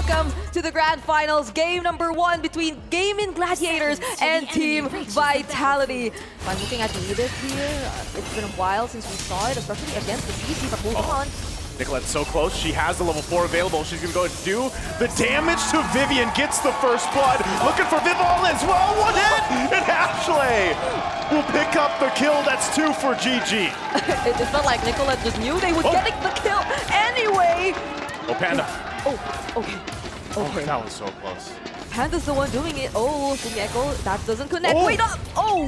welcome to the Grand Finals, game number 1 between Gaming Gladiators and Team Vitality. If I'm looking at Edith here, it's been a while since we saw it, especially against the CC, but moving on. Nicolette's so close, she has the level 4 available. She's gonna go and do the damage to Vivian, gets the first blood. Looking for Vivol as well, one hit, and Ashley will pick up the kill. That's 2 for GG. It felt like Nicolette just knew they would get the kill anyway. Oh, Panda. Oh, okay. Oh, that was so close. Panda's the one doing it. Oh, Echo, that doesn't connect. Oh. Wait up! Oh!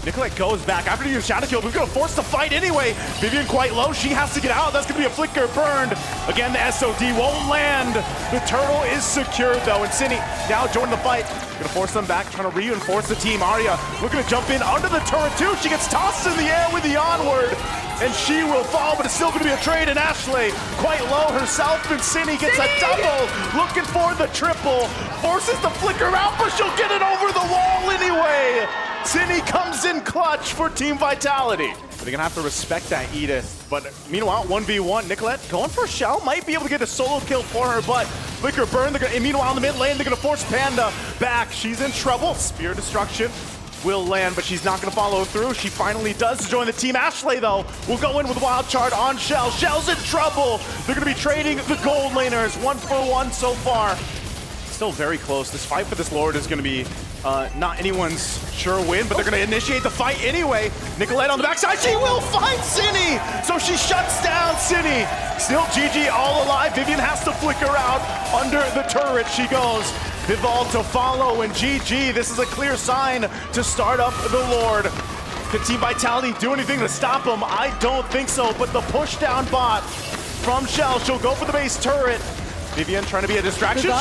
Nicolette goes back after the shadow kill, but he's gonna force the fight anyway. Vivian quite low, she has to get out. That's gonna be a flicker burned. Again, the SOD won't land. The turtle is secured though, and Cindy now joining the fight. Gonna force them back, trying to reinforce the team. Arya looking to jump in under the turret too. She gets tossed in the air with the onward, and she will fall, but it's still gonna be a trade, and Ashley quite low herself, and Cindy gets a double, looking for the triple. Forces the flicker out, but she'll get it over the wall anyway. Cindy comes in clutch for Team Vitality. They're gonna have to respect that, Edith. But meanwhile, 1v1, Nicolette going for Shell, might be able to get a solo kill for her, but flicker burn. And meanwhile, in the mid lane, they're gonna force Panda back. She's in trouble. Spear destruction will land, but she's not gonna follow through. She finally does join the team. Ashley, though, will go in with Wild Chart on Shell. Shell's in trouble. They're gonna be trading the gold laners, 1-for-1 so far. Still very close. This fight for this Lord is gonna be not anyone's sure win, but they're gonna initiate the fight anyway. Nicolette on the backside, she will find Cindy! So she shuts down Cindy. Still GG all alive. Vivian has to flicker out. Under the turret she goes. Vivol to follow, and GG. This is a clear sign to start up the Lord. Can Team Vitality do anything to stop them? I don't think so, but the push down bot from Shell, she'll go for the base turret. Vivian trying to be a distraction.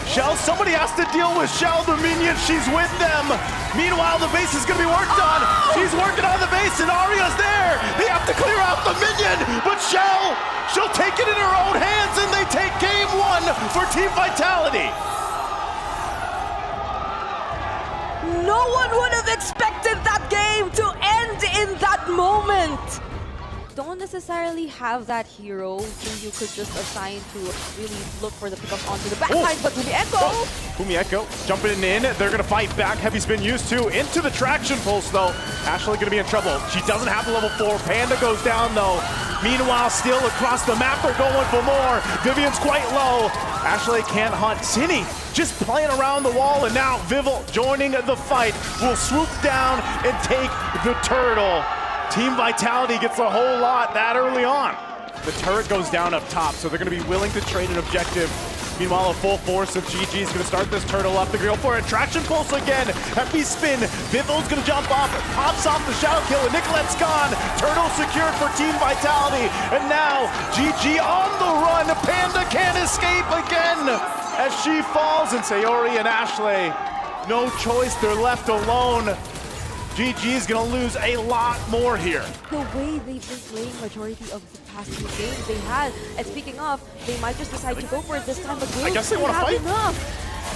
Shell, somebody has to deal with Shell, the minion, she's with them. Meanwhile, the base is gonna be worked on. She's working on the base, and Arya's there. They have to clear out the minion, but she'll take it in her own hands, and they take game 1 for Team Vitality. No one would have expected that game to end in that moment. Don't necessarily have that hero who you could just assign to really look for the pickup onto the backside, but Echo jumping in, they're gonna fight back. Heavy spin used to, into the traction pulse though. Ashley gonna be in trouble. She doesn't have the level 4. Panda goes down though. Meanwhile, still across the map, they're going for more. Vivian's quite low. Ashley can't hunt. Cindy just playing around the wall, and now Vivol joining the fight will swoop down and take the turtle. Team Vitality gets a whole lot that early on. The turret goes down up top, so they're gonna be willing to trade an objective. Meanwhile, a full force of GG is gonna start this turtle up. They're gonna go for a traction pulse again. Heavy spin. Vivol's gonna jump off, pops off the shadow kill, and Nicolette's gone. Turtle secured for Team Vitality. And now, GG on the run. Panda can't escape again as she falls, and Sayori and Ashley, no choice, they're left alone. GG is gonna lose a lot more here. The way they've been playing majority of the past 2 games they had, and speaking of, they might just decide to go for it this time, but I guess they want to fight. Enough.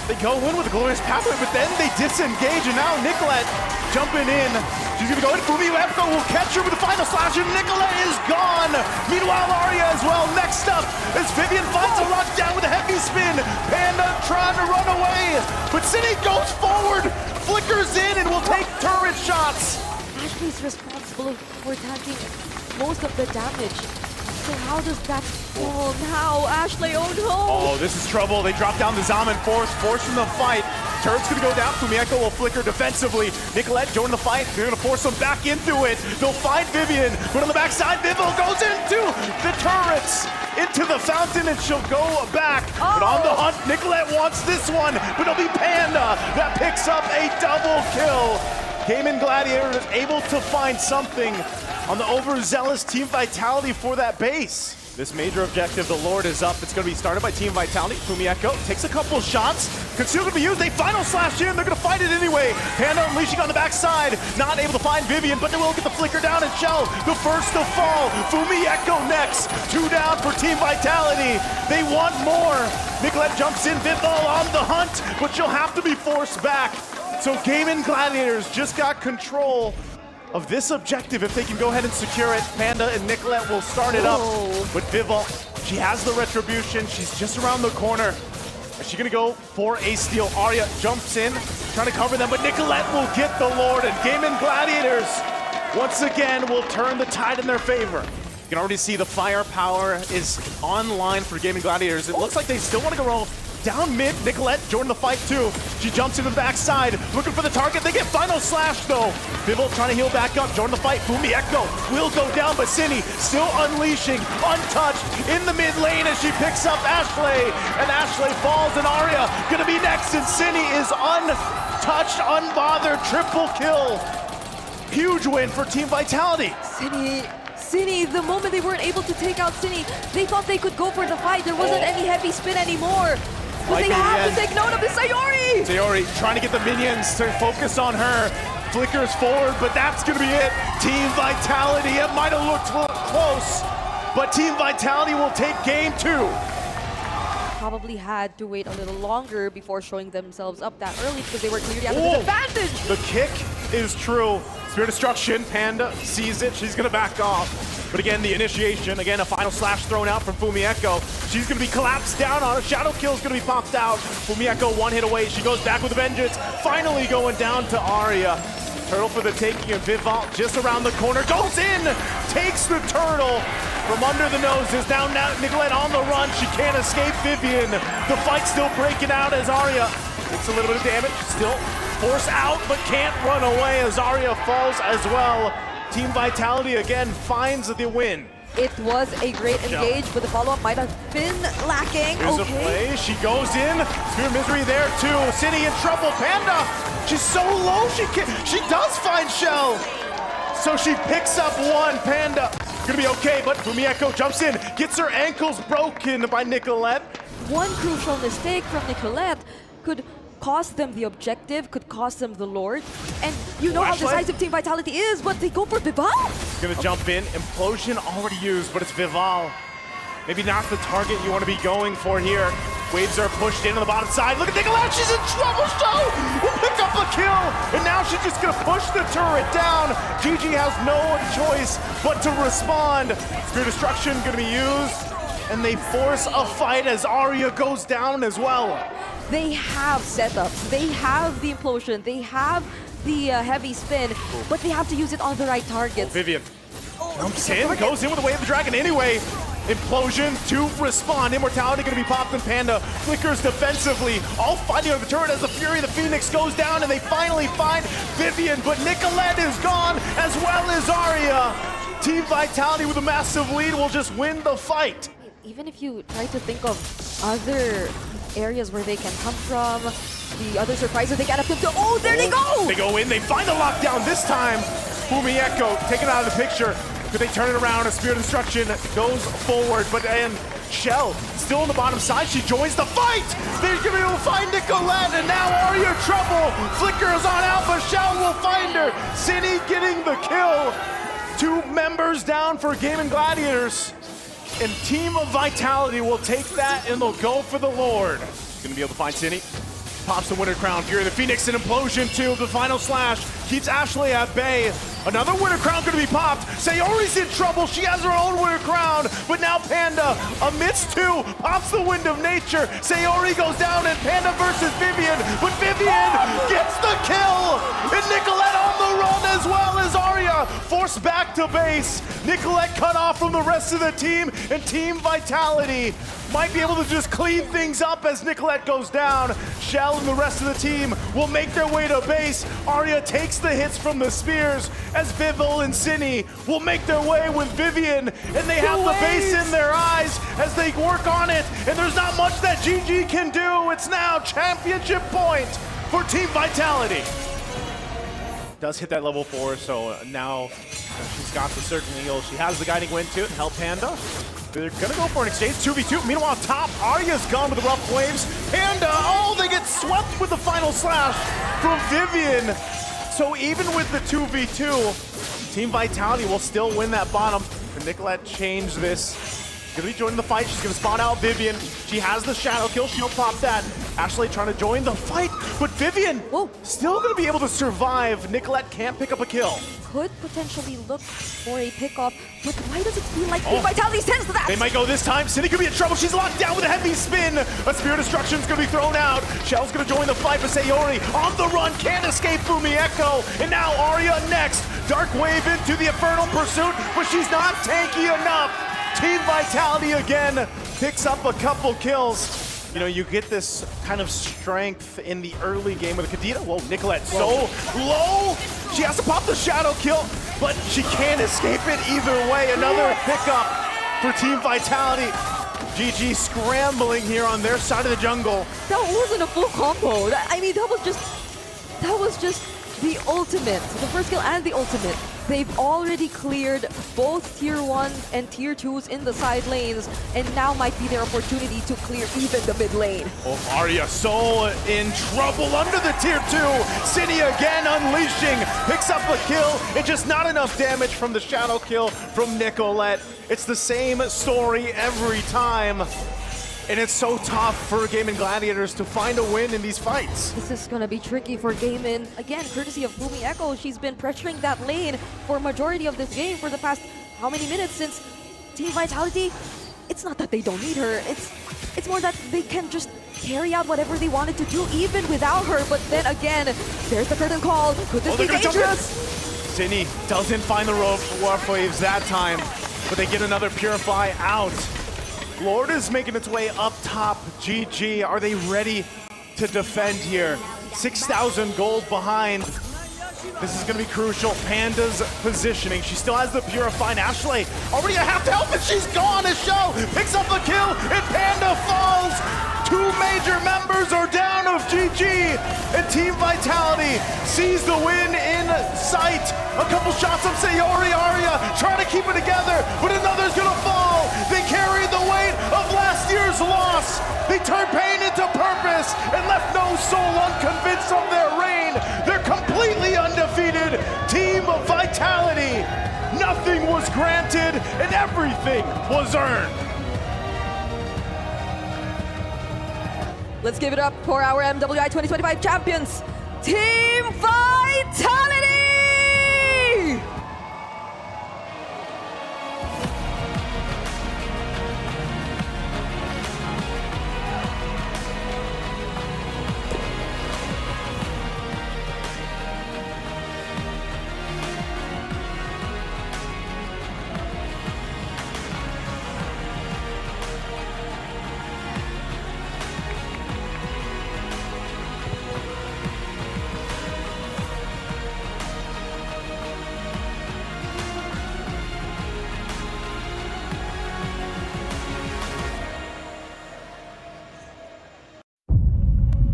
They go in with a glorious pathway, but then they disengage, and now Nicolette jumping in. She's gonna go in. Echo will catch her with the final slash, and Nicolette is gone. Meanwhile, Arya as well. Next up as Vivian finds a rock down with a heavy spin. Panda trying to run away, but Cindy goes forward, flickers in, and will take turret shots. Ashley's responsible for taking most of the damage. So how does that fall now? Ashley, oh no! Oh, this is trouble. They drop down the Zaman forcing the fight. Turret's gonna go down. Echo will flicker defensively. Nicolette joining the fight. They're gonna force them back into it. They'll find Vivian, but on the backside, Vivol goes into the turrets, into the fountain, and she'll go back. But on the hunt, Nicolette wants this one, but it'll be Panda that picks up a double kill. Gaming Gladiators able to find something on the overzealous Team Vitality for that base. This major objective, the Lord, is up. It's going to be started by Team Vitality. Echo takes a couple of shots. Conceal going to be used. They final slash in. They're going to fight it anyway. Panda unleashing on the backside. Not able to find Vivian, but they will get the flicker down, and Shell, the first to fall. Echo next. 2 down for Team Vitality. They want more. Nicolette jumps in. Vivol on the hunt, but she'll have to be forced back. So Gaming Gladiators just got control of this objective. If they can go ahead and secure it, Panda and Nicolette will start it up. But Vivol, she has the retribution. She's just around the corner. Is she gonna go for a steal? Arya jumps in, trying to cover them, but Nicolette will get the Lord, and Gaming Gladiators once again will turn the tide in their favor. You can already see the firepower is online for Gaming Gladiators. It looks like they still want to go down mid. Nicolette joined the fight too. She jumps in the backside, looking for the target. They get final slash though. Bibble trying to heal back up, join the fight. Fumi Echo will go down, but Cindy still unleashing, untouched in the mid lane as she picks up Ashley. And Ashley falls, and Arya gonna be next, and Cindy is untouched, unbothered, triple kill. Huge win for Team Vitality. Cine, the moment they weren't able to take out Cine, they thought they could go for the fight. There wasn't any heavy spin anymore. But they have to take note of the Sayori! Sayori trying to get the minions to focus on her. Flickers forward, but that's gonna be it. Team Vitality, it might have looked close, but Team Vitality will take game 2. Probably had to wait a little longer before showing themselves up that early because they were clearly at a disadvantage. The kick is true. Spear Destruction, Panda sees it, she's gonna back off. But again, the initiation, again, a final slash thrown out from Fumi Echo. She's gonna be collapsed down on her. Shadow Kill's gonna be popped out. Fumi Echo one hit away, she goes back with a vengeance. Finally going down to Arya. Turtle for the taking, and Vivalt just around the corner, goes in, takes the turtle from under the noses. Now Nicolette on the run, she can't escape Vivian. The fight's still breaking out as Arya takes a little bit of damage, still forced out, but can't run away as Arya falls as well. Team Vitality again finds the win. It was a great engage, but the follow-up might have been lacking. Here's a play, she goes in, Spear of Misery there too. City in trouble, Panda, she's so low, she does find Shell. So she picks up one, Panda, gonna be okay, but Fumi Echo jumps in, gets her ankles broken by Nicolette. One crucial mistake from Nicolette could cost them the objective, could cost them the Lord. And you know how decisive Team Vitality is, but they go for Vival. Gonna jump in, Implosion already used, but it's Vival. Maybe not the target you want to be going for here. Waves are pushed in on the bottom side. Look at Nicolette, she's in trouble, will pick up a kill. And now she's just gonna push the turret down. GG has no choice but to respond. Spear Destruction gonna be used, and they force a fight as Arya goes down as well. They have setups, they have the implosion, they have the heavy spin, but they have to use it on the right targets. Vivian jumps in, goes in with the Way of the Dragon anyway. Implosion to respond. Immortality gonna be popped, and Panda flickers defensively, all fighting over the turret as the Fury of the Phoenix goes down, and they finally find Vivian, but Nicolette is gone as well as Arya. Team Vitality with a massive lead will just win the fight. Even if you try to think of other areas where they can come from, the other surprises they get up to, oh, there they go! They go in, they find the lockdown this time. Fumi Echo taken out of the picture. Could they turn it around? A Spear of Destruction goes forward, but and Shell still on the bottom side. She joins the fight. They're gonna be able to find Nicolette, and now Arya trouble. Flickers on out, but Shell will find her. City getting the kill. 2 members down for Gaming Gladiators. And Team of Vitality will take that, and they'll go for the Lord. Gonna be able to find Cindy. Pops the Winter Crown. Fury of the Phoenix, an Implosion too. The final slash keeps Ashley at bay. Another Winter Crown gonna be popped. Sayori's in trouble. She has her own Winter Crown. But now Panda, amidst 2, pops the Wind of Nature. Sayori goes down, and Panda versus Vivian. But Vivian gets the kill. And Nicolette on the run as well as Arya. Forced back to base. Nicolette cut off from the rest of the team. And Team Vitality might be able to just clean things up as Nicolette goes down. Shell and the rest of the team will make their way to base. Arya takes the hits from the spears as Vival and Cine will make their way with Vivian, and they have the base in their eyes as they work on it, and there's not much that GG can do. It's now championship point for Team Vitality. Does hit that level 4, so now she's got the certain heal. She has the guiding wind to it, help Panda. They're gonna go for an exchange, 2v2. Meanwhile, top, Arya's gone with the rough waves. Panda, oh, they get swept with the final slash from Vivian. So even with the 2v2, Team Vitality will still win that bottom. And Nicolette changed this. Gonna be joining the fight. She's gonna spawn out Vivian. She has the shadow kill. She'll pop that. Ashley trying to join the fight, but Vivian Whoa. still going to be able to survive. Nicolette can't pick up a kill. Could potentially look for a pickoff, but why does it feel like Team Vitality sense that? They might go this time. Cindy could be in trouble. She's locked down with a heavy spin. A Spear of Destruction's going to be thrown out. Shell's going to join the fight, but Sayori on the run. Can't escape Fumi Echo. And now Arya next. Dark Wave into the Infernal Pursuit, but she's not tanky enough. Team Vitality again picks up a couple kills. You know, you get this kind of strength in the early game with Kadena. Whoa, Nicolette so low. She has to pop the shadow kill, but she can't escape it either way. Another pickup for Team Vitality. GG scrambling here on their side of the jungle. That wasn't a full combo. I mean, that was just the ultimate. The first kill and the ultimate. They've already cleared both tier 1s and tier 2s in the side lanes, and now might be their opportunity to clear even the mid lane. Oh, Arya so in trouble under the tier 2. City again unleashing, picks up a kill, and just not enough damage from the shadow kill from Nicolette. It's the same story every time. And it's so tough for Gaming Gladiators to find a win in these fights. This is gonna be tricky for Gaming. Again, courtesy of Fumi Echo, she's been pressuring that lane for a majority of this game for the past how many minutes since Team Vitality. It's not that they don't need her, it's more that they can just carry out whatever they wanted to do even without her. But then again, there's the curtain call. Could this be dangerous? Zinni doesn't find the Warp Waves that time, but they get another Purify out. Lord is making its way up top. GG, are they ready to defend here? 6,000 gold behind. This is gonna be crucial. Panda's positioning. She still has the Purify. Ashley already gonna have to help, and she's gone. A show picks up a kill, and Panda falls. 2 major members are down of GG, and Team Vitality sees the win in sight. A couple shots of Sayori Arya trying to keep it together, but another's gonna fall. They carried the weight of last year's loss. They turned pain into purpose and left no soul unconvinced of their reign. They're completely undefeated. Team Vitality. Nothing was granted and everything was earned. Let's give it up for our MWI 2025 champions, Team Vitality!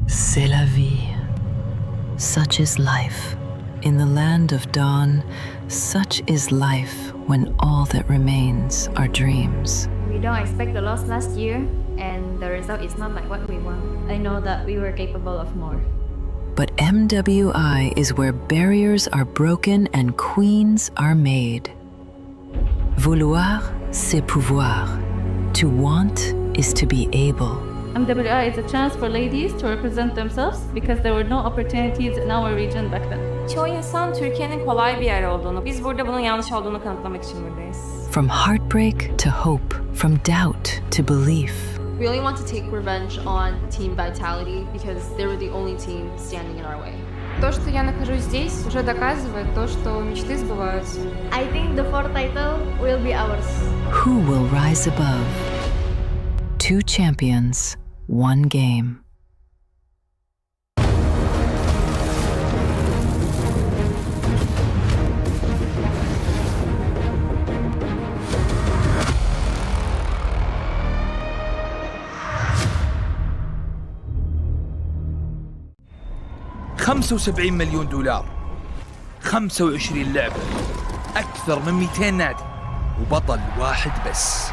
C'est la vie. Such is life. In the land of dawn, such is life when all that remains are dreams. We don't expect the loss last year, and the result is not like what we want. I know that we were capable of more. But MWI is where barriers are broken and queens are made. Vouloir, c'est pouvoir. To want is to be able. MWI is a chance for ladies to represent themselves because there were no opportunities in our region back then. Çoğu insan Türkiye'nin kolay bir yer olduğunu, biz burada bunun yanlış olduğunu kanıtlamak için buradayız. From heartbreak to hope, from doubt to belief. We only want to take revenge on Team Vitality because they were the only team standing in our way. То, что я нахожусь здесь, уже доказывает то, что мечты сбываются. I think the 4th title will be ours. Who will rise above? 2 champions, 1 game. $75 مليون، 25 لعبة، أكثر من 200 نادي، وبطل واحد بس.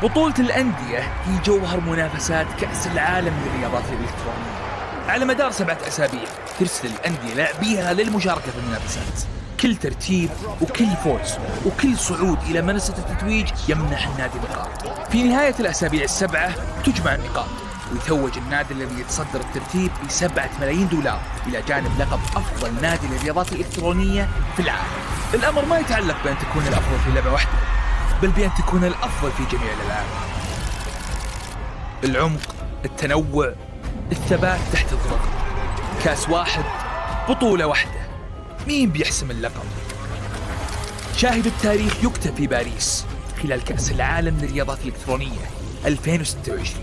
بطولة الأندية هي جوهر منافسات كأس العالم للرياضات الإلكترونية. على مدار 7 أسابيع ترسل الأندية لاعبيها للمشاركة في المنافسات. كل ترتيب وكل فوز وكل صعود إلى منصة التتويج يمنح النادي نقاط. في نهاية الأسابيع ال7 تجمع النقاط ويتوج النادي الذي يتصدر الترتيب ب$7 ملايين إلى جانب لقب أفضل نادي للرياضات الإلكترونية في العالم. الأمر ما يتعلق بأن تكون الأفضل في لعبة واحدة، بل بأن تكون الأفضل في جميع الألعاب. العمق، التنوع، الثبات تحت الضغط. كاس واحد، بطولة واحدة، مين بيحسم اللقب؟ شاهد التاريخ يكتب في باريس خلال كأس العالم للرياضات الإلكترونية 2026.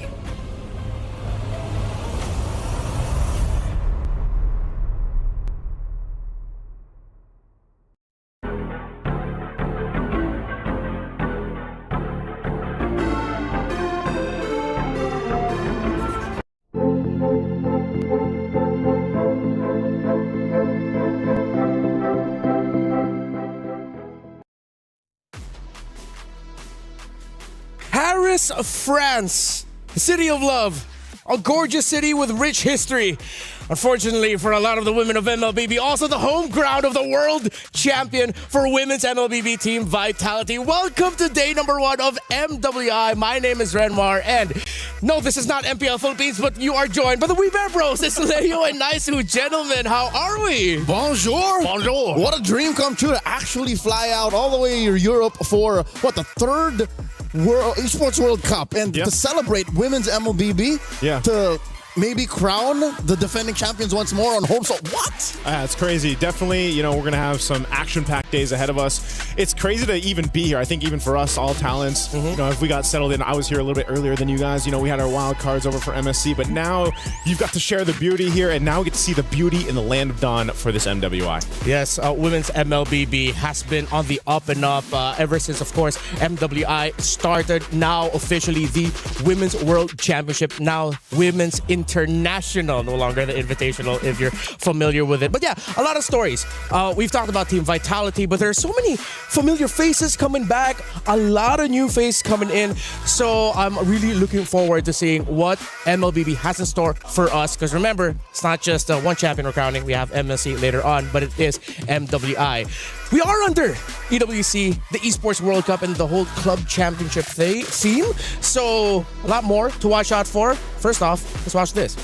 Paris, France, the city of love, a gorgeous city with rich history. Unfortunately for a lot of the women of MLBB, also the home ground of the world champion for women's MLBB team Vitality. Welcome to day number 1 of MWI. My name is Renmar, and no, this is not MPL Philippines, but you are joined by the We Bear Bros. It's Leo and Naisu. Gentlemen, how are we? Bonjour. Bonjour. What a dream come true to actually fly out all the way to Europe for, the third Esports World Cup, and to celebrate women's MLBB, to maybe crown the defending champions once more on home. So what? It's crazy. Definitely, we're going to have some action-packed days ahead of us. It's crazy to even be here. I think even for us, all talents, if we got settled in, I was here a little bit earlier than you guys. We had our wild cards over for MSC, but now you've got to share the beauty here, and now we get to see the beauty in the land of dawn for this MWI. Yes, women's MLBB has been on the up and up ever since, of course, MWI started. Now officially the Women's World Championship, now Women's International, no longer the Invitational if you're familiar with it. But yeah, a lot of stories. We've talked about Team Vitality, but there are so many familiar faces coming back, a lot of new faces coming in. So I'm really looking forward to seeing what MLBB has in store for us. Because remember, it's not just one champion we're crowning. We have MSC later on, but it is MWI. We are under EWC, the Esports World Cup, and the whole club championship theme. So a lot more to watch out for. First off, let's watch this.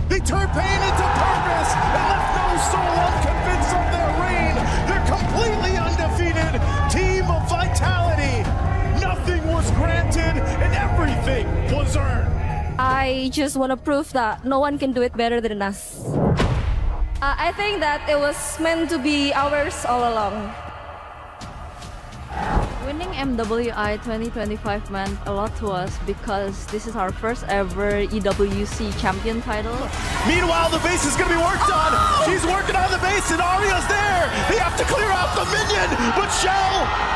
They turn pain into purpose and left no soul unconvinced of their reign. They're completely undefeated. Team of Vitality. Nothing was granted and everything was earned. I just want to prove that no one can do it better than us. I think that it was meant to be ours all along. Winning MWI 2025 meant a lot to us because this is our first ever EWC champion title. Meanwhile, the base is going to be worked on. She's working on the base and Arya's there. They have to clear out the minion, but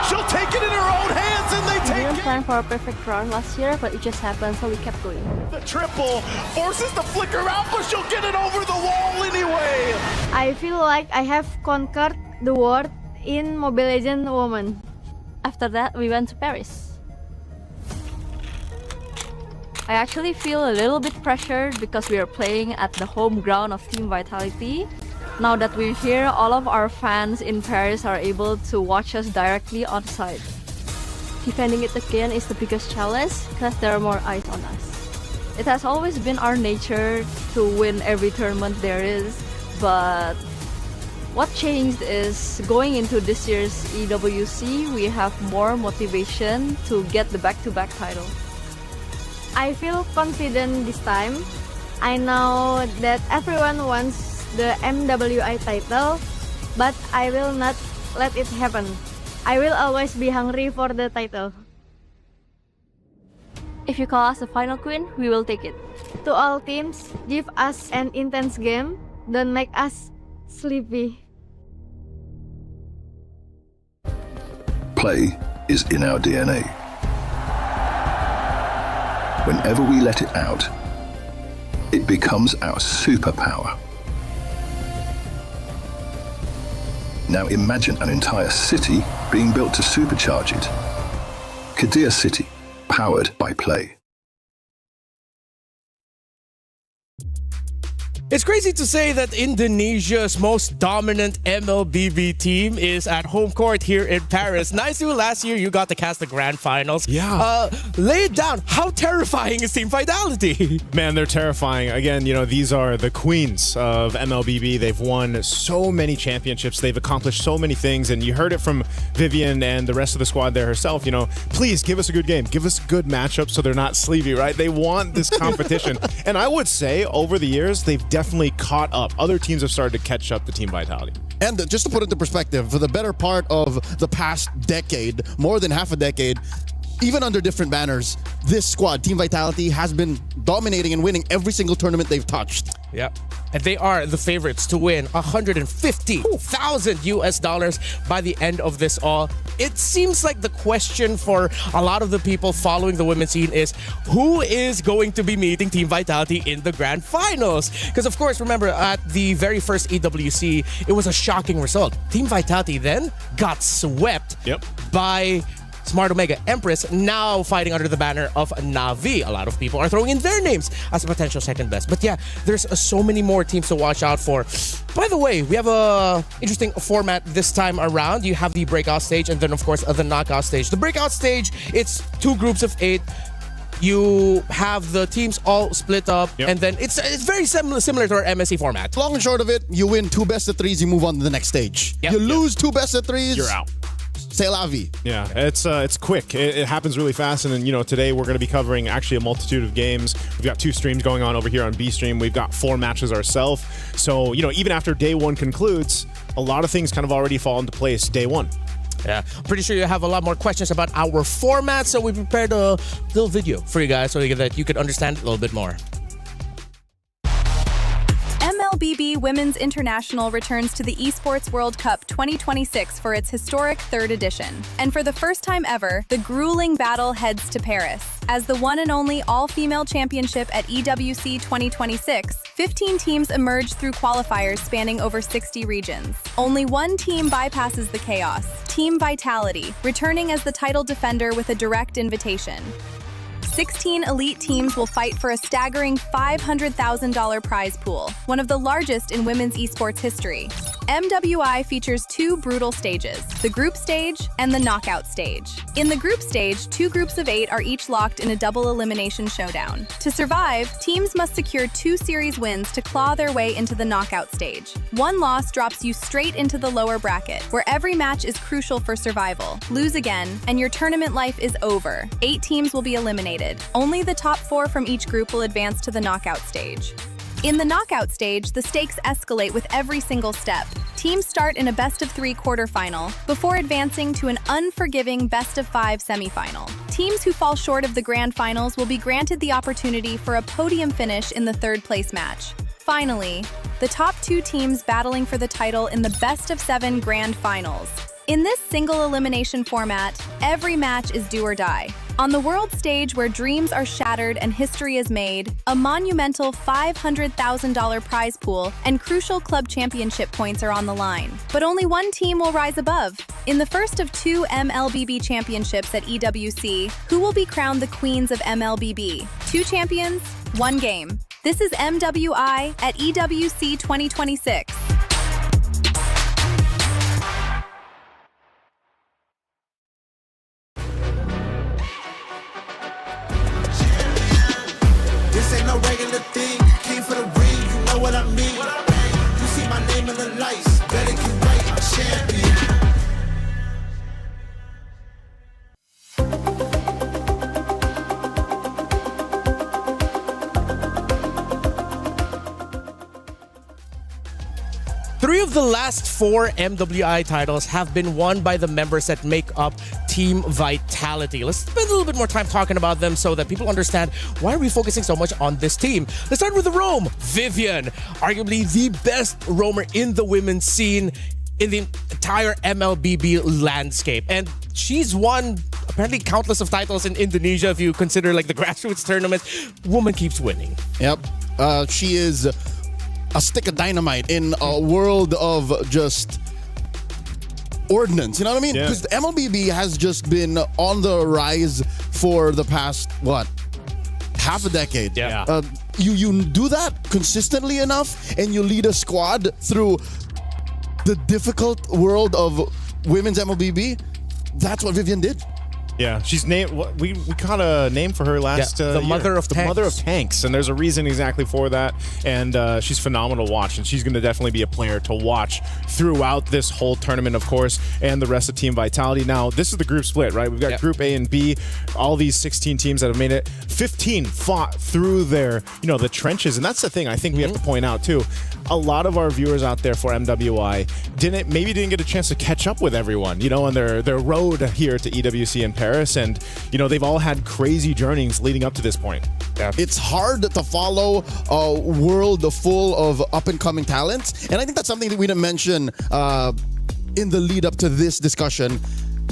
she'll take it in her own hands and they take it. We didn't plan for a perfect run last year, but it just happened, so we kept going. The triple forces the flicker out, but she'll get it over the wall anyway. I feel like I have conquered the world in Mobile Legends Women. After that, we went to Paris. I actually feel a little bit pressured because we are playing at the home ground of Team Vitality. Now that we're here, all of our fans in Paris are able to watch us directly on site. Defending it again is the biggest challenge because there are more eyes on us. It has always been our nature to win every tournament there is, but what changed is going into this year's EWC, we have more motivation to get the back-to-back title. I feel confident this time. I know that everyone wants the MWI title, but I will not let it happen. I will always be hungry for the title. If you call us the final queen, we will take it. To all teams, give us an intense game. Don't make us sleepy. Play is in our DNA. Whenever we let it out, it becomes our superpower. Now imagine an entire city being built to supercharge it. Kadir City, powered by Play. It's crazy to say that Indonesia's most dominant MLBB team is at home court here in Paris. Nice to last year you got to cast the grand finals. Yeah. Lay it down. How terrifying is Team Vitality? Man, they're terrifying. Again, you know, these are the queens of MLBB. They've won so many championships. They've accomplished so many things. And you heard it from Vivian and the rest of the squad there herself. You know, please give us a good game. Give us good matchups so they're not sleepy, right? They want this competition. And I would say over the years, they've definitely caught up. Other teams have started to catch up to Team Vitality. And just to put it into perspective, for the better part of the past decade, more than half a decade, even under different banners, this squad, Team Vitality, has been dominating and winning every single tournament they've touched. Yep. And they are the favorites to win $150,000 by the end of this all. It seems like the question for a lot of the people following the women's scene is who is going to be meeting Team Vitality in the grand finals? Because of course, remember at the very first EWC, it was a shocking result. Team Vitality then got swept by Smart Omega Empress, now fighting under the banner of Na'Vi. A lot of people are throwing in their names as a potential second best. But yeah, there's so many more teams to watch out for. By the way, we have a interesting format this time around. You have the breakout stage and then of course the knockout stage. The breakout stage, it's 2 groups of 8. You have the teams all split up, and then it's very similar to our MSC format. Long and short of it, you win 2 best of 3s, you move on to the next stage. You lose 2 best of 3s, you're out. C'est la vie. Yeah, it's quick. It happens really fast. And then, you know, today we're going to be covering actually a multitude of games. We've got 2 streams going on over here on B Stream. We've got 4 matches ourselves. So, you know, even after day 1 concludes, a lot of things kind of already fall into place day 1. Yeah, pretty sure you have a lot more questions about our format. So we prepared a little video for you guys so that you could understand it a little bit more. MLBB Women's International returns to the Esports World Cup 2026 for its historic 3rd edition. And for the first time ever, the grueling battle heads to Paris. As the one and only all-female championship at EWC 2026, 15 teams emerge through qualifiers spanning over 60 regions. Only one team bypasses the chaos, Team Vitality, returning as the title defender with a direct invitation. 16 elite teams will fight for a staggering $500,000 prize pool, one of the largest in women's esports history. MWI features 2 brutal stages, the group stage and the knockout stage. In the group stage, 2 groups of 8 are each locked in a double elimination showdown. To survive, teams must secure 2 series wins to claw their way into the knockout stage. One loss drops you straight into the lower bracket, where every match is crucial for survival. Lose again, and your tournament life is over. 8 teams will be eliminated. Only the top 4 from each group will advance to the knockout stage. In the knockout stage, the stakes escalate with every single step. Teams start in a best-of-3 quarterfinal before advancing to an unforgiving best-of-5 semifinal. Teams who fall short of the grand finals will be granted the opportunity for a podium finish in the 3rd-place match. Finally, the top 2 teams battling for the title in the best-of-7 grand finals. In this single elimination format, every match is do or die. On the world stage where dreams are shattered and history is made, a monumental $500,000 prize pool and crucial club championship points are on the line. But only one team will rise above. In the first of 2 MLBB championships at EWC, who will be crowned the queens of MLBB? 2 champions, 1 game. This is MWI at EWC 2026. This ain't no regular thing. Came for the ring, you know what I mean. You see my name in the lights, better get right, I'm champion. Three of the last 4 MWI titles have been won by the members that make up Team Vitality. Let's spend a little bit more time talking about them so that people understand why are we focusing so much on this team. Let's start with the roam. Vivian, arguably the best roamer in the women's scene in the entire MLBB landscape. And she's won apparently countless of titles in Indonesia if you consider like the grassroots tournament. Woman keeps winning. Yep. She is a stick of dynamite in a world of just ordnance. You know what I mean? Because MLBB has just been on the rise for the past, what, half a decade. you do that consistently enough, and you lead a squad through the difficult world of women's MLBB. That's what Vivian did. Yeah, she's named. We got a name for her last. the Mother year. of the Tanks. Mother of Tanks, and there's a reason exactly for that. And she's phenomenal to watch, and she's going to definitely be a player to watch throughout this whole tournament, of course, and the rest of Team Vitality. Now, this is the group split, right? We've got Group A and B. All these 16 teams that have made it. 15 fought through their, the trenches, and that's the thing I think we have to point out too. A lot of our viewers out there for MWI didn't get a chance to catch up with everyone, on their road here to EWC in Paris, and they've all had crazy journeys leading up to this point. Yeah. It's hard to follow a world full of up-and-coming talents, and I think that's something that we didn't mention in the lead up to this discussion.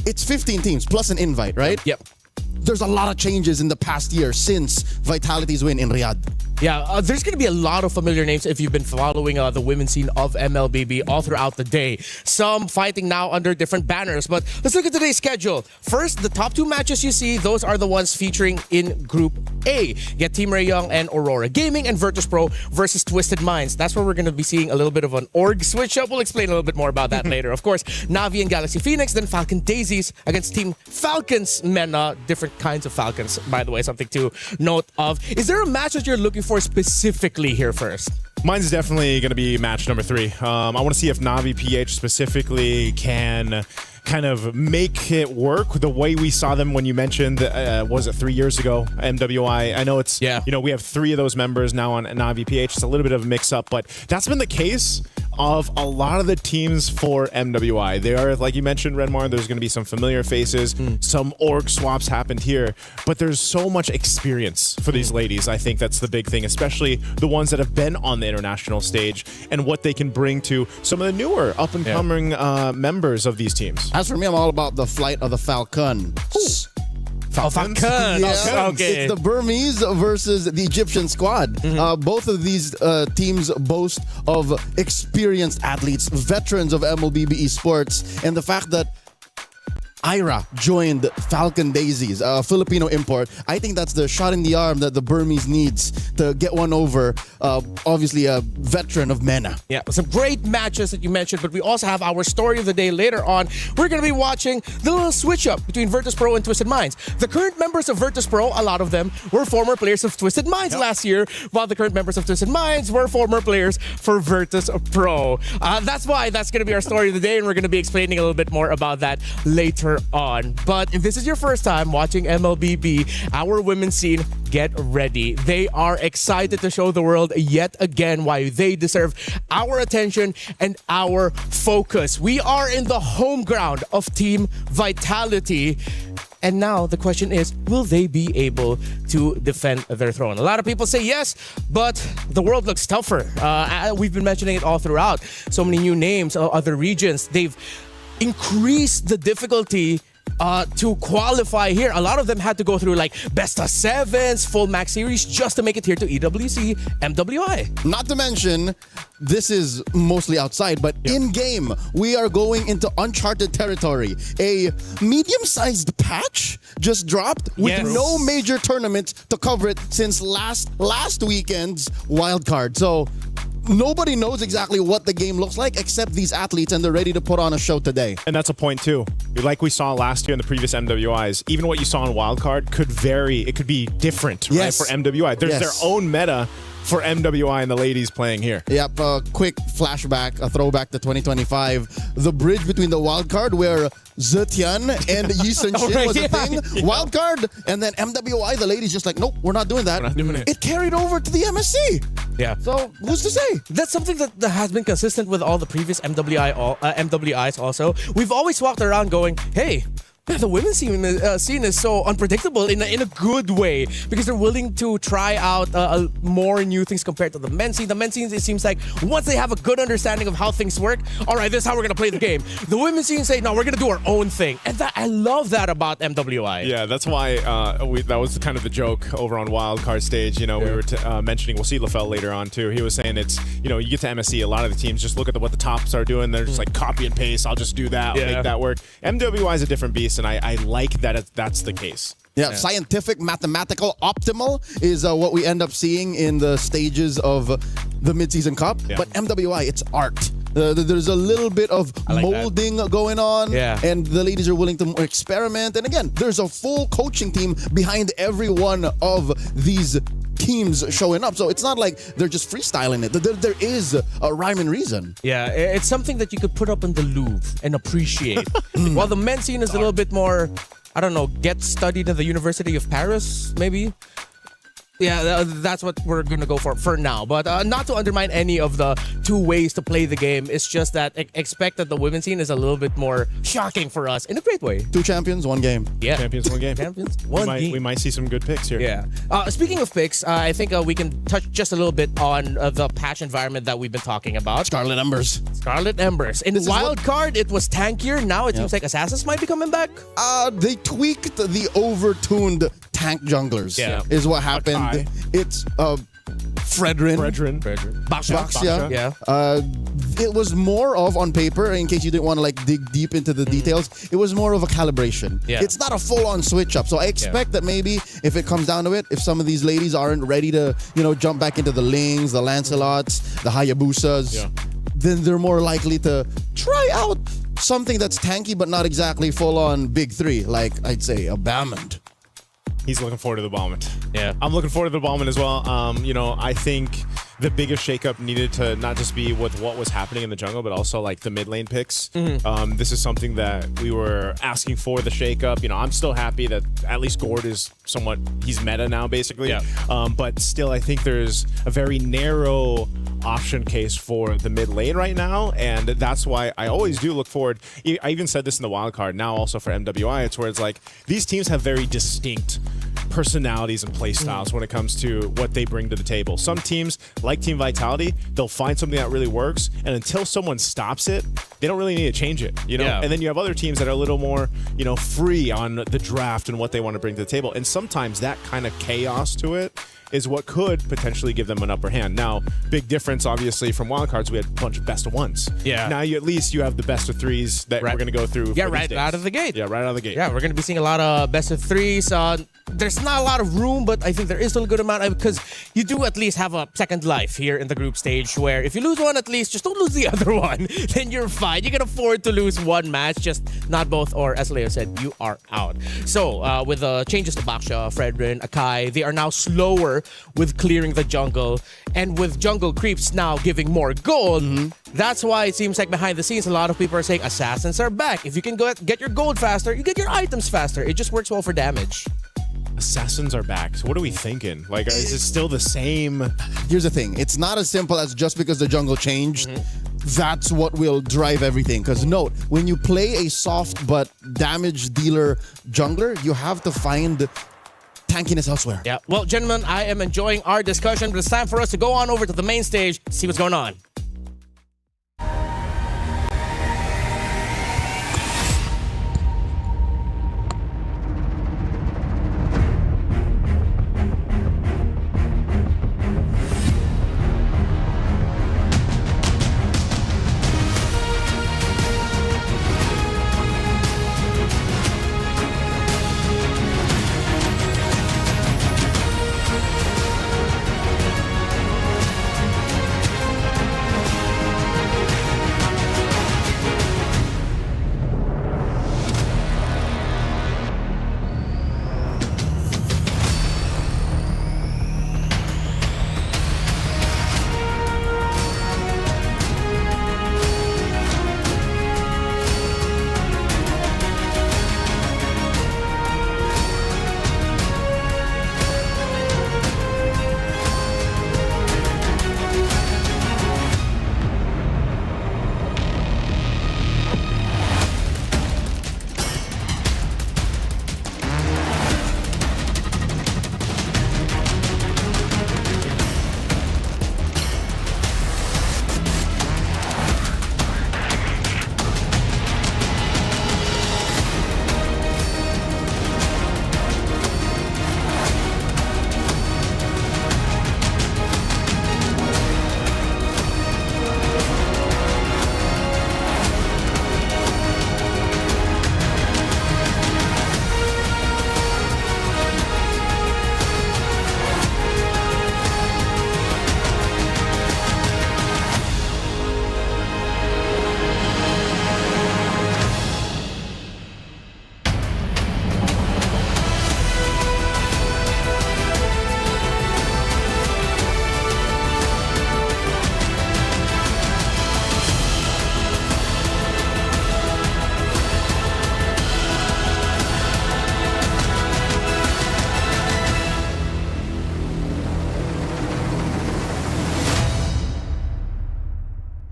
It's 15 teams plus an invite, right? Yep. There's a lot of changes in the past year since Vitality's win in Riyadh. Yeah, there's going to be a lot of familiar names if you've been following the women's scene of MLBB all throughout the day. Some fighting now under different banners, but let's look at today's schedule. First, the top 2 matches you see, those are the ones featuring in Group A. You get Team Ray Young and Aurora Gaming and Virtus.pro versus Twisted Minds. That's where we're going to be seeing a little bit of an org switch up. We'll explain a little bit more about that later. Of course, Navi and Galaxy Phoenix, then Falcon Daisies against Team Falcons Mena. Different kinds of Falcons, by the way, something to note of. Is there a match that you're looking for specifically here first? Mine's definitely going to be match number 3. I want to see if Navi PH specifically can kind of make it work the way we saw them when you mentioned, was it 3 years ago, MWI? I know it's, we have 3 of those members now on Navi PH. It's a little bit of a mix-up, but that's been the case of a lot of the teams for MWI. They are, like you mentioned, Redmar, there's going to be some familiar faces. Some org swaps happened here, but there's so much experience for these ladies. I think that's the big thing, especially the ones that have been on the international stage and what they can bring to some of the newer up-and-coming members of these temes. As for me, I'm all about the flight of the Falcon. Falcons? Yeah. Okay. It's the Burmese versus the Egyptian squad. Both of these teams boast of experienced athletes, veterans of MLBB esports, and the fact that Ira joined Falcon Daisies, a Filipino import. I think that's the shot in the arm that the Burmese needs to get one over, obviously a veteran of MENA. Yeah, some great matches that you mentioned, but we also have our story of the day later on. We're going to be watching the little switch-up between Virtus.pro and Twisted Minds. The current members of Virtus.pro, a lot of them, were former players of Twisted Minds last year, while the current members of Twisted Minds were former players for Virtus.pro. That's why that's going to be our story of the day, and we're going to be explaining a little bit more about that later on. But if this is your first time watching MLBB, our women's scene, get ready. They are excited to show the world yet again why they deserve our attention and our focus. We are in the home ground of Team Vitality. And now the question is, will they be able to defend their throne? A lot of people say yes, but the world looks tougher. We've been mentioning it all throughout. So many new names, other regions. They've increased the difficulty to qualify here. A lot of them had to go through like best of sevens, full max series just to make it here to EWC MWI. Not to mention, this is mostly outside, but in-game, we are going into uncharted territory. A medium-sized patch just dropped with no major tournament to cover it since last weekend's wildcard. So nobody knows exactly what the game looks like except these athletes, and they're ready to put on a show today. And that's a point too. Like we saw last year in the previous MWIs, even what you saw on Wildcard could vary. It could be different, right, for MWI. There's their own meta for MWI and the ladies playing here. Yep, a quick flashback, a throwback to 2025. The bridge between the wildcard where Zetian and Yi Sun Shin was a thing. Wildcard, and then MWI, the ladies just like, nope, we're not doing that. We're not doing it. It carried over to the MSC. Yeah. So who's to say? That's something that has been consistent with all the previous MWIs also. We've always walked around going, hey, the women's scene is so unpredictable in a good way because they're willing to try out more new things compared to the men's scene. The men's scene, it seems like once they have a good understanding of how things work, all right, this is how we're going to play the game. The women's scene say, no, we're going to do our own thing. And I love that about MWI. Yeah, that's why that was kind of the joke over on Wildcard stage. We were mentioning, we'll see LaFell later on too. He was saying it's, you get to MSC, a lot of the teams just look at what the tops are doing. They're just like copy and paste. I'll just do that. I'll make that work. MWI is a different beast. And I like that that's the case. Yeah, scientific, mathematical, optimal is what we end up seeing in the stages of the Mid-Season Cup. Yeah. But MWI, it's art. There's a little bit of molding going on, and the ladies are willing to experiment. And again, there's a full coaching team behind every one of these teams showing up. So it's not like they're just freestyling it. There is a rhyme and reason. Yeah, it's something that you could put up in the Louvre and appreciate. While the men's scene is a little bit more, I don't know, get studied at the University of Paris, maybe? Yeah, that's what we're going to go for now. But not to undermine any of the two ways to play the game. It's just that expect that the women's scene is a little bit more shocking for us in a great way. 2 champions, 1 game. Yeah. Champions, 1 game. Champions, 1 game. We might see some good picks here. Yeah. Speaking of picks, I think we can touch just a little bit on the patch environment that we've been talking about. Scarlet Embers. Scarlet Embers. In Wild Card, it was tankier. Now it seems like Assassins might be coming back. They tweaked the overtuned tank junglers. Yeah. Is what happened. It's Fredrin. Baxia. Yeah. It was more of, on paper, in case you didn't want to like dig deep into the details, it was more of a calibration. Yeah. It's not a full-on switch up. So I expect that maybe if it comes down to it, if some of these ladies aren't ready to, jump back into the Lings, the Lancelots, the Hayabusas, then they're more likely to try out something that's tanky but not exactly full-on big 3, like I'd say a Bamond. He's looking forward to the Balmond. Yeah. I'm looking forward to the Balmond as well. I think the biggest shakeup needed to not just be with what was happening in the jungle, but also like the mid lane picks. This is something that we were asking for, the shakeup. I'm still happy that at least Gord is somewhat, he's meta now basically. Yeah. But still, I think there's a very narrow option case for the mid lane right now, and that's why I always do look forward. I even said this in the wild card, now also for MWI, it's where it's like these teams have very distinct personalities and play styles when it comes to what they bring to the table. Some teams, like Team Vitality, they'll find something that really works, and until someone stops it, they don't really need to change it, And then you have other teams that are a little more, free on the draft and what they want to bring to the table. And sometimes that kind of chaos to it is what could potentially give them an upper hand. Now, big difference, obviously, from wildcards, we had a bunch of best of 1s. Yeah. Now, at least you have the best of 3s that we're going to go through. Yeah, right out of the gate. Yeah, right out of the gate. Yeah, we're going to be seeing a lot of best of 3s. There's not a lot of room, but I think there is still a good amount because you do at least have a second life here in the group stage where if you lose one, at least just don't lose the other one. Then you're fine. You can afford to lose one match, just not both, or as Leo said, you are out. So, with the changes to Baxia, Fredrin, Akai, they are now slower with clearing the jungle, and with jungle creeps now giving more gold. That's why it seems like behind the scenes, a lot of people are saying Assassins are back. If you can get your gold faster, you get your items faster. It just works well for damage. Assassins are back. So what are we thinking? Like, is it still the same? Here's the thing. It's not as simple as just because the jungle changed, that's what will drive everything. Because note, when you play a soft but damage dealer jungler, you have to find tankiness elsewhere. Yeah. Well, gentlemen, I am enjoying our discussion, but it's time for us to go on over to the main stage, see what's going on.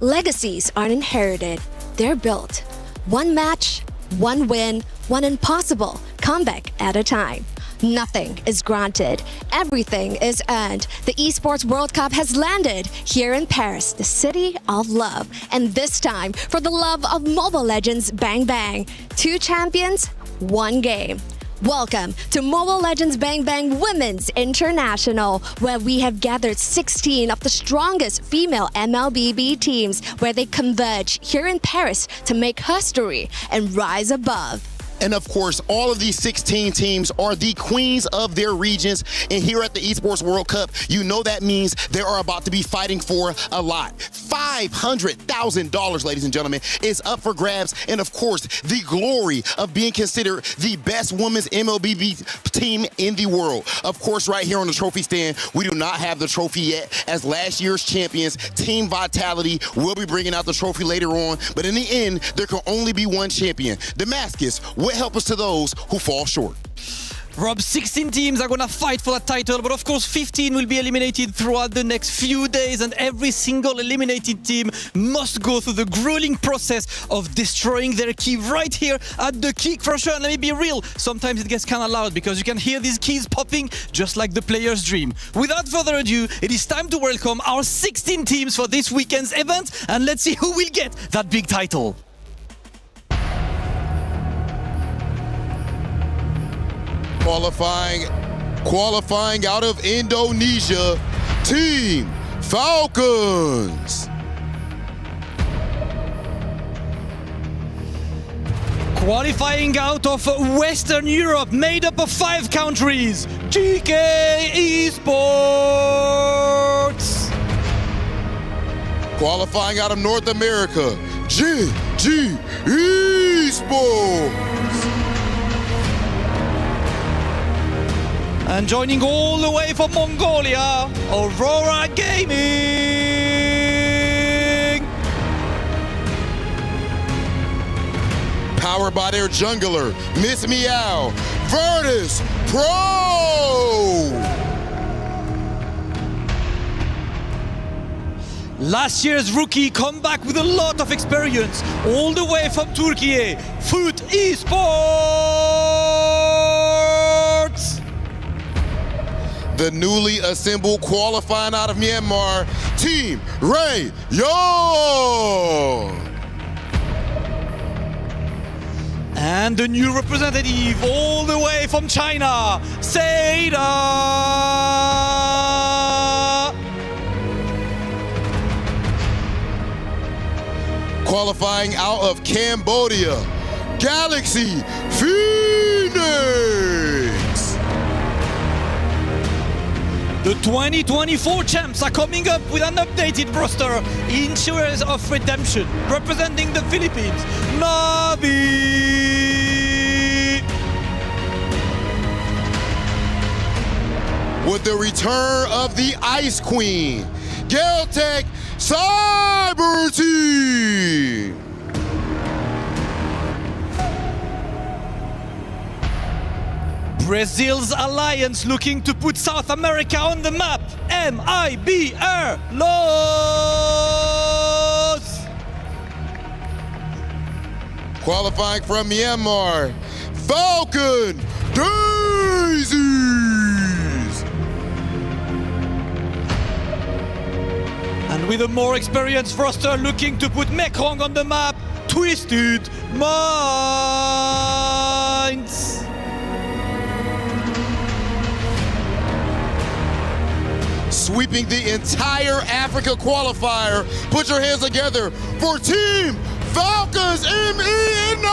Legacies aren't inherited, they're built. One match, one win, one impossible comeback at a time. Nothing is granted. Everything is earned. The Esports World Cup has landed here in Paris, the city of love. And this time, for the love of Mobile Legends Bang Bang. 2 champions, 1 game. Welcome to Mobile Legends Bang Bang Women's International, where we have gathered 16 of the strongest female MLBB teams, where they converge here in Paris to make history and rise above. And of course, all of these 16 teams are the queens of their regions. And here at the Esports World Cup, you know that means they are about to be fighting for a lot. $500,000, ladies and gentlemen, is up for grabs. And of course, the glory of being considered the best women's MLBB team in the world. Of course, right here on the trophy stand, we do not have the trophy yet, as last year's champions, Team Vitality, will be bringing out the trophy later on. But in the end, there can only be one champion. Damascus, what help us to those who fall short? Rob, 16 teams are gonna fight for that title, but of course 15 will be eliminated throughout the next few days, and every single eliminated team must go through the grueling process of destroying their key right here at the kick. For sure, and let me be real, sometimes it gets kind of loud because you can hear these keys popping just like the player's dream. Without further ado, it is time to welcome our 16 teams for this weekend's event, and let's see who will get that big title. Qualifying out of Indonesia, Team Falcons. Qualifying out of Western Europe, made up of 5 countries, GK Esports. Qualifying out of North America, GG Esports. And joining all the way from Mongolia, Aurora Gaming. Powered by their jungler, Miss Meow, Virtus Pro. Last year's rookie come back with a lot of experience, all the way from Turkey, Foot Esports. The newly assembled qualifying out of Myanmar, Team Ray Young. And the new representative all the way from China, Seda. Qualifying out of Cambodia, Galaxy Phoenix. The 2024 champs are coming up with an updated roster in Shares of Redemption, representing the Philippines, Navi. With the return of the Ice Queen, Galtech Cyber Team. Brazil's alliance looking to put South America on the map, MIBR Los. Qualifying from Myanmar, Falcon Daisies. And with a more experienced roster looking to put Mekong on the map, Twisted Minds. Sweeping the entire Africa qualifier. Put your hands together for Team Falcons MENA!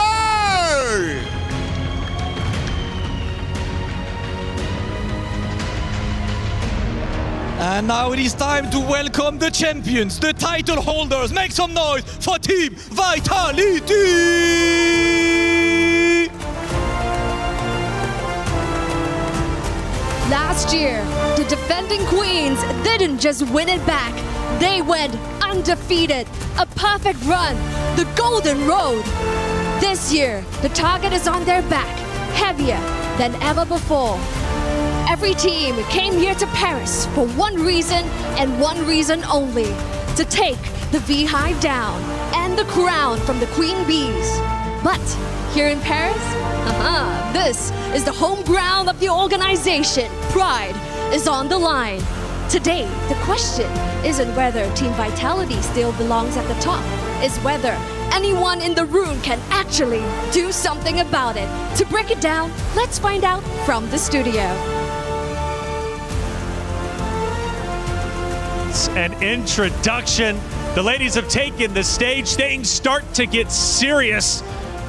And now it is time to welcome the champions, the title holders. Make some noise for Team Vitality! Last year, the defending queens didn't just win it back. They went undefeated. A perfect run. The golden road. This year, the target is on their back, heavier than ever before. Every team came here to Paris for one reason and one reason only, to take the beehive down, and the crown from the queen bees. But here in Paris, this is the home ground of the organization. Pride is on the line. Today, the question isn't whether Team Vitality still belongs at the top, it's whether anyone in the room can actually do something about it. To break it down, let's find out from the studio. An introduction. The ladies have taken the stage. Things start to get serious.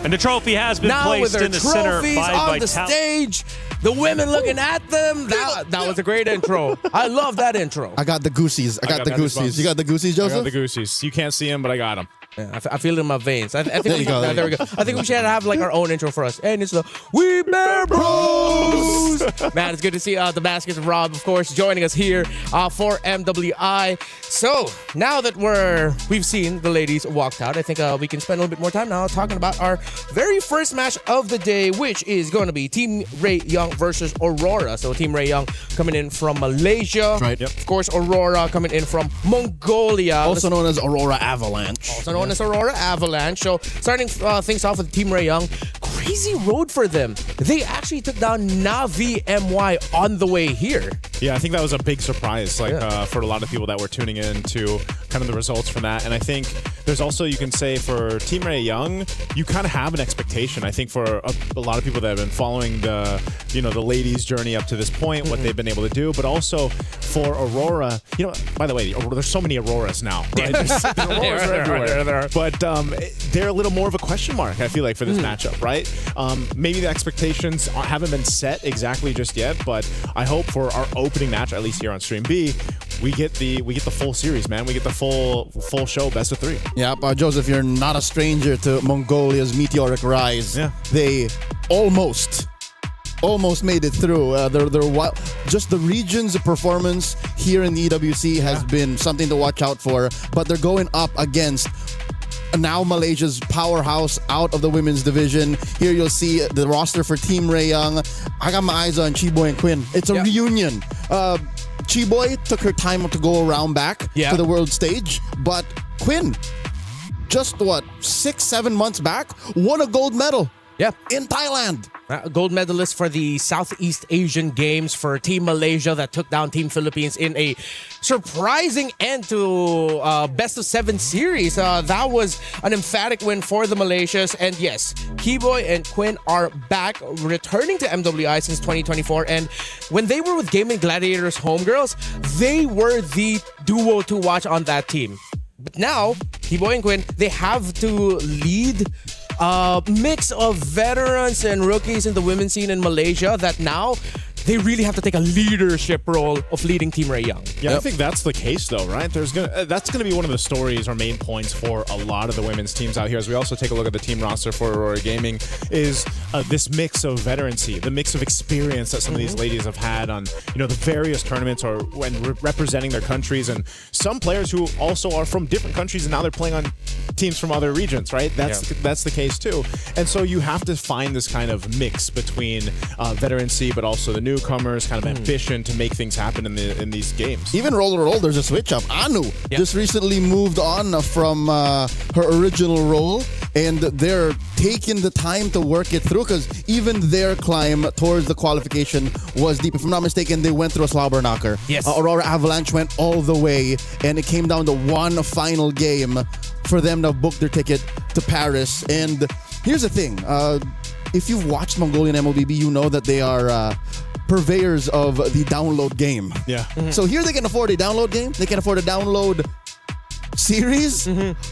And the trophy has been placed in the center by on the stage. The women looking at them. That was a great intro. I love that intro. I got the goosies. I got the goosies. You got the goosies, Joseph? I got the goosies. You can't see them, but I got them. Yeah, I feel it in my veins. I think there you go. There we go. I think we should have like our own intro for us. And it's the We Bear Bros. Man, it's good to see the Baskets of Rob, of course, joining us here for MWI. So now that we've seen the ladies walked out, I think we can spend a little bit more time now talking about our very first match of the day, which is going to be Team Ray Young versus Aurora. So Team Ray Young coming in from Malaysia. Right. Yep. Of course, Aurora coming in from Mongolia. Also known as Aurora Avalanche. Also known as Aurora Avalanche. So starting things off with Team Ray Young, crazy road for them. They actually took down Navi MY on the way here. Yeah, I think that was a big surprise, for a lot of people that were tuning in to kind of the results from that. And I think there's also, you can say, for Team Ray Young, you kind of have an expectation. I think for a lot of people that have been following the ladies' journey up to this point, what they've been able to do, but also for Aurora, by the way, there's so many Auroras now, right? There's Auroras are everywhere. But they're a little more of a question mark, I feel like, for this matchup, right? Maybe the expectations haven't been set exactly just yet, but I hope for our opening match, at least here on Stream B, we get the full series, man. We get the full show, best of 3. Yeah, Joseph, you're not a stranger to Mongolia's meteoric rise. Yeah. They almost made it through. Just the region's performance here in the EWC has been something to watch out for, but they're going up against now Malaysia's powerhouse out of the women's division. Here you'll see the roster for Team Ray Young. I got my eyes on Chiboy and Quinn. It's a reunion. Chiboy took her time to go around back to the world stage, but Quinn, just 6-7 months back, won a gold medal. Yeah, in Thailand. Gold medalist for the Southeast Asian Games for Team Malaysia that took down Team Philippines in a surprising end to best of 7 series. That was an emphatic win for the Malaysians. And yes, Keyboy and Quinn are back, returning to MWI since 2024. And when they were with Gaming Gladiators Homegirls, they were the duo to watch on that team. But now, Keyboy and Quinn, they have to lead mix of veterans and rookies in the women's scene in Malaysia that now they really have to take a leadership role of leading Team Ray Young. Yeah, I think that's the case, though, right? That's gonna be one of the stories or main points for a lot of the women's teams out here. As we also take a look at the team roster for Aurora Gaming, is this mix of veterancy, the mix of experience that some of these ladies have had on the various tournaments or when representing their countries, and some players who also are from different countries and now they're playing on teams from other regions, right? That's the case too. And so you have to find this kind of mix between veterancy, but also the newcomers, kind of ambition to make things happen in these games. Even Roll, there's a switch up. Anu just recently moved on from her original role, and they're taking the time to work it through because even their climb towards the qualification was deep. If I'm not mistaken, they went through a slobber knocker. Yes. Aurora Avalanche went all the way, and it came down to one final game for them to book their ticket to Paris. And here's the thing. If you've watched Mongolian MLBB, you know that they are purveyors of the download game. Yeah. So here they can afford a download game. They can afford a download series.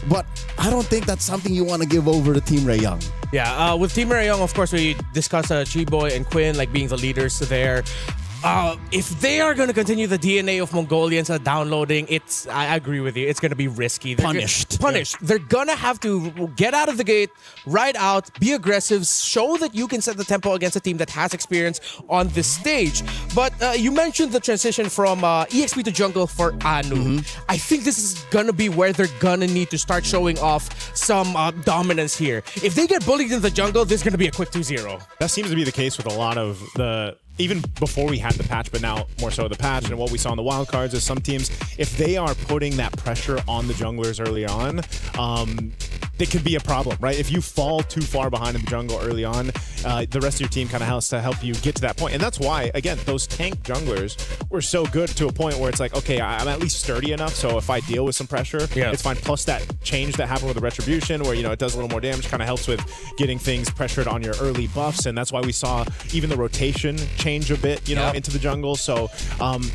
But I don't think that's something you want to give over to Team Ray Young. Yeah, with Team Ray Young, of course, we discussed Chiboy and Quinn like being the leaders there. If they are going to continue the DNA of Mongolians downloading, I agree with you. It's going to be risky. They're Punished. They're going to have to get out of the gate, ride out, be aggressive, show that you can set the tempo against a team that has experience on this stage. But you mentioned the transition from EXP to jungle for Anu. I think this is going to be where they're going to need to start showing off some dominance here. If they get bullied in the jungle, there's going to be a quick 2-0. That seems to be the case with a lot of the even before we had the patch, but now more so the patch, and what we saw in the wild cards is some teams, if they are putting that pressure on the junglers early on, it could be a problem, right? If you fall too far behind in the jungle early on, the rest of your team kind of has to help you get to that point. And that's why, again, those tank junglers were so good to a point where it's like, okay, I'm at least sturdy enough, so if I deal with some pressure, it's fine. Plus that change that happened with the Retribution, where, you know, it does a little more damage, kind of helps with getting things pressured on your early buffs, and that's why we saw even the rotation change a bit, you know, into the jungle. So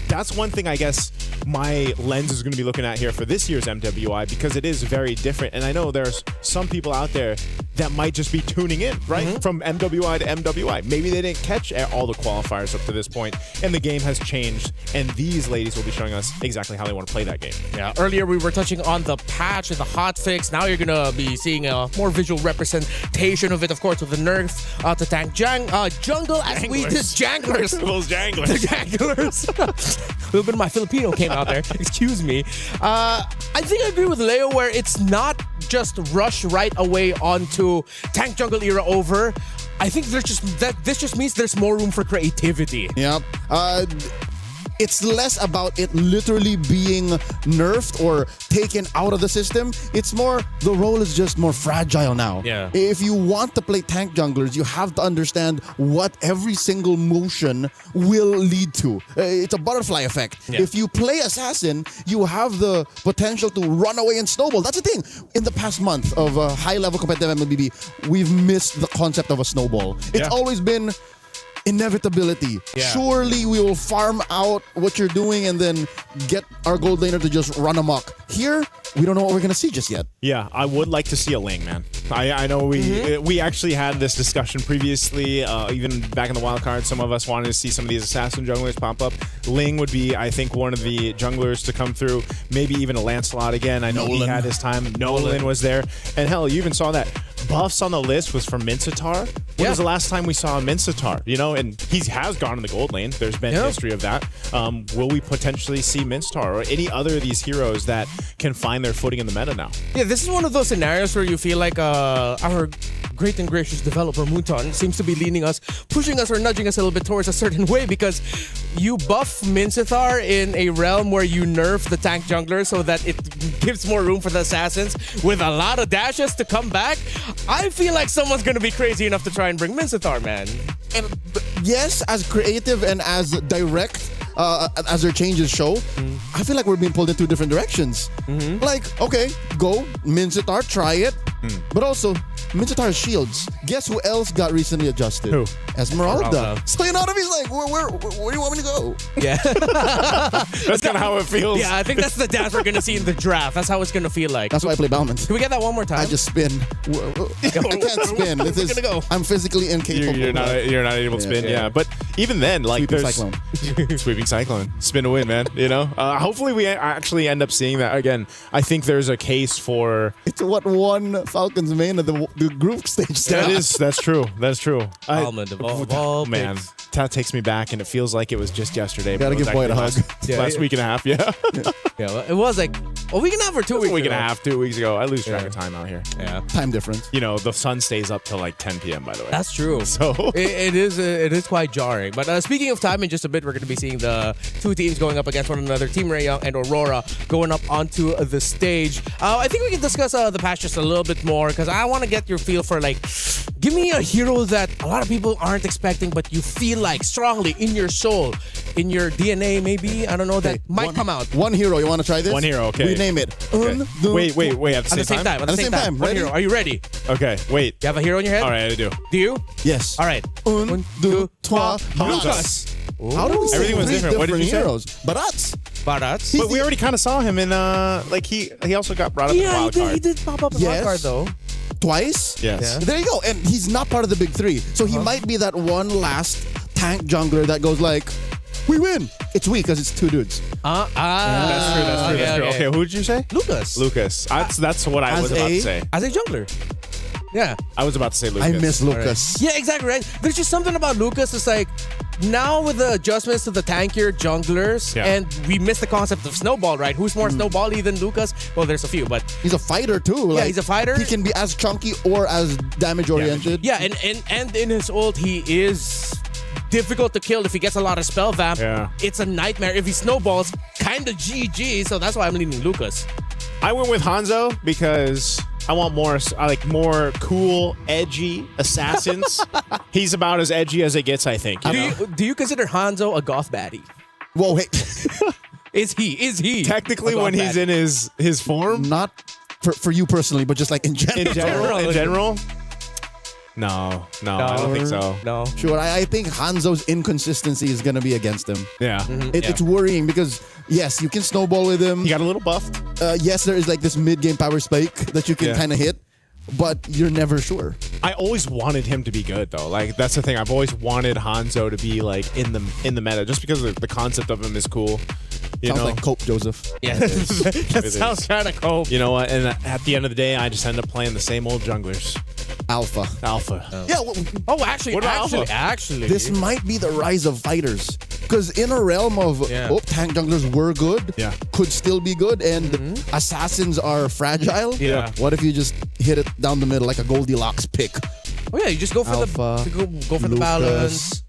that's one thing I guess my lens is going to be looking at here for this year's MWI, because it is very different. And I know there's some people out there that might just be tuning in, right? From MWI to MWI. Maybe they didn't catch all the qualifiers up to this point, and the game has changed, and these ladies will be showing us exactly how they want to play that game. Yeah, earlier we were touching on the patch and the hotfix. Now you're going to be seeing a more visual representation of it, of course, with the nerf to tank jungle, as we did janglers. Those janglers. The janglers. A little bit of my Filipino came out there. Excuse me. I think I agree with Leo where it's not just rush right away onto tank jungle era over. I think this just means there's more room for creativity. Yep. It's less about it literally being nerfed or taken out of the system. It's more, the role is just more fragile now. Yeah. If you want to play tank junglers, you have to understand what every single motion will lead to. It's a butterfly effect. Yeah. If you play assassin, you have the potential to run away and snowball. That's the thing. In the past month of high-level competitive MLBB, we've missed the concept of a snowball. It's always been inevitability. Yeah. Surely we will farm out what you're doing and then get our gold laner to just run amok. Here, we don't know what we're going to see just yet. Yeah, I would like to see a Ling, man. I know we actually had this discussion previously, even back in the wild card. Some of us wanted to see some of these assassin junglers pop up. Ling would be, I think, one of the junglers to come through. Maybe even a Lancelot again. I know he had his time. Nolan was there. And hell, you even saw that. Buffs on the list was for Mincetar. When was the last time we saw a Mincetar? You know, and he has gone in the gold lane. There's been history of that. Will we potentially see Mincetar or any other of these heroes that can find their footing in the meta now? Yeah, this is one of those scenarios where you feel like our great and gracious developer Muton seems to be leaning us, pushing us or nudging us a little bit towards a certain way, because you buff Mincetar in a realm where you nerf the tank jungler so that it gives more room for the assassins with a lot of dashes to come back. I feel like someone's going to be crazy enough to try and bring Mincetar, man. And yes, as creative and as direct as their changes show, I feel like we're being pulled in two different directions. Like, okay, go, Mincetar, try it. But also, Mincetar's shields. Guess who else got recently adjusted? Who? Esmeralda. So, you know what I mean? Like, where do you want me to go? Yeah. That's kind of how it feels. Yeah, I think that's the dance we're going to see in the draft. That's how it's going to feel like. That's why I play Balmond. Can we get that one more time? I just spin. I can't spin. Where's it gonna go? I'm physically incapable. You're not able to spin, yeah. But even then, like, Sweeping there's Cyclone. Sweeping Cyclone. Spin to win, man. You know? Hopefully we actually end up seeing that again. I think there's a case for... It's what won Falcon's main of the group stage. That's true. That's true. Almond of all man. That takes me back, and it feels like it was just yesterday. Gotta give Boyd a hug. Last week and a half, yeah. Yeah, well, it was like a week and a half or 2 weeks a week and a half, 2 weeks ago. I lose track of time out here. Yeah. Time difference. You know, the sun stays up till like 10 p.m., by the way. That's true. So it is quite jarring. But speaking of time, in just a bit, we're going to be seeing the two teams going up against one another. Team Ray Young and Aurora going up onto the stage. I think we can discuss the patch just a little bit more, because I want to get your feel for, like, give me a hero that a lot of people aren't expecting, but you feel like strongly in your soul, in your DNA, maybe. I don't know, that might come out. One hero. You want to try this? One hero, okay. We name it. Okay. Wait. At the same time? At the same time. One hero. Are you ready? Okay, wait. You have a hero in your head? All right, I do. Do you? Yes. All right. Un, deux, trois, Lucas. How do we say Everything was three different. What did you say? heroes? Barats. Barats. But we already kind of saw him in, like, he also got brought up in the wild card. He did pop up in the wild card, though. Twice? Yes. There you go. And he's not part of the big three. So he might be that one last tank jungler that goes like, we win. It's weak because it's two dudes. That's true. Okay, who did you say? Lucas. That's what I was about to say. As a jungler. Yeah. I was about to say Lucas. I miss Lucas. Yeah, exactly, right? There's just something about Lucas. It's like, now with the adjustments to the tankier junglers, and we missed the concept of snowball, right? Who's more snowball-y than Lucas? Well, there's a few, but... He's a fighter, too. Yeah, like, he's a fighter. He can be as chunky or as damage-oriented. Yeah, and in his ult, he is difficult to kill if he gets a lot of spell vamp. Yeah. It's a nightmare. If he snowballs, kind of GG. So that's why I'm leaning Lucas. I went with Hanzo because I want more. I like more cool, edgy assassins. He's about as edgy as it gets, I think. Do you consider Hanzo a goth baddie? Whoa, hey. Is he? Technically, when he's in his form? Not for you personally, but just like in general. In general? No, I don't think so. No. Sure, I think Hanzo's inconsistency is going to be against him. Yeah. It's worrying because, yes, you can snowball with him. He got a little buff. Yes, there is like this mid-game power spike that you can kind of hit, but you're never sure. I always wanted him to be good, though. Like, that's the thing. I've always wanted Hanzo to be, like, in the meta, just because the concept of him is cool. Sounds like Cope, Joseph. Yeah, that sounds kind of Cope. You know what? And at the end of the day, I just end up playing the same old junglers. Alpha. Yeah. Actually, this might be the rise of fighters. Because in a realm of tank junglers were good, could still be good, and assassins are fragile. Yeah. What if you just hit it down the middle like a Goldilocks pick? Oh yeah, you just go for Alpha, go for the balance.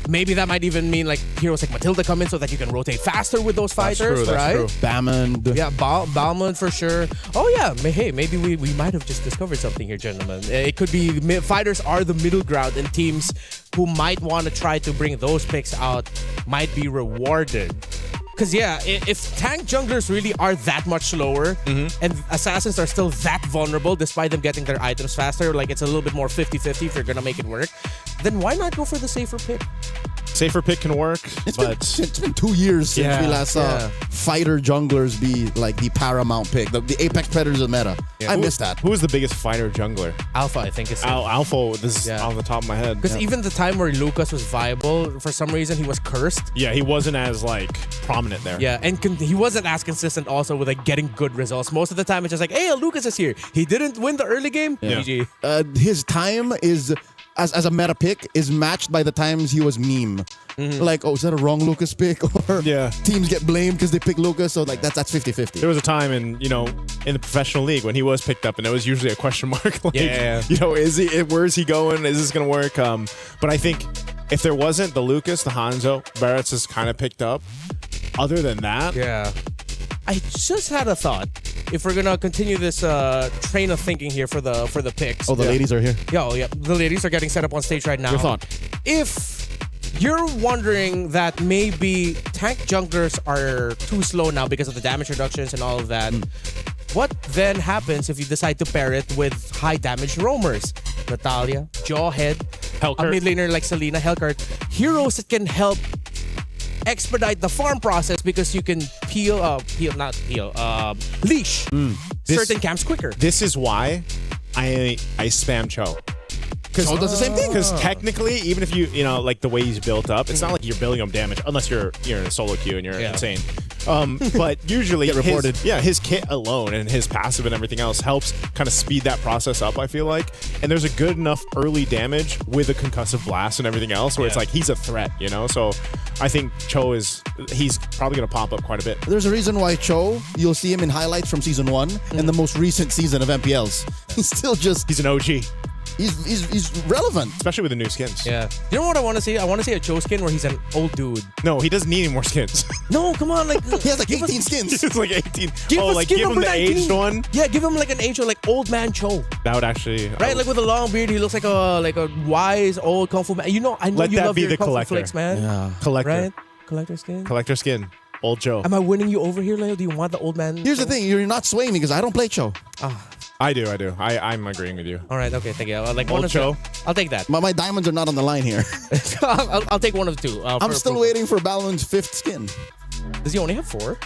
Maybe that might even mean like heroes like Matilda come in so that you can rotate faster with those fighters, right? True. Balmond. Yeah, Balmond for sure. Oh yeah, hey, maybe we might have just discovered something here, gentlemen. It could be fighters are the middle ground, and teams who might want to try to bring those picks out might be rewarded. Because if tank junglers really are that much slower and assassins are still that vulnerable despite them getting their items faster, like it's a little bit more 50-50 if you're going to make it work, then why not go for the safer pick? Safer pick can work, It's been 2 years since we last saw fighter junglers be like the paramount pick, the apex predators of meta. I miss that. Who is the biggest fighter jungler? Alpha, I think is Alpha. This is off the top of my head. Because even the time where Lucas was viable, for some reason he was cursed. Yeah, he wasn't as like prominent there. Yeah, and he wasn't as consistent also with like getting good results. Most of the time it's just like, hey, Lucas is here. He didn't win the early game. GG. His time is as a meta pick is matched by the times he was meme. Like, is that a wrong Lucas pick? Or teams get blamed because they pick Lucas, so like that's 50-50. There was a time in the professional league when he was picked up, and it was usually a question mark. Like, where is he going? Is this gonna work? But I think if there wasn't the Lucas, the Hanzo, Barrett's is kind of picked up. Other than that, I just had a thought. If we're gonna continue this train of thinking here for the picks. Oh, the ladies are here. Yeah, the ladies are getting set up on stage right now. Your thought? If you're wondering that maybe tank junglers are too slow now because of the damage reductions and all of that, what then happens if you decide to pair it with high damage roamers? Natalia, Jawhead, Hellcurt. A mid laner like Selena, Hellcurt, heroes that can help expedite the farm process because you can leash certain camps quicker. This is why I spam Cho. Cho does the same thing. Because technically, even if you like the way he's built up, it's not like you're building him damage unless you're in a solo queue and you're insane. But usually, Get reported. his kit alone and his passive and everything else helps kind of speed that process up, I feel like. And there's a good enough early damage with a concussive blast and everything else where it's like he's a threat, So I think Cho he's probably going to pop up quite a bit. There's a reason why Cho, you'll see him in highlights from Season 1 and the most recent season of MPLs. He's still he's an OG. He's relevant. Especially with the new skins. Yeah. You know what I want to see? I want to see a Cho skin where he's an old dude. No, he doesn't need any more skins. No, come on. Like he has like 18 skins. It's like 18. Give him the 19. aged one? Yeah, give him like an aged one, like old man Cho. That would actually... Right, like with a long beard, he looks like a wise old Kung Fu man. I know Let you that love be your the Kung Fu collector. flicks, man. Yeah. Collector. Right? Collector skin. Collector skin. Old Cho. Am I winning you over here, Leo? Do you want the old man? Here's the thing. You're not swaying me because I don't play Cho. I do. I'm agreeing with you. All right, okay, thank you. Like Old Cho. I'll take that. My diamonds are not on the line here. I'll take one of two. I'm still waiting for Balon's 5th skin. Does he only have 4?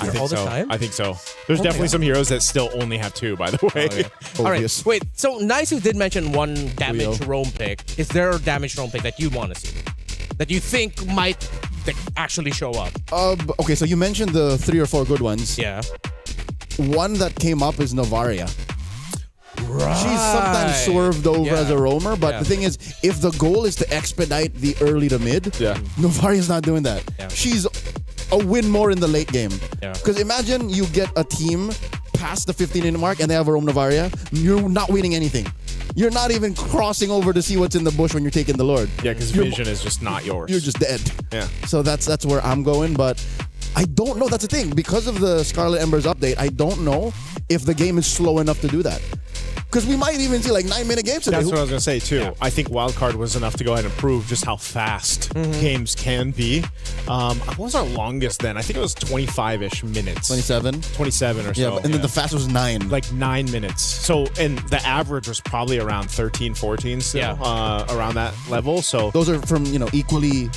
I think all so. this time? I think so. There's definitely some heroes that still only have 2, by the way. All right, wait. So Nice did mention one damage roam pick. Is there a damage roam pick that you want to see? That you think might actually show up? Okay, so you mentioned the 3 or 4 good ones. Yeah. One that came up is Novaria. Right. She's sometimes swerved over as a roamer, but the thing is, if the goal is to expedite the early to mid, Novaria's not doing that. Yeah. She's a win more in the late game. Yeah. Because imagine you get a team past the 15-minute mark and they have a roam Novaria, you're not winning anything. You're not even crossing over to see what's in the bush when you're taking the Lord. Yeah, because vision is just not yours. You're just dead. Yeah. So that's where I'm going, but I don't know. That's the thing. Because of the Scarlet Embers update, I don't know if the game is slow enough to do that. Because we might even see like 9-minute games today. That's what I was going to say, too. Yeah. I think Wildcard was enough to go ahead and prove just how fast games can be. What was our longest then? I think it was 25-ish minutes. 27? 27 or so. Yeah, and then the fastest was 9. Like 9 minutes. So, and the average was probably around 13, 14 still, around that level. So those are from, equally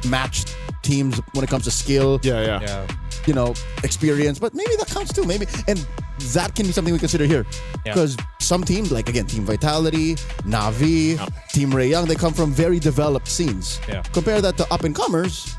matched teams when it comes to skill. Yeah. Experience, but maybe that counts too. Maybe, and that can be something we consider here, because some teams, like again, Team Vitality, Na'Vi, Team Ray Young, they come from very developed scenes. Yeah. Compare that to up and comers.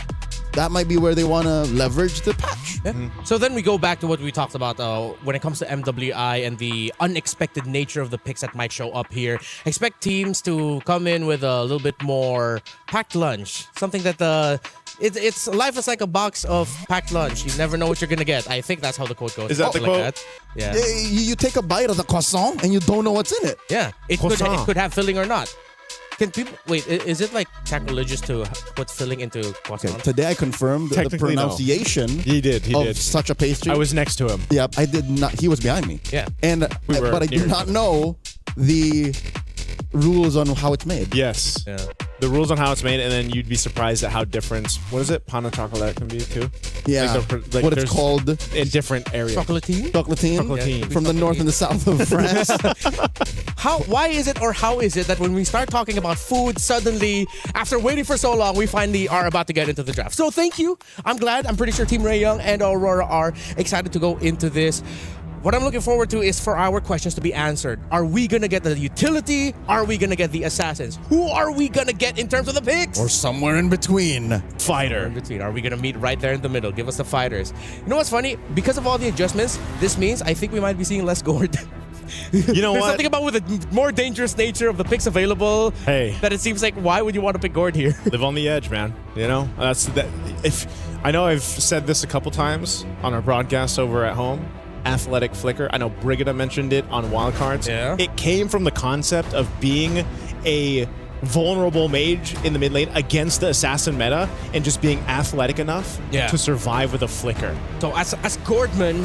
That might be where they want to leverage the patch. So then we go back to what we talked about when it comes to MWI and the unexpected nature of the picks that might show up here. Expect teams to come in with a little bit more packed lunch. Something that it's life is like a box of packed lunch. You never know what you're gonna get. I think that's how the quote goes. Is that the quote? Like that. Yeah. You take a bite of the croissant and you don't know what's in it. Yeah. It could have filling or not. Can people wait? Is it like sacrilegious to put filling into croissant? Okay, today I confirmed the pronunciation. No. He did. Such a pastry. I was next to him. Yeah, I did not. He was behind me. Yeah, but I do not know the rules on how it's made. Yes. Yeah. The rules on how it's made, and then you'd be surprised at how different. What is it? Pan au chocolat can be too. Yeah. What it's called in different areas. Chocolatine. Chocolatine. From the north and the south of France. Why is it, or how is it that when we start talking about food, suddenly, after waiting for so long, we finally are about to get into the draft? So thank you. I'm glad. I'm pretty sure Team Ray Young and Aurora are excited to go into this. What I'm looking forward to is for our questions to be answered. Are we going to get the utility? Are we going to get the assassins? Who are we going to get in terms of the picks? Or somewhere in between. Fighter. In between. Are we going to meet right there in the middle? Give us the fighters. You know what's funny? Because of all the adjustments, this means I think we might be seeing less Gord. You know There's what? something about with the more dangerous nature of the picks available. That it seems like, why would you want to pick Gord here? Live on the edge, man. That's that. If I know I've said this a couple times on our broadcasts over at home. Athletic flicker. I know Brigida mentioned it on Wildcards. Yeah. It came from the concept of being a vulnerable mage in the mid lane against the assassin meta and just being athletic enough to survive with a flicker. So as Gordman,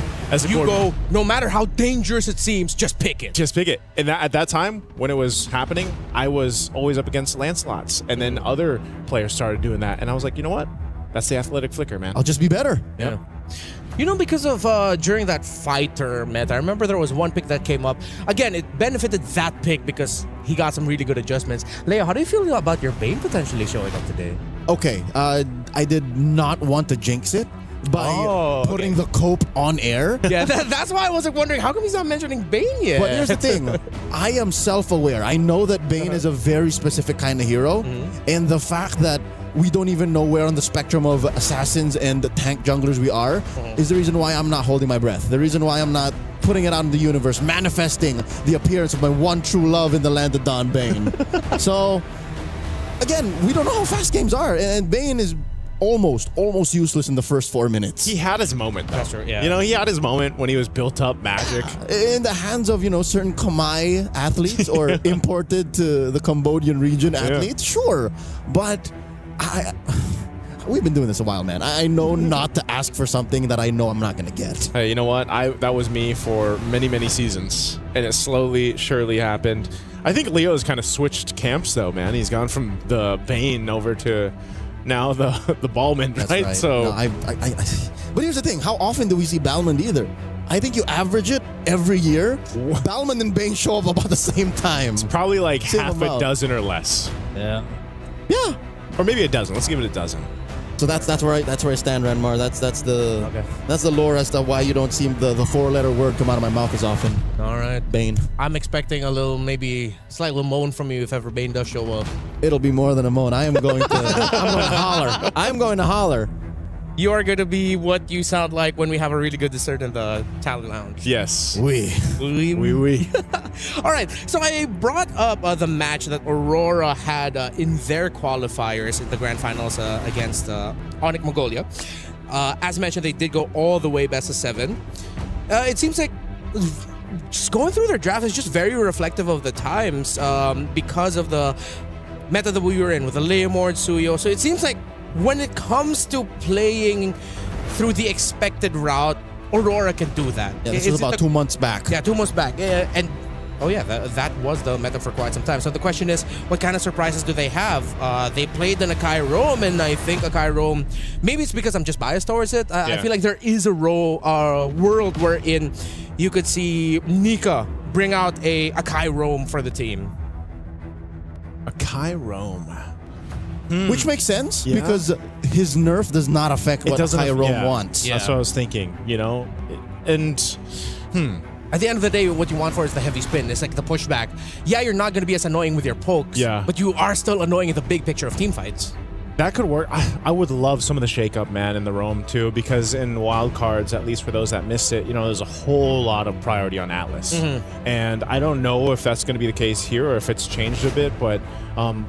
go, no matter how dangerous it seems, just pick it. Just pick it. And at that time, when it was happening, I was always up against Lancelots. And then other players started doing that. And I was like, you know what? That's the athletic flicker, man. I'll just be better. Yeah. Because of during that fighter meta, I remember there was one pick that came up. Again, it benefited that pick because he got some really good adjustments. Leo, how do you feel about your Bane potentially showing up today? Okay, I did not want to jinx it by putting the cope on air. Yeah, that's why I was wondering, how come he's not mentioning Bane yet? But here's the thing. I am self-aware. I know that Bane is a very specific kind of hero. And the fact that we don't even know where on the spectrum of assassins and the tank junglers we are is the reason why I'm not holding my breath. The reason why I'm not putting it out in the universe, manifesting the appearance of my one true love in the land of Don Bane. So, again, we don't know how fast games are. And Bane is almost useless in the first 4 minutes. He had his moment, though. That's true, yeah. He had his moment when he was built up magic. In the hands of, certain Khmer athletes or imported to the Cambodian region athletes, sure. But we've been doing this a while, man. I know not to ask for something that I know I'm not going to get. Hey, you know what? That was me for many, many seasons. And it slowly, surely happened. I think Leo's kind of switched camps, though, man. He's gone from the Bane over to now the Balmond, That's right? So, but here's the thing. How often do we see Balmond either? I think you average it every year. Balmond and Bane show up about the same time. It's probably like half a dozen or less. Yeah. Or maybe a dozen. Let's give it a dozen. So that's where I stand, Ranmar. That's the lore as to why you don't see the 4-letter word come out of my mouth as often. All right, Bane. I'm expecting a little, maybe slight little moan from you if ever Bane does show up. It'll be more than a moan. I'm going to holler. I'm going to holler. You are going to be what you sound like when we have a really good dessert in the Talent Lounge. Yes. Oui. All right, so I brought up the match that Aurora had in their qualifiers in the grand finals against Onyx Mongolia. As mentioned, they did go all the way best of 7. It seems like just going through their draft is just very reflective of the times because of the meta that we were in with the Leomord, Suyo. So it seems like when it comes to playing through the expected route, Aurora can do that. Yeah, this was about 2 months back. Yeah, 2 months back. And that was the meta for quite some time. So the question is, what kind of surprises do they have? They played an Akai Rome, and I think Akai Rome, maybe it's because I'm just biased towards it. I feel like there is a world wherein you could see Nika bring out a Akai Rome for the team. Akai Rome. Which makes sense because his nerf does not affect what Akai Rome wants. That's what I was thinking, you know? And, At the end of the day, what you want for is the heavy spin. It's like the pushback. Yeah, you're not going to be as annoying with your pokes, but you are still annoying in the big picture of team fights. That could work. I would love some of the shake-up, man, in the Rome, too, because in wildcards, at least for those that missed it, you know, there's a whole lot of priority on Atlas. And I don't know if that's going to be the case here or if it's changed a bit, but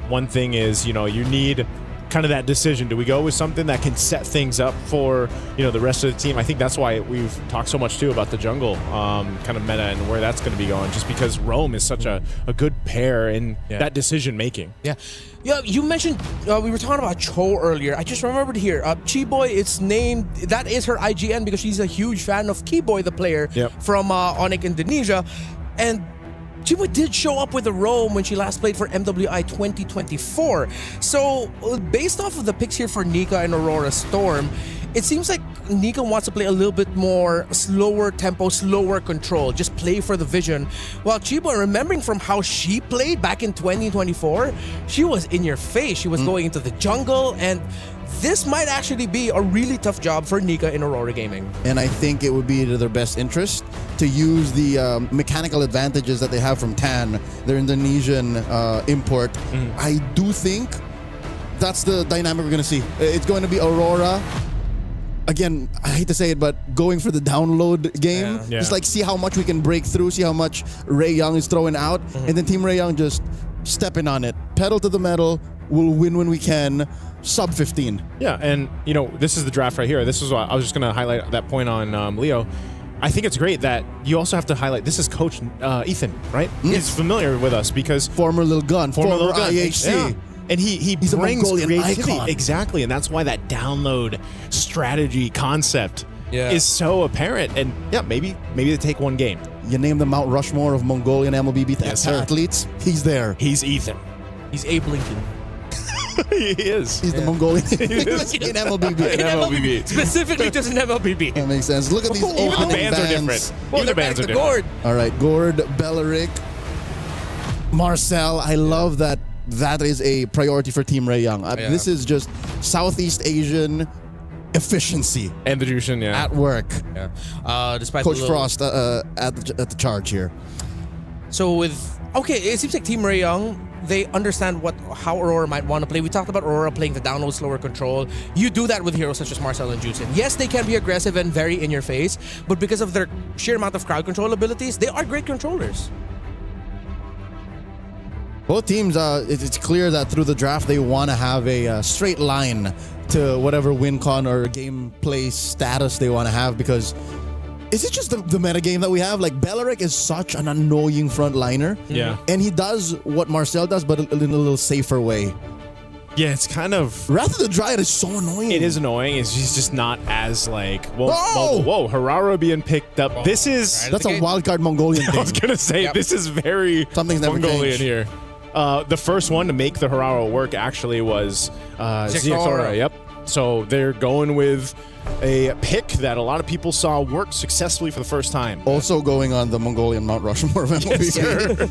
one thing is, you know, you need kind of that decision. Do we go with something that can set things up for, you know, the rest of the team? I think that's why we've talked so much, too, about the jungle kind of meta and where that's going to be going, just because Rome is such a good pair in that decision-making. Yeah, you mentioned, we were talking about Cho earlier. I just remembered here, Chiboy, it's named, that is her IGN because she's a huge fan of Kiboy, the player from Onyx Indonesia. And Chiboy did show up with a Rome when she last played for MWI 2024. So, based off of the picks here for Nika and Aurora Storm, it seems like Nika wants to play a little bit more slower tempo, slower control, just play for the vision. While Chiboy, remembering from how she played back in 2024, she was in your face. She was going into the jungle, and this might actually be a really tough job for Nika in Aurora Gaming. And I think it would be to their best interest to use the mechanical advantages that they have from Tan, their Indonesian import. I do think that's the dynamic we're going to see. It's going to be Aurora. Again, I hate to say it, but going for the download game. Just like see how much we can break through, see how much Ray Young is throwing out, and then Team Ray Young just stepping on it. Pedal to the metal, we'll win when we can. Sub 15. Yeah, and you know, this is the draft right here. This is what I was just going to highlight that point on Leo. I think it's great that you also have to highlight this is Coach Ethan, right? He's familiar with us because former Lil Gun, former IHC. Yeah. And he He's brings a Mongolian creativity. icon. Exactly, and that's why that download strategy concept is so apparent. And yeah, maybe they take one game. You name the Mount Rushmore of Mongolian MLBB athletes. He's there. He's Ethan. He's Abe Lincoln. He is. He's the Mongolian in MLBB. In MLBB. Specifically just in MLBB. That makes sense. Look at these Even the opening bands are different. Even the bands are different. Gord. All right, Gord, Belleric, Marcel. I love that. That is a priority for Team Ray Young. This is just Southeast Asian efficiency and the Jushin, at work. Despite Coach Frost at the charge here. So it seems like Team Ray Young, they understand how Aurora might want to play. We talked about Aurora playing the download slower control. You do that with heroes such as Marcel and Jushin. Yes, they can be aggressive and very in your face, but because of their sheer amount of crowd control abilities, they are great controllers. Both teams, it's clear that through the draft, they want to have a straight line to whatever win con or gameplay status they want to have, because is it just the meta game that we have? Like, Belleric is such an annoying frontliner. Yeah. And he does what Marcel does, but in a little safer way. Yeah, it's kind of... Wrath of the Dryad is so annoying. It is annoying. He's just not as like... Whoa, Harara being picked up. This is... That's a wildcard Mongolian thing. I was going to say, this is very Something's never Mongolian changed. here. The first one to make the Harara work actually was Ziexora. Yep. So they're going with a pick that a lot of people saw work successfully for the first time. Also going on the Mongolian Mount Rushmore of MLBB.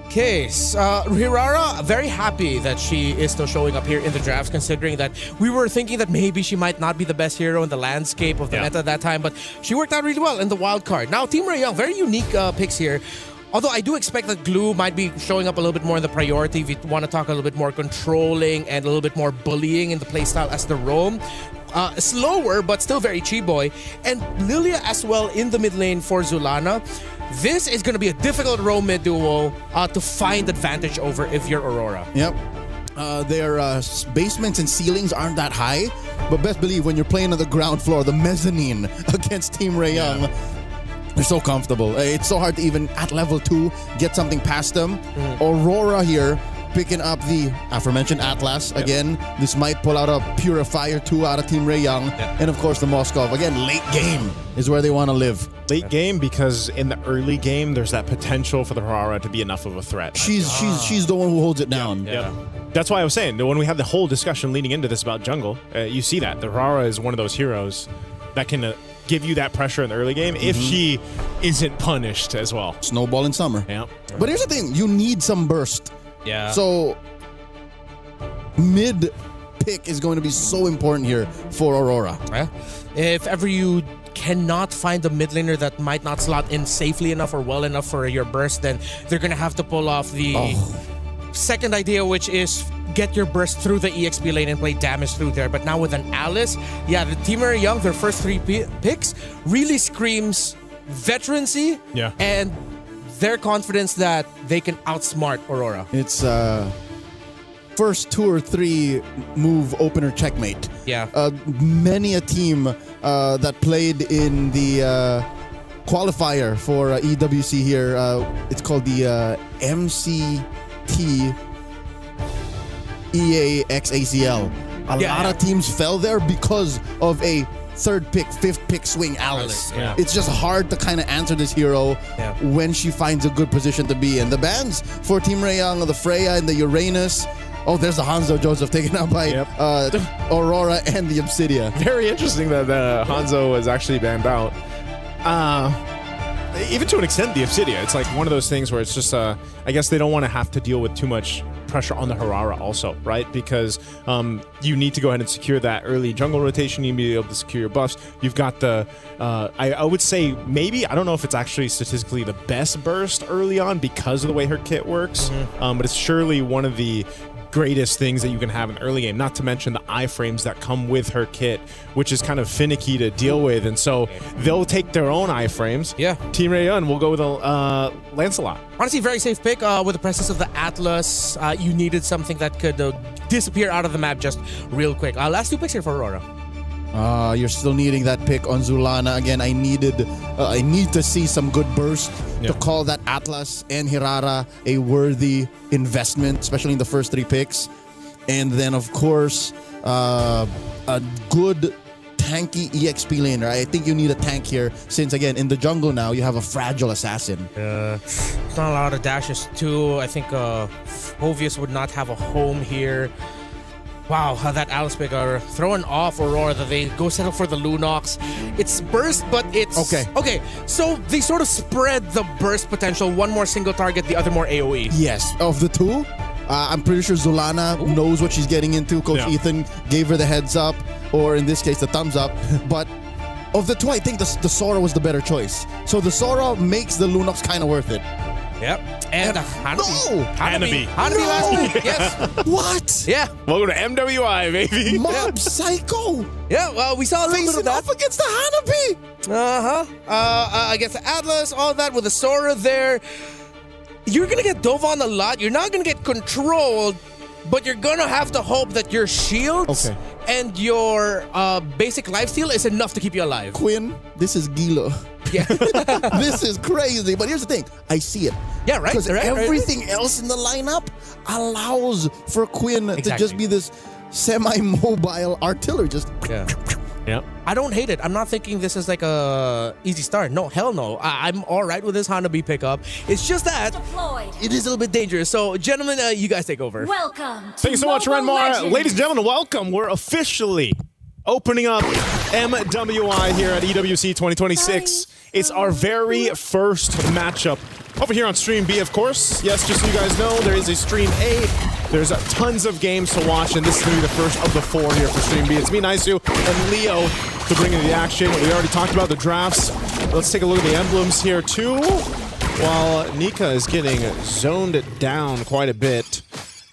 Okay, Hirara, very happy that she is still showing up here in the drafts, considering that we were thinking that maybe she might not be the best hero in the landscape of the meta at that time, but she worked out really well in the wild card. Now, Team Ray Young, very unique picks here. Although I do expect that Glue might be showing up a little bit more in the priority if you want to talk a little bit more controlling and a little bit more bullying in the playstyle as the Rome. Slower, but still very Chiboy. And Lilia as well in the mid lane for Zulana. This is going to be a difficult Rome mid duo to find advantage over if you're Aurora. Yep. Their basements and ceilings aren't that high, but best believe when you're playing on the ground floor, the mezzanine against Team Ray Young, They're so comfortable. It's so hard to even, at level 2, get something past them. Aurora here, picking up the aforementioned Atlas. Again, this might pull out a Purifier 2 out of Team Ray Young. And of course, the Moskov. Again, late game is where they want to live. Late game, because in the early game, there's that potential for the Harara to be enough of a threat. She's the one who holds it down. Yeah. That's why I was saying, when we had the whole discussion leading into this about jungle, you see that. The Harara is one of those heroes that can give you that pressure in the early game if she isn't punished as well. Snowball in summer. Yeah. But here's the thing, you need some burst. Yeah. So mid pick is going to be so important here for Aurora. Yeah. If ever you cannot find a mid laner that might not slot in safely enough or well enough for your burst, then they're going to have to pull off the second idea, which is get your burst through the EXP lane and play damage through there. But now with an Alice, the Team Ray Young, their first 3 picks, really screams veterancy and their confidence that they can outsmart Aurora. It's first 2 or 3 move opener checkmate. Yeah. Many a team that played in the qualifier for EWC here, it's called the MCT EAXACL. A lot of teams fell there because of a 3rd pick, 5th pick swing Alice. It's just hard to kind of answer this hero when she finds a good position to be in. The bans for Team Ray Young, the Freya and the Uranus. Oh, there's the Hanzo Joseph taken out by Aurora and the Obsidia. Very interesting that Hanzo was actually banned out. Even to an extent, the Obsidia. It's like one of those things where it's just, I guess they don't want to have to deal with too much pressure on the Harara also, right? Because you need to go ahead and secure that early jungle rotation. You need to be able to secure your buffs. You've got the, I would say maybe, I don't know if it's actually statistically the best burst early on because of the way her kit works, but it's surely one of the greatest things that you can have in the early game, not to mention the iframes that come with her kit, which is kind of finicky to deal with, and so they'll take their own iframes. Team Ray Young will go with Lancelot. Honestly, very safe pick with the presence of the Atlas. You needed something that could disappear out of the map just real quick. Last 2 picks here for Aurora. You're still needing that pick on Zulana. Again, I need to see some good burst to call that Atlas and Hirara a worthy investment, especially in the first 3 picks. And then, of course, a good tanky EXP laner. I think you need a tank here since, again, in the jungle now, you have a fragile assassin. It's not a lot of dashes, too. I think Hovius would not have a home here. Wow, how that Alice pick are throwing off Aurora that they go settle for the Lunox. It's burst, but it's... Okay, so they sort of spread the burst potential. One more single target, the other more AoE. Yes, of the 2, I'm pretty sure Zulana knows what she's getting into. Coach Ethan gave her the heads up, or in this case, the thumbs up. But of the 2, I think the Sora was the better choice. So the Sora makes the Lunox kind of worth it. Yep. And Hanabi. Hanabi last week, yes. What? Yeah. Welcome to MWI, baby. Mob Psycho. Yeah, well, we saw a little bit of that. Off against the Hanabi. Against the Atlas, all that with the Sora there. You're going to get dove on a lot. You're not going to get controlled, but you're going to have to hope that your shields and your basic lifesteal is enough to keep you alive. Quinn, this is Gilo. Yeah. This is crazy. But here's the thing. I see it. Yeah, right. Because everything else in the lineup allows for Quinn to just be this semi-mobile artillery. Just... Yeah. I don't hate it. I'm not thinking this is like a easy start. No, hell no. I'm all right with this Hanabi pickup. It's just that it is a little bit dangerous. So, gentlemen, you guys take over. Welcome. Thank you so much, Renmar. Ladies and gentlemen, welcome. We're officially opening up MWI here at EWC 2026. It's our very first matchup over here on Stream B, of course. Yes, just so you guys know, there is a Stream A. There's tons of games to watch, and this is going to be the first of the 4 here for Stream B. It's me, Naisu, and Leo to bring in the action. We already talked about the drafts. Let's take a look at the emblems here, too. While Nika is getting zoned down quite a bit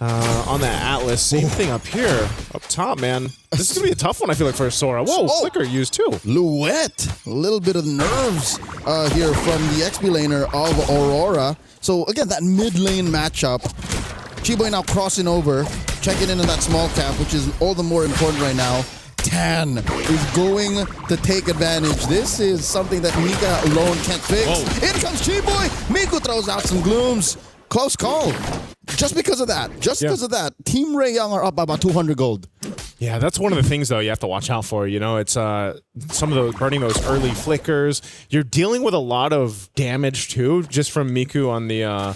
on that Atlas. Same thing up here, up top, man. This is going to be a tough one, I feel like, for Sora. Whoa, Flicker used too. Luet. A little bit of nerves here from the XP laner of Aurora. So, again, that mid lane matchup. Chiboy now crossing over, checking in on that small cap, which is all the more important right now. Tan is going to take advantage. This is something that Nika alone can't fix. Whoa. In comes Chiboy. Miku throws out some glooms. Close call. Just because of that. Team Ray Young are up by about 200 gold. Yeah, that's one of the things, though, you have to watch out for. You know, it's some of those burning those early flickers. You're dealing with a lot of damage, too, just from Miku on the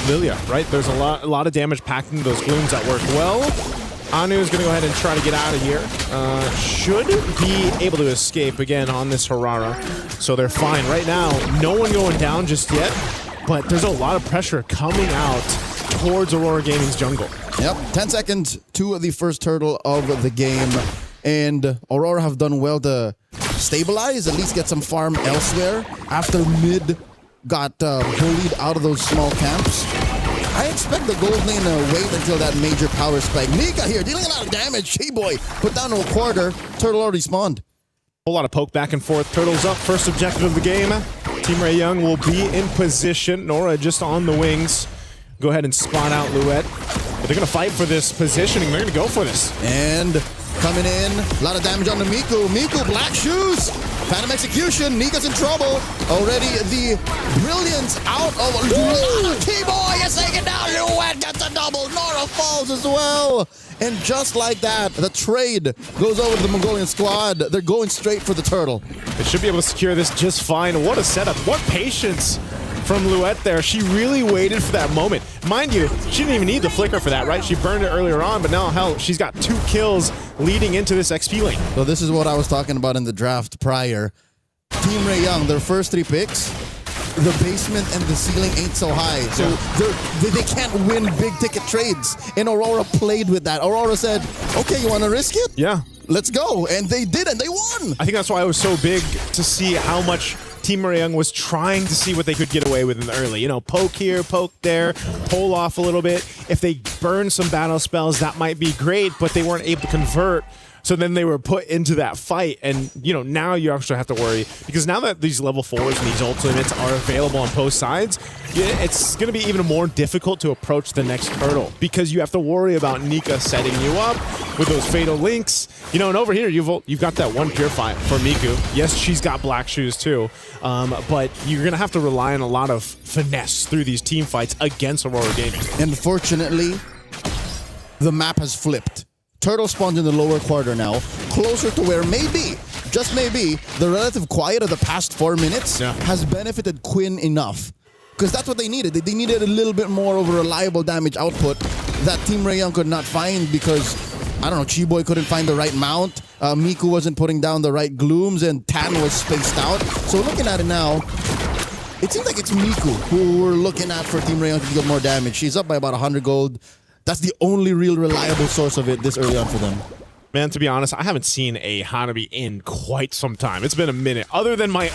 Lilia, right? There's a lot of damage packed into those glooms that work well. Anu is going to go ahead and try to get out of here. Should be able to escape again on this Harara. So they're fine. Right now, no one going down just yet, but there's a lot of pressure coming out towards Aurora Gaming's jungle. Yep, 10 seconds to the first turtle of the game. And Aurora have done well to stabilize, at least get some farm elsewhere after mid got bullied out of those small camps. I expect the gold lane to wait until that major power spike. Nika here dealing a lot of damage. Chiboy put down to a quarter. Turtle already spawned. Whole lot of poke back and forth. Turtles up. First objective of the game. Team Ray Young will be in position. Nora just on the wings. Go ahead and spawn out Luette. But they're going to fight for this positioning. They're going to go for this. And coming in, a lot of damage on the Miku. Miku, black shoes. Phantom execution. Nika's in trouble. Already the brilliance out of T-Boy is taken down. Luette gets a double. Nora falls as well. And just like that, the trade goes over to the Mongolian squad. They're going straight for the turtle. They should be able to secure this just fine. What a setup. What patience from Luette there. She really waited for that moment. Mind you, she didn't even need the flicker for that, right? She burned it earlier on, but now, hell, she's got 2 kills leading into this XP lane. So this is what I was talking about in the draft prior. Team Ray Young, their first 3 picks, the basement and the ceiling ain't so high. So they can't win big ticket trades. And Aurora played with that. Aurora said, okay, you want to risk it? Yeah. Let's go. And they did, and they won. I think that's why it was so big to see how much Team Ray Young was trying to see what they could get away with in the early. You know, poke here, poke there, pull off a little bit. If they burn some battle spells, that might be great, but they weren't able to convert. So then they were put into that fight, and you know, now you actually have to worry, because now that these level 4s and these ultimates are available on both sides, it's going to be even more difficult to approach the next turtle, because you have to worry about Nika setting you up with those fatal links. You know, and over here you've got that one purify for Miku. Yes, she's got black shoes too, but you're going to have to rely on a lot of finesse through these team fights against Aurora Gaming. Unfortunately, the map has flipped. Turtle spawns in the lower quarter now, closer to where maybe, just maybe, the relative quiet of the past 4 minutes has benefited Quinn enough. Because that's what they needed. They needed a little bit more of a reliable damage output that Team Ray Young could not find because, I don't know, Chiboy couldn't find the right mount, Miku wasn't putting down the right glooms, and Tan was spaced out. So looking at it now, it seems like it's Miku who we're looking at for Team Ray Young to deal more damage. She's up by about 100 gold. That's the only real reliable source of it this early on for them. Man, to be honest, I haven't seen a Hanabi in quite some time. It's been a minute, other than my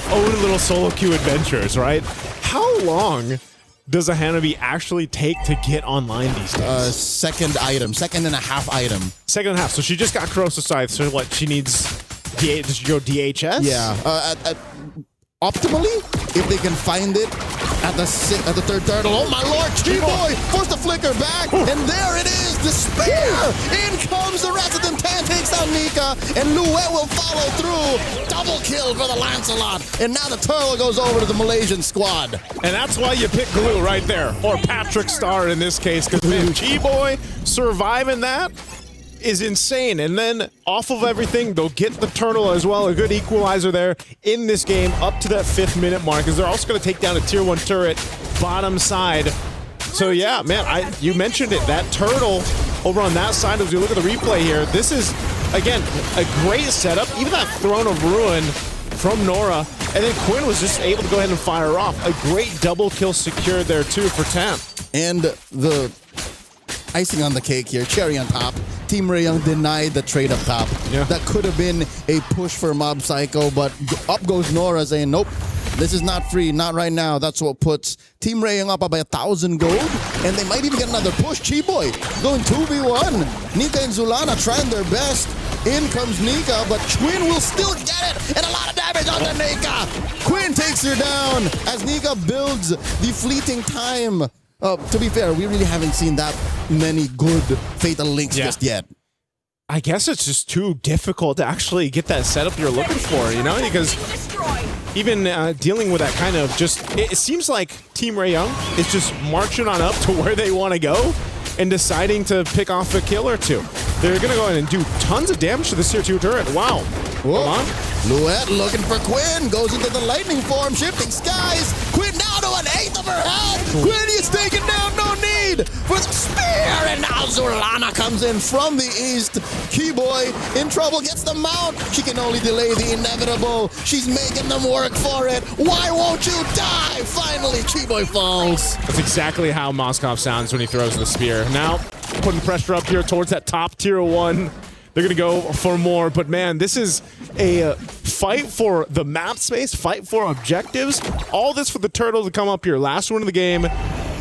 own little solo queue adventures, right? How long does a Hanabi actually take to get online these days? Second and a half item. Second and a half. So she just got Corrosive Scythe, so what, she needs... Does she go DHS? Yeah. Optimally, if they can find it at the third turtle. Oh my lord, G-Boy forced the flicker back, and there it is, despair! In comes the resident Tan, takes out Nika, and Luette will follow through. Double kill for the Lancelot, and now the turtle goes over to the Malaysian squad. And that's why you pick Glue right there, or Patrick Star in this case, because man, G-Boy surviving that is insane. And then off of everything, they'll get the turtle as well. A good equalizer there in this game up to that 5th minute mark, because they're also going to take down a tier 1 turret bottom side. So yeah, man, you mentioned it. That turtle over on that side, as you look at the replay here, this is, again, a great setup. Even that Throne of Ruin from Nora. And then Quinn was just able to go ahead and fire off. A great double kill secured there too for Tam. And the icing on the cake here, cherry on top, Team Ray Young denied the trade up top. Yeah. That could have been a push for Mob Psycho, but up goes Nora saying, nope, this is not free, not right now. That's what puts Team Ray Young up by 1,000 gold, and they might even get another push. Chiboy going 2v1. Nika and Zulana trying their best. In comes Nika, but Quinn will still get it, and a lot of damage on the Nika. Quinn takes her down as Nika builds the fleeting time. To be fair, we really haven't seen that many good Fatal Links just yet. I guess it's just too difficult to actually get that setup you're looking for, you know, because even dealing with that kind of just, it seems like Team Ray Young is just marching on up to where they want to go and deciding to pick off a kill or two. They're going to go ahead and do tons of damage to this tier 2 turret. Wow. Whoa. Come on. Luette looking for Quinn, goes into the lightning form, shifting skies. Quinn down to an 1/8 of her head. Quinn is taken down, no need for the spear, and now Zulana comes in from the east. Keyboy in trouble, gets the mount. She can only delay the inevitable. She's making them work for it. Why won't you die? Finally, Keyboy falls. That's exactly how Moskov sounds when he throws the spear. Now, putting pressure up here towards that top tier 1. They're going to go for more, but man, this is a fight for the map space, fight for objectives. All this for the Turtle to come up here. Last one of the game.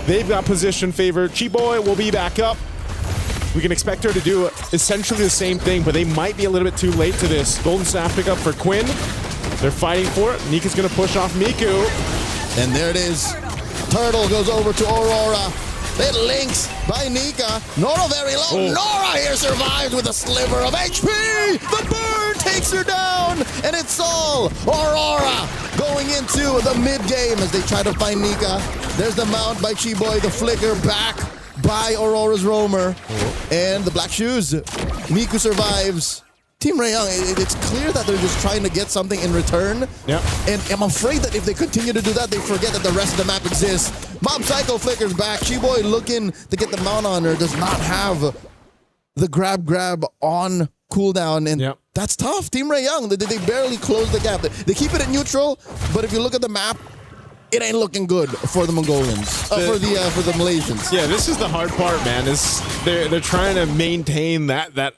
They've got position favor. Chiboy will be back up. We can expect her to do essentially the same thing, but they might be a little bit too late to this. Golden Staff pickup for Quinn. They're fighting for it. Nika's going to push off Miku. And there it is. Turtle goes over to Aurora. It links by Nika. Nora very low. Oh. Nora here survives with a sliver of HP. The burn takes her down. And it's all Aurora going into the mid-game as they try to find Nika. There's the mount by Chiboy. The flicker back by Aurora's roamer. And the black shoes. Miku survives. Team Ray Young, it's clear that they're just trying to get something in return. Yeah. And I'm afraid that if they continue to do that, they forget that the rest of the map exists. Mob Psycho flickers back. Chiboy looking to get the mount on her does not have the grab on cooldown. And that's tough. Team Ray Young, they barely close the gap. They keep it at neutral, but if you look at the map, it ain't looking good for the Mongolians, for the Malaysians. Yeah, this is the hard part, man. Is they're trying to maintain that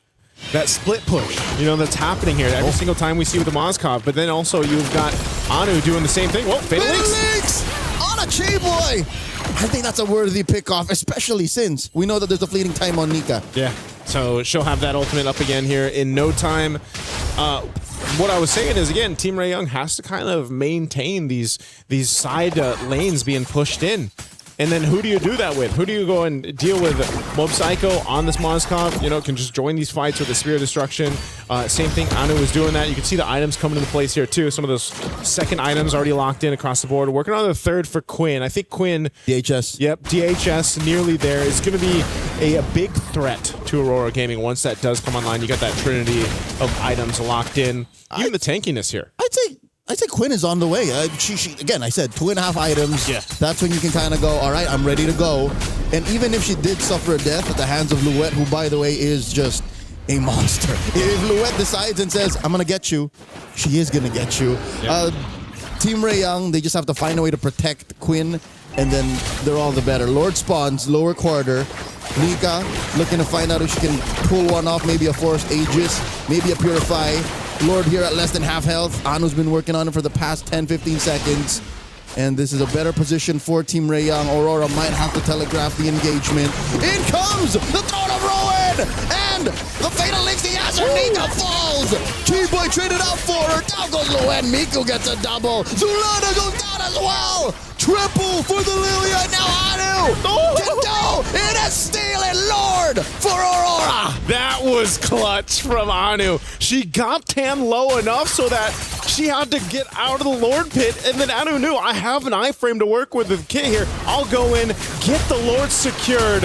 split push, you know, that's happening here every single time we see with the Moskov. But then also you've got Anu doing the same thing. Well, Fatal Links on a Chiboy. I think that's a worthy pickoff, especially since we know that there's a fleeting time on Nika. Yeah, so she'll have that ultimate up again here in no time. What I was saying is, again, Team Ray Young has to kind of maintain these side lanes being pushed in. And then who do you do that with? Who do you go and deal with? Mob Psycho on this Moskov, you know, can just join these fights with the Spear of Destruction. Same thing, Anu is doing that. You can see the items coming into place here too. Some of those second items already locked in across the board. Working on the third for Quinn. I think Quinn... DHS. Yep, DHS nearly there. It's going to be a big threat to Aurora Gaming once that does come online. You got that trinity of items locked in. Even the tankiness here. I'd say Quinn is on the way. She again, I said 2.5 items. Yeah. That's when you can kind of go, all right, I'm ready to go. And even if she did suffer a death at the hands of Luette, who, by the way, is just a monster. If Luette decides and says, I'm going to get you, she is going to get you. Yeah. Team Ray Young, they just have to find a way to protect Quinn, and then they're all the better. Lord spawns, lower quarter. Nika looking to find out if she can pull one off, maybe a Forest Aegis, maybe a Purify. Lord here at less than half health. Anu's been working on it for the past 10-15 seconds. And this is a better position for Team Ray Young. Aurora might have to telegraph the engagement. In comes the Throne of Ruin! And the Fatal Links, he has her. Nika falls! Chiboy traded out for her. Down goes Luette. Miku gets a double. Zulana goes down as well! Triple for the Lilia. Now Anu can go in a stealing Lord for Aurora. That was clutch from Anu. She got Tan low enough so that she had to get out of the Lord pit, and then Anu knew, I have an iframe to work with the kit here. I'll go in, get the Lord secured.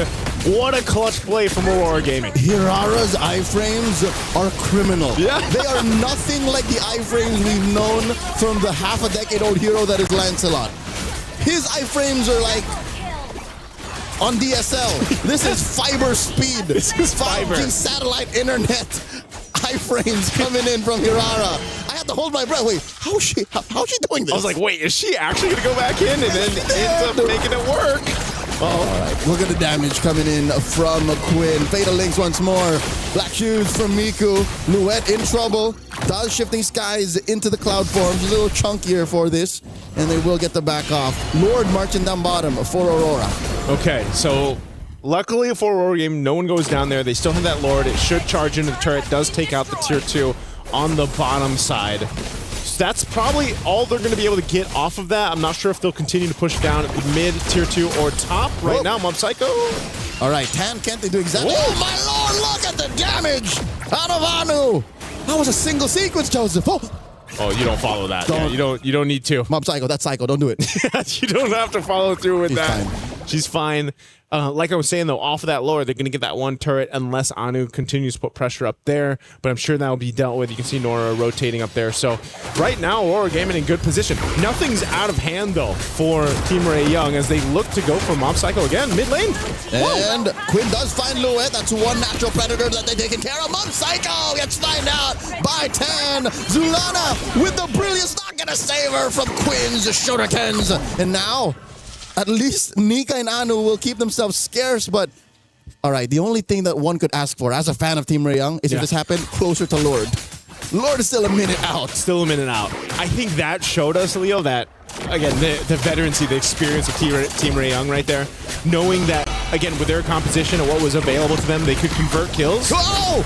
What a clutch play from Aurora Gaming. Hirara's iframes are criminal. Yeah. They are nothing like the iframes we've known from the half-a-decade-old hero that is Lancelot. His iframes are like on DSL. This is fiber speed. This is 5G fiber. satellite internet iframes coming in from Hirara. I had to hold my breath. Wait, how's she doing this? I was like, wait, is she actually going to go back in? And then ends up making it work. All right, look at the damage coming in from Quinn. Fatal Links once more. Black shoes from Miku. Luette in trouble. Does shifting skies into the cloud form. She's a little chunkier for this, and they will get the back off. Lord marching down bottom for Aurora. Okay, so luckily for Aurora Game, no one goes down there. They still have that Lord. It should charge into the turret. Does take out the tier 2 on the bottom side. So that's probably all they're going to be able to get off of that. I'm not sure if they'll continue to push down at the mid, tier 2, or top. Right now, Mob Psycho. All right, Tan, can't they do exactly? Whoa. Oh, my Lord! And look at the damage out of Anu. That was a single sequence, Joseph. Oh, you don't follow that. Yeah, you don't need to. Mob Psycho, that's Psycho. Don't do it. You don't have to follow through with She's that. fine. She's fine. Like I was saying, though, off of that lore, they're going to get that one turret unless Anu continues to put pressure up there. But I'm sure that will be dealt with. You can see Nora rotating up there. So right now, Aurora Gaming in good position. Nothing's out of hand, though, for Team Ray Young as they look to go for Mob Psycho again, mid lane. And Quinn does find Louette. That's one natural predator that they're taking care of. Mob Psycho gets found out by 10. Zulana with the brilliance, not going to save her from Quinn's shurikens. And now, at least Nika and Anu will keep themselves scarce, but all right, the only thing that one could ask for as a fan of Team Ray Young is if this happened closer to Lord. Lord is still a minute out. Still a minute out. I think that showed us, Leo, that, again, the veterancy, the experience of Team Ray Young right there, knowing that, again, with their composition and what was available to them, they could convert kills. Oh!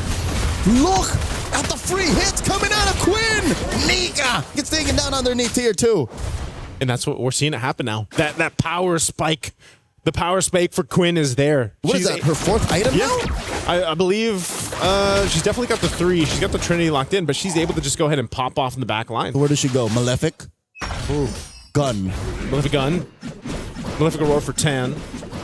Look at the free hits coming out of Quinn! Nika gets taken down underneath tier 2. And that's what we're seeing it happen now. That power spike, the power spike for Quinn is there. What is that, her 4th item now? I believe she's definitely got the 3. She's got the Trinity locked in, but she's able to just go ahead and pop off in the back line. Where does she go? Malefic? Ooh, gun. Malefic gun. Malefic Aurora for 10.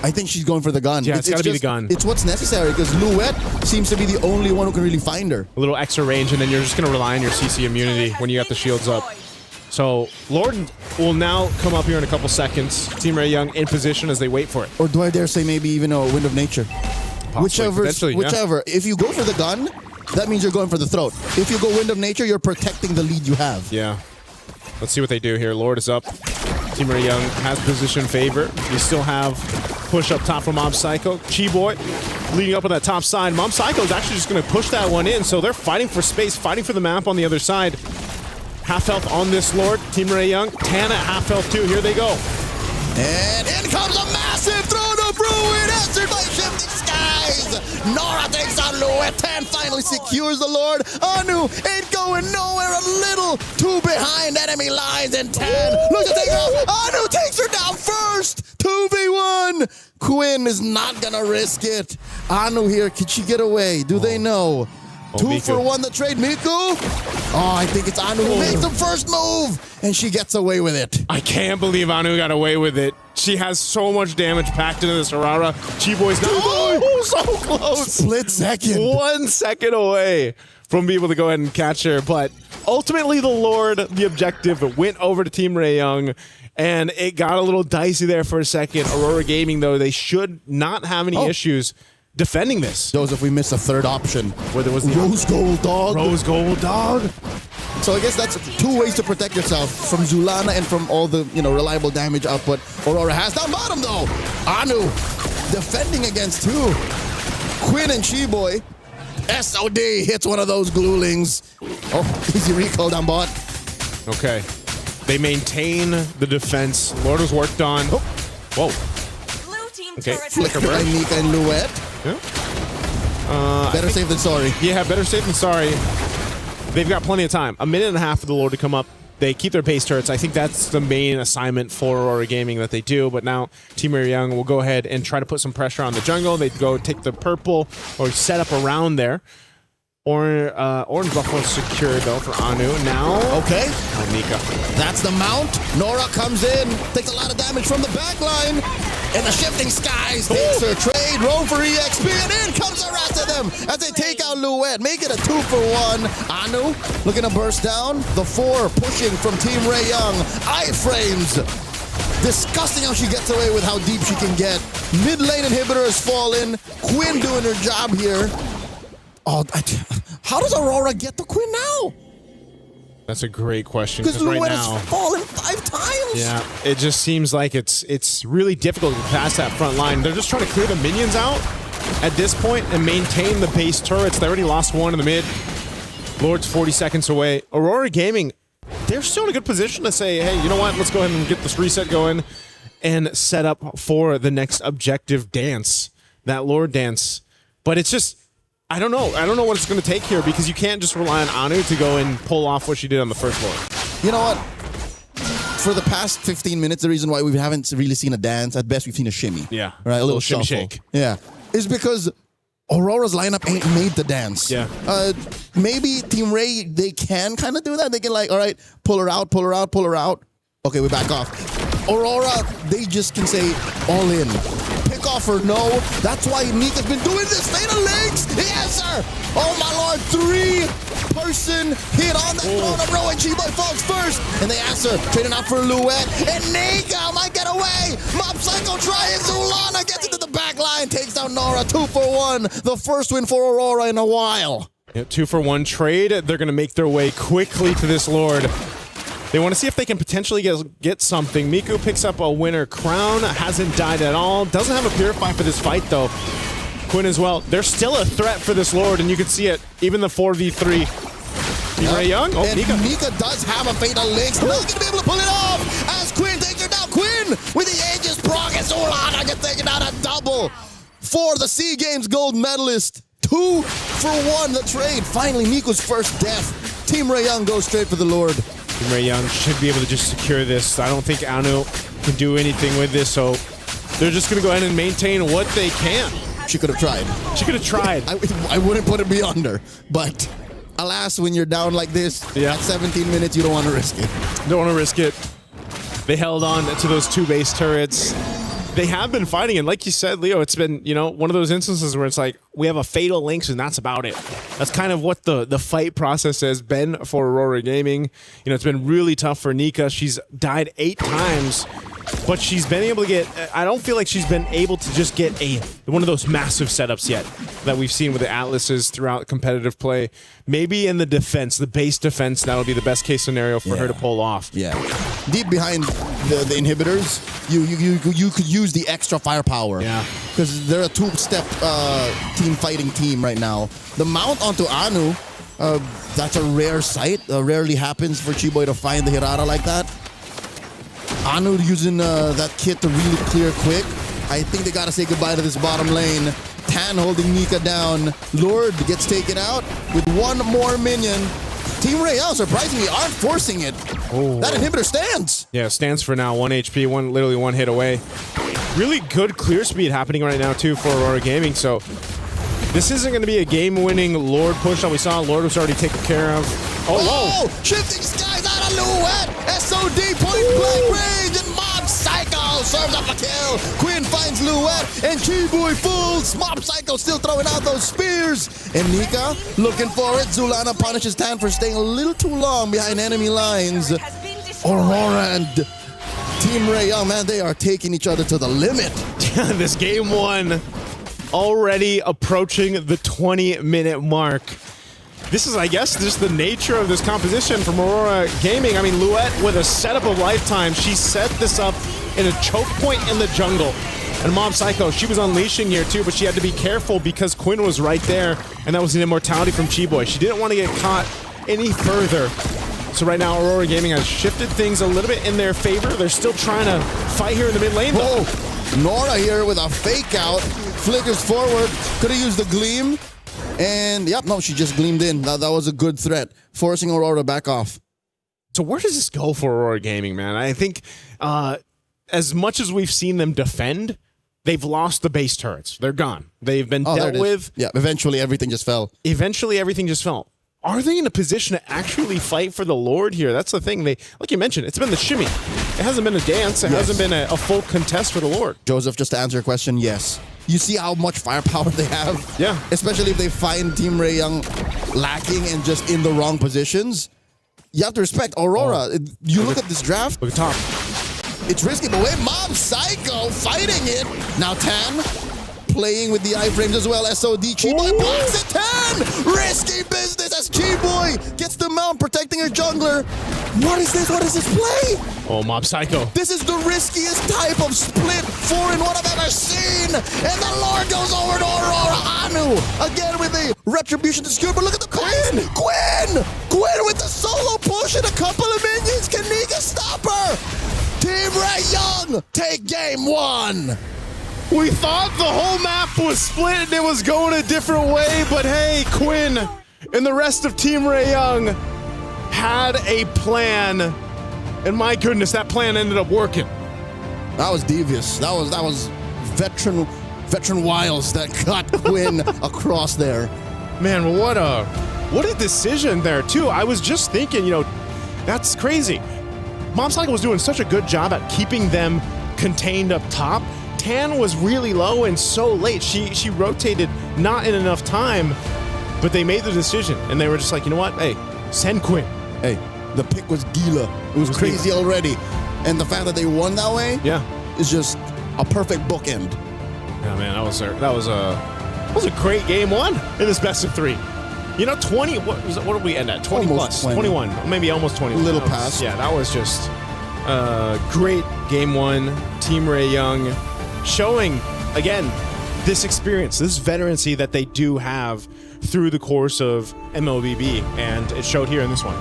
I think she's going for the gun. Yeah, it's got to be the gun. It's what's necessary because Louette seems to be the only one who can really find her. A little extra range, and then you're just going to rely on your CC immunity when you got the shields up. So Lord will now come up here in a couple seconds. Team Ray Young in position as they wait for it. Or do I dare say maybe even a Wind of Nature? Possibly, whichever. Yeah. If you go for the gun, that means you're going for the throat. If you go Wind of Nature, you're protecting the lead you have. Yeah. Let's see what they do here. Lord is up. Team Ray Young has position favor. You still have push up top from Mob Psycho. Chi-Boy leading up on that top side. Mob Psycho is actually just going to push that one in. So they're fighting for space, fighting for the map on the other side. Half health on this Lord. Team Ray Young. Tana at half health too. Here they go. And in comes a massive throne of ruin answered by Shifting Skies. Nora takes on Louette. 10 finally secures the Lord. Anu ain't going nowhere. A little too behind enemy lines. And 10 looks to take her out. Anu takes her down first. 2v1. Quinn is not going to risk it. Anu here. Can she get away? Do they know? 2 Miku. for 1 the trade. Miku? Oh, I think it's Anu who makes the first move. And she gets away with it. I can't believe Anu got away with it. She has so much damage packed into this Aurora. Chi-Boy's now so close. Split second. 1 second away from being able to go ahead and catch her. But ultimately the Lord, the objective, went over to Team Ray Young. And it got a little dicey there for a second. Aurora Gaming, though, they should not have any issues defending this. Joseph, we missed a third option. Where there was the Rose Gold Dog. Rose Gold Dog. So I guess that's 2 ways to protect yourself from Zulana and from all the reliable damage output Aurora has. Down bottom though, Anu defending against 2. Quinn and Chi-Boy. SOD hits one of those glulings. Oh, easy recall down bot. Okay. They maintain the defense. Lord was worked on. Oh. Whoa. Okay. Flicker by Nika and Louette. Yeah. Better safe than sorry. Yeah, better safe than sorry. They've got plenty of time. A minute and a half for the Lord to come up. They keep their base turrets. I think that's the main assignment for Aurora Gaming that they do. But now Team Ray Young will go ahead and try to put some pressure on the jungle. They go take the purple or set up around there. Orange Buffalo secured though for Anu. Now, okay. Nika. That's the mount. Nora comes in, takes a lot of damage from the back line. And the Shifting Skies takes her trade, roll for EXP, and in comes the rest of them as they take out Louette. Make it a 2 for 1. Anu looking to burst down. The 4 pushing from Team Ray Young. Iframes. Disgusting how she gets away with how deep she can get. Mid lane inhibitor has fallen. Quinn doing her job here. Oh, how does Aurora get the Quinn now? That's a great question. Because right Louette now, has fallen 5 times. Yeah, it just seems like it's really difficult to pass that front line. They're just trying to clear the minions out at this point and maintain the base turrets. They already lost 1 in the mid. Lord's 40 seconds away. Aurora Gaming, they're still in a good position to say, hey, you know what? Let's go ahead and get this reset going and set up for the next objective dance, that Lord dance. But it's just, I don't know. I don't know what it's going to take here because you can't just rely on Anu to go and pull off what she did on the first Lord. You know what? For the past 15 minutes, the reason why we haven't really seen a dance, at best we've seen a shimmy. Yeah. Right? A little shimmy shuffle. shake. Yeah. Is because Aurora's lineup ain't made to dance. Yeah. Maybe Team Ray, they can kind of do that. They can like, all right, pull her out, pull her out, pull her out. Okay, we back off. Aurora, they just can say all in. Pick off or no. That's why Nika's been doing this. Fatal legs. He has her. Oh my lord, 3-person hit on the throne of Row, and Chiboy falls first. And they answer, trading out for Luet. And Nika might get away. Mob Psycho trying. Zulana gets into the back line, takes down Nora. 2 for 1. The first win for Aurora in a while. Yeah, 2-for-1 trade. They're going to make their way quickly to this Lord. They want to see if they can potentially get something. Miku picks up a winner crown. Hasn't died at all. Doesn't have a Purify for this fight, though. Quinn as well. They're still a threat for this Lord, and you can see it. Even the 4v3. Team Ray Young. Oh, and Nika does have a Fatal Links. Not going to be able to pull it off as Quinn takes her down. Quinn with the Aegis proc, and Solana gets taken down a double for the SEA Games gold medalist. 2 for 1, the trade. Finally, Miku's first death. Team Ray Young goes straight for the Lord. Team Ray Young should be able to just secure this. I don't think Anu can do anything with this, so they're just going to go ahead and maintain what they can. She could have tried. She could have tried. I wouldn't put it beyond her, but alas, when you're down like this, at 17 minutes, you don't want to risk it. Don't want to risk it. They held on to those 2 base turrets. They have been fighting, and like you said, Leo, it's been, you know, one of those instances where it's like, we have a Fatal Links, and that's about it. That's kind of what the fight process has been for Aurora Gaming. You know, it's been really tough for Nika. She's died 8 times, but she's been able to get, I don't feel like she's been able to just get one of those massive setups yet that we've seen with the Atlases throughout competitive play. Maybe in the defense, the base defense, that'll be the best case scenario for her to pull off. Yeah. Deep behind the inhibitors, you could use the extra firepower. Yeah. Because they're a 2-step team fighting team right now. The mount onto Anu, that's a rare sight. Rarely happens for Chiboy to find the Hirara like that. Anu using that kit to really clear quick. I think they got to say goodbye to this bottom lane. Tan holding Nika down. Lord gets taken out with 1 more minion. Team Ray Young, surprisingly, aren't forcing it. Oh. That inhibitor stands. Yeah, stands for now. 1 HP, literally one hit away. Really good clear speed happening right now, too, for Aurora Gaming. So this isn't going to be a game-winning Lord push that we saw. Lord was already taken care of. Oh, shifting skies out of Luet. SOD point blank range, and Mob Psycho serves up a kill. Quinn finds Luet, and Chiboy fools. Mob Psycho still throwing out those spears. And Nika looking for it. Zulana punishes Tan for staying a little too long behind enemy lines. Aurora and Team Ray Young, man, they are taking each other to the limit. This game 1 already approaching the 20-minute mark. This is, I guess, just the nature of this composition from Aurora Gaming. I mean, Luet with a setup of lifetime. She set this up in a choke point in the jungle. And Mob Psycho, she was unleashing here too, but she had to be careful because Quinn was right there, and that was an immortality from Chiboy. She didn't want to get caught any further. So right now, Aurora Gaming has shifted things a little bit in their favor. They're still trying to fight here in the mid lane, though. Nora here with a fake out. Flickers forward. Could have used the gleam. And, yep, no, she just gleamed in. That was a good threat, forcing Aurora back off. So where does this go for Aurora Gaming, man? I think as much as we've seen them defend, they've lost the base turrets. They're gone. They've been dealt with. Yeah, eventually everything just fell. Are they in a position to actually fight for the Lord here? That's the thing. They, like you mentioned, it's been the shimmy. It hasn't been a dance. It hasn't been a full contest for the Lord. Joseph, just to answer your question, yes. You see how much firepower they have? Yeah. Especially if they find Team Ray Young lacking and just in the wrong positions. You have to respect Aurora. You look at this draft. Look at top. It's risky, but wait, Mob Psycho fighting it. Now Tan playing with the iframes as well. SOD Chiboy blocks it. Tan! Risky business as Chiboy gets the mount protecting her jungler. What is this? What is this play? Oh, Mob Psycho. This is the riskiest type of split 4-in-1 I've ever seen. And the Lord goes over to Aurora. Anu again with the retribution to skewer. But look at the Quinn! Quinn with the solo push and a couple of minions. Can Nika stop her? Team Ray Young take game 1. We thought the whole map was split and it was going a different way, but hey, Quinn and the rest of Team Ray Young had a plan, and my goodness, that plan ended up working. That was devious. That was veteran veteran Wiles that got Quinn across there. Man, what a decision there, too. I was just thinking, that's crazy. Mom Cycle was doing such a good job at keeping them contained up top. Tan was really low and so late. She rotated not in enough time, but they made the decision, and they were just like, you know what? Hey, send Quinn. Hey, the pick was Gila. It was crazy already. And the fact that they won that way is just a perfect bookend. Yeah, man, that was a great game one in this best of 3. 20, what did we end at? 20 almost plus, 20. 21, maybe almost 20. A little past. Yeah, that was just great game one. Team Ray Young showing, again, this experience, this veterancy that they do have through the course of MLBB, and it showed here in this one.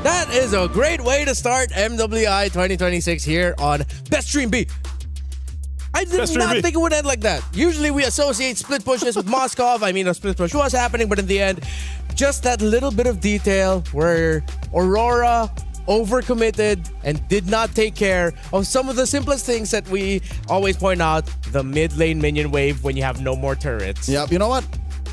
That is a great way to start MWI 2026 here on Best Stream B. I did not think it would end like that. Usually we associate split pushes with Moskov. I mean, a split push was happening, but in the end, just that little bit of detail where Aurora overcommitted and did not take care of some of the simplest things that we always point out, the mid lane minion wave when you have no more turrets. Yeah, you know what?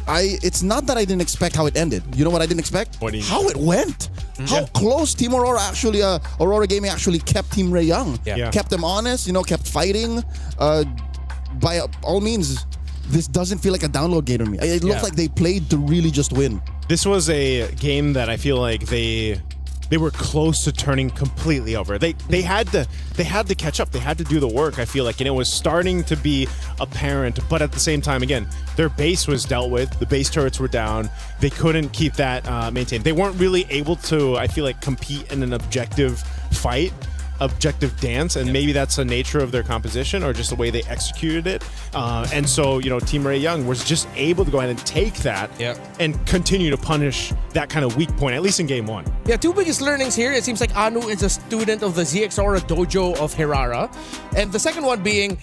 It's not that I didn't expect how it ended. You know what I didn't expect? How it went. How close Team Aurora actually, Aurora Gaming actually kept Team Ray Young. Yeah. Kept them honest, kept fighting. By all means, this doesn't feel like a download game to me. It looks like they played to really just win. This was a game that I feel like they were close to turning completely over. They had to catch up. They had to do the work, I feel like, and it was starting to be apparent, but at the same time, again, their base was dealt with. The base turrets were down. They couldn't keep that maintained. They weren't really able to, I feel like, compete in an objective fight, objective dance, and maybe that's the nature of their composition or just the way they executed it. And so, Team Ray Young was just able to go ahead and take that and continue to punish that kind of weak point, at least in game one. Yeah, 2 biggest learnings here. It seems like Anu is a student of the ZXaura dojo of Hirara. And the second one being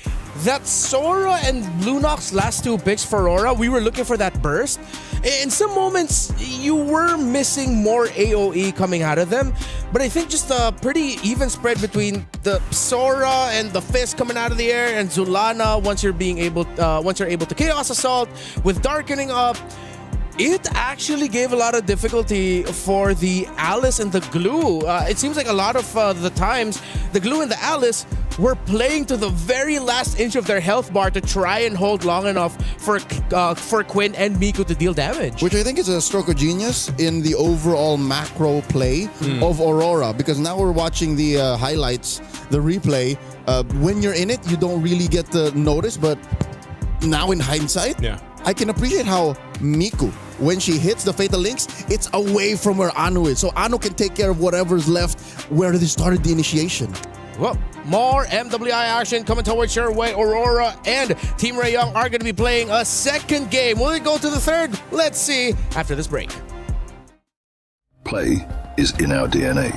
that Sora and Lunox last 2 picks for Aurora, we were looking for that burst. In some moments, you were missing more AoE coming out of them, but I think just a pretty even spread between the Sora and the Fist coming out of the air and Zulana once you're able to Chaos Assault with Darkening up. It actually gave a lot of difficulty for the Alice and the Glue. It seems like a lot of the times, the Glue and the Alice were playing to the very last inch of their health bar to try and hold long enough for Quinn and Miku to deal damage. Which I think is a stroke of genius in the overall macro play of Aurora, because now we're watching the highlights, the replay. When you're in it, you don't really get to notice, but now in hindsight, I can appreciate how Miku, when she hits the Fatal Links, it's away from where Anu is. So Anu can take care of whatever's left where they started the initiation. Well, more MWI action coming towards your way. Aurora and Team Ray Young are going to be playing a second game. Will it go to the third? Let's see after this break. Play is in our DNA.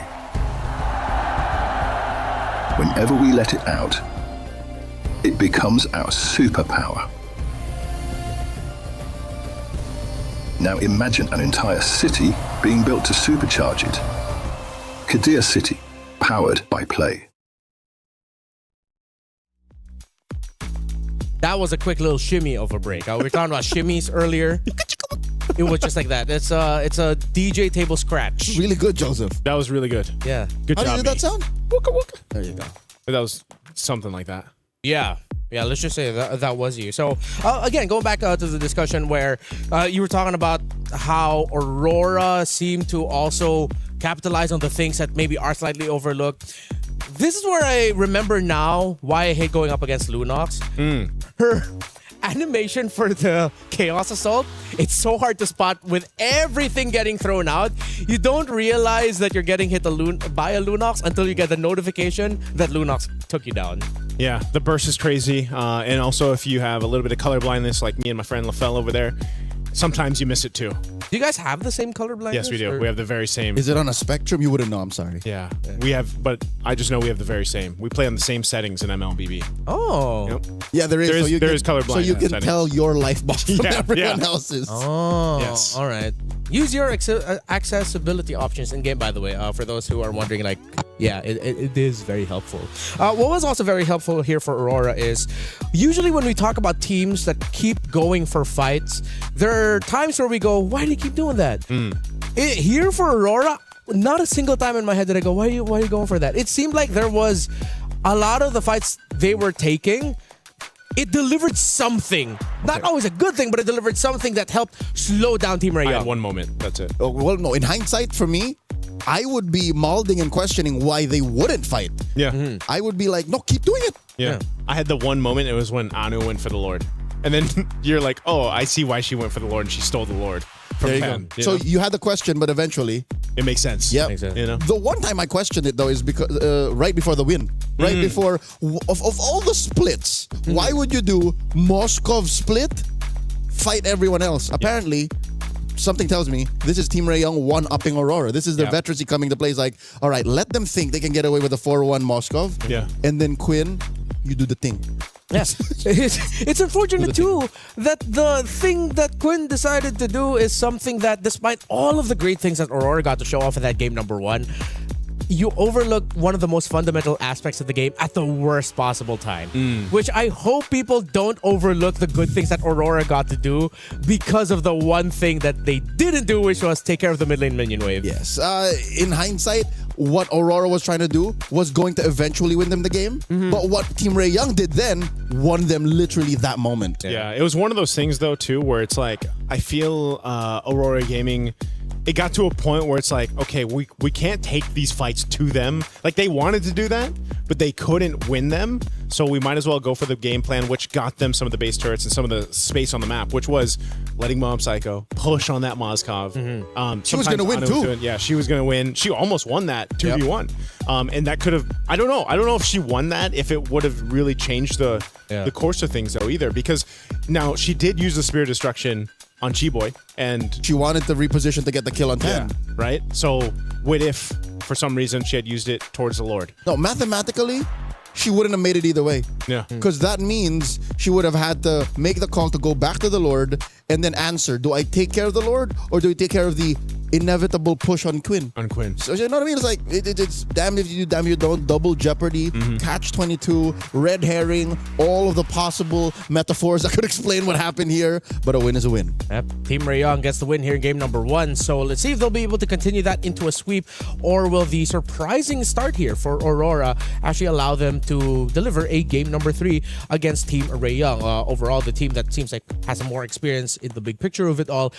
Whenever we let it out, it becomes our superpower. Now imagine an entire city being built to supercharge it. Kadir City, powered by play. That was a quick little shimmy of a break. We were talking about shimmies earlier. It was just like that. It's a DJ table scratch. Really good, Joseph. That was really good. Yeah. Good job. How did that sound? Wooka wooka. There you go. That was something like that. Yeah. Yeah, let's just say that was you. So, again, going back to the discussion where you were talking about how Aurora seemed to also capitalize on the things that maybe are slightly overlooked. This is where I remember now why I hate going up against Lunox. Her animation for the Chaos Assault, it's so hard to spot with everything getting thrown out. You don't realize that you're getting hit by a Lunox until you get the notification that Lunox took you down. Yeah, the burst is crazy. And also, if you have a little bit of color blindness, like me and my friend LaFell over there, sometimes you miss it too. Do you guys have the same color blindness? Yes, we do. Or? We have the very same. Is it on a spectrum? You wouldn't know. I'm sorry. Yeah, we have, but I just know we have the very same. We play on the same settings in MLBB. Oh. Yep. Yeah, there is. There is color blindness. So you can tell your life bar from everyone yeah. else's. Oh. Yes. All right. Use your accessibility options in game, by the way, for those who are wondering, like, Yeah, it is very helpful. What was also very helpful here for Aurora is usually when we talk about teams that keep going for fights, there are times where we go, why do you keep doing that? Here for Aurora, not a single time in my head did I go, why are you going for that? It seemed like there was a lot of the fights they were taking, it delivered something. Not always a good thing, but it delivered something that helped slow down Team Ray I Young. had one moment, that's it. Oh, well, no, in hindsight, for me, I would be molding and questioning why they wouldn't fight. Yeah. I would be like, no, keep doing it. Yeah. I had the one moment, it was when Anu went for the Lord. And then you're like, oh, I see why she went for the Lord and she stole the Lord from There you Pen. go. So you had the question, but eventually... It makes sense. Yeah. You know? The one time I questioned it, though, is because right before the win. Right before... Of all the splits, why would you do Moskov split, fight everyone else? Apparently... Something tells me this is Team Ray Young one-upping Aurora. This is the veterancy coming to play. It's like, all right, let them think they can get away with a 4-1 Moskov. Yeah. And then Quinn, you do the thing. Yes. It's unfortunate too that the thing that Quinn decided to do is something that, despite all of the great things that Aurora got to show off in that game number 1, you overlook one of the most fundamental aspects of the game at the worst possible time. Which I hope people don't overlook the good things that Aurora got to do because of the one thing that they didn't do, which was take care of the mid lane minion wave. Yes. In hindsight, what Aurora was trying to do was going to eventually win them the game. But what Team Ray Young did then won them literally that moment. Yeah, it was one of those things, though, too, where it's like, I feel Aurora Gaming... It got to a point where it's like, okay, we can't take these fights to them. Like, they wanted to do that, but they couldn't win them. So we might as well go for the game plan, which got them some of the base turrets and some of the space on the map, which was letting Mob Psycho push on that Moskov. She was going to win, too. She was going to win. She almost won that 2v1. And that could have... I don't know. I don't know if she won that, if it would have really changed the course of things, though, either. Because now, she did use the Spear of Destruction on Chi-Boy, and she wanted to reposition to get the kill on 10. Yeah, right? So what if, for some reason, she had used it towards the Lord? No, mathematically, she wouldn't have made it either way. Yeah. Because that means she would have had to make the call to go back to the Lord and then answer, do I take care of the Lord or do I take care of the inevitable push on Quinn? On Quinn. So you know what I mean? It's like, it's damn if you do, damn if you don't, double jeopardy, catch-22, red herring, all of the possible metaphors that could explain what happened here, but a win is a win. Yep. Team Ray Young gets the win here in game number 1. So let's see if they'll be able to continue that into a sweep, or will the surprising start here for Aurora actually allow them to deliver a game number 3 against Team Ray Young. Overall, the team that seems like has some more experience in the big picture of it all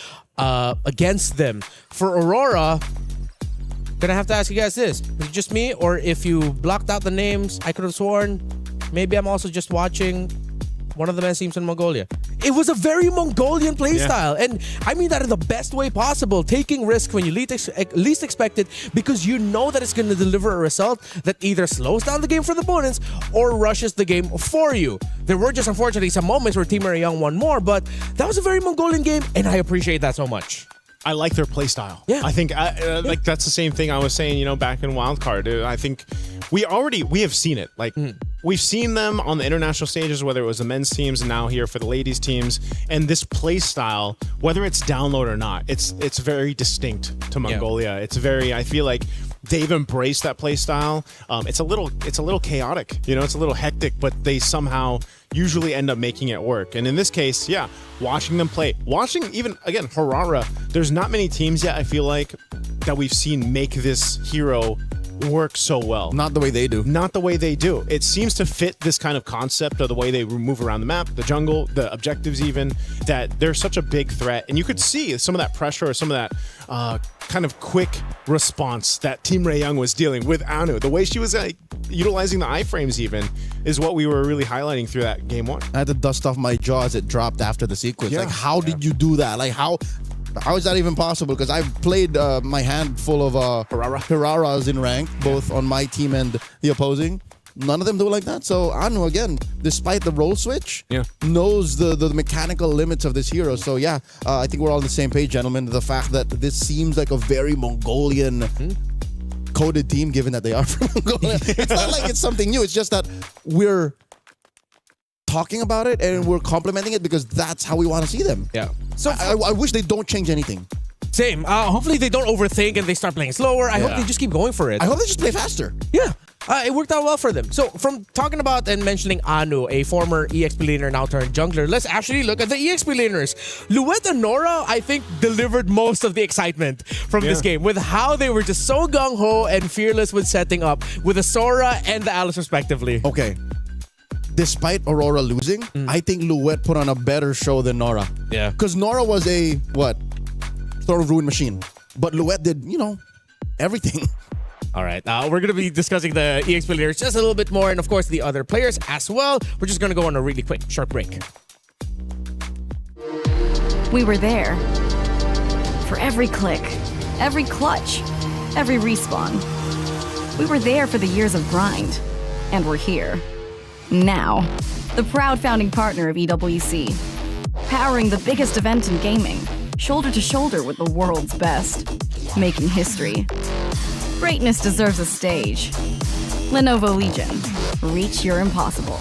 against them. For Aurora, gonna have to ask you guys this. Is it just me, or if you blocked out the names, I could have sworn maybe I'm also just watching one of the men's teams in Mongolia. It was a very Mongolian playstyle, and I mean that in the best way possible. Taking risk when you least expect it, because you know that it's going to deliver a result that either slows down the game for the opponents or rushes the game for you. There were just unfortunately some moments where Team Ray Young won more, but that was a very Mongolian game, and I appreciate that so much. I like their play style. Yeah. I think like that's the same thing I was saying, back in Wildcard. I think we have seen it. Like we've seen them on the international stages, whether it was the men's teams and now here for the ladies teams. And this play style, whether it's download or not, it's very distinct to Mongolia. It's very, I feel like they've embraced that play style. It's a little chaotic, it's a little hectic, but they somehow usually end up making it work. And in this case, watching them play, watching even, again, Harara, there's not many teams yet, I feel like, that we've seen make this hero work so well. Not the way they do. Not the way they do. It seems to fit this kind of concept of the way they move around the map, the jungle, the objectives even, that they're such a big threat. And you could see some of that pressure or some of that kind of quick response that Team Ray Young was dealing with Anu. The way she was utilizing the iframes even is what we were really highlighting through that game 1. I had to dust off my jaw as it dropped after the sequence. Like, how did you do that? Like, how is that even possible? Because I've played my hand full of Hararas in rank, both on my team and the opposing. None of them do it like that. So Anu, again, despite the role switch, knows the mechanical limits of this hero. So I think we're all on the same page, gentlemen. The fact that this seems like a very Mongolian coded team, given that they are from Mongolia. It's not like it's something new. It's just that we're talking about it and we're complimenting it because that's how we want to see them. Yeah. So I wish they don't change anything. Same. Hopefully they don't overthink and they start playing slower. I hope they just keep going for it. I hope they just play faster. Yeah. It worked out well for them. So from talking about and mentioning Anu, a former EXP laner now turned jungler, let's actually look at the EXP laners. Luet and Nora, I think, delivered most of the excitement from this game with how they were just so gung-ho and fearless with setting up with the Sora and the Alice respectively. Okay. Despite Aurora losing, I think Luet put on a better show than Nora. Yeah. Because Nora was a, sort of ruin machine. But Luet did, everything. All right, we're going to be discussing the EXP players just a little bit more and, of course, the other players as well. We're just going to go on a really quick, short break. We were there. For every click, every clutch, every respawn. We were there for the years of grind. And we're here. Now. The proud founding partner of EWC. Powering the biggest event in gaming. Shoulder to shoulder with the world's best. Making history. Greatness deserves a stage. Lenovo Legion. Reach your impossible.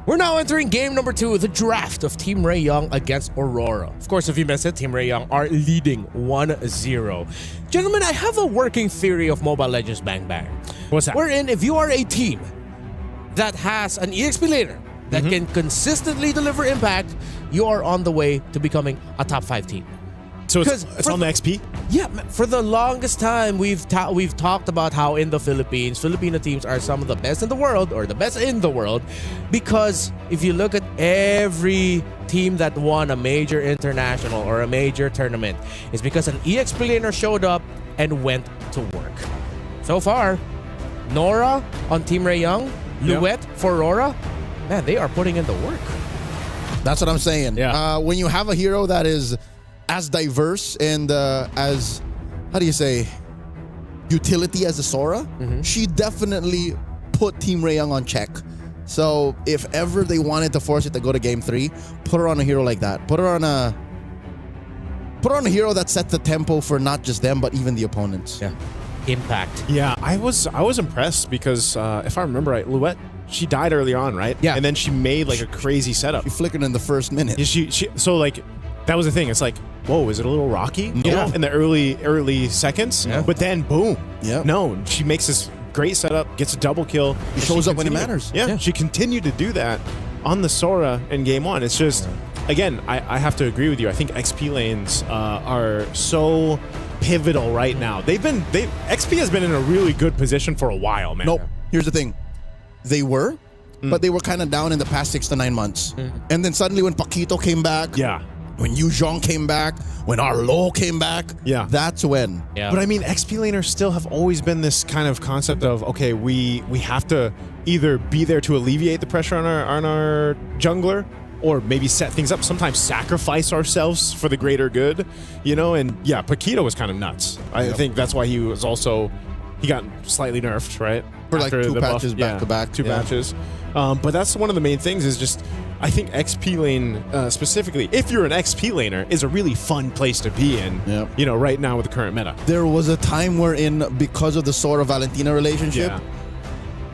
We're now entering game number 2, the draft of Team Ray Young against Aurora. Of course, if you missed it, Team Ray Young are leading 1-0. Gentlemen, I have a working theory of Mobile Legends Bang Bang. What's that? Wherein, if you are a team that has an EXP laner that can consistently deliver impact, you are on the way to becoming a top 5 team. So it's on the XP? Yeah, for the longest time, we've talked about how in the Philippines, Filipino teams are some of the best in the world, or the best in the world, because if you look at every team that won a major international or a major tournament, it's because an EXP laner showed up and went to work. So far, Nora on Team Ray Young, Luet for Aurora, man, they are putting in the work. That's what I'm saying. Yeah. When you have a hero that is as diverse and as, how do you say, utility as a Sora, she definitely put Team Ray Young on check. So if ever they wanted to force it to go to game 3, put her on a hero like that. Put her on a hero that sets the tempo for not just them, but even the opponents. Yeah. Impact. Yeah, I was impressed because if I remember right, Luet, she died early on, right? Yeah. And then she made like a crazy setup. She flickered in the first minute. Yeah, so like that was the thing. It's like, whoa, is it a little rocky? You know, in the early seconds. Yeah. But then boom. Yeah. No, she makes this great setup, gets a double kill. She shows up when it matters. Yeah, she continued to do that on the Sora in game 1. It's just, again, I have to agree with you. I think XP lanes are so pivotal right now. XP has been in a really good position for a while, man. Nope. Here's the thing. They were, but they were kind of down in the past 6 to 9 months. And then suddenly when Paquito came back, when Yu Zhong came back, when Arlo came back, that's when. Yeah. But I mean, XP laners still have always been this kind of concept of, okay, we have to either be there to alleviate the pressure on our jungler, or maybe set things up, sometimes sacrifice ourselves for the greater good, you know? And yeah, Paquito was kind of nuts. I think that's why he got slightly nerfed, right? For like After 2 the patches buff. back to back. Two patches. But that's one of the main things is just, I think XP lane specifically, if you're an XP laner, is a really fun place to be in, you know, right now with the current meta. There was a time wherein, because of the Sora-Valentina relationship,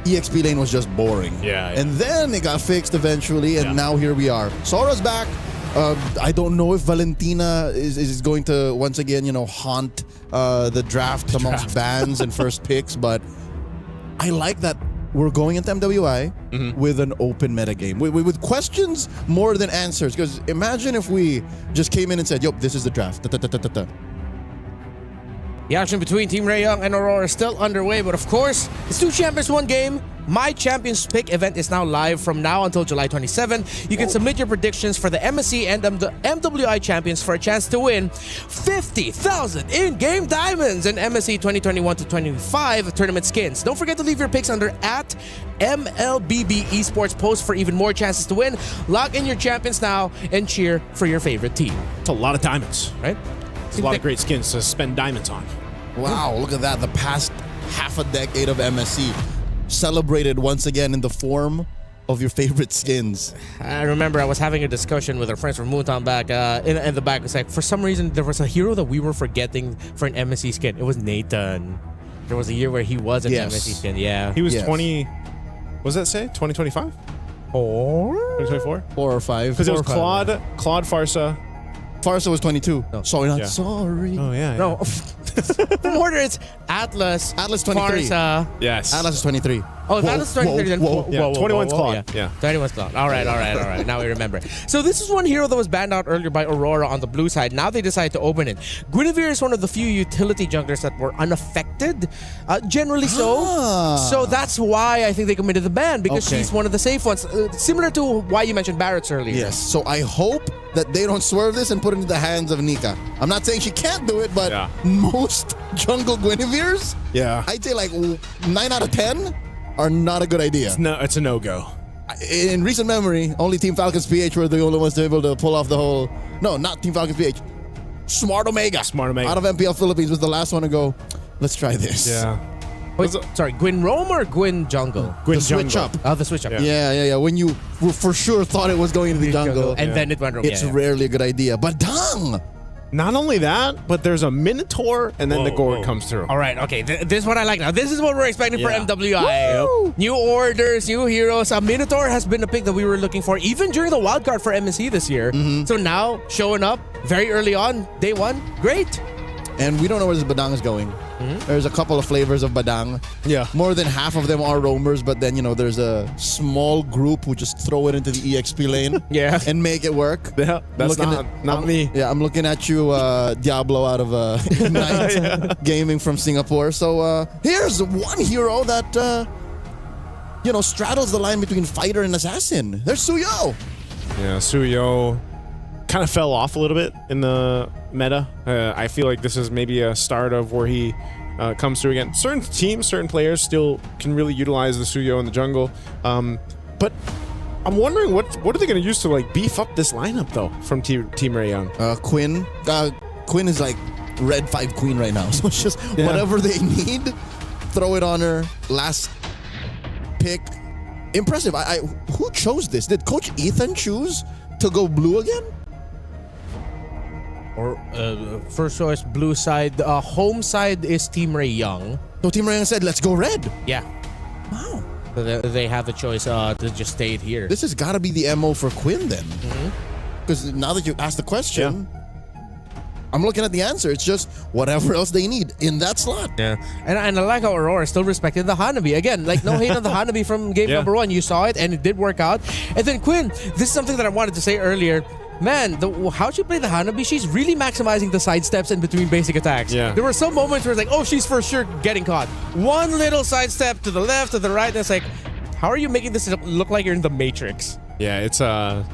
EXP lane was just boring. And then it got fixed eventually, and now here we are. Sora's back. I don't know if Valentina is going to once again, you know, haunt the draft amongst bans and first picks, but I like that we're going into MWI with an open metagame, with questions more than answers. Because imagine if we just came in and said, "Yup, this is the draft." The action between Team Ray Young and Aurora is still underway, but of course, it's 2 champions, 1 game. My Champions Pick event is now live from now until July 27. You can submit your predictions for the MSC and the MWI champions for a chance to win 50,000 in-game diamonds and MSC 2021-25 tournament skins. Don't forget to leave your picks under @MLBB Esports post for even more chances to win. Lock in your champions now and cheer for your favorite team. It's a lot of diamonds, right? There's a lot of great skins to spend diamonds on. Wow, look at that. The past half a decade of MSC celebrated once again in the form of your favorite skins. I remember I was having a discussion with our friends from Moontown back in the back. It's like, for some reason, there was a hero that we were forgetting for an MSC skin. It was Nathan. There was a year where he was an MSC skin. Yeah. He was 20... What does that say? 2025? 2024? 4 or 5. Because it was Claude Farsa. Farsa was 22. No. Sorry, not Yeah. sorry. Oh, yeah. No. From order, it's Atlas. Atlas 23. Farsa. Yes. Atlas is 23. Oh, if Atlas 23, then whoa. Yeah, 21's Claude. Yeah. 21's Claude. All right. Now we remember. So this is one hero that was banned out earlier by Aurora on the blue side. Now they decide to open it. Guinevere is one of the few utility junglers that were unaffected, generally so. So that's why I think they committed the ban, because she's one of the safe ones. Similar to why you mentioned Barrett's earlier. Yes. So I hope that they don't swerve this and put it into the hands of Nika. I'm not saying she can't do it, but most jungle Guineveres, I'd say like 9 out of 10 are not a good idea. It's a no-go. In recent memory, only Team Falcons PH were the only ones to be able to pull off the whole... No, not Team Falcons PH. Smart Omega. Out of MPL Philippines was the last one to go, let's try this. Yeah. Wait, sorry, Gwyn Rome or Gwyn Jungle? The switch up. Oh, the switch up. Yeah. When you for sure thought it was going to the jungle. And then it went wrong. It's rarely a good idea. But dang! Not only that, but there's a Minotaur, and then the Gourd comes through. All right, okay. This is what I like now. This is what we're expecting for MWI. New orders, new heroes. Minotaur has been a pick that we were looking for, even during the wildcard for MSC this year. So now, showing up very early on, day one, great. And we don't know where this Badang is going. There's a couple of flavors of Badang. Yeah. More than half of them are roamers, but then, there's a small group who just throw it into the EXP lane and make it work. Yeah, that's not me. Yeah, I'm looking at you, Diablo out of Ignite Gaming from Singapore. So here's one hero that, straddles the line between fighter and assassin. There's Suyo. Yeah, Suyo kind of fell off a little bit in the meta. I feel like this is maybe a start of where he comes through again. Certain teams, certain players still can really utilize the Suyo in the jungle. But I'm wondering what are they going to use to like beef up this lineup though from Team Ray Young? Quinn. Quinn is like red 5 queen right now. So it's just whatever they need, throw it on her. Last pick. Impressive. Who chose this? Did Coach Ethan choose to go blue again? Or first choice, blue side. Home side is Team Ray Young. So Team Ray Young said, let's go red. Yeah. Wow. So they have the choice to just stay it here. This has got to be the MO for Quinn then. Because now that you asked the question, I'm looking at the answer. It's just whatever else they need in that slot. Yeah. And I like how Aurora still respected the Hanabi. Again, like no hate on the Hanabi from game number 1. You saw it and it did work out. And then Quinn, this is something that I wanted to say earlier. Man, how she played the Hanabi, she's really maximizing the sidesteps in between basic attacks. Yeah. There were some moments where it's like, oh, she's for sure getting caught. One little sidestep to the left, to the right, and it's like, how are you making this look like you're in the Matrix? Yeah, it's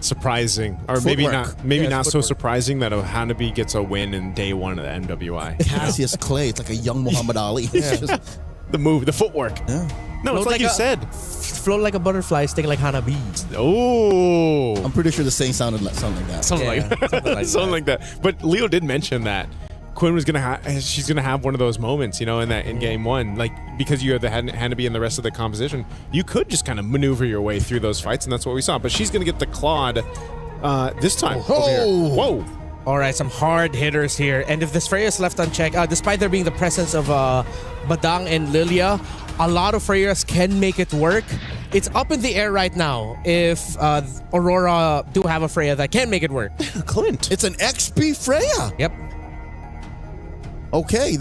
surprising. Or Footwork. maybe not so surprising that a Hanabi gets a win in day 1 of the MWI. Cassius Clay, it's like a young Muhammad Ali. It's just the move, the footwork. Yeah. No, it's like you said. Float like a butterfly, sting like Hanabi. Oh. I'm pretty sure the saying sounded like something like that. Something like that. But Leo did mention that Quinn was she's gonna have one of those moments, in game 1, like because you have the Hanabi and the rest of the composition, you could just kind of maneuver your way through those fights, and that's what we saw. But she's gonna get the Claude this time. Whoa! All right, some hard hitters here, and if this Freya is left unchecked, despite there being the presence of Badang and Lilia, a lot of Freyas can make it work. It's up in the air right now if Aurora do have a Freya that can make it work. Clint. It's an XP Freya. Yep. Okay,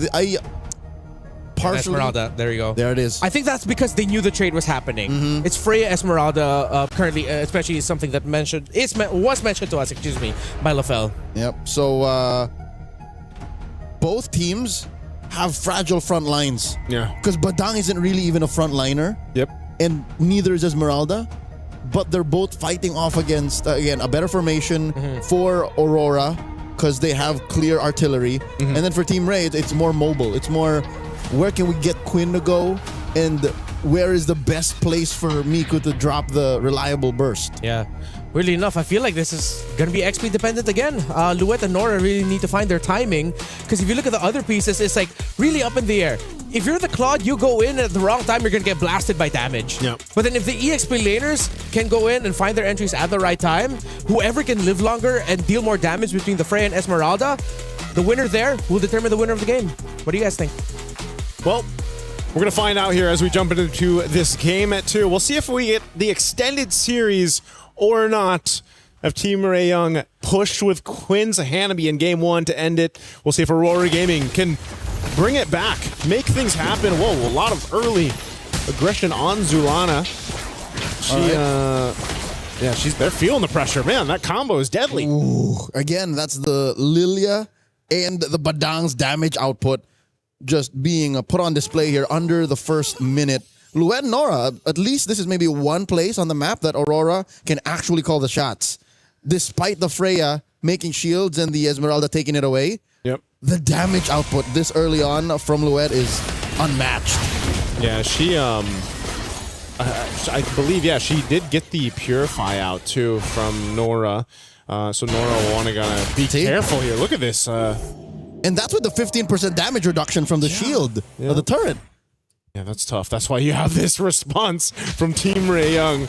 partially. Esmeralda, there you go. There it is. I think that's because they knew the trade was happening. It's Freya Esmeralda currently, especially something that was mentioned to us, by LaFell. Yep. So both teams have fragile front lines. Yeah. Because Badang isn't really even a front liner. Yep. And neither is Esmeralda. But they're both fighting off against, again, a better formation for Aurora because they have clear artillery. And then for Team Ray, it's more mobile. It's more, where can we get Quinn to go? And where is the best place for Miku to drop the reliable burst? Yeah. Weirdly enough, I feel like this is going to be XP dependent again. Luet and Nora really need to find their timing, because if you look at the other pieces, it's like really up in the air. If you're the Claude, you go in at the wrong time, you're going to get blasted by damage. Yep. But then if the EXP laners can go in and find their entries at the right time, whoever can live longer and deal more damage between the Freya and Esmeralda, the winner there will determine the winner of the game. What do you guys think? Well, we're going to find out here as we jump into this game at 2. We'll see if we get the extended series or not of Team Ray Young pushed with Quin's Hanabi in game 1 to end it. We'll see if Aurora Gaming can bring it back, make things happen. Whoa, a lot of early aggression on Zulana. They're feeling the pressure. Man, that combo is deadly. Ooh, again, that's the Lilia and the Badang's damage output just being put on display here under the first minute. Luet and Nora, at least this is maybe one place on the map that Aurora can actually call the shots. Despite the Freya making shields and the Esmeralda taking it away, the damage output this early on from Luet is unmatched. Yeah, she, I believe, she did get the Purify out too from Nora. So Nora will want to be careful here. Look at this. And that's with the 15% damage reduction from the shield of the turret. Yeah, that's tough. That's why you have this response from Team Ray Young,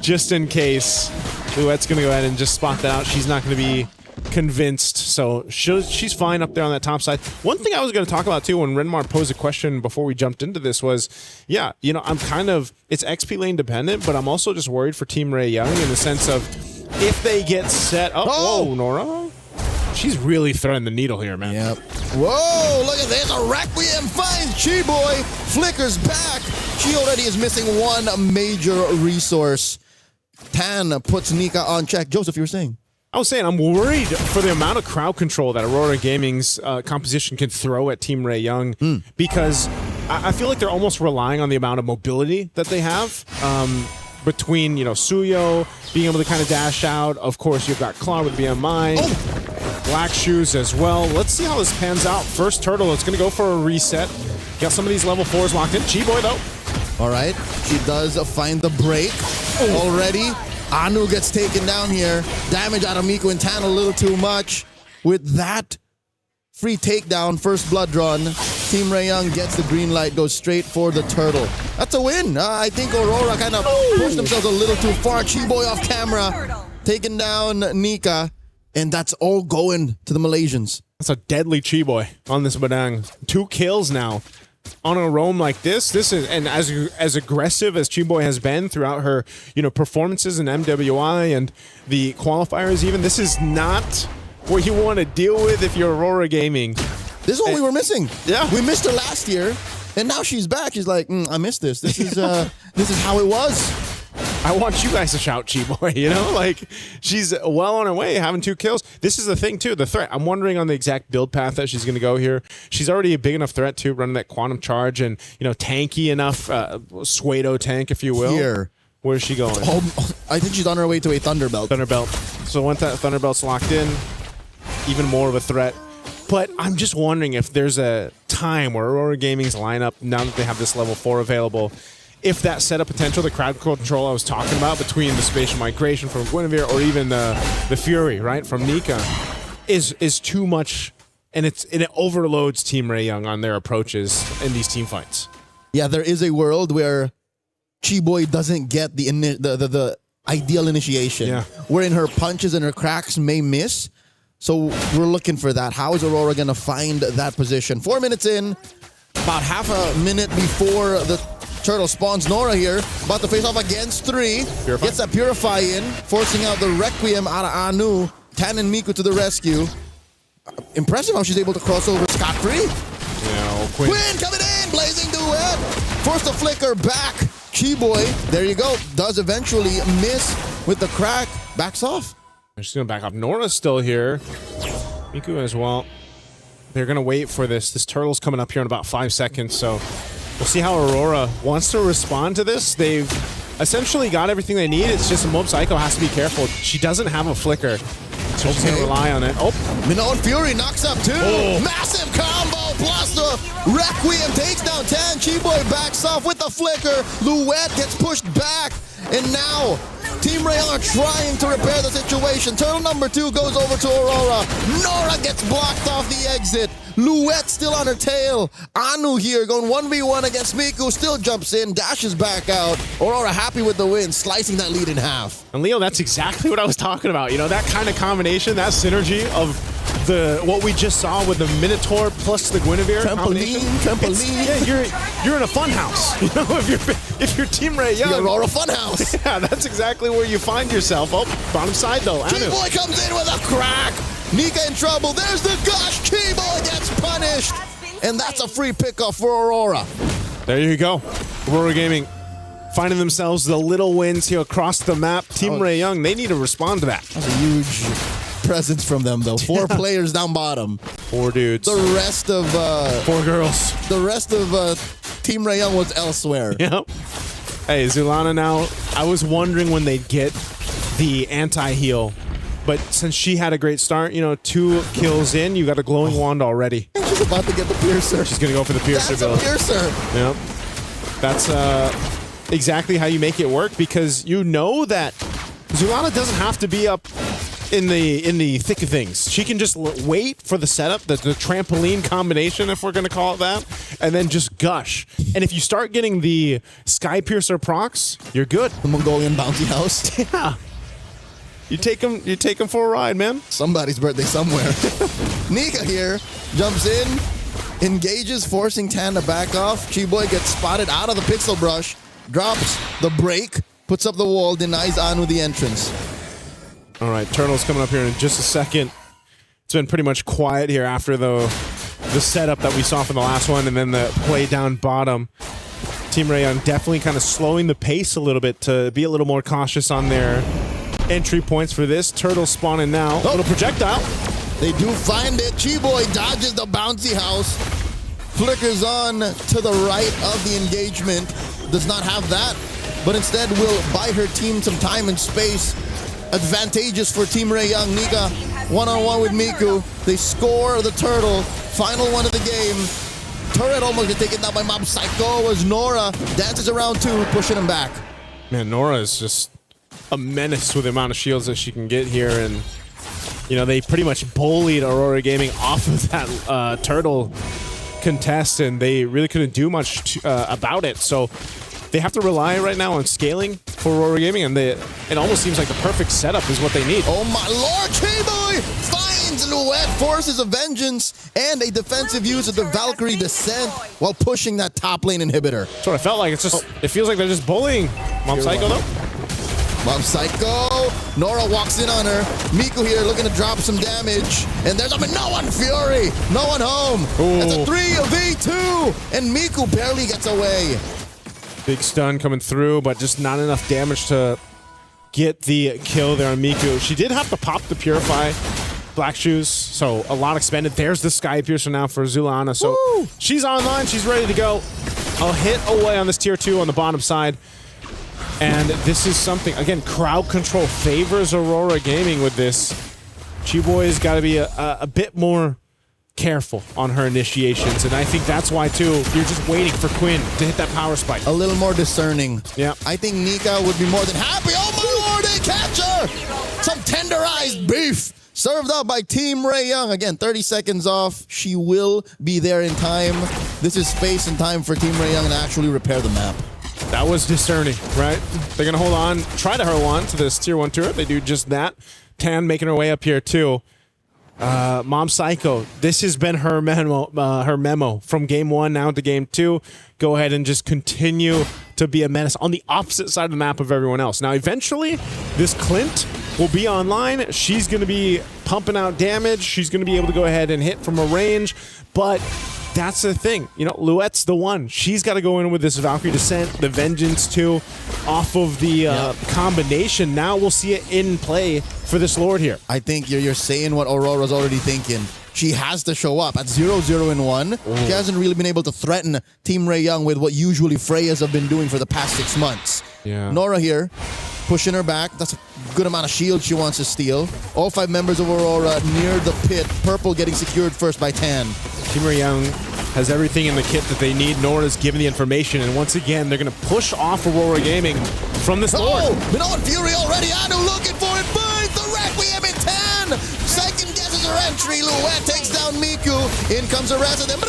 just in case. Luet's going to go ahead and just spot that out. She's not going to be convinced, so she's fine up there on that top side. One thing I was going to talk about too when Renmar posed a question before we jumped into this was, I'm kind of, it's XP lane dependent, but I'm also just worried for Team Ray Young in the sense of if they get set up. Whoa, Nora. She's really threading the needle here, man. Yep. Whoa, look at this. A Requiem finds Chi-Boy. Flickers back. She already is missing one major resource. Tan puts Nika on check. Joseph, you were saying? I was saying I'm worried for the amount of crowd control that Aurora Gaming's composition can throw at Team Ray Young because I feel like they're almost relying on the amount of mobility that they have. Between, Suyo being able to kind of dash out. Of course, you've got Claude with BMI. Black Shoes as well. Let's see how this pans out. First Turtle, it's going to go for a reset. Got some of these level 4s locked in. Chi-Boy, though. All right. She does find the break already. Anu gets taken down here. Damage out of Miku and Tan a little too much. With that free takedown, first blood drawn, Team Ray Young gets the green light, goes straight for the turtle. That's a win. I think Aurora kind of pushed themselves a little too far. Chi-Boy off camera, taking down Nika, and that's all going to the Malaysians. That's a deadly Chi-Boy on this Badang. 2 kills now on a roam like this. This is, and as aggressive as Chi-Boy has been throughout her, performances in MWI and the qualifiers even, this is not what you want to deal with if you're Aurora Gaming. This is what we were missing. Yeah. We missed her last year, and now she's back. She's like, I missed this. This is how it was. I want you guys to shout Chi-Boy, Like, she's well on her way, having 2 kills. This is the thing, too, the threat. I'm wondering on the exact build path that she's going to go here. She's already a big enough threat, too, running that Quantum Charge and, tanky enough, Suedo tank, if you will. Here. Where's she going? I think she's on her way to a Thunderbelt. So once that Thunderbelt's locked in, even more of a threat. But I'm just wondering if there's a time where Aurora Gaming's lineup, now that they have this level 4 available, if that setup potential, the crowd control I was talking about between the spatial migration from Guinevere or even the Fury, right, from Nika, is too much, and it overloads Team Ray Young on their approaches in these team fights. Yeah, there is a world where Chi-Boy doesn't get the ideal initiation, wherein her punches and her cracks may miss. So we're looking for that. How is Aurora going to find that position? 4 minutes in, about half a minute before the turtle spawns Nora here, about to face off against 3. Purify. Gets that Purify in, forcing out the Requiem out of Anu. Tan and Miku to the rescue. Impressive how she's able to cross over scot-free. Quinn coming in, blazing duet. Force the flicker back. Chi-Boy, there you go, does eventually miss with the crack. Backs off. They're just going to back off. Nora's still here. Miku as well. They're going to wait for this. This turtle's coming up here in about 5 seconds, so we'll see how Aurora wants to respond to this. They've essentially got everything they need. It's just Mob Psycho has to be careful. She doesn't have a flicker, so she's going to rely on it. Minnow and Fury knocks up 2. Massive combo plus the Requiem takes down 10. Chi-Boy backs off with the flicker. Luet gets pushed back, and now Team Ray Young are trying to repair the situation. Turtle number 2 goes over to Aurora. Nora gets blocked off the exit. Louette still on her tail. Anu here going 1v1 against Miku. Still jumps in, dashes back out. Aurora happy with the win, slicing that lead in half. And Leo, that's exactly what I was talking about. You know, that kind of combination, that synergy of what we just saw with the Minotaur plus the Guinevere Trampoline. Yeah, you're in a fun house. You know, if you're Team Ray Young, the Aurora fun house. Yeah, that's exactly where you find yourself. Oh, bottom side though. Chi-Boy comes in with a crack. Nika in trouble. There's the gush. Chi-Boy gets punished. And that's a free pickoff for Aurora. There you go. Aurora Gaming finding themselves the little wins here across the map. Team Ray Young, they need to respond to that. That's a huge presence from them, though. 4 players down bottom. 4 dudes. The rest of 4 girls. The rest of Team Ray Young was elsewhere. Yep. Hey, Zulana now, I was wondering when they'd get the anti-heal. But since she had a great start, you know, 2 kills in, you got a glowing wand already. She's about to get the piercer. She's going to go for the piercer build. That's a piercer. Yep. That's exactly how you make it work, because you know that Zulana doesn't have to be up in the thick of things. She can just wait for the setup, the trampoline combination, if we're going to call it that, and then just gush. And if you start getting the Sky Piercer procs, you're good. The Mongolian bounty house. Yeah. You take them for a ride, man. Somebody's birthday somewhere. Nika here jumps in, engages, forcing Tan to back off. Chi-Boy gets spotted out of the pixel brush, drops the break, puts up the wall, denies Anu the entrance. All right, Turtle's coming up here in just a second. It's been pretty much quiet here after the setup that we saw from the last one, and then the play down bottom. Team Ray Young definitely kind of slowing the pace a little bit to be a little more cautious on their entry points for this. Turtle spawning now. Oh. Little projectile. They do find it. Chi-Boy dodges the bouncy house. Flickers on to the right of the engagement. Does not have that, but instead will buy her team some time and space. Advantageous for Team Ray Young. Nika one-on-one with Miku. They score the turtle. Final one of the game. Turret almost gets taken down by Mob Psycho as Nora dances around 2, pushing him back. Man, Nora is just a menace with the amount of shields that she can get here, and you know, they pretty much bullied Aurora Gaming off of that turtle contest, and they really couldn't do much about it. So they have to rely right now on scaling for Aurora Gaming, and it almost seems like the perfect setup is what they need. Oh my lord, Chi-Boy finds Louette, forces a vengeance, and a defensive use of the Valkyrie Descent while pushing that top lane inhibitor. That's what I felt like. It's just, it feels like they're just bullying Mob Psycho though. Mob Psycho. Nora walks in on her. Miku here looking to drop some damage. And there's no one Fury. No one home. Ooh. It's a 3v2. And Miku barely gets away. Big stun coming through, but just not enough damage to get the kill there on Miku. She did have to pop the Purify Black Shoes, so a lot expended. There's the Sky Piercer now for Zulana. So she's online. She's ready to go. A hit away on this tier 2 on the bottom side. And this is something, again, crowd control favors Aurora Gaming with this. Chi-Boy's got to be a bit more careful on her initiations, and I think that's why, too, you're just waiting for Quinn to hit that power spike. A little more discerning. Yeah. I think Nika would be more than happy. Oh my lord, they catch her! Some tenderized beef served up by Team Ray Young. Again, 30 seconds off. She will be there in time. This is space and time for Team Ray Young to actually repair the map. That was discerning, right? They're going to hold on, try to hold on to this tier 1 turret. They do just that. Tan making her way up here, too. Mom Psycho, this has been her memo from game 1 now to game 2. Go ahead and just continue to be a menace on the opposite side of the map of everyone else. Now, eventually, this Clint will be online. She's going to be pumping out damage. She's going to be able to go ahead and hit from a range, but that's the thing. You know, Louette's the one. She's got to go in with this Valkyrie Descent, the Vengeance too, off of the combination. Now we'll see it in play for this Lord here. I think you're saying what Aurora's already thinking. She has to show up at 0-0-1. She hasn't really been able to threaten Team Ray Young with what usually Freyas have been doing for the past 6 months. Yeah. Nora here, pushing her back. That's a good amount of shield she wants to steal. All 5 members of Aurora near the pit. Purple getting secured first by Tan. Team Ray Young has everything in the kit that they need. Nora's given the information, and once again, they're going to push off Aurora Gaming from this Lord. Oh, Minoan Fury already. Anu looking for it. Finds the Requiem in 10. Second guesses her entry. Luet takes down Miku. In comes the rest of them.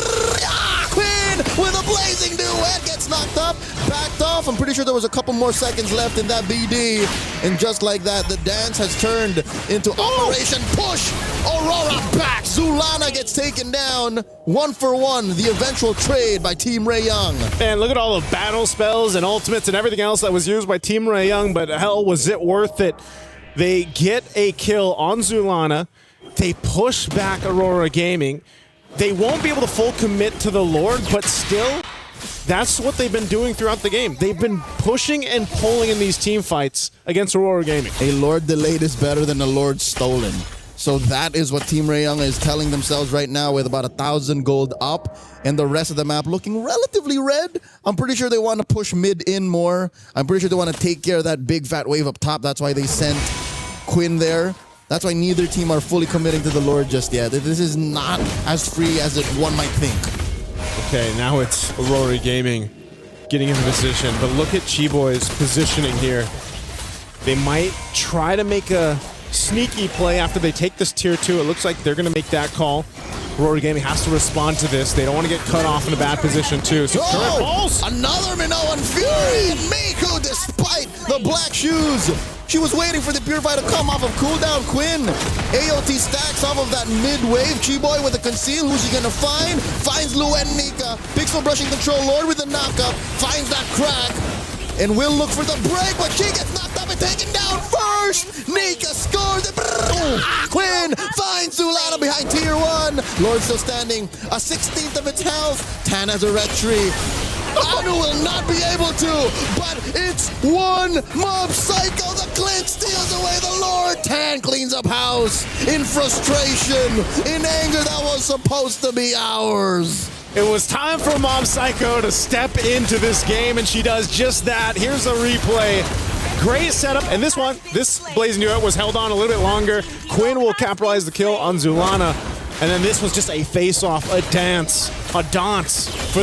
Quinn with a blazing duet gets knocked up, backed off. I'm pretty sure there was a couple more seconds left in that BD. And just like that, the dance has turned into Operation Push. Aurora back. Zulana gets taken down. 1-for-1, the eventual trade by Team Ray Young. Man, look at all the battle spells and ultimates and everything else that was used by Team Ray Young, but hell, was it worth it? They get a kill on Zulana. They push back Aurora Gaming. They won't be able to full commit to the Lord, but still, that's what they've been doing throughout the game. They've been pushing and pulling in these team fights against Aurora Gaming. A Lord delayed is better than a Lord stolen. So that is what Team Ray Young is telling themselves right now with about 1,000 gold up and the rest of the map looking relatively red. I'm pretty sure they want to push mid in more. I'm pretty sure they want to take care of that big fat wave up top. That's why they sent Quinn there. That's why neither team are fully committing to the Lord just yet. This is not as free as one might think. Okay, now it's Aurora Gaming getting into position, but look at Chiboy's positioning here. They might try to make a sneaky play after they take this tier 2. It looks like they're going to make that call. Aurora Gaming has to respond to this. They don't want to get cut off in a bad position too. So turret balls. Another Minoan Fury and Miku, despite the black shoes. She was waiting for the Purify to come off of cooldown. Quinn, AOT stacks off of that mid-wave. Chiboy with a conceal. Who's she going to find? Finds Lu and Nika. Pixel brushing control. Lord with the knockup. Finds that crack. And will look for the break, but she gets knocked up and taken down first. Nika scores. Quinn finds Zulana behind tier 1. Lord still standing. A 16th of its health. Tan has a red tree. Anu will not be able to, but it's one Mob Psycho. The Clint steals away the Lord. Tan cleans up house in frustration, in anger that was supposed to be ours. It was time for Mob Psycho to step into this game, and she does just that. Here's a replay. Great setup, and this Blazing Duet was held on a little bit longer. Quinn will capitalize the kill on Zulana, and then this was just a face-off, a dance for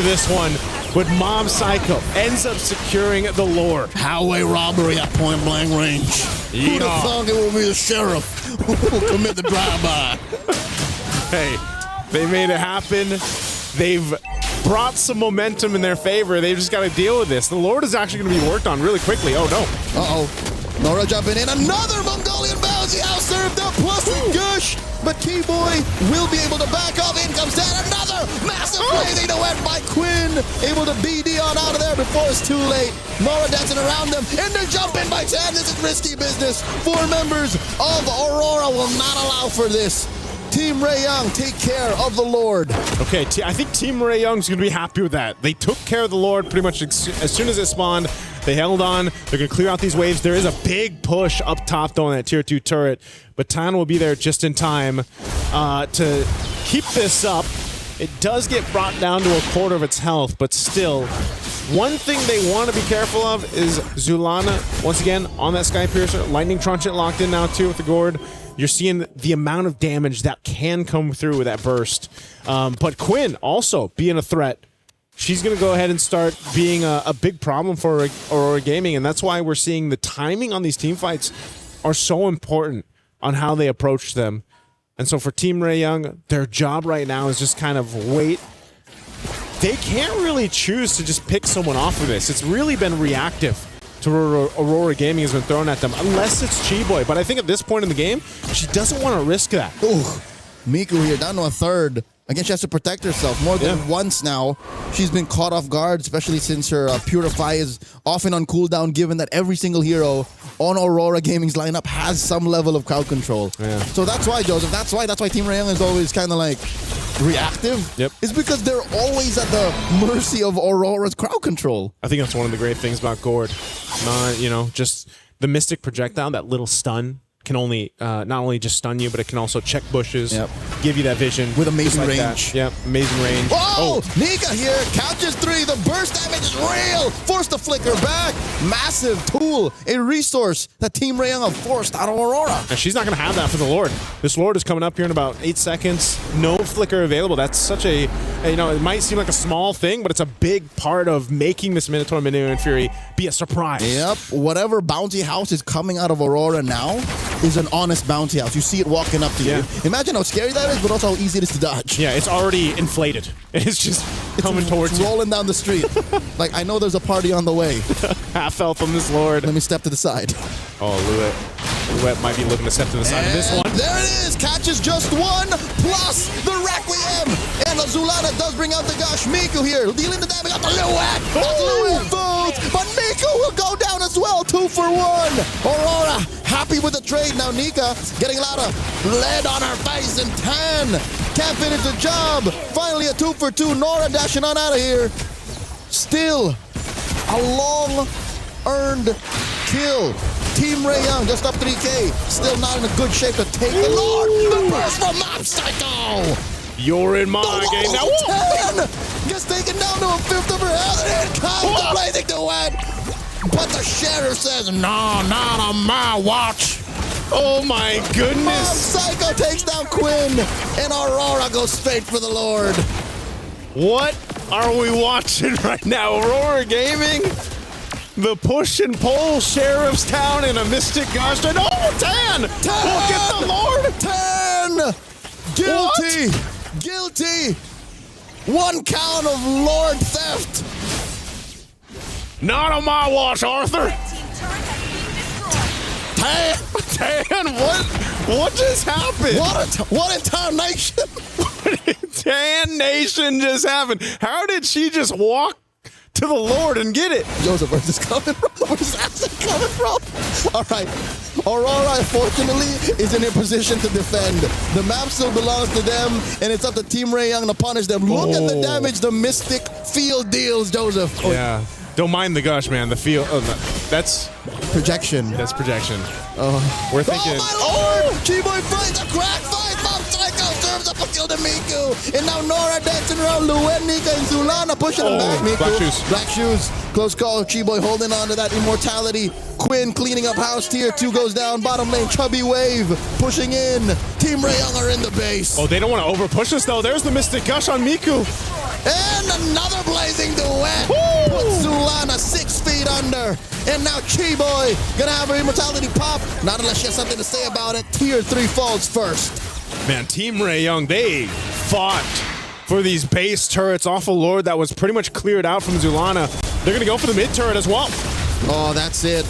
this one. But Mob Psycho ends up securing the Lord. Highway robbery at point-blank range. Who'd have thought it would be the sheriff who will commit the drive-by? Hey, they made it happen. They've brought some momentum in their favor. They've just got to deal with this. The Lord is actually going to be worked on really quickly. Oh, no. Uh-oh. Nora jumping in. Another Mongolian bouncy out served up. Plus with Gush. But Keyboy will be able to back off. In comes down. Another massive blazing duet by Quinn. Able to BD on out of there before it's too late. Nora dancing around them. And they're jumping by Tan. This is risky business. 4 members of Aurora will not allow for this. Team Ray Young, take care of the Lord. Okay, I think Team Ray Young's going to be happy with that. They took care of the Lord pretty much as soon as it spawned. They held on. They're going to clear out these waves. There is a big push up top, though, on that tier 2 turret. But Tan will be there just in time to keep this up. It does get brought down to 1/4 of its health, but still, one thing they want to be careful of is Zulana, once again, on that Sky Piercer. Lightning Truncheon locked in now, too, with the Gourd. You're seeing the amount of damage that can come through with that burst. But Quinn also being a threat. She's going to go ahead and start being a big problem for Aurora Gaming, and that's why we're seeing the timing on these team fights are so important on how they approach them. And so for Team Ray Young, their job right now is just kind of wait. They can't really choose to just pick someone off of this. It's really been reactive to Aurora Gaming has been thrown at them, unless it's Chiboy. But I think at this point in the game, she doesn't want to risk that. Ooh, Miku here down to 1/3. Again, she has to protect herself more than once now. She's been caught off guard, especially since her Purify is often on cooldown, given that every single hero on Aurora Gaming's lineup has some level of crowd control. Yeah. So that's why, Joseph, that's why Team Ray Young is always kind of like reactive. Yep. It's because they're always at the mercy of Aurora's crowd control. I think that's one of the great things about Gourd. Not, just the Mystic Projectile, that little stun can only not only just stun you, but it can also check bushes, give you that vision with amazing like range. Yep, amazing range. Oh, Nika here catches 3. The burst damage is real. Forced the flicker back. Massive tool, a resource that Team Rayong have forced out of Aurora. And she's not going to have that for the Lord. This Lord is coming up here in about 8 seconds. No flicker available. That's such a, you know, it might seem like a small thing, but it's a big part of making this Minotaur Minion Fury be a surprise. Yep, whatever bounty house is coming out of Aurora now is an honest bounty house. You see it walking up to you. Imagine how scary that is, but also how easy it is to dodge. Yeah, it's already inflated. It's just coming towards you. Rolling down the street. Like, I know there's a party on the way. Half health on this Lord. Let me step to the side. Oh, Luet might be looking to step to the side of this one. There it is. Catches just 1 plus the Requiem. And Zulana does bring out the Gush. Miku here dealing the damage on the Luet. Luet falls, but Miku will go down as well. 2 for 1. Aurora happy with the trade. Now Nika getting a lot of lead on her face and 10. Can't finish the job. Finally a 2 for 2. Nora dashing on out of here. Still a long earned kill. Team Rayong just up 3K. Still not in a good shape to take the Lord. The burst from Mob Psycho. You're in my game now. 10 gets taken down to a 5th of her health, and it comes the blazing duet. But the sheriff says, no, not on my watch. Oh my goodness. Mob Psycho takes down Quinn, and Aurora goes straight for the Lord. What are we watching right now? Aurora Gaming? The push and pull Sheriff's Town in a Mystic Gush. And 10! 10! We'll get the Lord! 10! Guilty! What? Guilty! 1 count of Lord theft! Not on my watch, Arthur! 10! What just happened? What entire nation? Tan Nation just happened. How did she just walk to the Lord and get it? Joseph, where's this coming from? Where's that coming from? All right. Aurora, fortunately, is in a position to defend. The map still belongs to them, and it's up to Team Rayong to punish them. Look at the damage the Mystic Field deals, Joseph. Yeah. Don't mind the gush, man. The field. That's projection. That's projection. We're thinking. Oh, my Lord! Chiboy finds a crack fight. Mob Psycho serves up a kill to Miku. And now Nora dancing around Luet, Nika, and Zulana pushing him back. Miku. Black shoes. Black shoes. Close call. Chiboy holding on to that immortality. Quinn cleaning up house. Tier 2 goes down. Bottom lane. Chubby Wave pushing in. Team Rayong are in the base. Oh, they don't want to over push us though. There's the Mystic Gush on Miku. And another blazing duet. Puts Zulana 6 feet under. And now Chiboy gonna have her immortality pop. Not unless she has something to say about it. Tier 3 falls first. Man, Team Rayong, they fought for these base turrets off a Lord that was pretty much cleared out from Zulana. They're gonna go for the mid turret as well. Oh, that's it.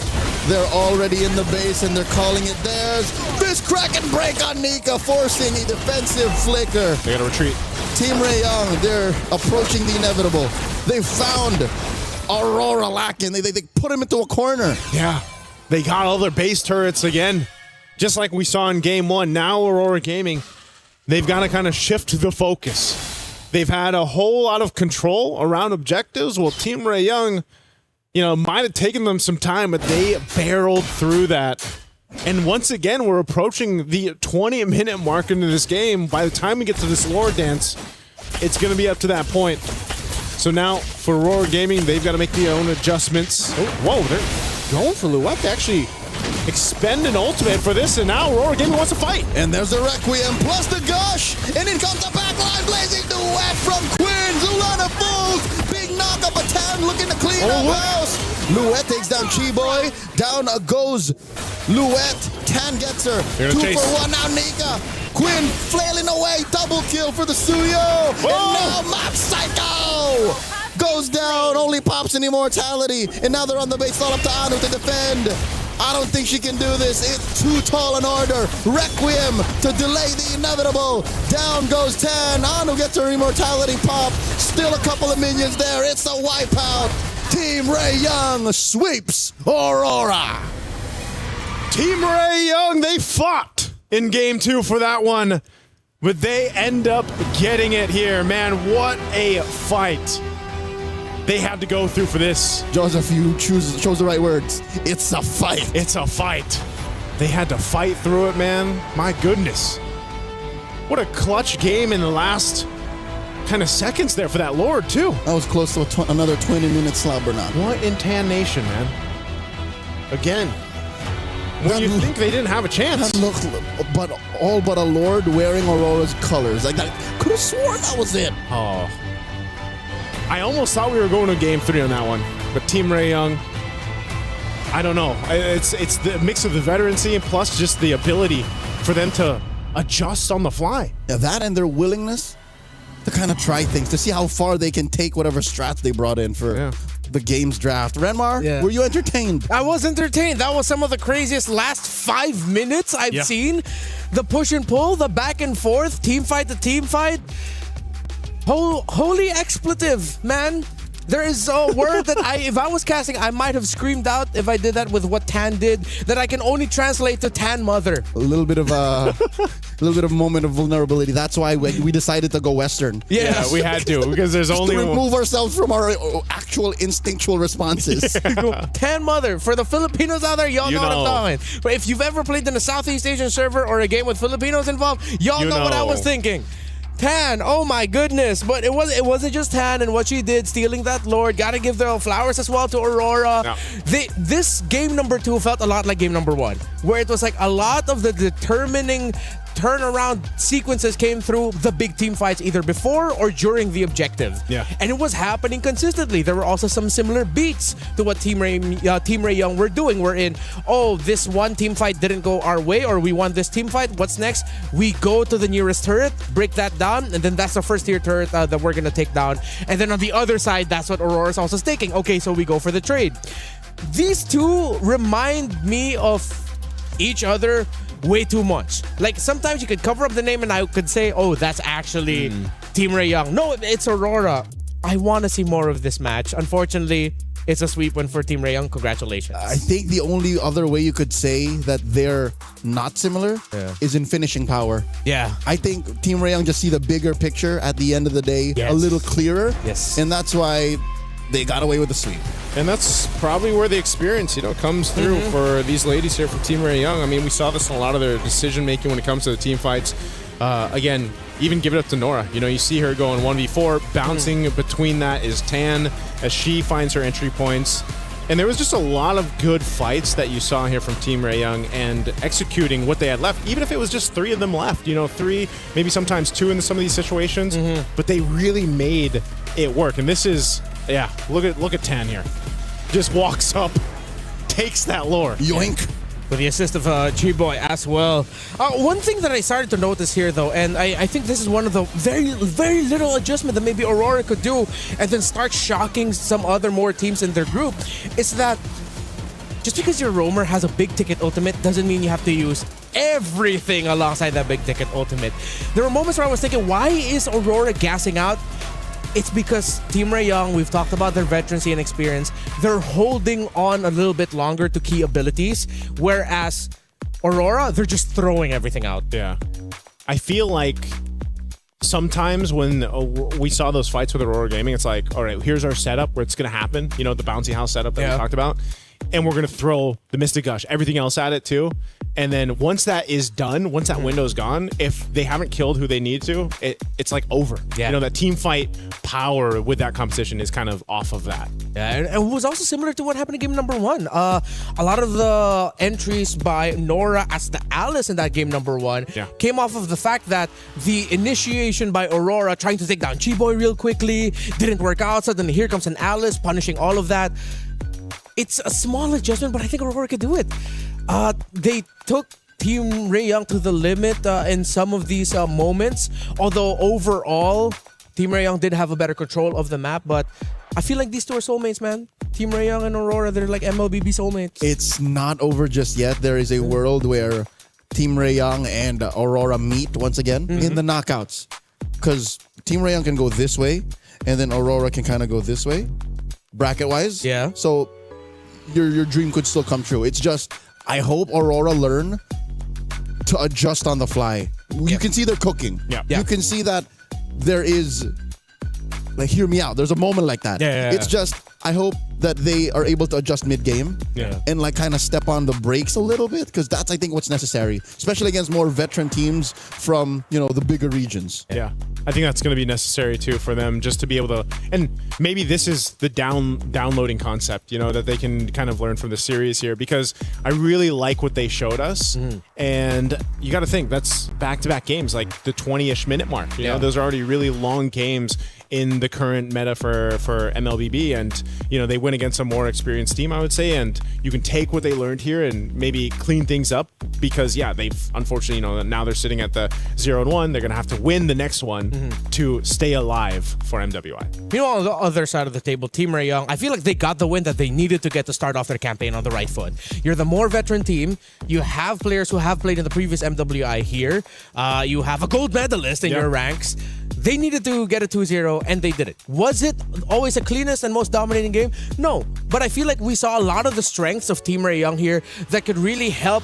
They're already in the base and they're calling it theirs. Fist crack and break on Nika, forcing a defensive flicker. They gotta retreat. Team Rayong, they're approaching the inevitable. They found Aurora lacking. They put him into a corner. Yeah, they got all their base turrets again. Just like we saw in Game 1, now Aurora Gaming, they've got to kind of shift the focus. They've had a whole lot of control around objectives. Well, Team Rayong, might have taken them some time, but they barreled through that. And once again, we're approaching the 20-minute mark into this game. By the time we get to this Lord dance, it's going to be up to that point. So now, for Aurora Gaming, they've got to make their own adjustments. Oh, whoa, they're going for Luet to actually expend an ultimate for this, and now Aurora Gaming wants to fight. And there's the Requiem plus the Gush, and in comes the backline blazing duet from Quinn. Zulana falls. Big knock up a 10, looking to clean up house. Luet takes down Chiboy. Down goes Luet. 10 gets her. 2 for 1 now, Nika. Quinn flailing away. Double kill for the Suyo. And now Mob Psycho goes down. Only pops in immortality. And now they're on the base. All up to Anu to defend. I don't think she can do this. It's too tall an order. Requiem to delay the inevitable. Down goes 10. Anu gets her immortality pop. Still a couple of minions there. It's a wipeout. Team Rayong sweeps Aurora. Team Rayong, they fought in Game 2 for that one, but they end up getting it here. Man, what a fight they had to go through for this. Joseph, you chose the right words. It's a fight. It's a fight. They had to fight through it, man. My goodness. What a clutch game in the last kind of seconds there for that Lord, too. That was close to another 20-minute slab or not. What in Tan Nation, man? Again, when you think they didn't have a chance. That looked, but all but a Lord wearing Aurora's colors. Like, I could have sworn that was it. Oh. I almost thought we were going to game 3 on that one. But Team Ray Young, I don't know. It's the mix of the veterancy and plus just the ability for them to adjust on the fly. Yeah, that and their willingness to kind of try things, to see how far they can take whatever strats they brought in for the game's draft. Renmar, were you entertained? I was entertained. That was some of the craziest last 5 minutes I've seen. The push and pull, the back and forth, team fight to team fight. Holy expletive, man. There is a word that if I was casting, I might have screamed out if I did that with what Tan did, that I can only translate to Tan Mother. A little bit of a moment of vulnerability. That's why we decided to go Western. Yeah, we had to, because there's only to remove ourselves from our actual instinctual responses. Tan Mother. For the Filipinos out there, y'all know what I'm talking. But if you've ever played in a Southeast Asian server or a game with Filipinos involved, y'all know what I was thinking. Tan, oh my goodness. But it wasn't just Tan and what she did, stealing that Lord. Gotta give the flowers as well to Aurora. No. This game number 2 felt a lot like game number 1, where it was like a lot of the determining turnaround sequences came through the big team fights either before or during the objective. Yeah. And it was happening consistently. There were also some similar beats to what Team Ray Young were doing. We're in, this one team fight didn't go our way, or we won this team fight. What's next? We go to the nearest turret, break that down, and then that's the first tier turret that we're going to take down. And then on the other side, that's what Aurora's also staking. Okay, so we go for the trade. These two remind me of each other way too much. Like, sometimes you could cover up the name and I could say, that's actually Team Ray Young. No, it's Aurora. I want to see more of this match. Unfortunately, it's a sweep win for Team Ray Young. Congratulations. I think the only other way you could say that they're not similar is in finishing power. Yeah. I think Team Ray Young just see the bigger picture at the end of the day a little clearer. Yes. And that's why they got away with the sweep. And that's probably where the experience, comes through for these ladies here from Team Ray Young. I mean, we saw this in a lot of their decision-making when it comes to the team fights. Again, even give it up to Nora. You see her going 1v4. Bouncing between that is Tan as she finds her entry points. And there was just a lot of good fights that you saw here from Team Ray Young and executing what they had left, even if it was just 3 of them left. 3, maybe sometimes 2 in some of these situations. But they really made it work. And this is... look at Tan here. Just walks up, takes that lore. Yoink. With the assist of G-Boy as well. One thing that I started to notice here, though, and I think this is one of the very, very little adjustment that maybe Aurora could do and then start shocking some other more teams in their group, is that just because your roamer has a big-ticket ultimate doesn't mean you have to use everything alongside that big-ticket ultimate. There were moments where I was thinking, why is Aurora gassing out? It's because Team Ray Young, we've talked about their veterancy and experience, they're holding on a little bit longer to key abilities, whereas Aurora, they're just throwing everything out. Yeah. I feel like sometimes when we saw those fights with Aurora Gaming, it's like, all right, here's our setup where it's going to happen, the bouncy house setup that we talked about, and we're going to throw the Mystic Gush, everything else at it too. And then once that is done, once that window's gone, if they haven't killed who they need to, it's like over. Yeah. That team fight power with that competition is kind of off of that. Yeah, and it was also similar to what happened in game number 1. A lot of the entries by Nora as the Alice in that game number 1 came off of the fact that the initiation by Aurora trying to take down G-Boy real quickly didn't work out. So then here comes an Alice punishing all of that. It's a small adjustment, but I think Aurora could do it. They took Team Ray Young to the limit in some of these moments. Although overall, Team Ray Young did have a better control of the map. But I feel like these two are soulmates, man. Team Ray Young and Aurora, they're like MLBB soulmates. It's not over just yet. There is a world where Team Ray Young and Aurora meet once again in the knockouts. Because Team Ray Young can go this way, and then Aurora can kind of go this way, bracket-wise. Yeah. So your dream could still come true. It's just, I hope Aurora learn to adjust on the fly. You can see they're cooking. Yeah. You can see that there is, like, hear me out. There's a moment like that. Yeah. It's just, I hope that they are able to adjust mid-game and like kind of step on the brakes a little bit, because that's, I think, what's necessary, especially against more veteran teams from, you know, the bigger regions. Yeah, I think that's going to be necessary too for them, just to be able to, and maybe this is the downloading concept, you know, that they can kind of learn from the series here, because I really like what they showed us. And you got to think, that's back-to-back games, like the 20-ish minute mark. You know, those are already really long games in the current meta for MLBB, and you know, they win against a more experienced team, I would say, and you can take what they learned here and maybe clean things up, because they've unfortunately, you know, now they're sitting at the 0-1. They're gonna have to win the next one to stay alive for MWI. You know, on the other side of the table, Team Ray Young, I feel like they got the win that they needed to get to start off their campaign on the right foot. You're the more veteran team. You have players who have played in the previous MWI here. You have a gold medalist in your ranks. They needed to get a 2-0, and they did it. Was it always the cleanest and most dominating game? No. But I feel like we saw a lot of the strengths of Team Ray Young here that could really help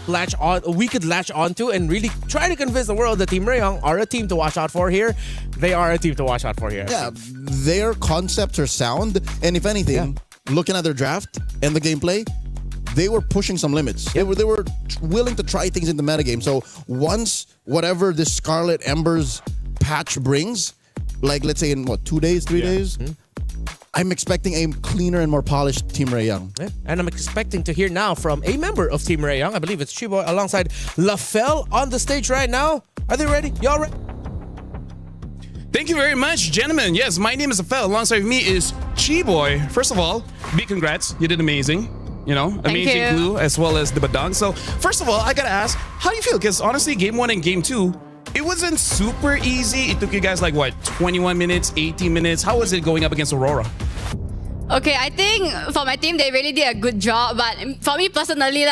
we could latch onto and really try to convince the world that Team Ray Young are a team to watch out for here. They are a team to watch out for here. Yeah, their concepts are sound, and if anything, looking at their draft and the gameplay, they were pushing some limits. They were willing to try things in the metagame. So once whatever this Scarlet Embers patch brings, like let's say in 2 days, 3 days, I'm expecting a cleaner and more polished Team Ray Young. And I'm expecting to hear now from a member of Team Ray Young. I believe it's Chiboy alongside LaFell on the stage right now. Are they ready? Y'all ready? Thank you very much, gentlemen. Yes, my name is LaFell. Alongside me is Chiboy. First of all, big congrats. You did amazing. You know, amazing glue as well as the badang. So first of all, I gotta ask, how do you feel? Because honestly, game 1 and game 2, it wasn't super easy. It took you guys like what, 21 minutes, 18 minutes? How was it going up against Aurora? Okay, I think for my team, they really did a good job. But for me personally,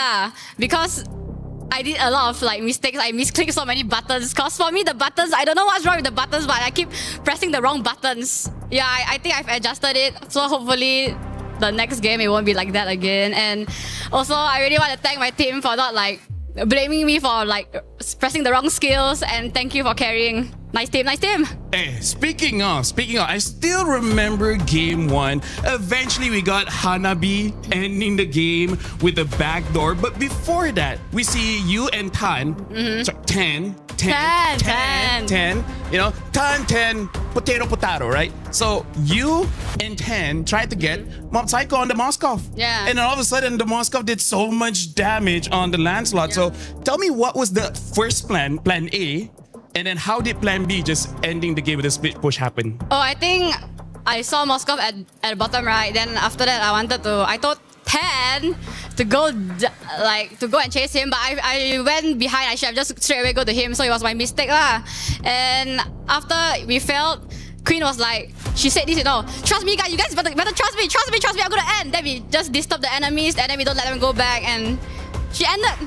because I did a lot of like mistakes. I misclicked so many buttons. Because for me, the buttons, I don't know what's wrong with the buttons, but I keep pressing the wrong buttons. Yeah, I think I've adjusted it. So hopefully the next game, it won't be like that again. And also, I really want to thank my team for not like blaming me for like pressing the wrong skills, and thank you for carrying. Nice team, nice team. Hey, speaking of, I still remember game 1. Eventually, we got Hanabi ending the game with a backdoor. But before that, we see you and Tan. Sorry, 10. You know, Tan, potato, right? So you and 10 tried to get Mob Psycho on the Moskov. Yeah. And then all of a sudden, the Moskov did so much damage on the Lancelot. So tell me, what was the first plan A? And then how did plan B, just ending the game with a split push, happen? Oh, I think I saw Moskov at the bottom right. Then after that, I told 10 to go and chase him, but I went behind. I should have just straight away go to him, so it was my mistake lah. And after we failed, Queen was like, she said this, you know, trust me guys, you guys better trust me, I'm gonna end. Then we just disturb the enemies, and then we don't let them go back, and she ended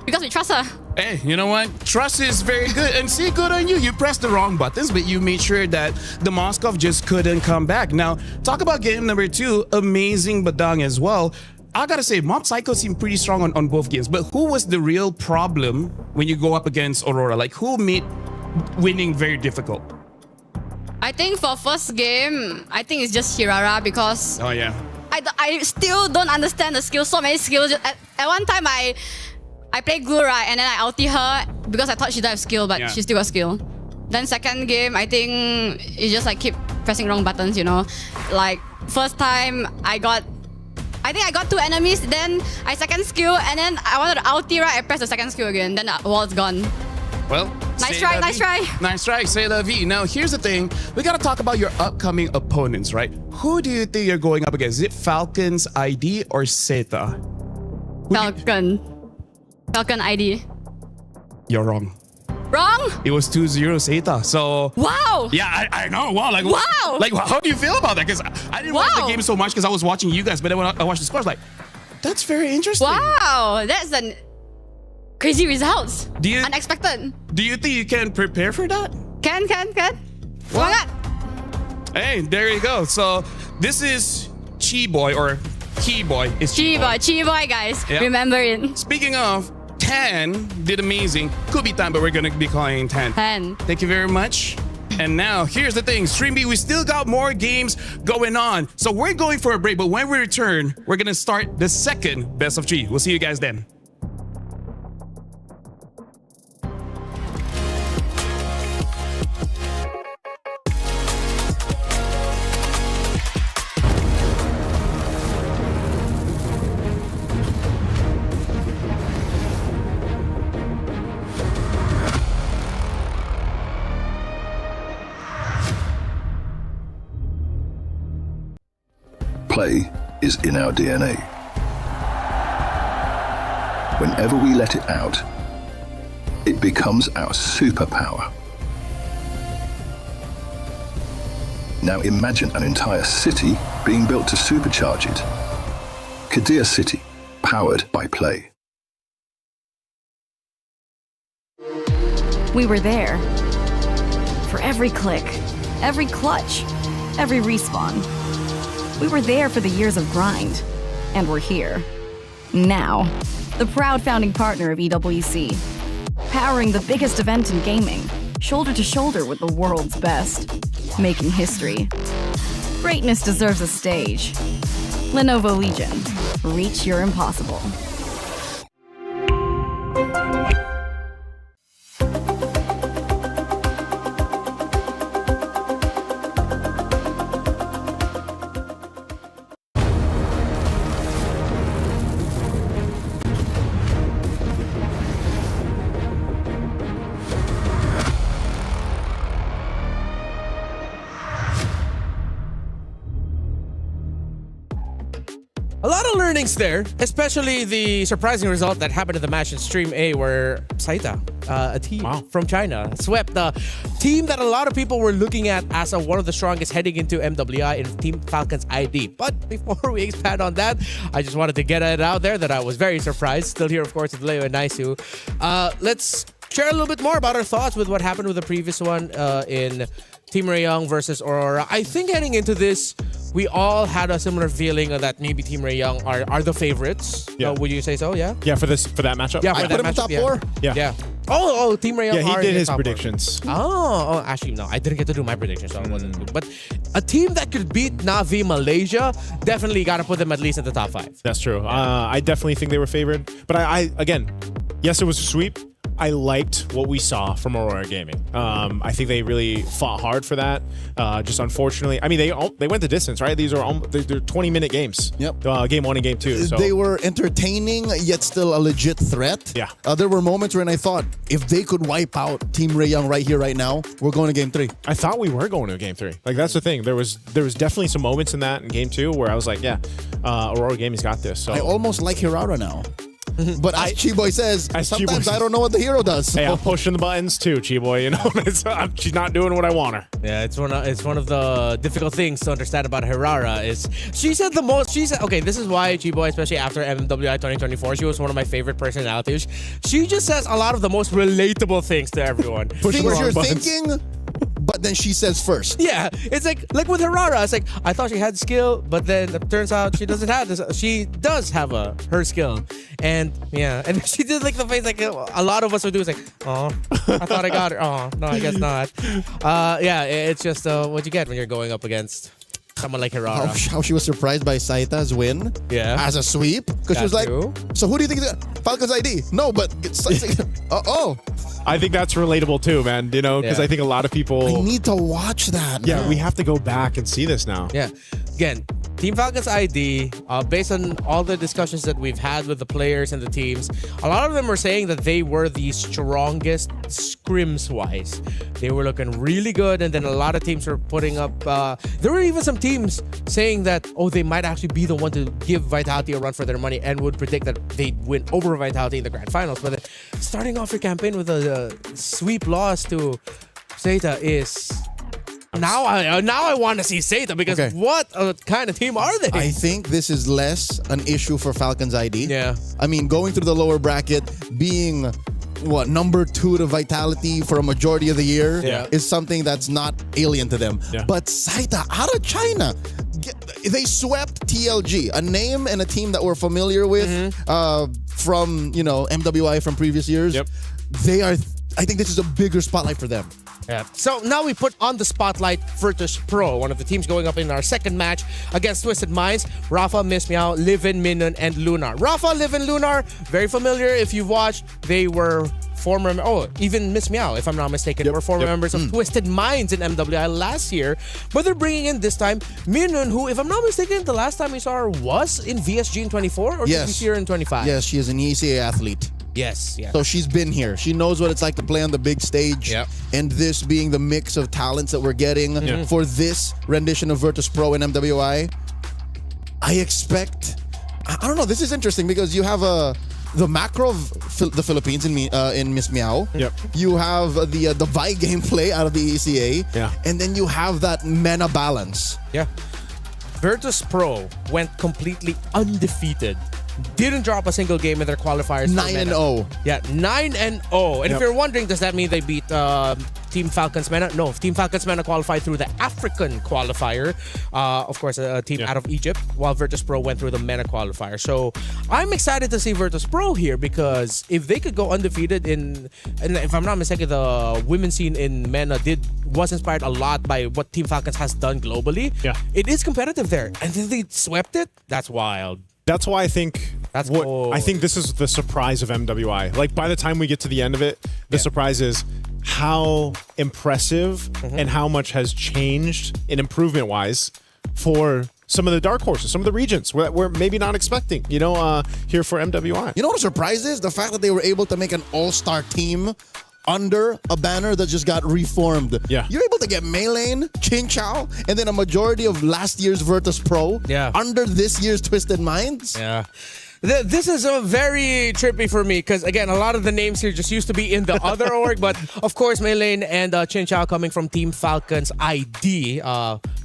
because we trust her. Hey, you know what? Trust is very good. And see, good on you. You pressed the wrong buttons, but you made sure that the Moskov just couldn't come back. Now, talk about game number 2. Amazing badang as well. I gotta say, Mob Psycho seemed pretty strong on both games. But who was the real problem when you go up against Aurora? Like, who made winning very difficult? I think for first game, I think it's just Hirara, because I still don't understand the skills. So many skills. At one time, I played glue, right, and then I ulti her because I thought she didn't have skill, but she still got skill. Then second game, I think it's just like keep pressing wrong buttons, you know. Like first time I think I got 2 enemies, then I second skill, and then I wanted to ulti, right, I pressed the second skill again, then the wall's gone. Well, nice try. Nice try, c'est la vie. Now, here's the thing. We gotta talk about your upcoming opponents, right? Who do you think you're going up against? Is it Falcons ID or Zeta? Falcon ID. You're wrong. Wrong? It was 2-0 Zeta. So wow. Yeah, I know. Wow. Like wow. Like how do you feel about that? Because I didn't watch the game so much because I was watching you guys, but then when I watched the scores, like that's very interesting. Wow, that's an crazy results. Unexpected. Do you think you can prepare for that? Can. Why not? Hey, there you go. So this is Chiboy or Keyboy. It's Chiboy, guys. Yep. Remember it. Speaking of, 10 did amazing. Could be 10, but we're gonna be calling 10. 10. Thank you very much. And now, here's the thing, Stream B, we still got more games going on. So we're going for a break, but when we return, we're gonna start the second best of 3. We'll see you guys then. Play is in our DNA. Whenever we let it out, it becomes our superpower. Now imagine an entire city being built to supercharge it. Kadir City, powered by play. We were there. For every click, every clutch, every respawn. We were there for the years of grind, and we're here. Now, the proud founding partner of EWC, powering the biggest event in gaming, shoulder to shoulder with the world's best, making history. Greatness deserves a stage. Lenovo Legion, reach your impossible. A lot of learnings there, especially the surprising result that happened in the match in Stream A where Saita, a team from China, swept the team that a lot of people were looking at as one of the strongest heading into MWI in Team Falcon's ID. But before we expand on that, I just wanted to get it out there that I was very surprised. Still here, of course, with Leo and Naisu. Let's share a little bit more about our thoughts with what happened with the previous one in Team Rayong versus Aurora. I think heading into this, we all had a similar feeling that maybe Team Rayong are the favorites. Yeah. Would you say so? Yeah. Yeah, for that matchup. Yeah, for I that put him in matchup, top 4. Yeah. Oh, Team Rayong. Yeah, he are did in the his top 4. predictions. Oh, actually no, I didn't get to do my predictions, so I wasn't. But a team that could beat Navi Malaysia definitely got to put them at least in the top 5. That's true. I definitely think they were favored. But I again, yes, it was a sweep. I liked what we saw from Aurora Gaming. I think they really fought hard for that. Just unfortunately, I mean, they went the distance, right? They're 20-minute games. Yep. Game 1 and game 2. So. They were entertaining, yet still a legit threat. Yeah. There were moments when I thought, if they could wipe out Team Rayong right here, right now, we're going to game 3. I thought we were going to game 3. Like, that's the thing. There was definitely some moments in that in game 2 where I was like, yeah, Aurora Gaming's got this. So I almost like Hirara now. But as Chiboy says, sometimes I don't know what the hero does. Hey, I'm pushing the buttons too, Chiboy. You know, she's not doing what I want her. Yeah, it's one of the difficult things to understand about Hirara is she said the most. She said, okay, this is why Chiboy, especially after MWI 2024, she was one of my favorite personalities. She just says a lot of the most relatable things to everyone. Things you're thinking, but then she says first. Yeah, it's like with Hirara, it's like I thought she had skill, but then it turns out she doesn't have this. She does have her skill, and yeah, and she did like the face like a lot of us would do. It's like, oh, I thought I got her. Oh, no, I guess not. Yeah, it's just what you get when you're going up against someone like Hirara. How she was surprised by Saita's win as a sweep. Because she was like, so who do you think is Falcon's ID? No, but it's oh. I think that's relatable too, man. You know, because I think a lot of people... I need to watch that. Yeah, now. we have to go back and see this now. Yeah. Again, Team Falcon's ID, based on all the discussions that we've had with the players and the teams, a lot of them were saying that they were the strongest scrims-wise. They were looking really good, and then a lot of teams were putting up... there were even some teams saying that, they might actually be the one to give Vitality a run for their money and would predict that they'd win over Vitality in the grand finals. But then starting off your campaign with a sweep loss to Zeta is... Now I want to see Zeta because what kind of team are they? I think this is less an issue for Falcon's ID. Yeah. I mean, going through the lower bracket, being number 2 to Vitality for a majority of the year is something that's not alien to them. Yeah. But Zeta out of China, they swept TLG, a name and a team that we're familiar with from MWI from previous years. Yep. They are. I think this is a bigger spotlight for them. Yeah. So now we put on the spotlight Virtus Pro, one of the teams going up in our second match against Twisted Minds. Rafa, Miss Meow, Livin, Minun, and Lunar. Rafa, Livin, Lunar, very familiar if you've watched. They were former, even Miss Meow, if I'm not mistaken, were former members of Twisted Minds in MWI last year. But they're bringing in this time Minun, who, if I'm not mistaken, the last time we saw her was in VSG in 24, or did we see her in 25? Yes, she is an ECA athlete. Yes. So she's been here. She knows what it's like to play on the big stage. Yep. And this being the mix of talents that we're getting for this rendition of Virtus Pro and MWI, I expect... I don't know, this is interesting because you have the macro of the Philippines in Miss Meow. Yep. You have the Vi gameplay out of the ECA. Yeah. And then you have that MENA balance. Yeah. Virtus Pro went completely undefeated. Didn't drop a single game in their qualifiers. 9-0. Yeah, 9-0. And if you're wondering, does that mean they beat Team Falcons MENA? No, Team Falcons MENA qualified through the African qualifier. Of course, a team out of Egypt, while Virtus Pro went through the MENA qualifier. So I'm excited to see Virtus Pro here because if they could go undefeated and if I'm not mistaken, the women's scene in MENA was inspired a lot by what Team Falcons has done globally. Yeah. It is competitive there. And then they swept it? That's wild. That's why I think I think this is the surprise of MWI. Like by the time we get to the end of it, the surprise is how impressive and how much has changed in improvement wise for some of the dark horses, some of the regions we're maybe not expecting, here for MWI. You know what a surprise is? The fact that they were able to make an all-star team under a banner that just got reformed. Yeah. You're able to get Maylane, Chin Chow, and then a majority of last year's Virtus Pro under this year's Twisted Minds. Yeah. This is very trippy for me because, again, a lot of the names here just used to be in the other org. But, of course, Maylane and Chin Chow coming from Team Falcons ID.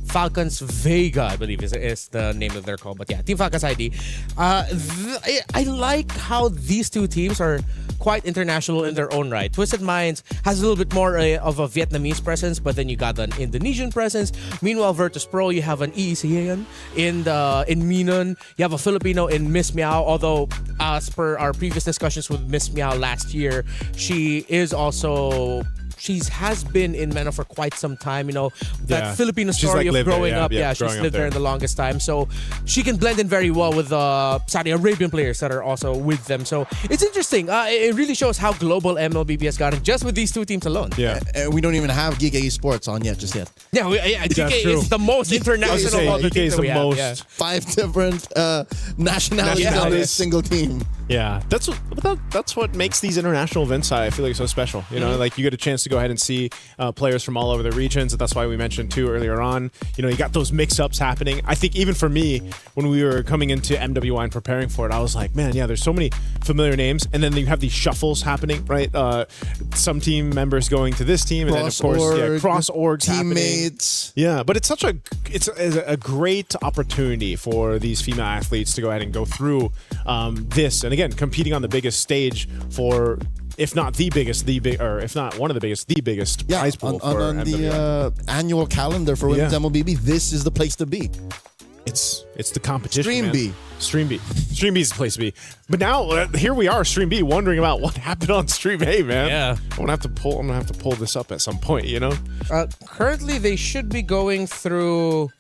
Falcons Vega, I believe, is the name of their call. But, yeah, Team Falcons ID. I like how these two teams are quite international in their own right. Twisted Minds has a little bit more of a Vietnamese presence, but then you got an Indonesian presence. Meanwhile, Virtus Pro, you have an EECAN in Minun. You have a Filipino in Miss Meow, although as per our previous discussions with Miss Meow last year, she has been in MENA for quite some time. That Filipino story of growing up. She's lived there the longest time. So she can blend in very well with Saudi Arabian players that are also with them. So it's interesting. It really shows how global MLBB has gotten just with these two teams alone. Yeah. We don't even have Giga Esports on yet, just yet. Yeah, GK is the most international of all the teams that we have. Yeah. 5 different nationalities on this single team. Yeah, that's what makes these international events, I feel like, so special. Like you get a chance to go ahead and see players from all over the regions. That's why we mentioned too earlier on. You got those mix-ups happening. I think even for me, when we were coming into MWI and preparing for it, I was like, man, there's so many familiar names, and then you have these shuffles happening, right? Some team members going to this team, and then of course, cross orgs teammates. Happening. Yeah, but it's a great opportunity for these female athletes to go ahead and go through this, and again, competing on the biggest stage for, if not the biggest, or if not one of the biggest, the biggest prize pool for on the annual calendar for women's MLBB. This is the place to be. It's the competition. Stream B is the place to be. But now here we are, Stream B, wondering about what happened on Stream A, man. Yeah, I'm gonna have to pull this up at some point. Currently, they should be going through.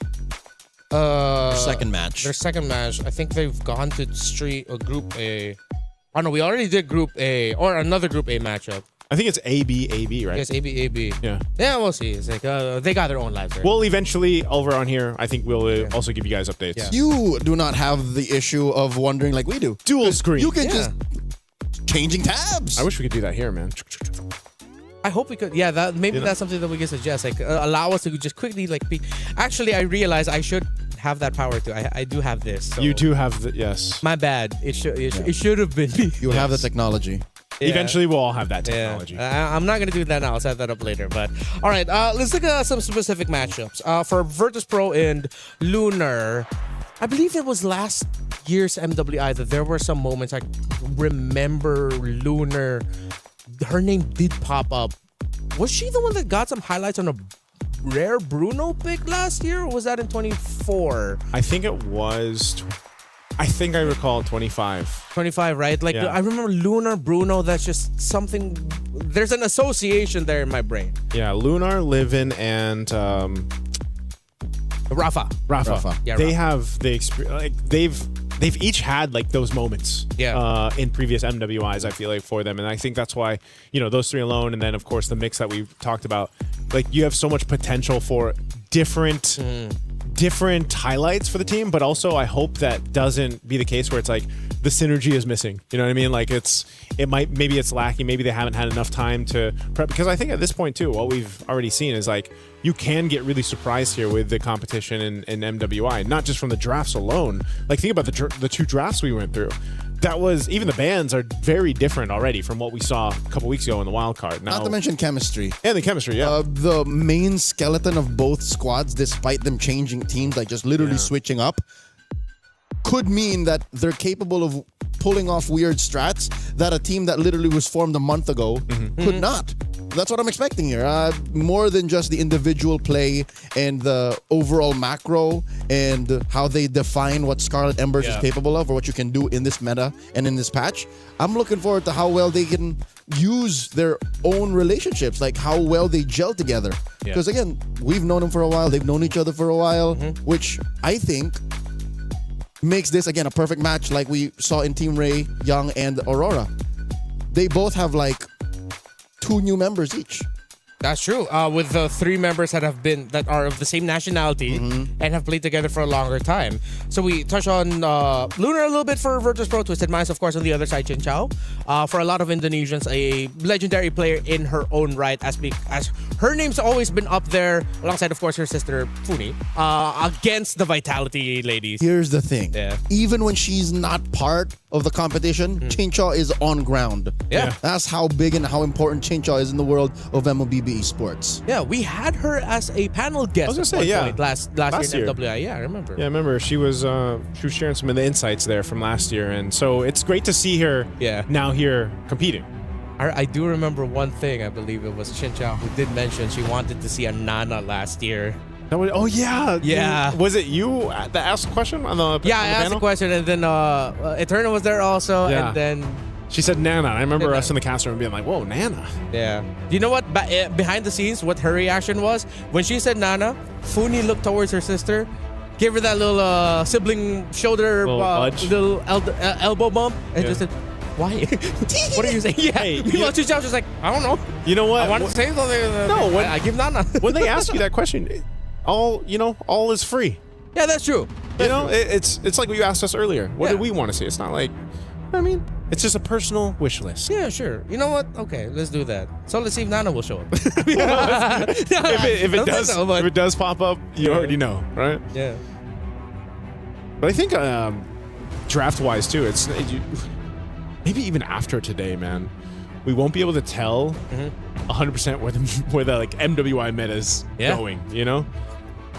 Their second match. I think they've gone to Group A. Oh no, we already did Group A or another Group A matchup. I think it's AB, right? Yes, AB. Yeah, we'll see. It's like they got their own lives there. Well, eventually over on here, I think we'll also give you guys updates. Yeah. You do not have the issue of wondering like we do. Dual screen. You can just changing tabs. I wish we could do that here, man. I hope we could. Yeah, that's something that we can suggest. Like allow us to just quickly peek. Actually, I realize I should have that power too. I do have this. So. You do have yes. My bad. It should have been me. You have the technology. Yeah. Eventually, we'll all have that technology. I'm not gonna do that now. I'll set that up later. But all right, let's look at some specific matchups. For Virtus Pro and Lunar, I believe it was last year's MWI that there were some moments I remember Lunar. Her name did pop up. Was she the one that got some highlights on a rare Bruno pick last year, or was that in 24? I think it was. I think I recall 25. 25, right? I remember Lunar Bruno. That's just something there's an association there in my brain. Yeah, Lunar, Livin, and Rafa. Yeah, they Rafa. have the experience. Like they've each had like those moments. In previous MWIs, I feel like, for them, and I think that's why those three alone, and then of course the mix that we've talked about. Like, you have so much potential for different highlights for the team, but also I hope that doesn't be the case where it's like the synergy is missing. You know what I mean? Like maybe it's lacking. Maybe they haven't had enough time to prep, because I think at this point too, what we've already seen is like you can get really surprised here with the competition in MWI, not just from the drafts alone. Like, think about the two drafts we went through. That was, even the bands are very different already from what we saw a couple weeks ago in the wild card. Now, not to mention chemistry. And the chemistry, yeah. The main skeleton of both squads, despite them changing teams, like just literally switching up, could mean that they're capable of pulling off weird strats that a team that literally was formed a month ago could not. That's what I'm expecting here. More than just the individual play and the overall macro and how they define what Scarlet Embers is capable of, or what you can do in this meta and in this patch. I'm looking forward to how well they can use their own relationships, like how well they gel together. Because again, we've known them for a while. They've known each other for a while, which I think makes this, again, a perfect match like we saw in Team Ray, Young, and Aurora. They both have like 2 new members each. That's true. With the 3 members that are of the same nationality and have played together for a longer time. So we touch on Lunar a little bit for Virtus Pro, Twisted Minds, of course, on the other side, Chin Chow. For a lot of Indonesians, a legendary player in her own right, as her name's always been up there, alongside, of course, her sister Funi, against the Vitality ladies. Here's the thing. Even when she's not part of the competition, Chinchaw is on ground. That's how big and how important Chinchaw is in the world of MLBB esports. Yeah, we had her as a panel guest. I was gonna say, point last year in MWI. Yeah, I remember. Yeah, I remember she was sharing some of the insights there from last year, and so it's great to see her now here competing. I do remember one thing. I believe it was Chincha who did mention she wanted to see a Nana last year. Yeah. Was it you that asked the question on the I asked the question, and then Eterna was there also, and then she said Nana. I remember us in the cast room being like, "Whoa, Nana!" Yeah. Do you know what behind the scenes? What her reaction was when she said Nana? Funi looked towards her sister, gave her that little sibling shoulder, little elbow bump, and just said, "Why? What are you saying?" Yeah. Hey, Chincha was just like, "I don't know. You know what? I wanted to say something. No, I give Nana." When they ask you that question, all is free. Yeah, that's true. It's like what you asked us earlier. What do we want to see? It's not like, I mean, it's just a personal wish list. Yeah, sure. You know what? Okay, let's do that. So let's see if Nana will show up. if it does pop up, you already know, right? Yeah. But I think draft-wise too, it's maybe even after today, man, we won't be able to tell 100% where the like MWI meta is going. You know.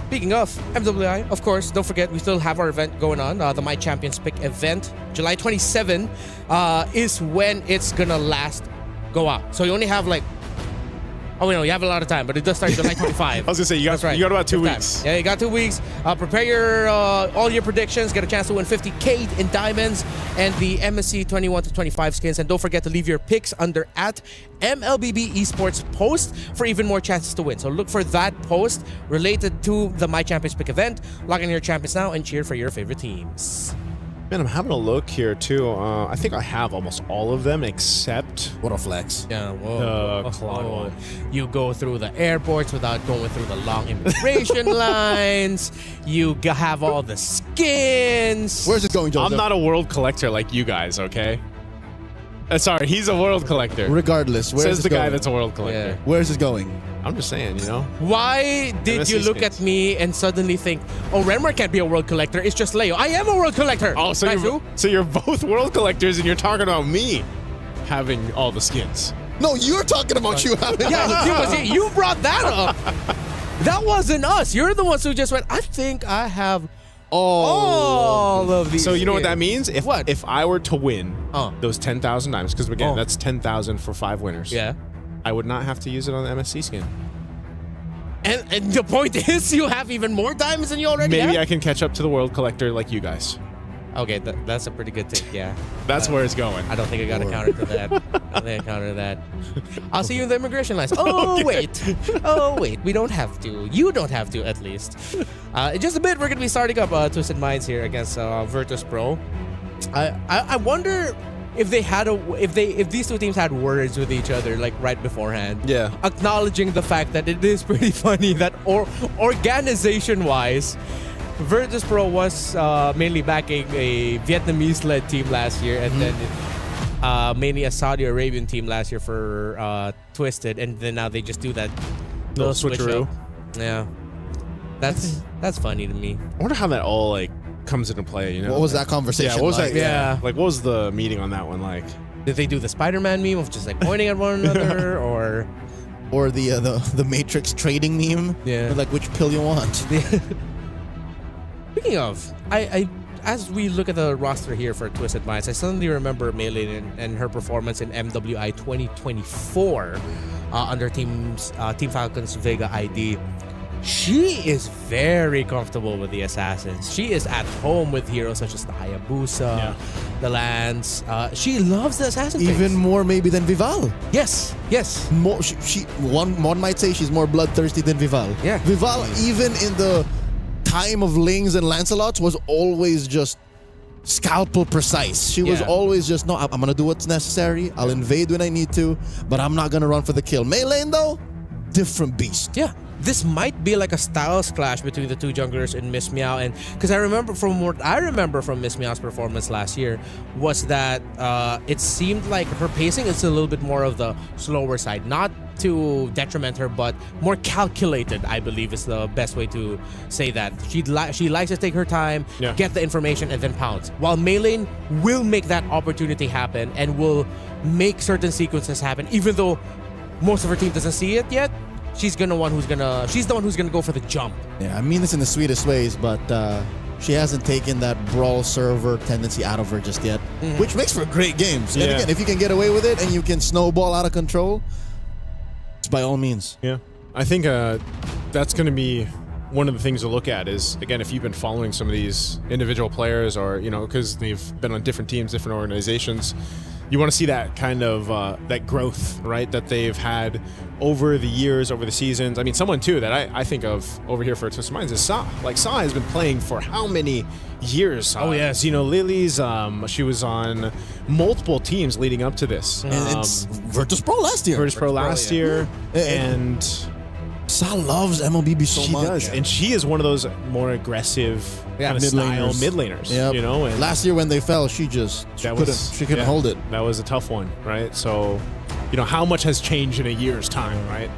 Speaking of MWI, of course, don't forget we still have our event going on, the My Champions Pick event. July 27 is when it's gonna go out. So you only have like, you have a lot of time, but it does start July 25. I was gonna say you got about 2 weeks. Yeah, you got 2 weeks. Prepare all your predictions. Get a chance to win 50K in diamonds and the MSC 21 to 25 skins. And don't forget to leave your picks under @MLBB Esports post for even more chances to win. So look for that post related to the My Champions Pick event. Log in your champions now and cheer for your favorite teams. Man, I'm having a look here too. I think I have almost all of them except what a flex. Yeah, the Claude one. You go through the airports without going through the long immigration lines. You have all the skins. Where's it going, Joseph? I'm not a world collector like you guys, okay? Sorry, he's a world collector. Regardless, where's Says the guy that's a world collector. Yeah. Where's it going? I'm just saying, Why did you look at me and suddenly think, oh, Renmar can't be a world collector, it's just Leo. I am a world collector. Oh, so you're both world collectors and you're talking about me having all the skins. No, you're talking about you having you brought that up. That wasn't us. You're the ones who just went, I think I have all of these. So you know what that means? If I were to win those 10,000 diamonds, because again, that's 10,000 for 5 winners. Yeah. I would not have to use it on the MSC skin. And the point is, you have even more diamonds than you already have? Maybe I can catch up to the world collector like you guys. Okay, that's a pretty good take, yeah. That's where it's going. I don't think I got a counter to that. I don't think I counter that. I'll see you in the immigration lines. Oh, wait. Oh, wait. We don't have to. You don't have to, at least. In just a bit, we're going to be starting up Twisted Minds here against Virtus Pro. I wonder if these two teams had words with each other like right beforehand. Yeah. Acknowledging the fact that it is pretty funny that organization-wise, Virtus Pro was mainly backing a Vietnamese-led team last year, and then mainly a Saudi Arabian team last year for Twisted, and then now they just do that little switcheroo. Yeah, that's funny to me. I wonder how that all like comes into play. You know, what was that conversation? Yeah, what was like? that? Yeah, like what was the meeting on that one like? Did they do the Spider-Man meme of just like pointing at one another, or the Matrix trading meme? Yeah, like which pill you want? Speaking of, I as we look at the roster here for Twisted Minds, I suddenly remember Maylin and her performance in MWI 2024 under Team Falcon's Vega ID. She is very comfortable with the Assassins. She is at home with heroes such as the Hayabusa, the Lance. She loves the Assassin Even phase. more maybe than Vival. Yes. More, one might say she's more bloodthirsty than Vival. Yeah. Vival, even in the time of Lings and Lancelots, was always just scalpel precise. She was always just, no, I'm going to do what's necessary. I'll invade when I need to, but I'm not going to run for the kill. Mei Lane, though, different beast. Yeah. This might be like a styles clash between the two junglers in Miss Meow, and because I remember from Miss Meow's performance last year was that it seemed like her pacing is a little bit more of the slower side, not to detriment her, but more calculated, I believe is the best way to say that. She likes to take her time, get the information, and then pounce. While Mei Lane will make that opportunity happen and will make certain sequences happen, even though most of her team doesn't see it yet. She's the one who's gonna go for the jump. Yeah, I mean this in the sweetest ways, but she hasn't taken that brawl server tendency out of her just yet, which makes for great games. And again, if you can get away with it and you can snowball out of control, it's by all means. Yeah, I think that's going to be one of the things to look at is, again, if you've been following some of these individual players or, because they've been on different teams, different organizations, you want to see that kind of that growth, right, that they've had over the years, over the seasons. I mean, someone too that I think of over here for Twisted Minds is Sa. Like, Sa has been playing for how many years? Oh yes, Lily's. She was on multiple teams leading up to this. And it's Virtus Pro last year. Virtus Pro last year, and Sa loves MLBB so much. She does, and she is one of those more aggressive kind of style mid laners. Yep. And last year when they fell, she couldn't hold it. That was a tough one, right? So, how much has changed in a year's time, right?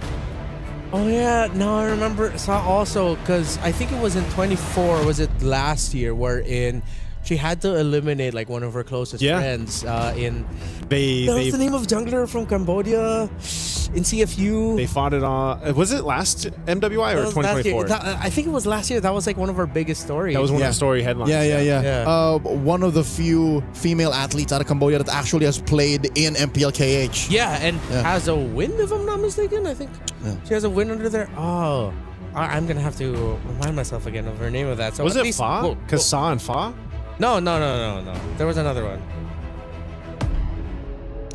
Oh yeah, no, I remember Sa also, because I think it was in 24. Was it last year wherein she had to eliminate like one of her closest friends What's the name of jungler from Cambodia in CFU? They fought it on. Was it last MWI or 2024? I think it was last year. That was like one of our biggest stories. That was one of the story headlines. Yeah. One of the few female athletes out of Cambodia that actually has played in MPLKH. Yeah, and has a win, if I'm not mistaken. I think she has a win under there. Oh, I'm gonna have to remind myself again of her name of that. So was it Fa? Because Sa and Fa? No. There was another one.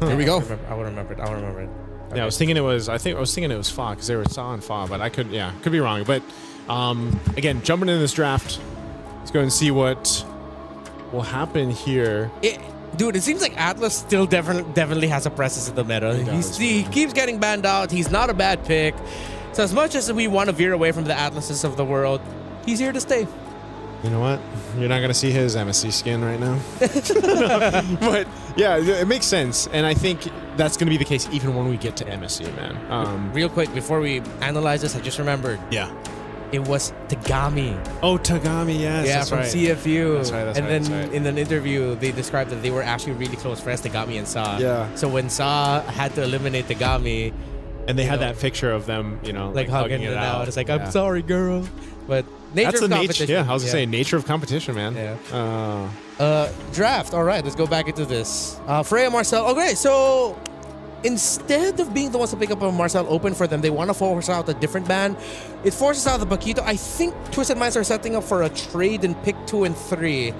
Here we go. I will remember it. Okay. Yeah, I was thinking it was Fa because they were Sa and Fa, but I could be wrong. But again, jumping into this draft, let's go and see what will happen here. Dude, it seems like Atlas still definitely has a presence in the meta. He keeps getting banned out. He's not a bad pick. So as much as we want to veer away from the Atlases of the world, he's here to stay. You know what? You're not going to see his MSC skin right now. But yeah, it makes sense. And I think that's going to be the case even when we get to MSC, man. Real quick, before we analyze this, I just remembered. Yeah. It was Tagami. Oh, Tagami, yes. Yeah, from CFU. That's right. And then in an interview, they described that they were actually really close friends, Tagami and Sa. Yeah. So when Sa had to eliminate Tagami, and they had that picture of them, like hugging it out. It's like, I'm sorry, girl. But nature of competition. I was going to say nature of competition, man. Yeah. Draft. All right, let's go back into this. Freya, Marcel. Okay, so instead of being the ones to pick up a Marcel Open for them, they want to force out a different ban. It forces out the Paquito. I think Twisted Minds are setting up for a trade in pick 2 and 3.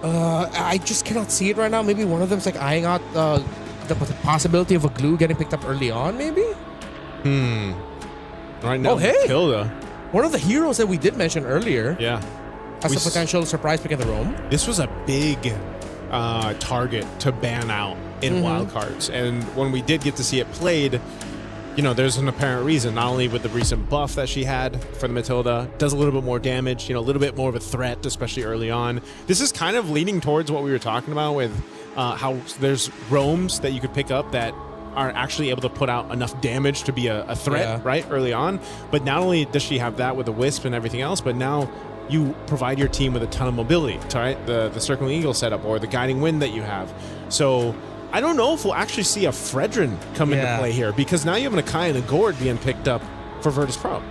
I just cannot see it right now. Maybe one of them's like eyeing out the possibility of a glue getting picked up early on, maybe? Right now, oh, hey! Matilda. One of the heroes that we did mention earlier. Yeah. As a potential surprise pick in the roam. This was a big target to ban out in wildcards. And when we did get to see it played, you know, there's an apparent reason, not only with the recent buff that she had for the Matilda, does a little bit more damage, you know, a little bit more of a threat, especially early on. This is kind of leaning towards what we were talking about with how there's roams that you could pick up that are actually able to put out enough damage to be a threat, right, early on. But not only does she have that with the Wisp and everything else, but now you provide your team with a ton of mobility, right? The Circling Eagle setup or the Guiding Wind that you have. So I don't know if we'll actually see a Fredrin come into play here, because now you have an Akai and a Gord being picked up for Virtus Pro.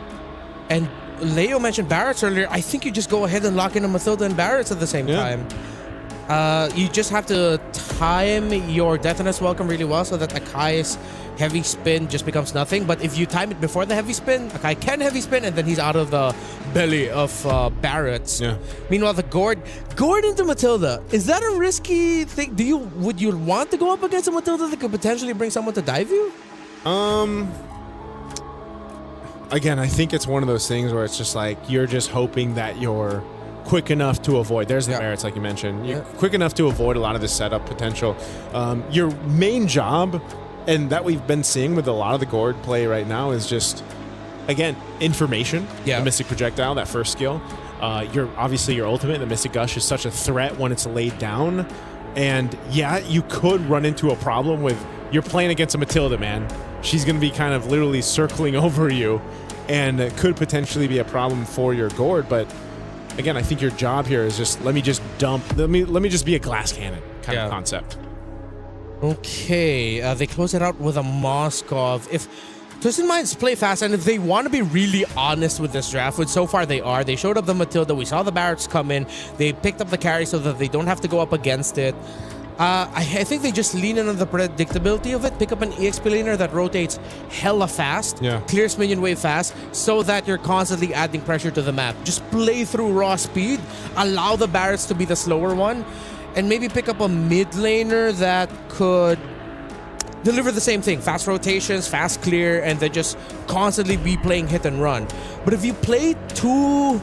And Leo mentioned Barretts earlier. I think you just go ahead and lock in a Matilda and Barretts at the same time. You just have to time your Deathness Welcome really well so that Akai's heavy spin just becomes nothing. But if you time it before the heavy spin, Akai can heavy spin, and then he's out of the belly of Barretts. Meanwhile, the Gord into Matilda, is that a risky thing? Would you want to go up against a Matilda that could potentially bring someone to dive you? Again, I think it's one of those things where it's just like you're just hoping that you're quick enough to avoid. There's the Barretts, like you mentioned. You're quick enough to avoid a lot of the setup potential. Your main job, and that we've been seeing with a lot of the Gord play right now, is just, again, information. The Mystic Projectile, that first skill. Obviously your ultimate, the Mystic Gush, is such a threat when it's laid down. And yeah, you could run into a problem with, you're playing against a Matilda, man. She's going to be kind of literally circling over you, and it could potentially be a problem for your Gord. But again, I think your job here is just, let me just be a glass cannon kind of concept. Okay, they close it out with a Moskov. If Twisted Minds play fast, and if they want to be really honest with this draft, which so far they are, they showed up the Matilda, we saw the Barretts come in, they picked up the carry so that they don't have to go up against it. I think they just lean in on the predictability of it, pick up an EXP laner that rotates hella fast, clears minion wave fast, so that you're constantly adding pressure to the map. Just play through raw speed, allow the Barretts to be the slower one, and maybe pick up a mid laner that could deliver the same thing. Fast rotations, fast clear, and then just constantly be playing hit and run. But if you play too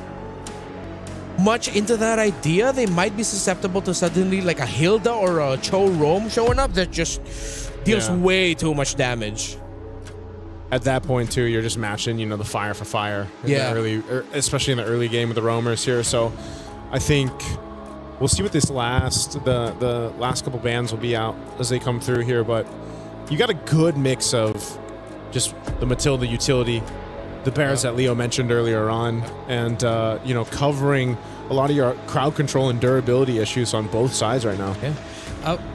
much into that idea, they might be susceptible to suddenly like a Hilda or a Cho Roam showing up that just deals way too much damage. At that point too, you're just matching, you know, the fire for fire. Especially in the early game with the roamers here. So I think we'll see what this the last couple bans will be out as they come through here, but you got a good mix of just the Matilda utility, the Barretts that Leo mentioned earlier on, and you know, covering a lot of your crowd control and durability issues on both sides right now.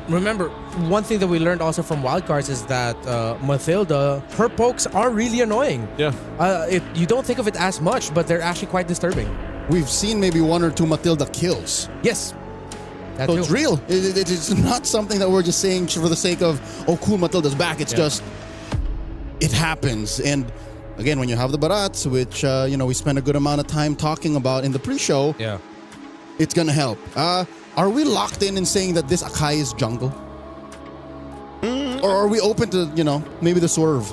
Remember, one thing that we learned also from wildcards is that Matilda, her pokes are really annoying. You don't think of it as much, but they're actually quite disturbing. We've seen maybe one or two Matilda kills. Yes. So it's real. It's not something that we're just saying for the sake of, oh, cool, Matilda's back. It's just, it happens. And again, when you have the Barretts, which you know, we spent a good amount of time talking about in the pre-show, it's gonna help. Are we locked in saying that this Akai is jungle? Or are we open to, you know, maybe the swerve?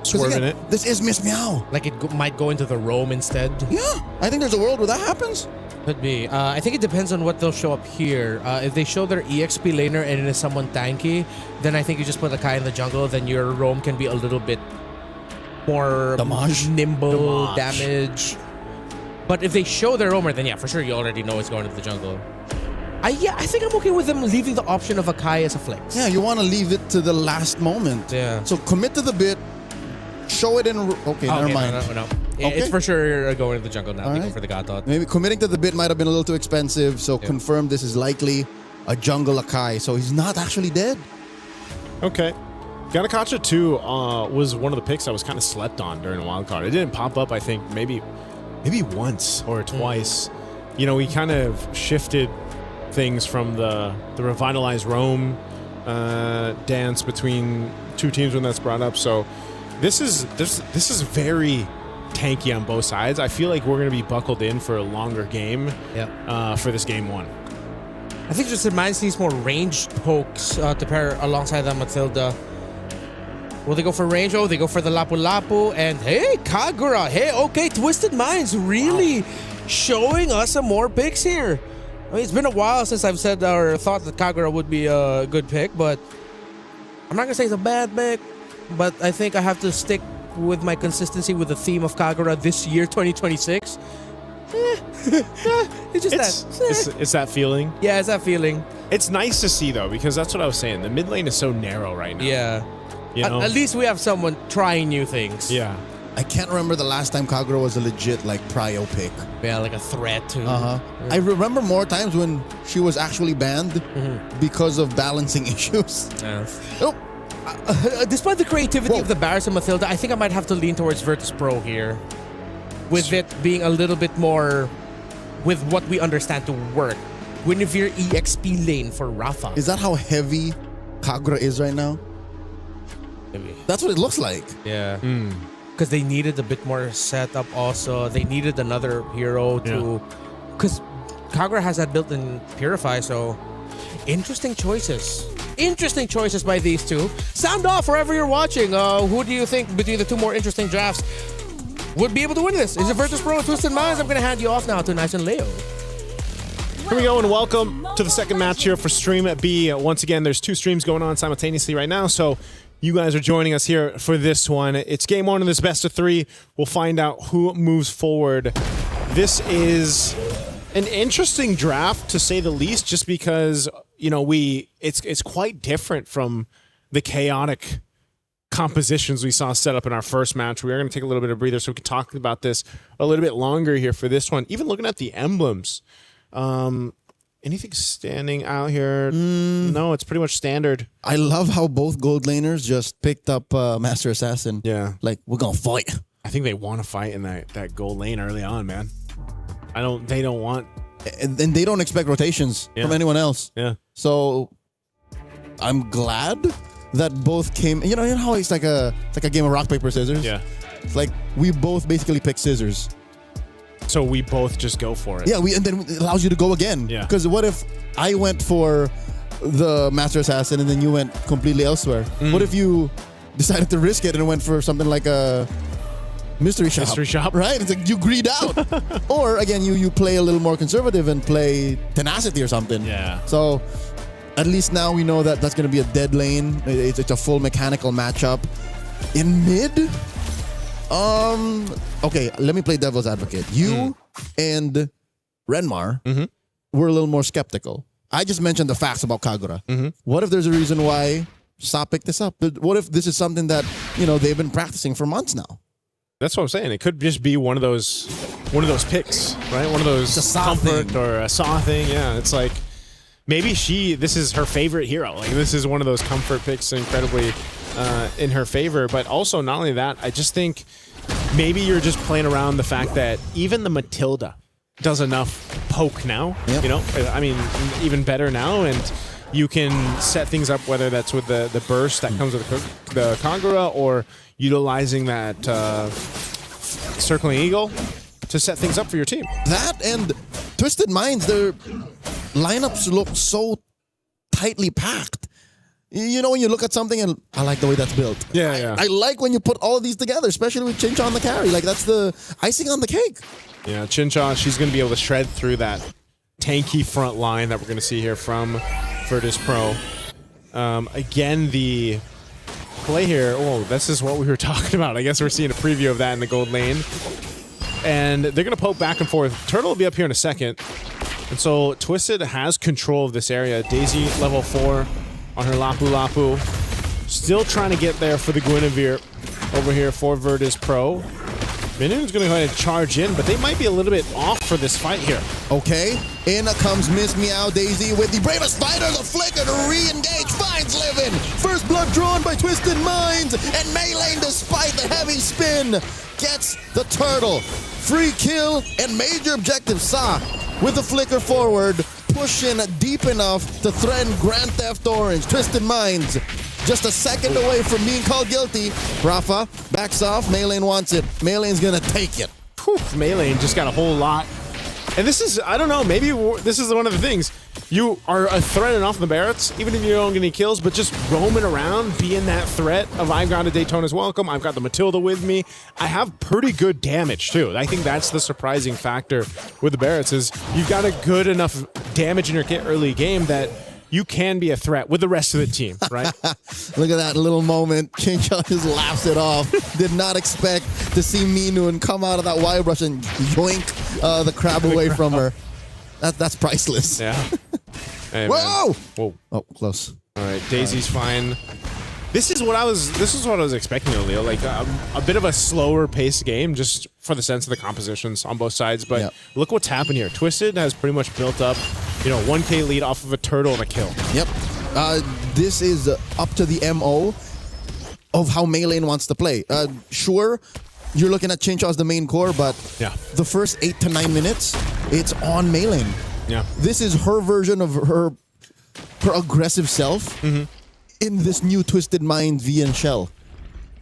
Swerving it. This is Miss Meow. Like it might go into the roam instead. Yeah, I think there's a world where that happens. Could be. I think it depends on what they'll show up here. If they show their EXP laner and it is someone tanky, then I think you just put Akai in the jungle, then your roam can be a little bit more nimble damage. But if they show their roamer, then yeah, for sure you already know it's going to the jungle. I think I'm okay with them leaving the option of Akai as a flex. Yeah, you want to leave it to the last moment. Yeah. So commit to the bit, show it in... Okay, never mind. No. Okay. It's for sure going to the jungle now. They go for the Gatot. Maybe committing to the bit might have been a little too expensive, so confirm this is likely a jungle Akai. So he's not actually dead. Okay. Ganakacha 2 was one of the picks that was kind of slept on during the wild card. It didn't pop up, I think, maybe once or twice. You know, we kind of shifted things from the revitalized roam dance between two teams when that's brought up. So this is very tanky on both sides. I feel like we're going to be buckled in for a longer game for this game one. I think just Minds needs more ranged pokes to pair alongside that Matilda. Will they go for range? Oh, they go for the Lapu Lapu. And hey, Kagura. Hey, okay, Twisted Minds really showing us some more picks here. I mean, it's been a while since I've said or thought that Kagura would be a good pick, but I'm not going to say it's a bad pick, but I think I have to stick with my consistency with the theme of Kagura this year, 2026. It's that feeling. Yeah, it's that feeling. It's nice to see, though, because that's what I was saying. The mid lane is so narrow right now. Yeah. You know? At least we have someone trying new things. Yeah. I can't remember the last time Kagura was a legit prio pick. Yeah, like a threat to. Yeah. I remember more times when she was actually banned because of balancing issues. Yeah. Oh, despite the creativity of the Barris and Matilda, I think I might have to lean towards Virtus Pro here, with it being a little bit more with what we understand to work. Guinevere EXP lane for Rafa. Is that how heavy Kagura is right now? Maybe. That's what it looks like. Yeah. Because they needed a bit more setup also. They needed another hero to... Because Kagura has that built-in Purify, so... Interesting choices. Interesting choices by these two. Sound off wherever you're watching. Who do you think between the two more interesting drafts would be able to win this? Is it Virtus Pro or Twisted Minds? I'm going to hand you off now to Nice and Leo. Here we go, and welcome to the second match here for Stream B. Once again, there's 2 streams going on simultaneously right now, so you guys are joining us here for this one. It's game 1 of this best of 3. We'll find out who moves forward. This is an interesting draft, to say the least, just because, you know, it's quite different from the chaotic compositions we saw set up in our first match. We are going to take a little bit of breather so we can talk about this a little bit longer here for this one. Even looking at the emblems. Anything standing out here? No, it's pretty much standard. I love how both gold laners just picked up Master Assassin. Yeah. Like, we're going to fight. I think they want to fight in that gold lane early on, man. They don't want... And they don't expect rotations from anyone else. Yeah. So, I'm glad that both came... You know how it's like a game of rock, paper, scissors? Yeah. It's like, we both basically pick scissors. So we both just go for it. Yeah, and then it allows you to go again. Yeah. Because what if I went for the Master Assassin and then you went completely elsewhere? What if you decided to risk it and went for something like a mystery shop? Mystery shop. Right? It's like you greed out. Or again, you play a little more conservative and play Tenacity or something. Yeah. So at least now we know that that's going to be a dead lane. It's a full mechanical matchup. In mid... Okay, let me play devil's advocate. You and Renmar were a little more skeptical. I just mentioned the facts about Kagura. What if there's a reason why Sa picked this up? What if this is something that, you know, they've been practicing for months now? That's what I'm saying. It could just be one of those picks, right? One of those comfort or a Saw thing. Yeah, it's like maybe this is her favorite hero. Like this is one of those comfort picks, incredibly in her favor. But also, not only that, I just think maybe you're just playing around the fact that even the Matilda does enough poke now. Yep. You know, I mean, even better now, and you can set things up, whether that's with the burst that comes with the Kagura or utilizing that circling eagle to set things up for your team. That and Twisted Minds, their lineups look so tightly packed. You know, when you look at something and I like the way that's built. Yeah. I like when you put all of these together, especially with Chincha on the carry. Like, that's the icing on the cake. Yeah, Chincha, she's going to be able to shred through that tanky front line that we're going to see here from Virtus Pro. Again, the play here, this is what we were talking about. I guess we're seeing a preview of that in the gold lane. And they're going to poke back and forth. Turtle will be up here in a second. And so Twisted has control of this area. Daisy, level 4 on her Lapu Lapu. Still trying to get there for the Guinevere over here for Virtus Pro. Minion's going to go ahead and charge in, but they might be a little bit off for this fight here. Okay, in comes Miss Meow Daisy with the bravest fighter, the flicker to re-engage, finds Livin. First blood drawn by Twisted Minds, and Melee, despite the heavy spin, gets the turtle. Free kill and major objective. Sa with the flicker forward, pushing deep enough to threaten Grand Theft Orange. Twisted Minds just a second away from being called guilty. Rafa backs off. Melee wants it. Melee's gonna take it. Melee just got a whole lot And this is, I don't know, maybe this is one of the things. You are a threat enough in the Barretts, even if you don't get any kills, but just roaming around, being that threat of I've got a Daytona's welcome, I've got the Matilda with me. I have pretty good damage, too. I think that's the surprising factor with the Barretts is you've got a good enough damage in your kit early game that you can be a threat with the rest of the team, right? Look at that little moment. Chincha just laughs it off. Did not expect to see Minun come out of that wire brush and yoink the crab away from her. That's priceless. Yeah. Hey, whoa! Man. Whoa! Oh, close. All right, Daisy's fine. This is what I was expecting, Leo. Like a bit of a slower paced game, just for the sense of the compositions on both sides. But look what's happened here. Twisted has pretty much built up, 1K lead off of a turtle and a kill. Yep. This is up to the MO of how Maylane wants to play. Sure, you're looking at Chincha as the main core, but the first 8 to 9 minutes, it's on Maylane. Yeah. This is her version of her aggressive self. In this new Twisted Mind VN shell.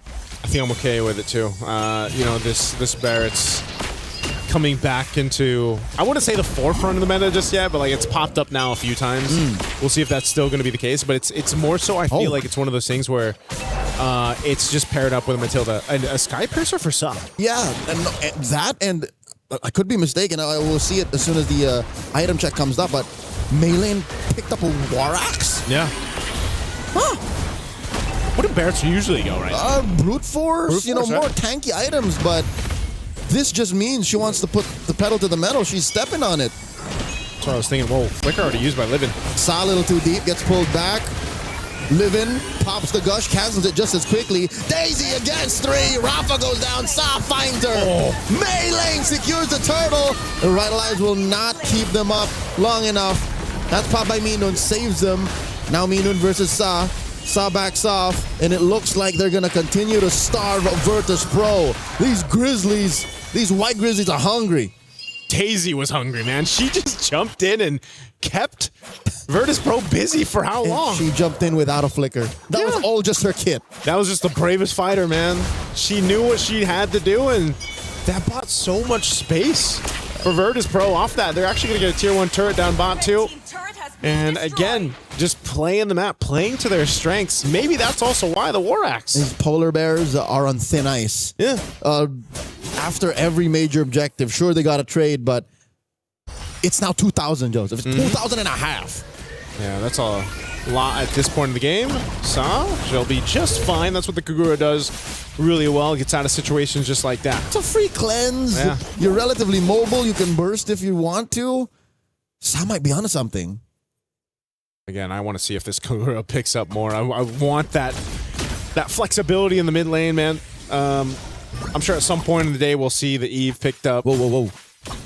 I think I'm okay with it too. This Barrett's coming back into, I wouldn't say the forefront of the meta just yet, but like it's popped up now a few times. We'll see if that's still going to be the case, but it's more so I feel like it's one of those things where it's just paired up with a Matilda and a Sky Piercer for some. Yeah, and I could be mistaken. I will see it as soon as the item check comes up, but Maylane picked up a War Axe? Yeah. Huh. What do Barretts usually go, right? Brute force, more tanky items, but this just means she wants to put the pedal to the metal. She's stepping on it. That's what I was thinking. Whoa, flicker already used by Livin. Saw a little too deep, gets pulled back. Livin pops the gush, cancels it just as quickly. Daisy against 3. Rafa goes down. Saw finds her. Maylane secures the turtle. The Revitalize will not keep them up long enough. That's popped by Minun, saves them. Now Minun versus Sa. Sa backs off, and it looks like they're going to continue to starve Virtus Pro. These Grizzlies, these white Grizzlies are hungry. Daisy was hungry, man. She just jumped in and kept Virtus Pro busy for how long? She jumped in without a flicker. That was all just her kit. That was just the bravest fighter, man. She knew what she had to do, and that bought so much space for Virtus Pro off that. They're actually going to get a tier 1 turret down bot too. And again, just playing the map, playing to their strengths. Maybe that's also why the War Axe. These polar bears are on thin ice. Yeah. After every major objective, sure, they got a trade, but it's now 2,000, Joseph. It's 2,000 and a half. Yeah, that's a lot at this point in the game. Sa, she'll be just fine. That's what the Kagura does really well. Gets out of situations just like that. It's a free cleanse. Yeah. You're relatively mobile. You can burst if you want to. Sa might be onto something. Again, I want to see if this Kagura picks up more. I want that flexibility in the mid lane, man. I'm sure at some point in the day we'll see the Eve picked up. Whoa.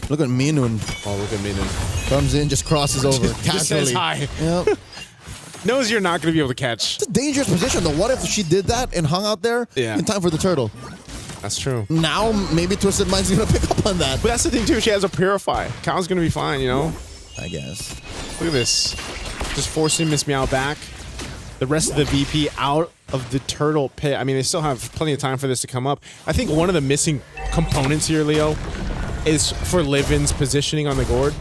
Look at Minun. Oh, look at Minun. Comes in, just crosses over. Just says hi. Yep. Knows you're not going to be able to catch. It's a dangerous position, though. What if she did that and hung out there in time for the turtle? That's true. Now, maybe Twisted Mind's going to pick up on that. But that's the thing, too. She has a Purify. Cal's going to be fine, I guess. Look at this. Just forcing Miss Meow back. The rest of the VP out of the turtle pit. I mean, they still have plenty of time for this to come up. I think one of the missing components here, Leo, is for Livin's positioning on the board.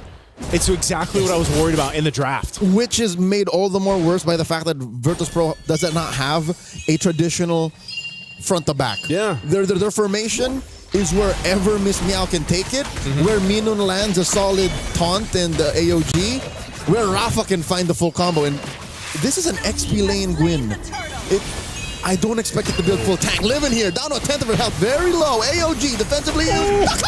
It's exactly what I was worried about in the draft. Which is made all the more worse by the fact that Virtus Pro does not have a traditional front to back. Yeah. Their formation is wherever Miss Meow can take it, where Minun lands a solid taunt and AOG, where Rafa can find the full combo. And this is an XP lane win. I don't expect it to build full tank. Livin here, down to a 10th of her health, very low. AOG defensively used.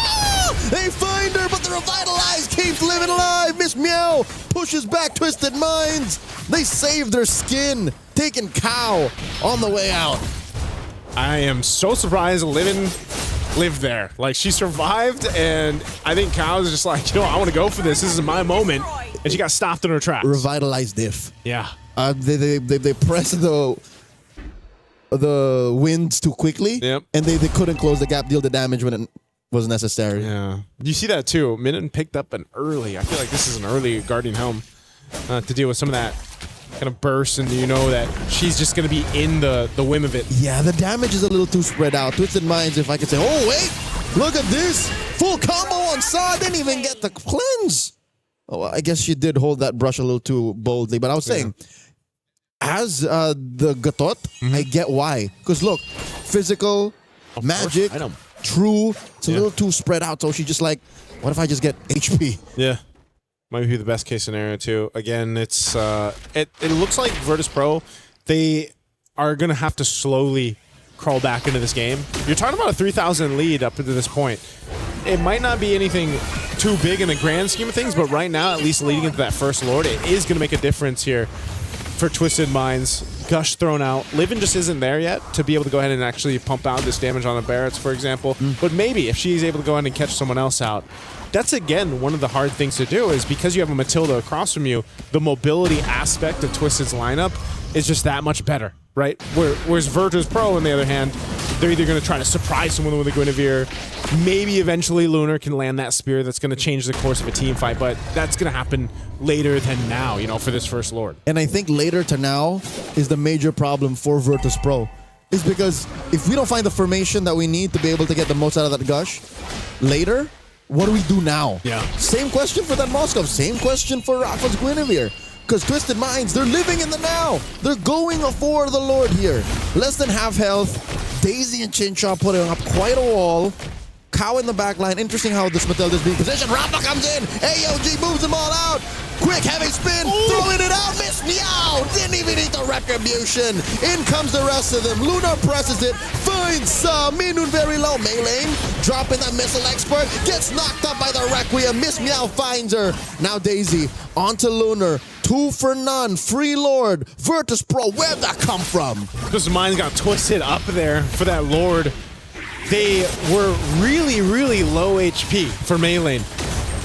They find her, but the Revitalize keeps Livin alive. Miss Meow pushes back Twisted Minds. They save their skin, taking Cow on the way out. I am so surprised Livin lived there. Like, she survived, and I think Cow is just like, I want to go for this. This is my moment. And she got stopped in her tracks. Revitalized diff. Yeah. They pressed the winds too quickly, and they couldn't close the gap, deal the damage when it was necessary. Yeah. You see that too. Minun picked up an early. I feel like this is an early Guardian Helm to deal with some of that kind of burst, and that she's just going to be in the whim of it. Yeah, the damage is a little too spread out. Twisted Minds, if I could say, oh, wait! Look at this. Full combo on Sa. Didn't even get the cleanse. Oh, I guess she did hold that brush a little too boldly. But I was saying, as the Gatot, I get why. Because look, physical, magic, true. It's a little too spread out. So she's just like, what if I just get HP? Yeah. Might be the best case scenario too. Again, it's it looks like Virtus Pro, they are gonna have to slowly crawl back into this game. You're talking about a 3,000 lead up to this point. It might not be anything too big in the grand scheme of things, but right now, at least leading into that first Lord, it is gonna make a difference here for Twisted Minds. Gush thrown out. Livin just isn't there yet to be able to go ahead and actually pump out this damage on the Barretts, for example. But maybe if she's able to go ahead and catch someone else out, that's again one of the hard things to do, is because you have a Matilda across from you, the mobility aspect of Twisted's lineup is just that much better, right? Whereas Virtus Pro, on the other hand, they're either going to try to surprise someone with a Guinevere. Maybe eventually Lunar can land that spear that's going to change the course of a team fight, but that's going to happen later than now, you know, for this first Lord. And I think later to now is the major problem for Virtus Pro. Is because if we don't find the formation that we need to be able to get the most out of that Gush later, what do we do now? Yeah. Same question for that Moskov. Same question for Rafa's Guinevere. Because Twisted Minds, they're living in the now. They're going for the Lord here. Less than half health. Daisy and Chincha putting up quite a wall. Cow in the back line. Interesting how this Matilda is being positioned. Rafa comes in. AOG moves them all out. Quick, heavy spin. Throwing it out. Miss Meow. Didn't even need the retribution. In comes the rest of them. Luna presses it. Finds Minun very low. Melee dropping that missile expert. Gets knocked up by the Requiem. Miss Meow finds her. Now Daisy onto Lunar. 2 for none. Free Lord. Virtus Pro. Where'd that come from? Twisted Minds got twisted up there for that Lord. They were really, really low HP for Melee.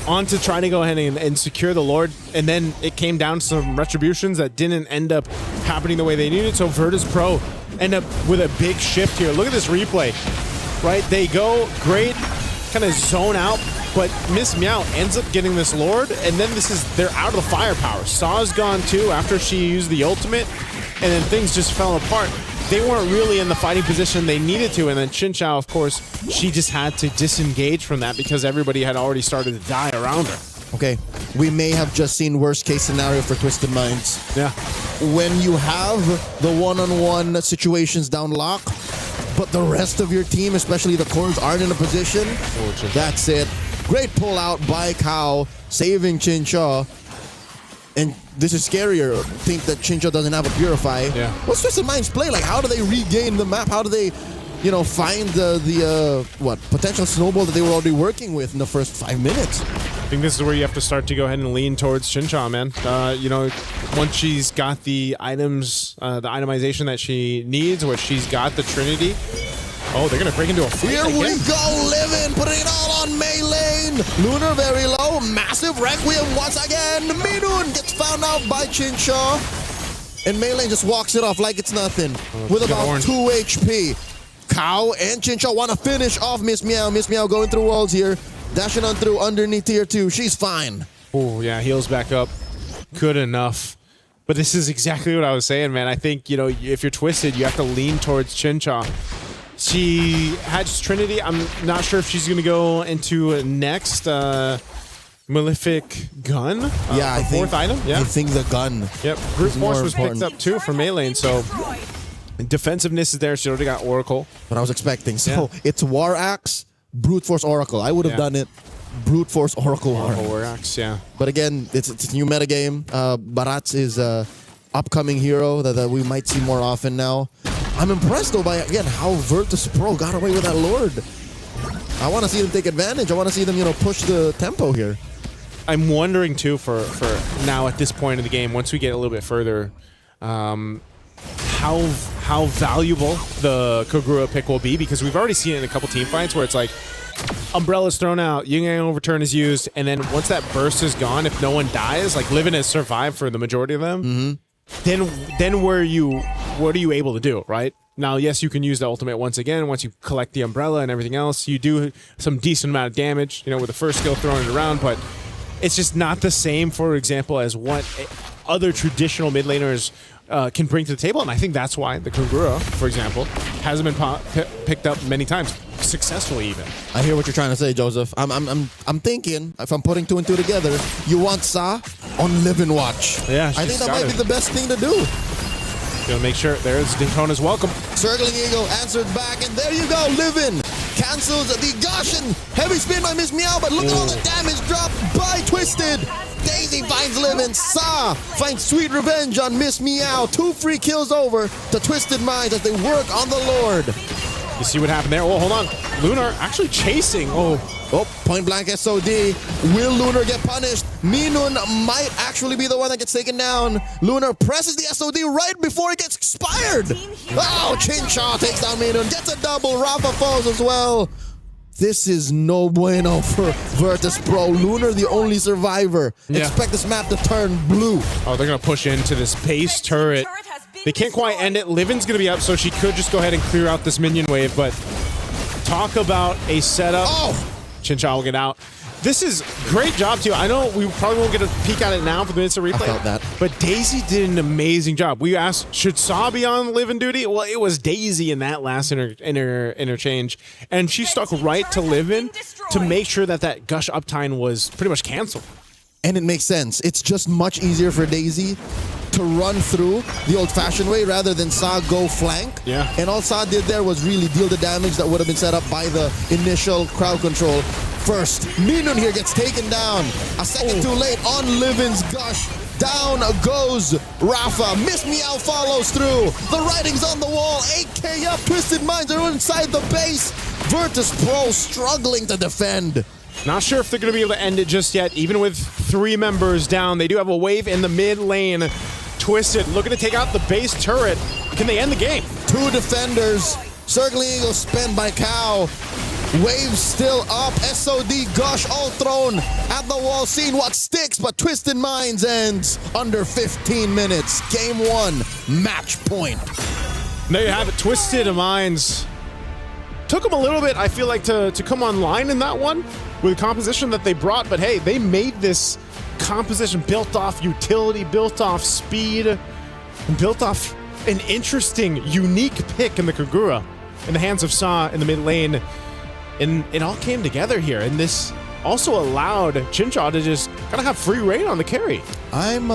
On to try to go ahead and secure the Lord, and then it came down to some retributions that didn't end up happening the way they needed. So Virtus Pro end up with a big shift here. Look at this replay, right? They go great, kind of zone out, but Miss Meow ends up getting this Lord, and then they're out of the firepower. Saw's gone too after she used the ultimate, and then things just fell apart. They weren't really in the fighting position they needed to, and then Chinchao, of course, she just had to disengage from that because everybody had already started to die around her. Okay, we may have just seen worst case scenario for Twisted Minds. Yeah. When you have the one-on-one situations down lock, but the rest of your team, especially the cores, aren't in a position, that's it. Great pull out by Cow, saving Chincha. And this is scarier. Think that Chincha doesn't have a Purify. Yeah. What's Twisted Minds play? Like, how do they regain the map? How do they, find the potential snowball that they were already working with in the first 5 minutes? I think this is where you have to start to go ahead and lean towards Chincha, man. Once she's got the items, the itemization that she needs, where she's got the Trinity. Oh, they're going to break into a fight Here again. we go, Livin, putting it all on Melee. Lunar very low, massive Requiem once again. Minun gets found out by Chincha. And Melee just walks it off like it's nothing. With about 2 HP. Cow and Chincha want to finish off Miss Meow. Miss Meow going through walls here. Dashing on through underneath tier 2. She's fine. Oh, yeah, heals back up. Good enough. But this is exactly what I was saying, man. I think, if you're Twisted, you have to lean towards Chincha. She has Trinity. I'm not sure if she's going to go into next Malefic Gun. Yeah, I think. 4th item. Yeah, I think the gun. Yep. Brute Force was picked up too for Melee, so defensiveness is there. She already got Oracle. What I was expecting. So it's War Axe, Brute Force Oracle. I would have done it. Brute Force Oracle War Axe, yeah. But again, it's a new metagame. Barats is a upcoming hero that we might see more often now. I'm impressed though by, again, how Virtus Pro got away with that Lord. I want to see them take advantage. I want to see them, push the tempo here. I'm wondering too for now at this point in the game, once we get a little bit further, how valuable the Kog'Row pick will be, because we've already seen it in a couple team fights where it's like Umbrella's thrown out, Yin Yang Overturn is used, and then once that burst is gone, if no one dies, like Livin has survived for the majority of them, then what are you able to do, right? Now, yes, you can use the ultimate once again. Once you collect the Umbrella and everything else, you do some decent amount of damage, with the first skill throwing it around, but it's just not the same, for example, as what other traditional mid laners can bring to the table, and I think that's why the Kog'Row, for example, hasn't been picked up many times. successfully even. I hear what you're trying to say, Joseph. I'm thinking, if I'm putting 2 and 2 together, you want Sa on Live and Watch. Yeah, I think that might be the best thing to do. Gonna make sure there's Daytona's welcome. Circling Eagle answered back, and there you go, Livin cancels the gosh, and heavy spin by Miss Meow, but look at all the damage dropped by Twisted. Daisy finds Livin, Sa finds sweet revenge on Miss Meow. 2 free kills over to Twisted Minds as they work on the Lord. You see what happened there? Oh, hold on. Lunar actually chasing. Oh, point blank SOD. Will Lunar get punished? Minun might actually be the one that gets taken down. Lunar presses the SOD right before it gets expired. Oh, Chinchaw takes down Minun. Gets a double. Rafa falls as well. This is no bueno for Virtus Pro. Lunar, the only survivor. Yeah. Expect this map to turn blue. Oh, they're going to push into this base turret. They can't quite end it. Livin's going to be up, so she could just go ahead and clear out this minion wave, but talk about a setup. Oh! Chincha will get out. This is great job, too. I know we probably won't get a peek at it now for the instant replay. I felt that. But Daisy did an amazing job. We asked, should Saw be on Livin duty? Well, it was Daisy in that last interchange. And she stuck right to Livin to make sure that that Gush uptime was pretty much canceled. And it makes sense. It's just much easier for Daisy to run through the old-fashioned way rather than Sa go flank. Yeah. And all Sa did there was really deal the damage that would have been set up by the initial crowd control. First, Minun here gets taken down. A second too late on Livin's Gush. Down goes Rafa. Miss Meow follows through. The writing's on the wall. 8K up. Twisted Minds are inside the base. Virtus Pro struggling to defend. Not sure if they're going to be able to end it just yet. Even with 3 members down, they do have a wave in the mid lane. Twisted looking to take out the base turret. Can they end the game? 2 defenders. Circling Eagle spent by Cow. Wave still up. SOD Gush all thrown at the wall. Seeing what sticks, but Twisted Minds ends under 15 minutes. Game 1, match point. There you have it. Twisted Minds. Took them a little bit, I feel like, to come online in that one with the composition that they brought. But hey, they made this composition built off utility, built off speed, and built off an interesting, unique pick in the Kagura in the hands of Sa in the mid lane. And it all came together here. And this also allowed Chinchaw to just kind of have free reign on the carry. I'm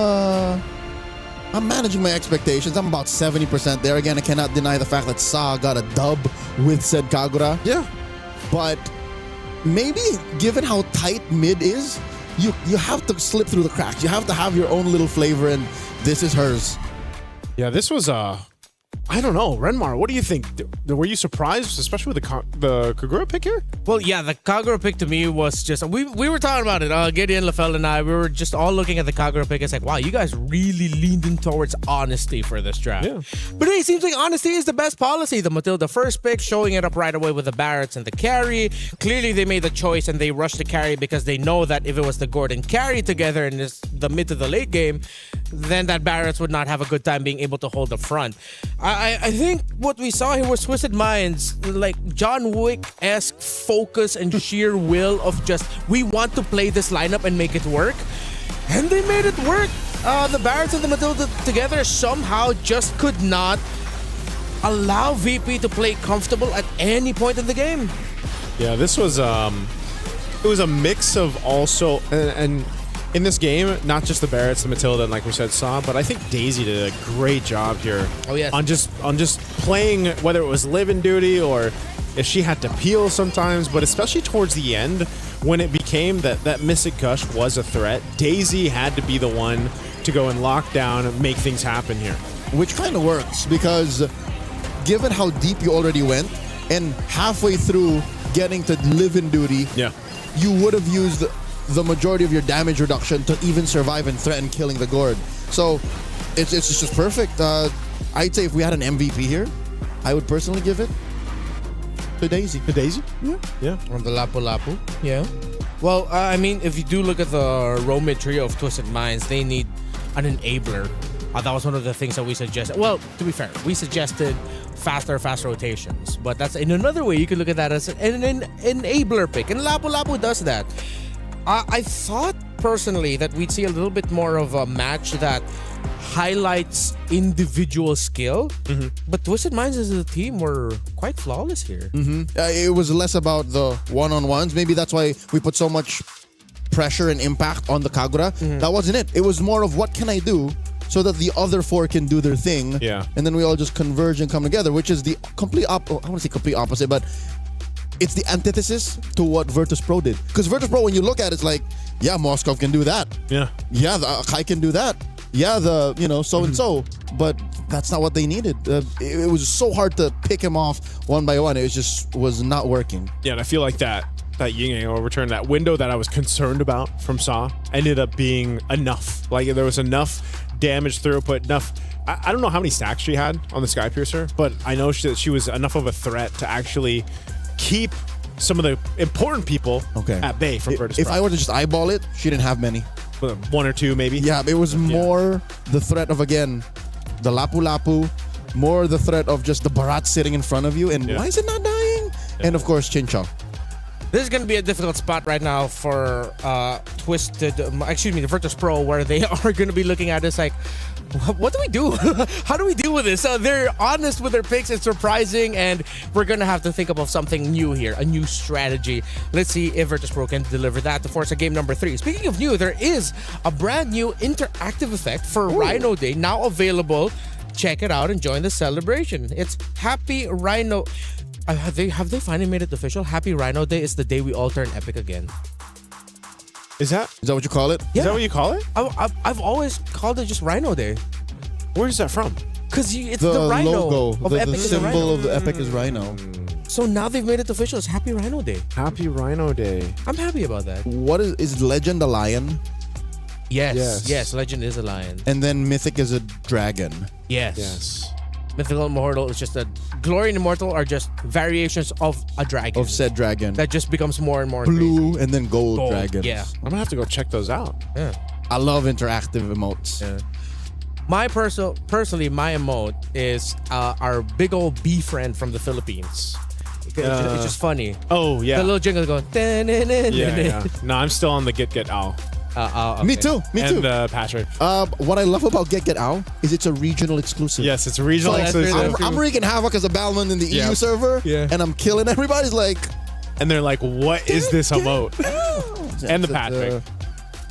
managing my expectations. I'm about 70% there. Again, I cannot deny the fact that Sa got a dub with said Kagura. Yeah. But maybe given how tight mid is, you have to slip through the cracks. You have to have your own little flavor, and this is hers. Yeah, this was I don't know. Renmar, what do you think? Were you surprised, especially with the Kagura pick here? Well, yeah, the Kagura pick to me was just... We were talking about it. Gideon, Lafell, and I, we were just all looking at the Kagura pick. It's like, wow, you guys really leaned in towards honesty for this draft. Yeah. But hey, it seems like honesty is the best policy. The Matilda first pick, showing it up right away with the Barretts and the carry. Clearly, they made the choice and they rushed the carry because they know that if it was the Gordon carry together in the mid to the late game, then that Barretts would not have a good time being able to hold the front. I think what we saw here was Twisted Minds, like John Wick-esque focus and sheer will of just, we want to play this lineup and make it work. And they made it work. The Barretts and the Matilda together somehow just could not allow VP to play comfortable at any point in the game. Yeah, this was it was a mix of also and in this game, not just the Barretts, the Matilda, and like we said, Saw, but I think Daisy did a great job here. Oh yes. On just playing, whether it was live in duty or if she had to peel sometimes, but especially towards the end when it became that Mystic Gush was a threat, Daisy had to be the one to go and lock down and make things happen here. Which kind of works because given how deep you already went and halfway through getting to live in duty, yeah, you would have used the majority of your damage reduction to even survive and threaten killing the Gord. So it's just perfect. I'd say if we had an MVP here, I would personally give it to Daisy. To Daisy? Yeah. On the Lapu Lapu. Yeah. Well, I mean, if you do look at the row mid trio of Twisted Minds, they need an enabler. That was one of the things that we suggested. Well, to be fair, we suggested fast rotations. But that's in another way, you could look at that as an enabler pick. And Lapu Lapu does that. I thought personally that we'd see a little bit more of a match that highlights individual skill. But Twisted Minds as a team were quite flawless here. It was less about the one-on-ones. Maybe that's why we put so much pressure and impact on the Kagura. That wasn't it. It was more of what can I do so that the other four can do their thing. Yeah. And then we all just converge and come together, which is the complete I want to say complete opposite, but it's the antithesis to what Virtus Pro did. Because Virtus Pro, when you look at it, it's like, yeah, Moskov can do that. Yeah. Yeah, the Akai can do that. Yeah, the, so-and-so. But that's not what they needed. It was so hard to pick him off one by one. It was not working. Yeah, and I feel like that yin yang overturn, that window that I was concerned about from Saw ended up being enough. Like there was enough damage throughput, enough. I don't know how many stacks she had on the Skypiercer, but I know she was enough of a threat to actually keep some of the important people at bay from Virtus If Pro. I were to just eyeball it, she didn't have many. One or two, maybe. Yeah, it was more the threat of, again, the Lapu-Lapu, more the threat of just the Barat sitting in front of you, and why is it not dying? And of course, Chinchong. This is going to be a difficult spot right now for the Virtus Pro, where they are going to be looking at this like, what do we do? How do we deal with this? They're honest with their picks. It's surprising, and we're going to have to think about something new here, a new strategy. Let's see if Virtus Pro can deliver that to force a game number 3. Speaking of new, there is a brand new interactive effect for Rhino Day now available. Check it out and join the celebration. It's Happy Rhino. Have they finally made it official? Happy Rhino Day is the day we all turn epic again. Is that what you call it? Yeah. Is that what you call it? I've always called it just Rhino Day. Where is that from? Because it's the rhino logo, of the Epic is a symbol rhino. of the Epic is Rhino. So now they've made it official. It's Happy Rhino Day. Happy Rhino Day. I'm happy about that. What is Legend a lion? Yes. Legend is a lion. And then Mythic is a dragon. Yes. Mythical and Immortal is just Glory and Immortal are just variations of a dragon. Of said dragon. That just becomes more and more blue crazy. and then gold dragons. Yeah. I'm gonna have to go check those out. Yeah. I love interactive emotes. Yeah. Personally, my emote is our big old bee friend from the Philippines. It's just funny. Oh yeah. The little jingle going. Yeah. No, I'm still on the Get Ow. Okay. Me too. And Patrick. What I love about Get Ow is it's a regional exclusive. Yes, it's a regional exclusive. I'm wreaking havoc as a Balman in the EU server, and I'm killing everybody's like. And they're like, "What is this emote?" And the Patrick.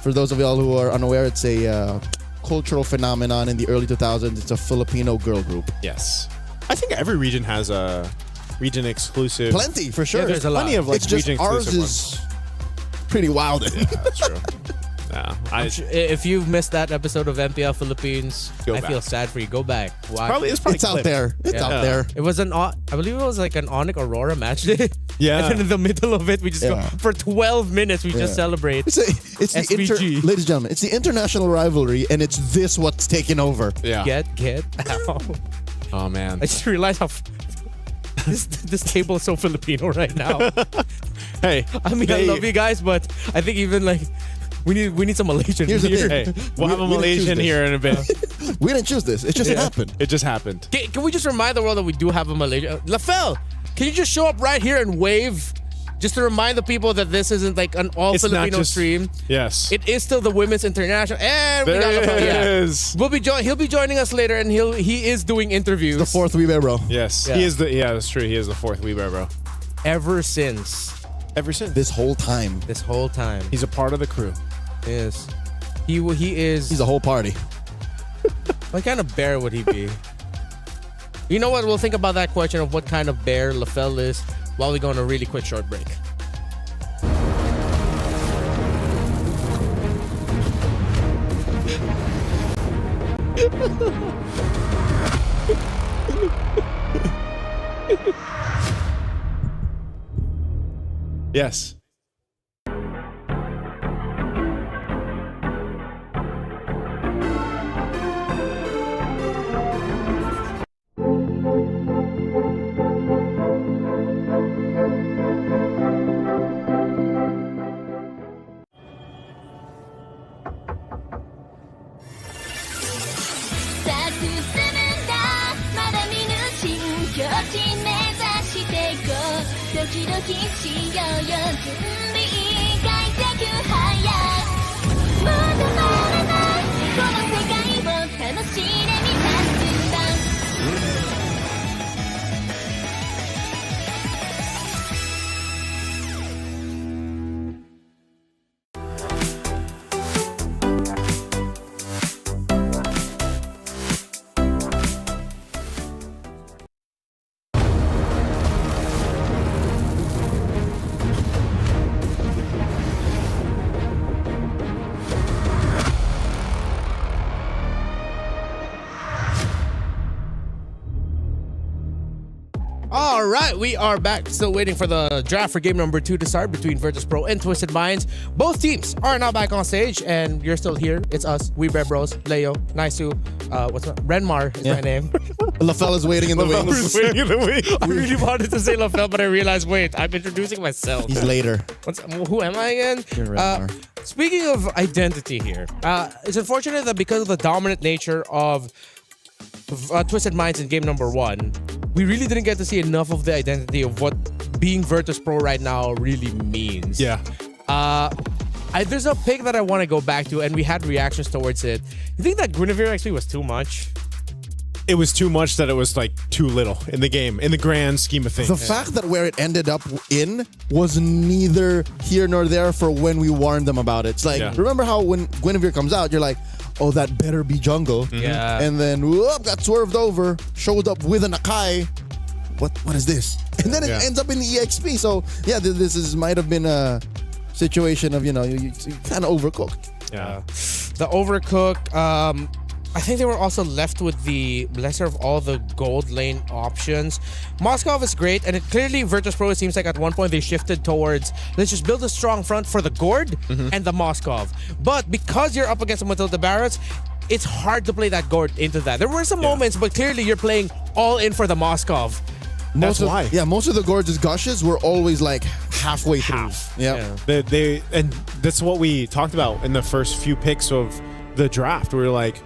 For those of y'all who are unaware, it's a cultural phenomenon in the early 2000s. It's a Filipino girl group. Yes, I think every region has a region exclusive. Plenty for sure. Yeah, there's plenty of like it's just region ours exclusive is ones. pretty wild. Yeah, that's true. If you've missed that episode of MPL Philippines, I feel sad for you. Go back. Watch. It's out there. It's out there. It was I believe it was like an Onyx Aurora match day. Yeah. And then in the middle of it, we just go for 12 minutes. We just celebrate. It's SBG. ladies and gentlemen, it's the international rivalry, and it's this what's taking over. Yeah. Get out. Oh man. I just realized how this table is so Filipino right now. Hey, I mean, I love you guys, but I think even like we need some Malaysian. Here's the here. thing. Hey, we'll have a Malaysian here in a bit. We didn't choose this. It just happened. It just happened. Can we just remind the world that we do have a Malaysian? Lafel, can you just show up right here and wave? Just to remind the people that this isn't like an all Filipino stream. Yes. It is still the Women's International. And we got There it is. We'll be he'll be joining us later, and he is doing interviews. The fourth Weebear bro. Yes. Yeah. He is that's true. He is the fourth Weebear bro. Ever since. This whole time. He's a part of the crew. Yes. He is. He's a whole party. What kind of bear would he be? You know what? We'll think about that question of what kind of bear Lafel is while we go on a really quick short break. Yes. All right, we are back. Still waiting for the draft for game number 2 to start between Virtus.pro and Twisted Minds. Both teams are now back on stage, and you're still here. It's us, We Bread Bros, Leo, Naisu, Renmar is my name. LaFell is waiting in the wings. Waiting in the wings. I really wanted to say LaFell, but I realized, wait, I'm introducing myself. He's later. Who am I again? You're Renmar. Speaking of identity here, it's unfortunate that because of the dominant nature of Twisted Minds in game number 1, we really didn't get to see enough of the identity of what being Virtus.pro right now really means. Yeah. There's a pick that I want to go back to, and we had reactions towards it. You think that Guinevere XP was too much? It was too much that it was like too little in the game, in the grand scheme of things. The fact that where it ended up in was neither here nor there for when we warned them about it. It's like, remember how when Guinevere comes out, you're like, oh, that better be jungle. Yeah. And then, whoop, got swerved over, showed up with an Akai. What is this? And then it ends up in the EXP. So, yeah, this might have been a situation of, you kind of overcooked. Yeah. The overcook, I think they were also left with the lesser of all the gold lane options. Moskov is great, and it clearly Virtus.pro, it seems like at one point they shifted towards, let's just build a strong front for the Gord and the Moskov. But because you're up against the Matilda Barretts, it's hard to play that Gord into that. There were some moments, but clearly you're playing all in for the Moskov. Most of the Gorge's gushes were always like halfway through. Yeah. And that's what we talked about in the first few picks of the draft. We were like,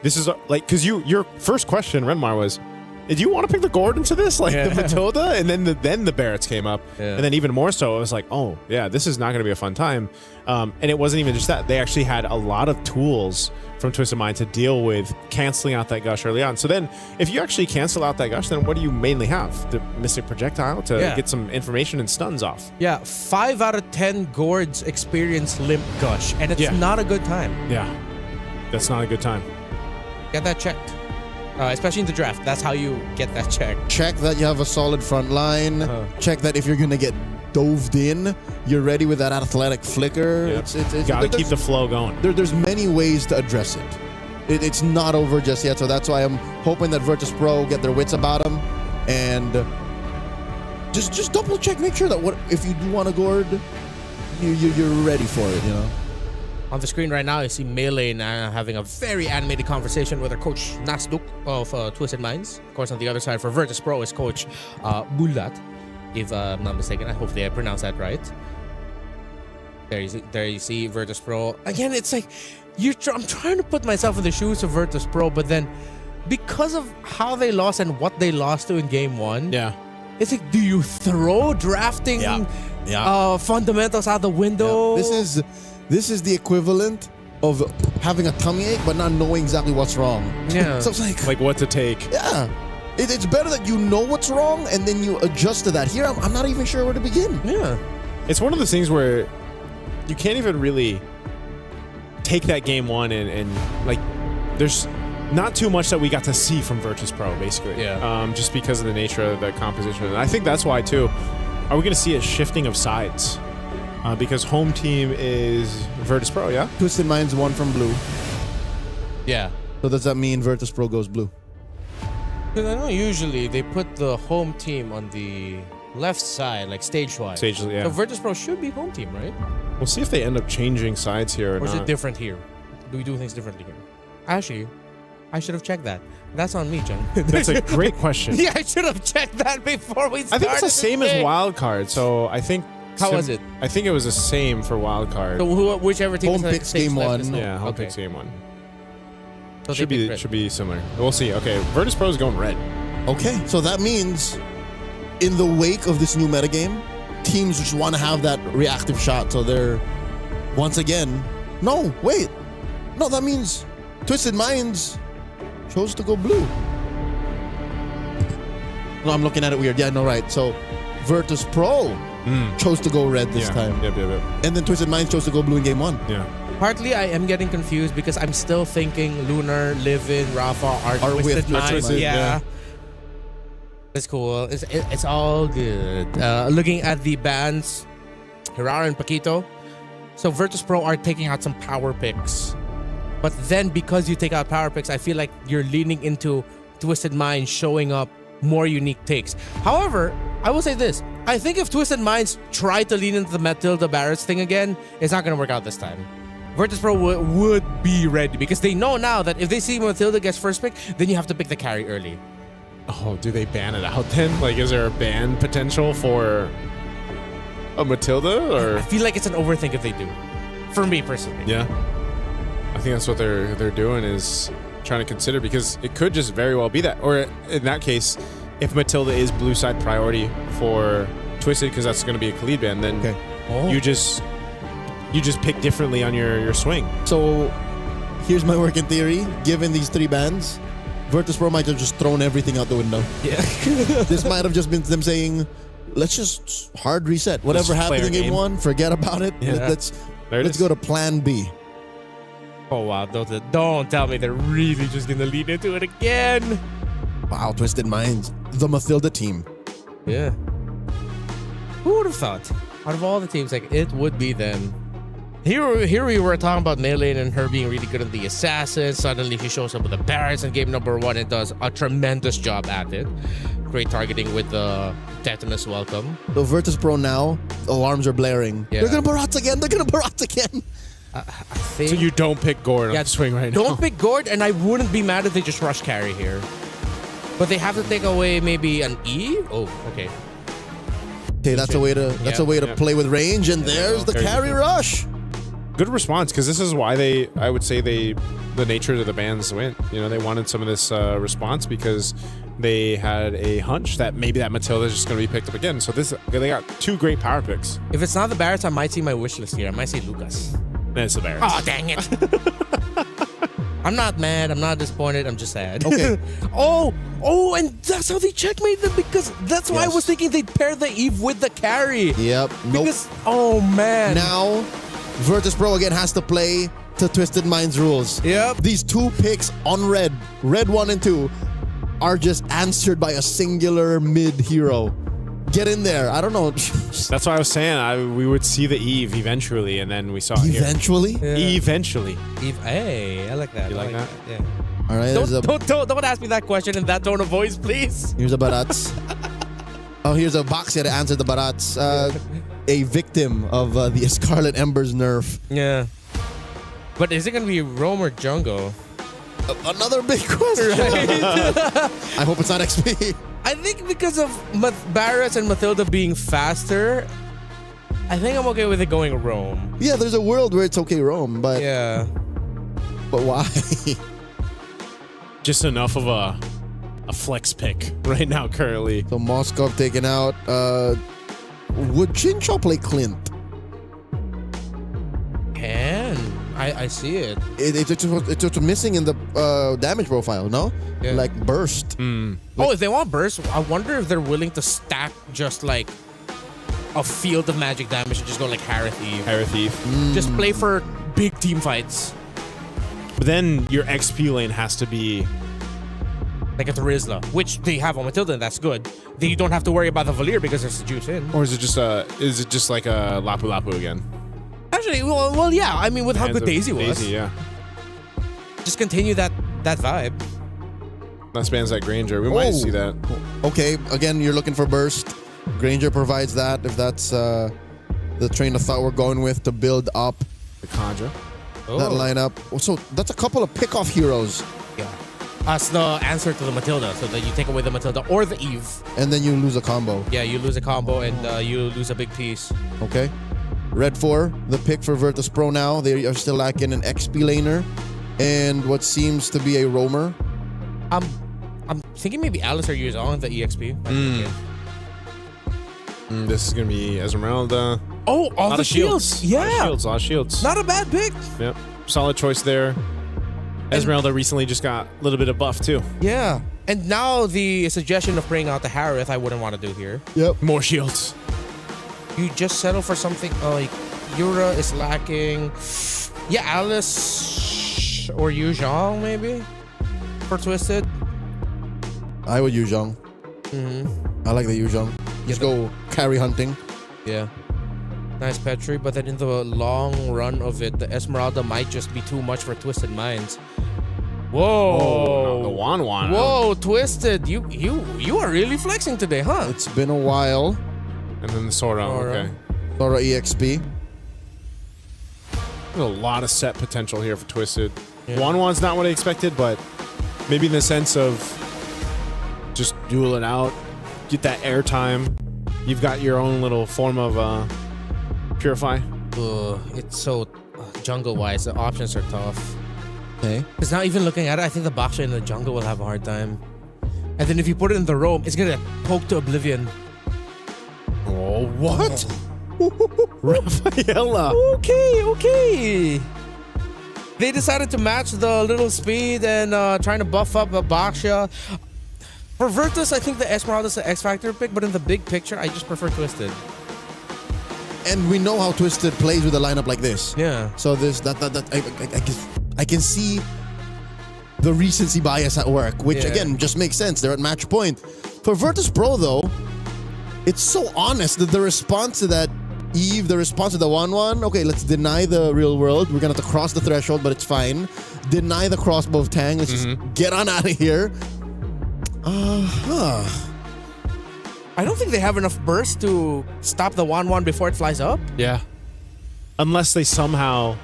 this is like, because your first question, Renmar, was, do you want to pick the Gord into this? Like the Matilda? And then the Barretts came up. And then even more so, I was like, oh, yeah, this is not going to be a fun time. And it wasn't even just that. They actually had a lot of tools from Twisted Mind to deal with canceling out that gush early on. So then if you actually cancel out that gush, then what do you mainly have? The Mystic Projectile to get some information and stuns off. Yeah, 5 out of 10 Gords experience Limp Gush, and it's not a good time. Yeah, that's not a good time. Get that checked. Especially in the draft. That's how you get that checked. Check that you have a solid front line. Check that if you're going to get doved in, you're ready with that athletic flicker. It's got to keep the flow going. There's many ways to address it. It's not over just yet, so that's why I'm hoping that Virtus.pro get their wits about them and just double check, make sure that if you do want to Gord, you're ready for it, On the screen right now, you see Melee having a very animated conversation with her coach Nasduk of Twisted Minds. Of course, on the other side for Virtus.pro is coach Bulat, if I'm not mistaken. Hopefully I pronounced that right. There you see Virtus.pro. Again, it's like, I'm trying to put myself in the shoes of Virtus.pro, but then because of how they lost and what they lost to in game 1, it's like, do you throw drafting fundamentals out the window? This is the equivalent of having a tummy ache but not knowing exactly what's wrong. Yeah. So it's like what to take. Yeah. It's better that you know what's wrong and then you adjust to that. Here, I'm not even sure where to begin. Yeah. It's one of those things where you can't even really take that game 1 and like, there's not too much that we got to see from Virtus.pro, basically. Yeah. Just because of the nature of the composition. And I think that's why, too, are we going to see a shifting of sides? Because home team is Virtus.pro, yeah? Twisted Minds won from blue. Yeah. So does that mean Virtus.pro goes blue? Because I know usually they put the home team on the left side, like stage-wise. Yeah. So Virtus.pro should be home team, right? We'll see if they end up changing sides here or is not. It different here? Do we do things differently here? Actually, I should have checked that. That's on me, John. That's a great question. Yeah, I should have checked that before we started. I think it's the same as wildcard, so I think... How was it? I think it was the same for wildcard. So whichever team home picks game 1. Yeah, home picks game 1. So should be similar. We'll see. Okay, Virtus.pro is going red. Okay, so that means in the wake of this new metagame, teams just want to have that reactive shot. So they're once again, no, that means Twisted Minds chose to go blue. No, I'm looking at it weird. Yeah, no, right. So Virtus.pro chose to go red this time. Yep. And then Twisted Minds chose to go blue in game 1. Yeah. Partly, I am getting confused because I'm still thinking Lunar, Livin, Rafa are Twisted Minds. Yeah. It's cool. It's all good. Looking at the bans, Hirara and Paquito. So Virtus.pro are taking out some power picks. But then because you take out power picks, I feel like you're leaning into Twisted Minds showing up more unique takes. However, I will say this. I think if Twisted Minds try to lean into the Matilda Barretts thing again, it's not going to work out this time. Virtus.pro would be ready because they know now that if they see Matilda gets first pick, then you have to pick the carry early. Oh, do they ban it out then? Like, is there a ban potential for a Matilda? Or I feel like it's an overthink if they do. For me personally. Yeah. I think that's what they're doing is trying to consider because it could just very well be that. Or in that case, if Matilda is blue side priority for Twisted because that's going to be a Khalid ban, then you just pick differently on your swing. So here's my working theory. Given these 3 bans, Virtus.pro might have just thrown everything out the window. Yeah. This might have just been them saying, let's just hard reset. Whatever happened in game 1, forget about it. Yeah. Let's go to plan B. Oh, wow. Don't tell me they're really just going to lean into it again. Wow, Twisted Minds. The Matilda team. Yeah. Who would have thought? Out of all the teams, like, it would be them. Here we were talking about Melee and her being really good at the Assassin. Suddenly she shows up with the Barretts in game number 1 and does a tremendous job at it. Great targeting with the Tetanus Welcome. So Virtus.pro now, alarms are blaring. Yeah. They're going to Barats again. They're going to Barats again. I think... So you don't pick Gord on the swing right now. Don't pick Gord, and I wouldn't be mad if they just rush carry here. But they have to take away maybe an E? Oh, okay. Okay, that's a way to play with range, and there's the carry rush. Good response, because this is why I would say the nature of the bans went. You know, they wanted some of this response because they had a hunch that maybe that Matilda is just going to be picked up again. So they got 2 great power picks. If it's not the Barretts, I might see my wish list here. I might say Lucas. And it's the Barretts. Oh, dang it. I'm not mad. I'm not disappointed. I'm just sad. Okay. And that's how they checkmate them because that's why I was thinking they'd pair the Eve with the carry. Yep. Because, oh, man. Now, Virtus.pro again has to play to Twisted Minds rules. Yep. These 2 picks on red 1 and 2, are just answered by a singular mid hero. Get in there. I don't know. That's why I was saying we would see the Eve eventually, and then we saw it eventually. Here. Yeah. Eventually. Eve. Hey, I like that. You like that? Yeah. All right. Don't ask me that question in that tone of voice, please. Here's a Barats. Here's a box here to answer the Barats. A victim of the Scarlet Ember's nerf. Yeah. But is it going to be Rome or Jungle? Another big question. Right? I hope it's not XP. I think because of Barretts and Matilda being faster, I think I'm okay with it going Rome. Yeah, there's a world where it's okay Rome, but... Yeah. But why? Just enough of a flex pick right now currently. So Moskov taken out. Would Chincho play Clint? Can. I see it. It's missing in the damage profile, no? Yeah. Like burst. If they want burst, I wonder if they're willing to stack just like a field of magic damage and just go like Harith Eve. Just play for big team fights. But then your XP lane has to be like a Terizla, which they have on Matilda, and that's good. Then you don't have to worry about the Valir because there's the juice in. Or is it just like a Lapu Lapu again? Actually, well, yeah. I mean, with how good Daisy was. Daisy, yeah. Just continue that vibe. That spans that Granger. We might see that. Okay, again, you're looking for burst. Granger provides that if that's the train of thought we're going with to build up the Conjure. That lineup. So that's a couple of pick-off heroes. Yeah. That's the answer to the Matilda. So that you take away the Matilda or the Eve. And then you lose a combo. Yeah, you lose a combo and you lose a big piece. Okay. Red 4, the pick for Virtus.pro now. They are still lacking an XP laner and what seems to be a roamer. I'm thinking maybe Alice or Yuzong, the EXP. This is going to be Esmeralda. Oh, all the shields. Yeah. A lot of shields. Not a bad pick. Yep. Solid choice there. Esmeralda recently just got a little bit of buff too. Yeah. And now the suggestion of bringing out the Harith, I wouldn't want to do here. Yep. More shields. You just settle for something like Yura is lacking. Yeah, Alice or Yuzhong maybe for Twisted. I would Yuzhong. I like the Yuzhong. Just go carry hunting. Yeah. Nice Petri, but then in the long run of it, the Esmeralda might just be too much for Twisted Minds. Whoa. The Wan. Whoa, Twisted. You are really flexing today, huh? It's been a while. And then the Sora. Okay. Sora EXP. There's a lot of set potential here for Twisted. Yeah. Wan's not what I expected, but maybe in the sense of just duel it out, get that airtime. You've got your own little form of Purify. It's so jungle-wise, the options are tough. Okay. Because now even looking at it, I think the Baksha in the jungle will have a hard time. And then if you put it in the roam, it's gonna poke to oblivion. Oh, what? Rafaela. Okay. They decided to match the little speed and trying to buff up the Baksha. For Virtus, I think the Esmeralda is the X-Factor pick, but in the big picture, I just prefer Twisted. And we know how Twisted plays with a lineup like this. Yeah. So I can see the recency bias at work, which again just makes sense. They're at match point. For Virtus Pro though, it's so honest that the response to that Eve, the response to the 1-1, okay, let's deny the real world. We're gonna have to cross the threshold, but it's fine. Deny the crossbow of Tang. Let's just get on out of here. I don't think they have enough burst to stop the 1-1 before it flies up. Yeah. Unless they somehow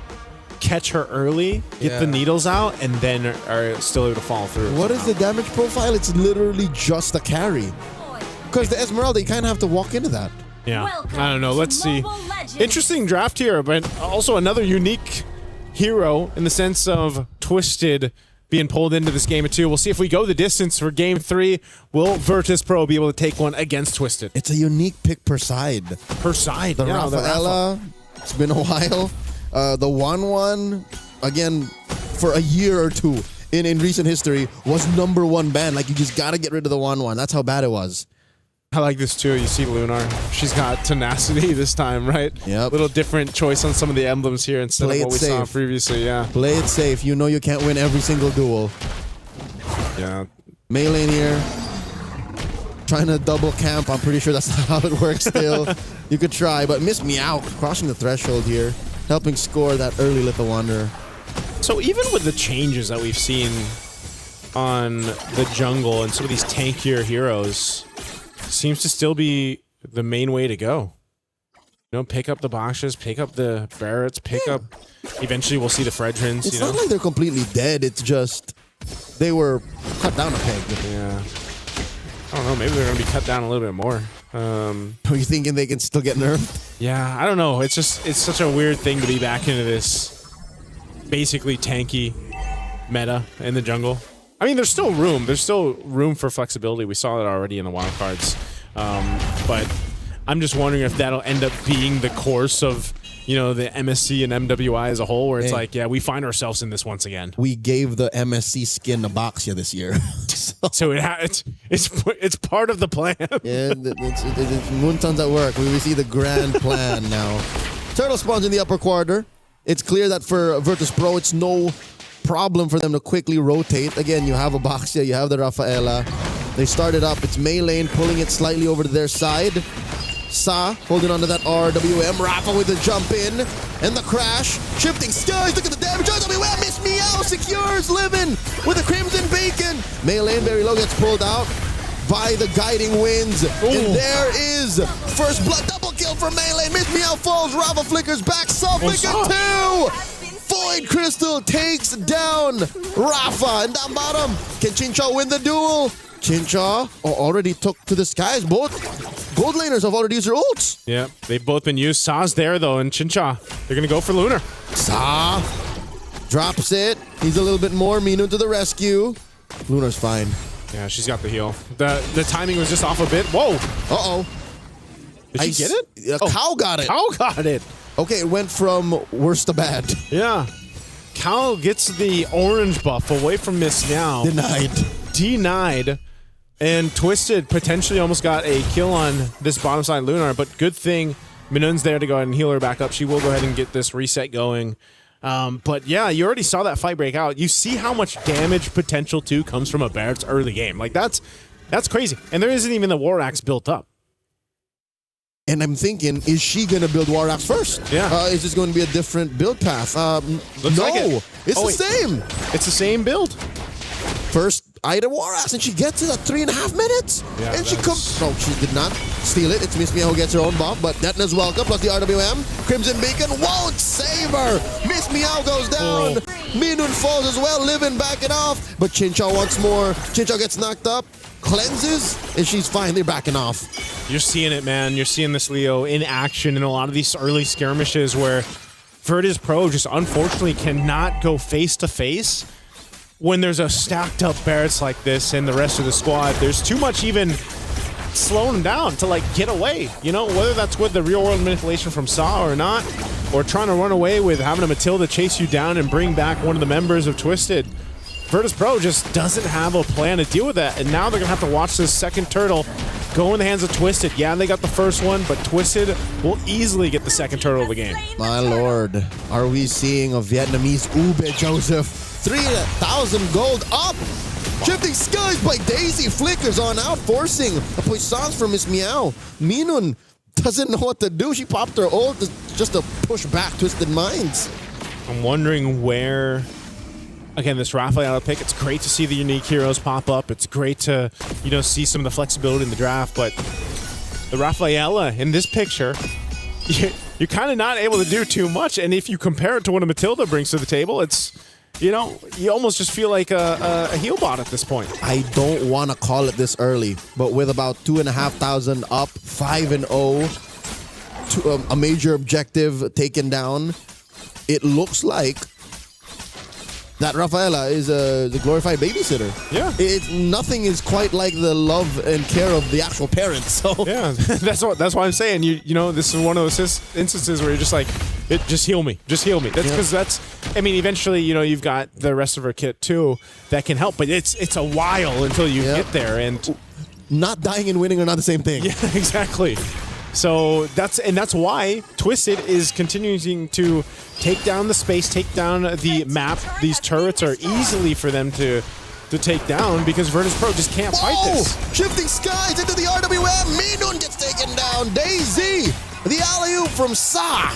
catch her early, get the needles out, and then are still able to follow through. What is the damage profile? It's literally just a carry. Because the Esmeralda, you kind of have to walk into that. Yeah. I don't know. Let's see. Interesting draft here, but also another unique hero in the sense of Twisted being pulled into this game of 2. We'll see if we go the distance for game 3. Will Virtus Pro be able to take one against Twisted? It's a unique pick per side. The Rafaela, it's been a while. The 1-1, again, for a year or two in recent history, was #1 ban. Like, you just got to get rid of the 1-1. That's how bad it was. I like this too. You see Lunar. She's got tenacity this time, right? Yep. Little different choice on some of the emblems here instead of what we saw previously, yeah. Play it safe. You know you can't win every single duel. Yeah. Melee here. Trying to double camp. I'm pretty sure that's not how it works still. You could try, but miss me out. Crossing the threshold here. Helping score that early Little Wanderer. So even with the changes that we've seen on the jungle and some of these tankier heroes, seems to still be the main way to go. You know, pick up the Bakshas, pick up the Barretts, pick up... Eventually we'll see the Fredrins, It's not like they're completely dead. It's just they were cut down a peg. Yeah. I don't know. Maybe they're going to be cut down a little bit more. Are you thinking they can still get nerfed? Yeah, I don't know. It's such a weird thing to be back into this basically tanky meta in the jungle. I mean, there's still room. There's still room for flexibility. We saw that already in the wild cards. But I'm just wondering if that'll end up being the course of, you know, the MSC and MWI as a whole, where it's like, yeah, we find ourselves in this once again. We gave the MSC skin to Baksha this year. So it's part of the plan. Yeah, it's Moonton's at work. We see the grand plan now. Turtle spawns in the upper quarter. It's clear that for Virtus Pro, it's no problem for them to quickly rotate. Again, you have a Baksha, you have the Rafaela. They started up. It's Mei Lane pulling it slightly over to their side. Sa holding onto that RWM. Rafa with the jump in. And the crash. Shifting skies. Look at the damage. RWM Miss Meow secures Livin with a Crimson Bacon. Mei Lane very low gets pulled out by the guiding winds. And there is first blood. Double kill for Mei Lane. Miss Meow falls. Rafa flickers back. Sa flicker 2. Void Crystal takes down Rafa. And down bottom, can Chincha win the duel? Chincha already took to the skies. Both gold laners have already used their ults. Yeah, they've both been used. Sa's there, though, and Chincha, they're going to go for Lunar. Sa drops it. He's a little bit more. Minu to the rescue. Lunar's fine. Yeah, she's got the heal. The timing was just off a bit. Whoa. Uh-oh. Did she get it? Cow got it. Cow got it. Okay, it went from worse to bad. Yeah. Cow gets the orange buff away from Miss Meow. Denied. And Twisted potentially almost got a kill on this bottom side Lunar, but good thing Minun's there to go ahead and heal her back up. She will go ahead and get this reset going. But yeah, you already saw that fight break out. You see how much damage potential too comes from a Barrett's early game. Like that's crazy. And there isn't even the War Axe built up. And I'm thinking, is she going to build War Axe first? Yeah. Is this going to be a different build path? Looks like it. It's the same. It's the same build. First item war ass, and she gets it at 3.5 minutes. Yeah, and she comes. No, she did not steal it. It's Miss Meow who gets her own buff, but Detna's welcome plus the RWM. Crimson Beacon won't save her. Miss Meow goes down. Minun falls as well, living backing off. But Chincha wants more. Chincha gets knocked up, cleanses, and she's finally backing off. You're seeing it, man. You're seeing this Leo in action in a lot of these early skirmishes where Virtus Pro just unfortunately cannot go face to face when there's a stacked up Barretts like this and the rest of the squad. There's too much even slowing them down to like get away, you know, whether that's with the real world manipulation from Saw or not, or trying to run away with having a Matilda chase you down and bring back one of the members of Twisted. Virtus Pro just doesn't have a plan to deal with that, and now they're gonna have to watch this second turtle go in the hands of Twisted. Yeah, they got the first one, but Twisted will easily get the second turtle of the game. My lord, are we seeing a Vietnamese Ube, Joseph? 3,000 gold up! Shifting Skies by Daisy flickers on out, forcing a puissance from Miss Meow. Minun doesn't know what to do. She popped her ult just to push back Twisted Minds. I'm wondering where... Again, this Rafaela pick, it's great to see the unique heroes pop up. It's great to, you know, see some of the flexibility in the draft, but the Rafaela in this picture, you're kind of not able to do too much. And if you compare it to what a Matilda brings to the table, it's, you know, you almost just feel like a heal bot at this point. I don't want to call it this early, but with about 2,500 up, 5-0, a major objective taken down, it looks like that Rafaela is the glorified babysitter. Yeah. Nothing is quite like the love and care of the actual parents. So yeah, that's why I'm saying you know, this is one of those instances where you're just like, just heal me. That's because I mean, eventually, you know, you've got the rest of her kit too that can help, but it's a while until you get there, and not dying and winning are not the same thing. Yeah, exactly. So that's why Twisted is continuing to take down the space, take down the map. These turrets are easily for them to take down because Virtus Pro just can't fight this. Shifting Skies into the RWM. Minun gets taken down. Daisy, the alley-oop from Sa.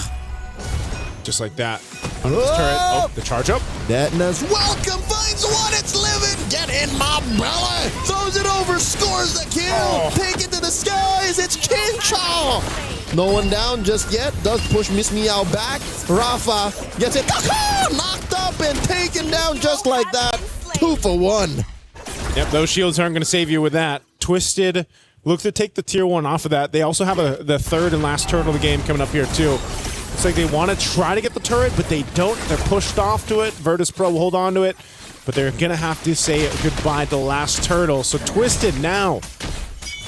Just like that. Under this turret. Oh, the charge up. Detna's welcome, finds one, it's living. Get in, my brother. Throws it over, scores the kill. Take it to the skies, it's Chincha. No one down just yet. Does push Miss Meow back. Rafa gets it. Knocked up and taken down just like that. 2 for 1. Yep, those shields aren't going to save you with that. Twisted look to take the tier 1 off of that. They also have the third and last turret of the game coming up here too. It's like they want to try to get the turret, but they don't. They're pushed off to it. Virtus Pro will hold on to it, but they're going to have to say goodbye to the last turtle. So Twisted now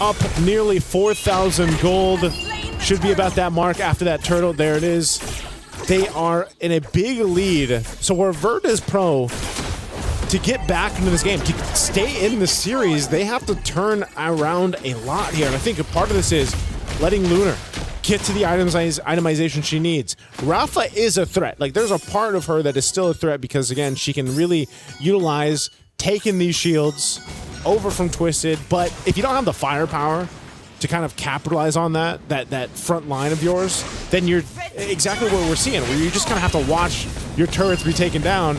up nearly 4,000 gold. Should be about that mark after that turtle. There it is. They are in a big lead. So where Virtus Pro, to get back into this game, to stay in the series, they have to turn around a lot here. And I think a part of this is letting Lunar get to the itemization she needs. Rafa is a threat. Like, there's a part of her that is still a threat because, again, she can really utilize taking these shields over from Twisted. But if you don't have the firepower to kind of capitalize on that front line of yours, then you're exactly what we're seeing, where you just kind of have to watch your turrets be taken down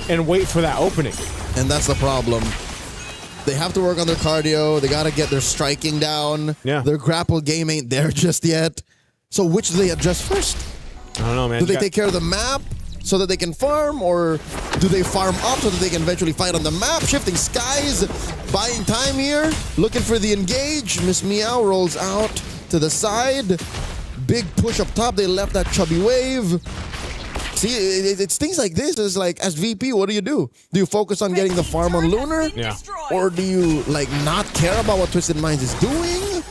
and wait for that opening. And that's the problem. They have to work on their cardio. They got to get their striking down. Yeah. Their grapple game ain't there just yet. So which do they adjust first? I don't know, man. Do they take care of the map so that they can farm, or do they farm up so that they can eventually fight on the map? Shifting Skies, buying time here, looking for the engage. Miss Meow rolls out to the side. Big push up top. They left that chubby wave. See, it's things like this. It's like, as VP, what do? Do you focus on getting the farm on Lunar? Yeah. Or do you, like, not care about what Twisted Minds is doing?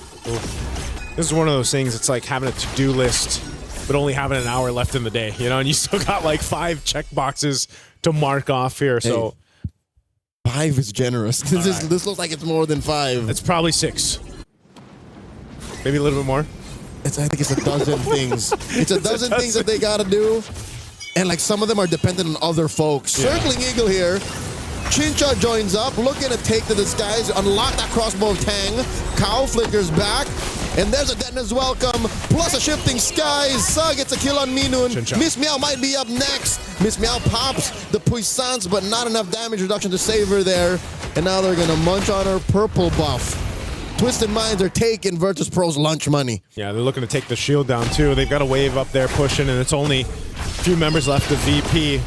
This is one of those things, it's like having a to-do list, but only having an hour left in the day, you know, and you still got like 5 check boxes to mark off here, so... Hey, 5 is generous. This looks like it's more than 5. It's probably 6. Maybe a little bit more. I think it's a dozen things. It's a dozen things that they gotta do. And like some of them are dependent on other folks. Yeah. Circling Eagle here. Chincha joins up, looking to take to the skies, unlock that crossbow of Tang. Cow flickers back. And there's a Detna's welcome, plus a shifting skies. Sa gets a kill on Minun. Chincha. Miss Meow might be up next. Miss Meow pops the puissance, but not enough damage reduction to save her there. And now they're going to munch on her purple buff. Twisted Minds are taking Virtus Pro's lunch money. Yeah, they're looking to take the shield down too. They've got a wave up there pushing, and it's only a few members left of VP.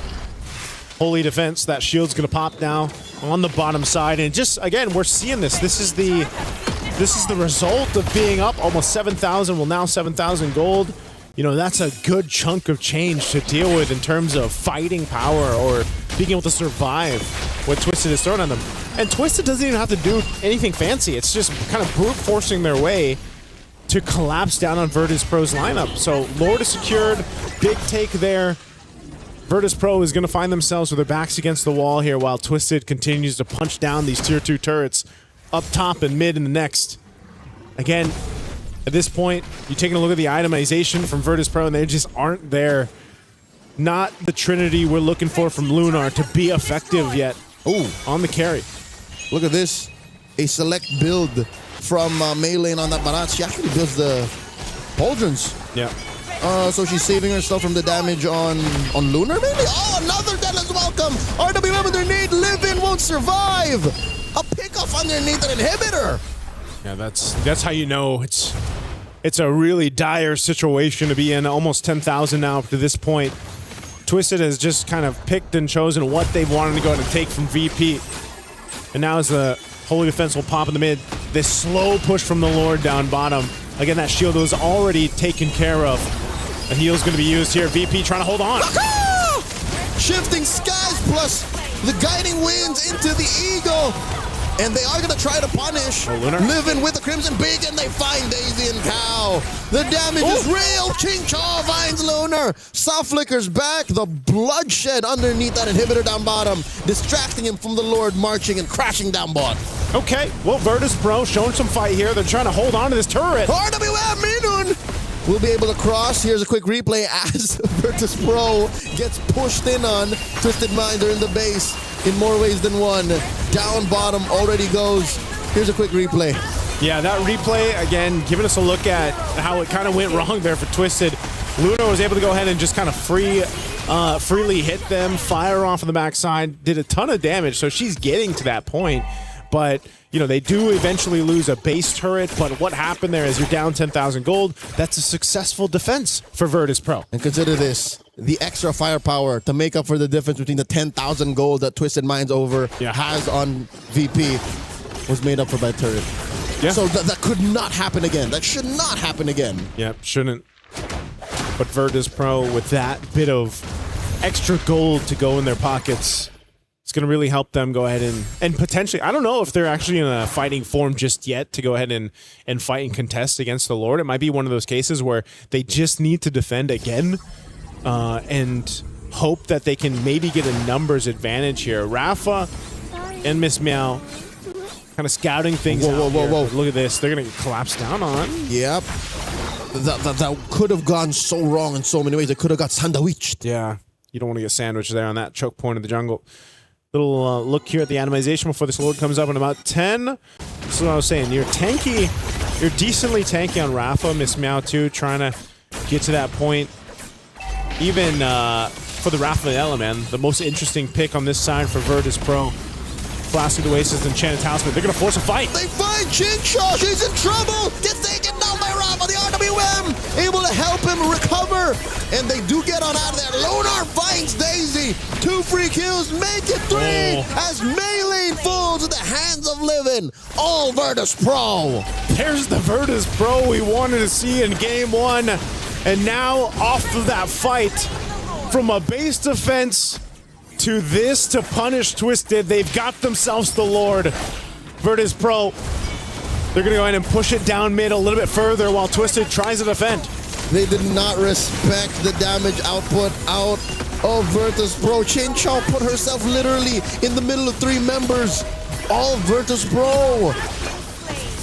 Holy Defense, that shield's going to pop now on the bottom side. And just, again, we're seeing this. This is the result of being up almost 7,000, well now 7,000 gold. You know, that's a good chunk of change to deal with in terms of fighting power or being able to survive what Twisted is throwing on them. And Twisted doesn't even have to do anything fancy. It's just kind of brute forcing their way to collapse down on Virtus Pro's lineup. So Lord is secured, big take there. Virtus Pro is going to find themselves with their backs against the wall here while Twisted continues to punch down these tier 2 turrets up top and mid in the next. Again, at this point, you're taking a look at the itemization from Virtus Pro and they just aren't there. Not the trinity we're looking for from Lunar to be effective yet. Ooh, on the carry. Look at this. A select build from Melee on that Barat. She actually builds the pauldrons. Yeah. So she's saving herself from the damage on Lunar, maybe? Oh, another Deadless Welcome! RWM underneath, Live-In won't survive! A pick-off underneath an inhibitor! Yeah, that's how you know it's a really dire situation to be in. Almost 10,000 now up to this point. Twisted has just kind of picked and chosen what they wanted to go ahead and take from VP. And now as the Holy Defense will pop in the mid, this slow push from the Lord down bottom. Again, that shield was already taken care of. The heal's going to be used here. VP trying to hold on. Shifting skies plus the guiding winds into the eagle. And they are going to try to punish Living with the Crimson Beak, and they find Daisy and Cow. The damage is real. Ching Chaw finds Lunar. Soft Flicker's back. The bloodshed underneath that inhibitor down bottom, distracting him from the Lord marching and crashing down bot. Okay, well, Virtus Pro showing some fight here. They're trying to hold on to this turret. RWM Minun will be able to cross. Here's a quick replay as Virtus Pro gets pushed in on. Twisted Minds are in the base in more ways than one. Down bottom already goes. Here's a quick replay. Yeah, that replay, again, giving us a look at how it kind of went wrong there for Twisted. Luna was able to go ahead and just kind of freely hit them, fire off on the backside, did a ton of damage, so she's getting to that point. But, you know, they do eventually lose a base turret, but what happened there is you're down 10,000 gold. That's a successful defense for Virtus Pro. And consider this, the extra firepower to make up for the difference between the 10,000 gold that Twisted Minds has on VP was made up for by turret. Yeah. So that could not happen again. That should not happen again. Yep, shouldn't. But Virtus Pro, with that bit of extra gold to go in their pockets, it's going to really help them go ahead and potentially, I don't know if they're actually in a fighting form just yet to go ahead and fight and contest against the Lord. It might be one of those cases where they just need to defend again and hope that they can maybe get a numbers advantage here. Rafa and Miss Meow kind of scouting things out here. Look at this. They're going to collapse down on. Yep. That could have gone so wrong in so many ways. It could have got sandwiched. Yeah. You don't want to get sandwiched there on that choke point of the jungle. Little look here at the animation before this Lord comes up in about 10. This is what I was saying. You're tanky. You're decently tanky on Rafa. Miss Meow too, trying to get to that point. Even for the Raphael, man, the most interesting pick on this side for Virtus Pro. Flask of the Oasis and Enchanted Talisman. They're going to force a fight. They find Chinchaw. She's in trouble. Gets taken down by Rafa. The RWM able to help him recover. And they do get on out of there. Lunar finds Daisy. 2 free kills. Make it 3 as Melee falls in the hands of Livin. All Virtus Pro. There's the Virtus Pro we wanted to see in game 1. And now off of that fight from a base defense to this to punish Twisted. They've got themselves the Lord. Virtus Pro, they're going to go ahead and push it down mid a little bit further while Twisted tries to defend. They did not respect the damage output out of Virtus Pro. Chinchaw put herself literally in the middle of 3 members. All Virtus Pro.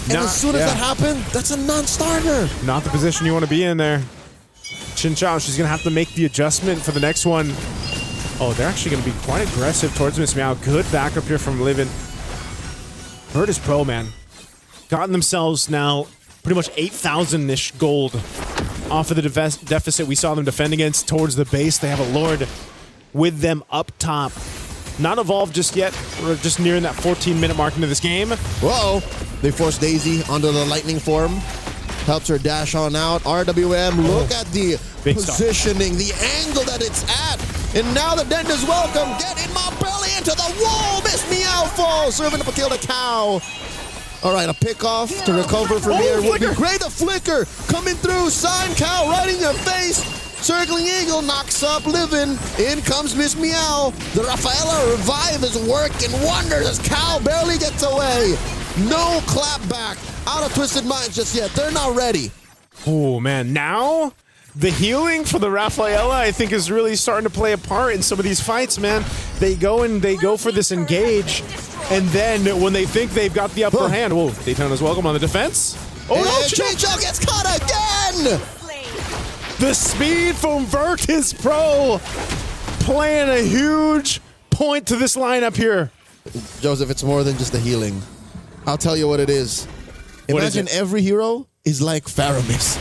And as soon as that happened, that's a non-starter. Not the position you want to be in there. Chinchaw, she's going to have to make the adjustment for the next one. Oh, they're actually going to be quite aggressive towards Miss Meow. Good backup here from Livin. Virtus Pro, man. Gotten themselves now pretty much 8,000-ish gold off of the deficit we saw them defend against towards the base. They have a Lord with them up top. Not evolved just yet. We're just nearing that 14-minute mark into this game. Whoa! They force Daisy onto the lightning form. Helps her dash on out. RWM, look at the Big positioning, the angle that it's at. And now the Dent is welcome. Get in my belly into the wall. Miss Meow falls. Serving up a kill to Cow. All right, a pick off to recover from here would be great. A flicker coming through. Sign Cow right in your face. Circling Eagle knocks up Livin. In comes Miss Meow. The Rafaela revive is working wonders as Cow barely gets away. No clap back out of Twisted Minds just yet. They're not ready. Oh, man. Now, the healing for the Rafaela, I think, is really starting to play a part in some of these fights, man. They go for this engage, and then when they think they've got the upper hand, whoa, Daytona's welcome on the defense. Oh, no, Chincho gets caught again! The speed from Virtus Pro playing a huge point to this lineup here. Joseph, it's more than just the healing. I'll tell you what it is. Imagine every hero is like Faramis.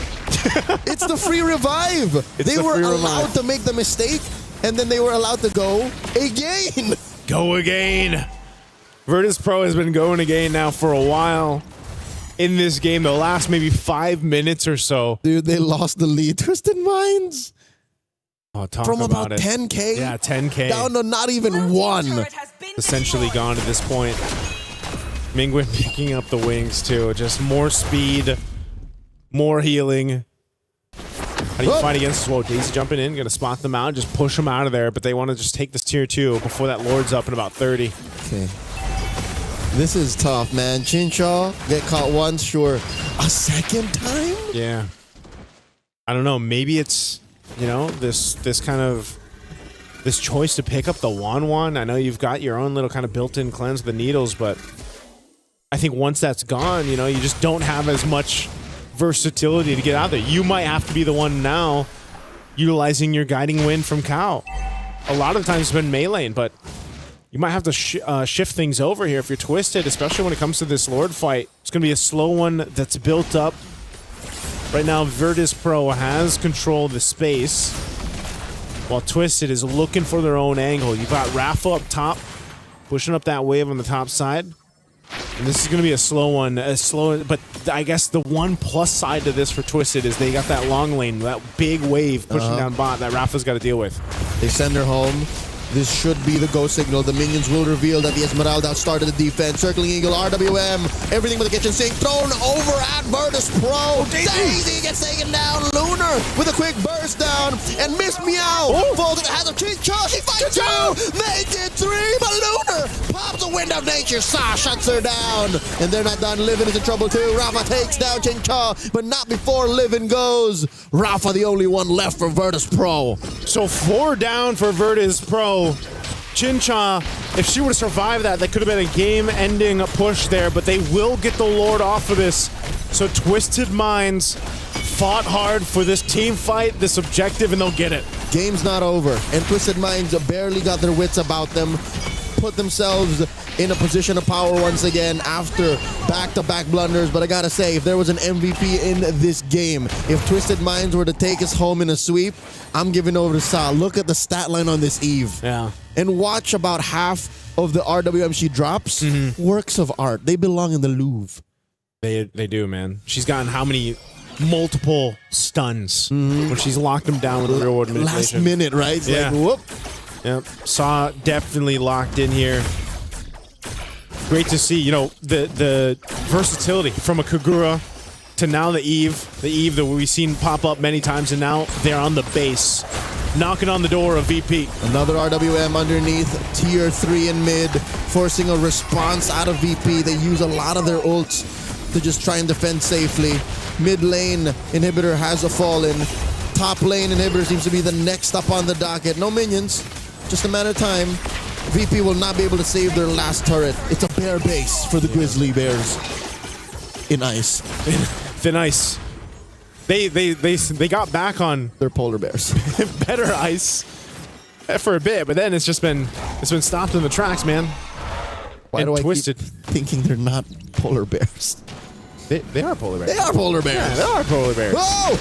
It's the free revive. They were allowed to make the mistake, and then they were allowed to go again. Go again. Virtus Pro has been going again now for a while. In this game, the last maybe 5 minutes or so. Dude, they lost the lead. Twisted Minds. Oh, talk From about about 10K? Yeah, 10K. Down to not even one. Essentially gone at this point. Mingwen picking up the wings, too. Just more speed, more healing. How do you fight against this? Whoa, Daisy jumping in, gonna spot them out, just push them out of there, but they want to just take this tier 2 before that Lord's up in about 30. Okay. This is tough, man. Chinchaw get caught once, sure. A second time? Yeah. I don't know. Maybe it's, you know, this kind of this choice to pick up the Wan. I know you've got your own little kind of built-in cleanse of the needles, but I think once that's gone, you know, you just don't have as much versatility to get out there. You might have to be the one now utilizing your guiding wind from Cow. A lot of the times it's been meleeing, but you might have to shift things over here if you're Twisted, especially when it comes to this Lord fight. It's going to be a slow one that's built up. Right now, Virtus Pro has control of the space, while Twisted is looking for their own angle. You've got Rafa up top, pushing up that wave on the top side. And this is going to be a slow one. But I guess the one plus side to this for Twisted is they got that long lane, that big wave pushing down bot that Rafa's got to deal with. They send her home. This should be the go signal. The minions will reveal that the Esmeralda started the defense. Circling Eagle, RWM, everything with the kitchen sink thrown over at Virtus Pro. Daisy gets taken down. Lunar with a quick burst down. And Miss Meow falls into the hands of Chinchaw. She fights two. Make it three. But Lunar pops the wind of nature. Sa shuts her down. And they're not done. Livin is in trouble too. Rafa takes down Chinchaw, but not before Livin goes. Rafa the only one left for Virtus Pro. So 4 down for Virtus Pro. Chinchaw, if she would have survived that could have been a game-ending push there, but they will get the Lord off of this. So Twisted Minds fought hard for this team fight, this objective, and they'll get it. Game's not over, and Twisted Minds barely got their wits about them, put themselves in a position of power once again after back-to-back blunders. But I gotta say, if there was an MVP in this game, if Twisted Minds were to take us home in a sweep, I'm giving over to Sa. Look at the stat line on this Eve. Yeah. And watch about half of the RWM she drops. Works of art. They belong in the Louvre. They do, man. She's gotten how many multiple stuns when she's locked them down with the real world manipulation. Last minute, right? It's yeah. like, whoop. Yep. Saw definitely locked in here. Great to see, you know, the versatility from a Kagura to now the Eve that we've seen pop up many times, and now they're on the base, knocking on the door of VP. Another RWM underneath, tier 3 in mid, forcing a response out of VP. They use a lot of their ults to just try and defend safely. Mid lane inhibitor has fallen. Top lane inhibitor seems to be the next up on the docket. No minions, just a matter of time. VP will not be able to save their last turret. It's a bear base for the Grizzly Bears. In ice. Thin ice. They got back on their polar bears. Better ice for a bit, but then it's been stopped in the tracks, man. Why do I keep thinking they're not polar bears? They are polar bears. They are polar bears. Yeah, they are polar bears. Whoa!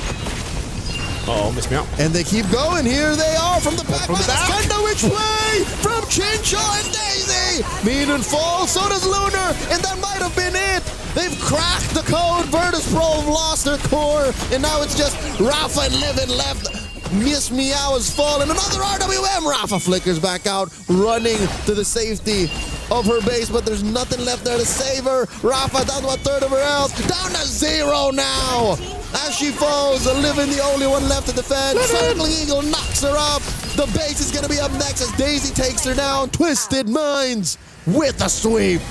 Oh, missed me out. And they keep going. Here they are from the back. Sandwich play from Chincho and Daisy. Meanin falls, so does Lunar, and that might have been it. They've cracked the code. Virtus Pro have lost their core, and now it's just Rafa and Livin left. Miss Meow has fallen. Another RWM. Rafa flickers back out, running to the safety of her base, but there's nothing left there to save her. Rafa down to a third of her health. Down to 0 now. As she falls, Livin the only one left to defend. Circling Eagle knocks her up. The base is going to be up next as Daisy takes her down. Twisted Minds with a sweep.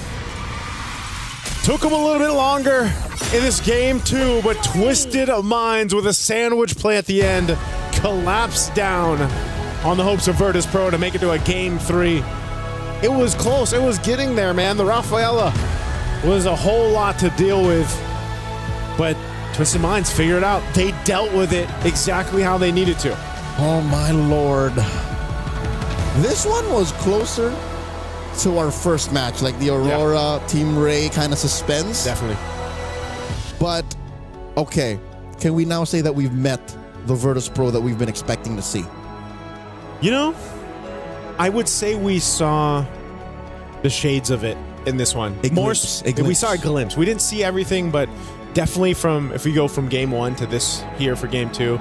Took them a little bit longer in this game too, but Twisted Minds with a sandwich play at the end collapsed down on the hopes of Virtus Pro to make it to a game 3. It was close. It was getting there, man. The Rafaela was a whole lot to deal with, but Twisted Minds figured it out. They dealt with it exactly how they needed to. Oh my lord. This one was closer to our first match, like the Aurora Team Ray kind of suspense. Definitely. But, okay, can we now say that we've met the Virtus Pro that we've been expecting to see? You know, I would say we saw the shades of it in this one. We saw a glimpse. We didn't see everything, but definitely if we go from game 1 to this here for game 2,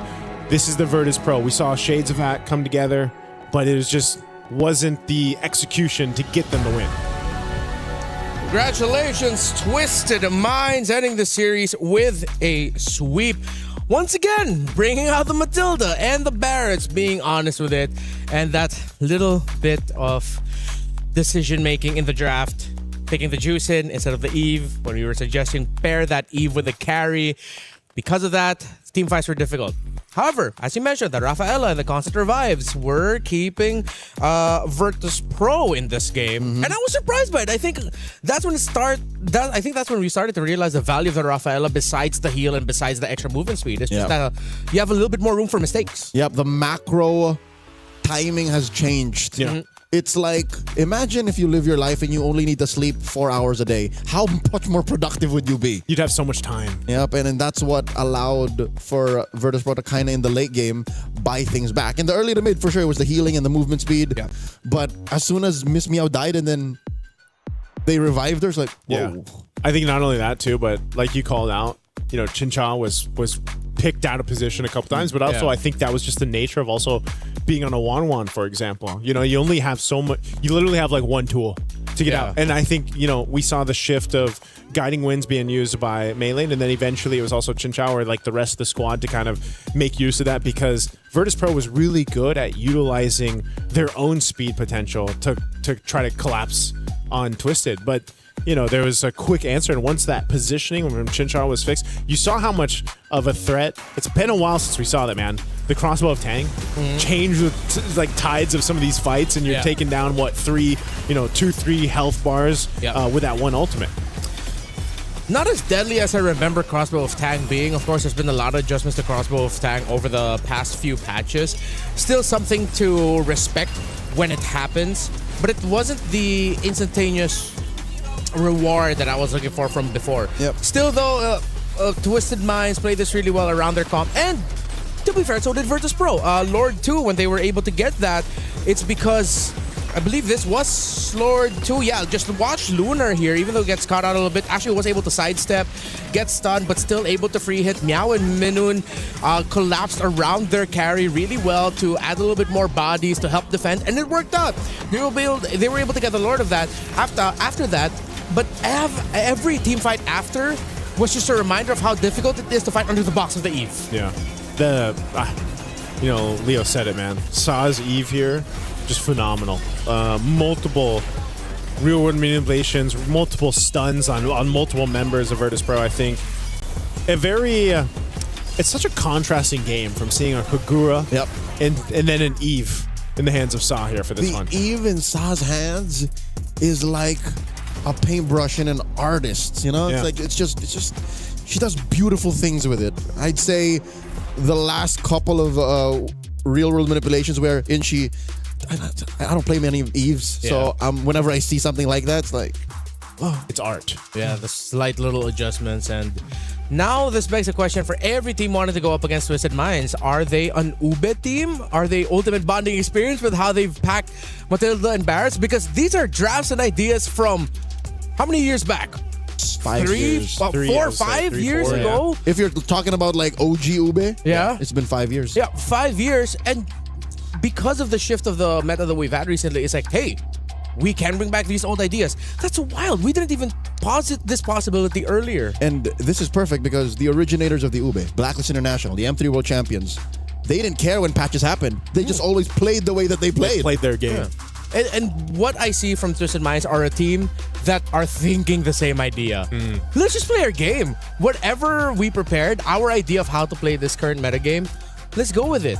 this is the Virtus Pro. We saw shades of that come together, but it wasn't the execution to get them the win. Congratulations, Twisted Minds, ending the series with a sweep. Once again, bringing out the Matilda and the Barretts, being honest with it, and that little bit of decision-making in the draft, picking the Juice in instead of the Eve, when we were suggesting pair that Eve with a carry. Because of that, team fights were difficult. However, as you mentioned, the Rafaela and the Constant Revives were keeping Virtus Pro in this game. And I was surprised by it. I think that's when we started to realize the value of the Rafaela besides the heal and besides the extra movement speed. It's just that you have a little bit more room for mistakes. Yep, the macro timing has changed. Yeah. It's like, imagine if you live your life and you only need to sleep 4 hours a day. How much more productive would you be? You'd have so much time. Yep, and that's what allowed for Virtus Pro to kind of in the late game buy things back. In the early to mid, for sure, it was the healing and the movement speed. Yeah. But as soon as Miss Meow died and then they revived her, it's like, whoa. Yeah. I think not only that too, but like you called out, Chincha was picked out of position a couple times, but also I think that was just the nature of also being on a 1-1, for example. You only have so much, you literally have like one tool to get out. And I think, we saw the shift of guiding winds being used by Melee, and then eventually it was also Chinchao or like the rest of the squad to kind of make use of that, because Virtus Pro was really good at utilizing their own speed potential to try to collapse on Twisted. But there was a quick answer, and once that positioning from Chinchar was fixed, you saw how much of a threat. It's been a while since we saw that, man. The crossbow of Tang changed with like tides of some of these fights, and you're taking down 2-3 health bars with that one ultimate. Not as deadly as I remember Crossbow of Tang being. Of course, there's been a lot of adjustments to Crossbow of Tang over the past few patches. Still something to respect when it happens, but it wasn't the instantaneous reward that I was looking for from before. Still though, Twisted Minds played this really well around their comp, and to be fair, so did Virtus Pro. Lord 2, when they were able to get that, it's because I believe this was Lord 2. Yeah, just watch Lunar here, even though it gets caught out a little bit, actually was able to sidestep, get stunned, but still able to free hit. Meow and Minun collapsed around their carry really well to add a little bit more bodies to help defend, and it worked out. They were able to get the Lord of that after that. But every team fight after was just a reminder of how difficult it is to fight under the box of the Eve. Yeah. Leo said it, man. Saw's Eve here, just phenomenal. Multiple real-world manipulations, multiple stuns on multiple members of Virtus Pro, I think. It's such a contrasting game from seeing a Kagura and then an Eve in the hands of Saw here for this one. The Eve in Saw's hands is like a paintbrush and an artist, It's just she does beautiful things with it. I'd say the last couple of real world manipulations where I don't play many Eves, so whenever I see something like that, it's like, it's art. Yeah, the slight little adjustments, and Now, this begs a question for every team wanting to go up against Twisted Minds. Are they an Ube team? Are they ultimate bonding experience with how they've packed Matilda and Barretts? Because these are drafts and ideas from how many years back? 5 years. 4 or 5 years ago? Yeah. If you're talking about like OG Ube, yeah, it's been 5 years. Yeah, 5 years. And because of the shift of the meta that we've had recently, it's like, hey, we can bring back these old ideas. That's wild. We didn't even posit this possibility earlier. And this is perfect because the originators of the Ube, Blacklist International, the M3 World Champions, they didn't care when patches happened. They just always played the way that they played. They played their game. Yeah. And what I see from Twisted Minds are a team that are thinking the same idea. Let's just play our game. Whatever we prepared, our idea of how to play this current metagame, let's go with it.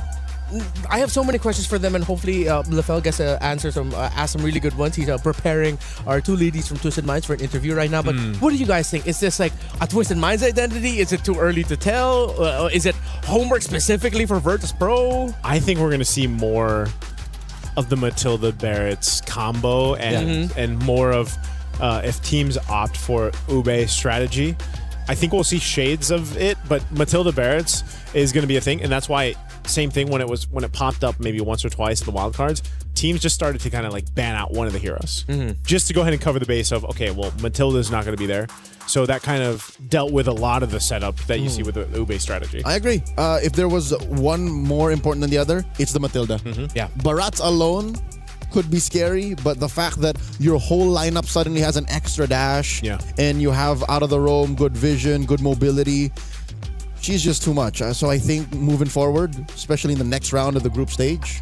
I have so many questions for them, and hopefully Lefel gets to answer ask some really good ones. He's preparing our two ladies from Twisted Minds for an interview right now. But what do you guys think? Is this like a Twisted Minds identity? Is it too early to tell? Is it homework specifically for Virtus Pro? I think we're going to see more of the Matilda Barretts combo and more of if teams opt for Ube strategy. I think we'll see shades of it, but Matilda Barretts is going to be a thing, and that's why. Same thing when it popped up maybe once or twice in the wildcards. Teams just started to kind of like ban out one of the heroes just to go ahead and cover the base of, okay, well, Matilda's not going to be there. So that kind of dealt with a lot of the setup that you see with the Ube strategy. I agree. If there was one more important than the other, it's the Matilda. Yeah. Barretts alone could be scary, but the fact that your whole lineup suddenly has an extra dash and you have out of the roam, good vision, good mobility, she's just too much. So I think moving forward, especially in the next round of the group stage,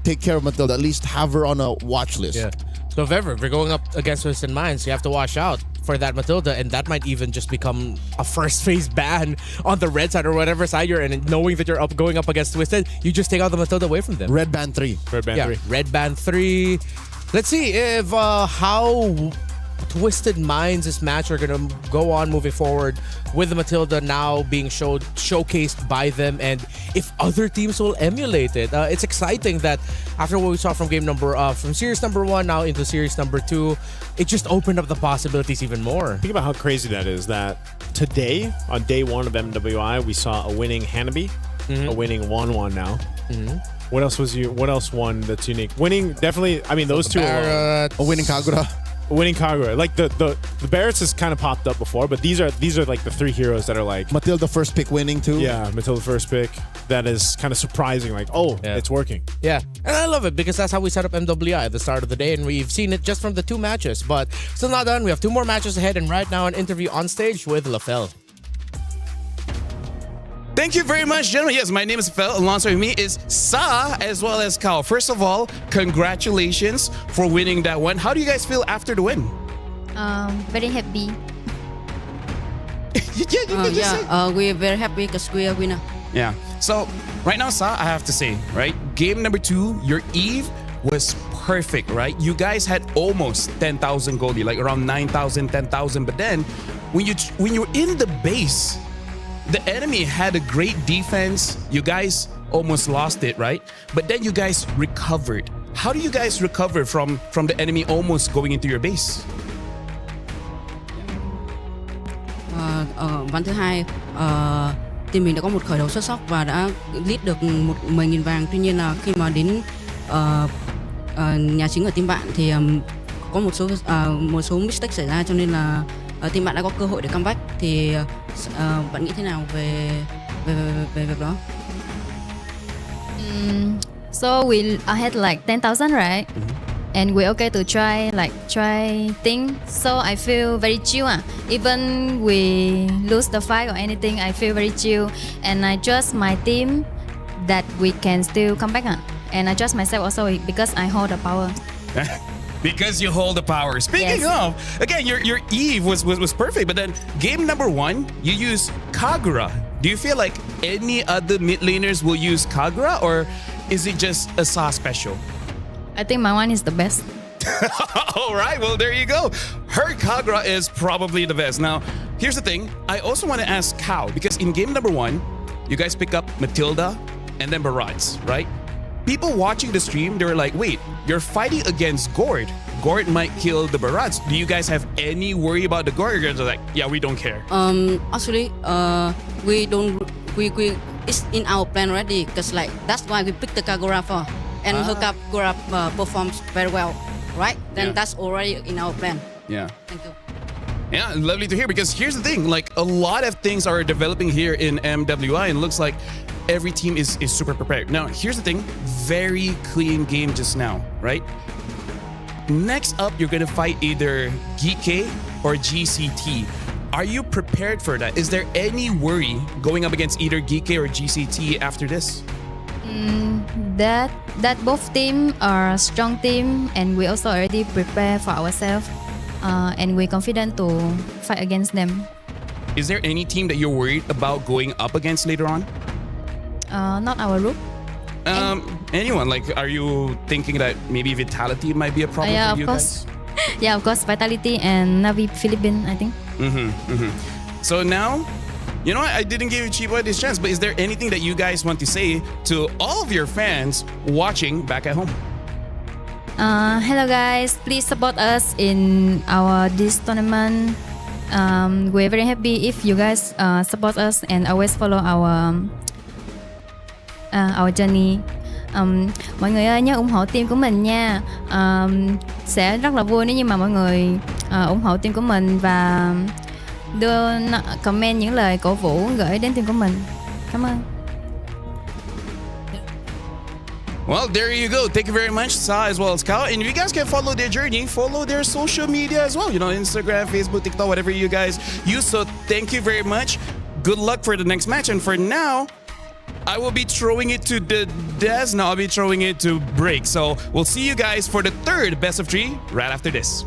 take care of Matilda. At least have her on a watch list. Yeah. So if ever we're going up against Twisted Minds, you have to watch out for that Matilda, and that might even just become a first phase ban on the red side or whatever side you're in. And knowing that you're going up against Twisted, you just take out the Matilda away from them. Red band 3. Red band 3. Red band 3. Let's see if how Twisted Minds' match are going to go on moving forward with the Matilda now being showcased by them, and if other teams will emulate it. It's exciting that after what we saw from from series number 1 now into series number 2, it just opened up the possibilities even more. Think about how crazy that is, that today, on day 1 of MWI, we saw a winning Hanabi, a winning 1-1 now. What else won that's unique? Winning, definitely, I mean, those two are a winning Kagura. Winning Kagura. Like the Barretts has kind of popped up before, but these are like the 3 heroes that are like Matilda first pick winning too. Yeah, Matilda first pick. That is kind of surprising. Like, it's working. Yeah, and I love it because that's how we set up MWI at the start of the day, and we've seen it just from the 2 matches. But still not done. We have 2 more matches ahead, and right now an interview on stage with Lefel. Thank you very much, gentlemen. Yes, my name is Fel. Alongside me is Sa as well as Kao. First of all, congratulations for winning that one. How do you guys feel after the win? Very happy. We're very happy because we are winner. Yeah. So right now, Sa, I have to say, right? Game number 2, your Eve was perfect, right? You guys had almost 10,000 goldie, like around 9,000, 10,000. But then when you're in the base, the enemy had a great defense. You guys almost lost it, right? But then you guys recovered. How do you guys recover from the enemy almost going into your base? Ván thứ hai, team mình đã có một khởi đầu xuất sắc và đã lead được 10.000 vàng. Tuy nhiên là khi mà đến nhà chính ở team bạn thì có một số mistake xảy ra, cho nên là team bạn đã có cơ hội để comeback. Thì bạn nghĩ thế nào về việc đó? So we had like 10,000, right? And we're okay to try things. So I feel very chill. Even we lose the fight or anything, I feel very chill. And I trust my team that we can still come back. And I trust myself also because I hold the power. Because you hold the power. Speaking of, again, your Eve was perfect, but then game number 1, you use Kagura. Do you feel like any other mid laners will use Kagura, or is it just a Sa special? I think my one is the best. All right, well, there you go. Her Kagura is probably the best. Now, here's the thing. I also want to ask Kao, because in game number 1, you guys pick up Matilda and then Barretts, right? people watching the stream, they were like, wait, you're fighting against Gord. Gord might kill the Barats. Do you guys have any worry about the Gord? You're like, yeah, we don't care. Actually, we don't. We it's in our plan already. Cause like that's why we picked the Kagura for, and her Kagura performs very well, right? Then that's already in our plan. Yeah. Thank you. Yeah, lovely to hear, because here's the thing, like a lot of things are developing here in MWI and it looks like every team is super prepared. Now, here's the thing, very clean game just now, right? Next up, you're going to fight either GK or GCT. Are you prepared for that? Is there any worry going up against either GK or GCT after this? That both team are strong team, and we also already prepare for ourselves, and we're confident to fight against them. Is there any team that you're worried about going up against later on? Not our group. Anyone? Like, are you thinking that maybe Vitality might be a problem Yeah, for you of course. guys? Yeah, of course. Vitality and Navi Philippines, I think. So now, you know what? I didn't give Chiboy this chance, but is there anything that you guys want to say to all of your fans watching back at home? Hello guys, please support us in our this tournament. We're very happy if you guys support us and always follow our journey. Mọi người ơi, nhớ ủng hộ team của mình nha. Sẽ rất là vui nếu như mà mọi người ủng hộ team của mình và đưa comment những lời cổ vũ gửi đến team của mình. Cảm ơn. Well, there you go. Thank you very much, Sa, as well as Kao. And if you guys can follow their journey, follow their social media as well. You know, Instagram, Facebook, TikTok, whatever you guys use. So thank you very much. Good luck for the next match. And for now, I will be throwing it to the Des. Now I'll be throwing it to Break. So we'll see you guys for the third best of 3 right after this.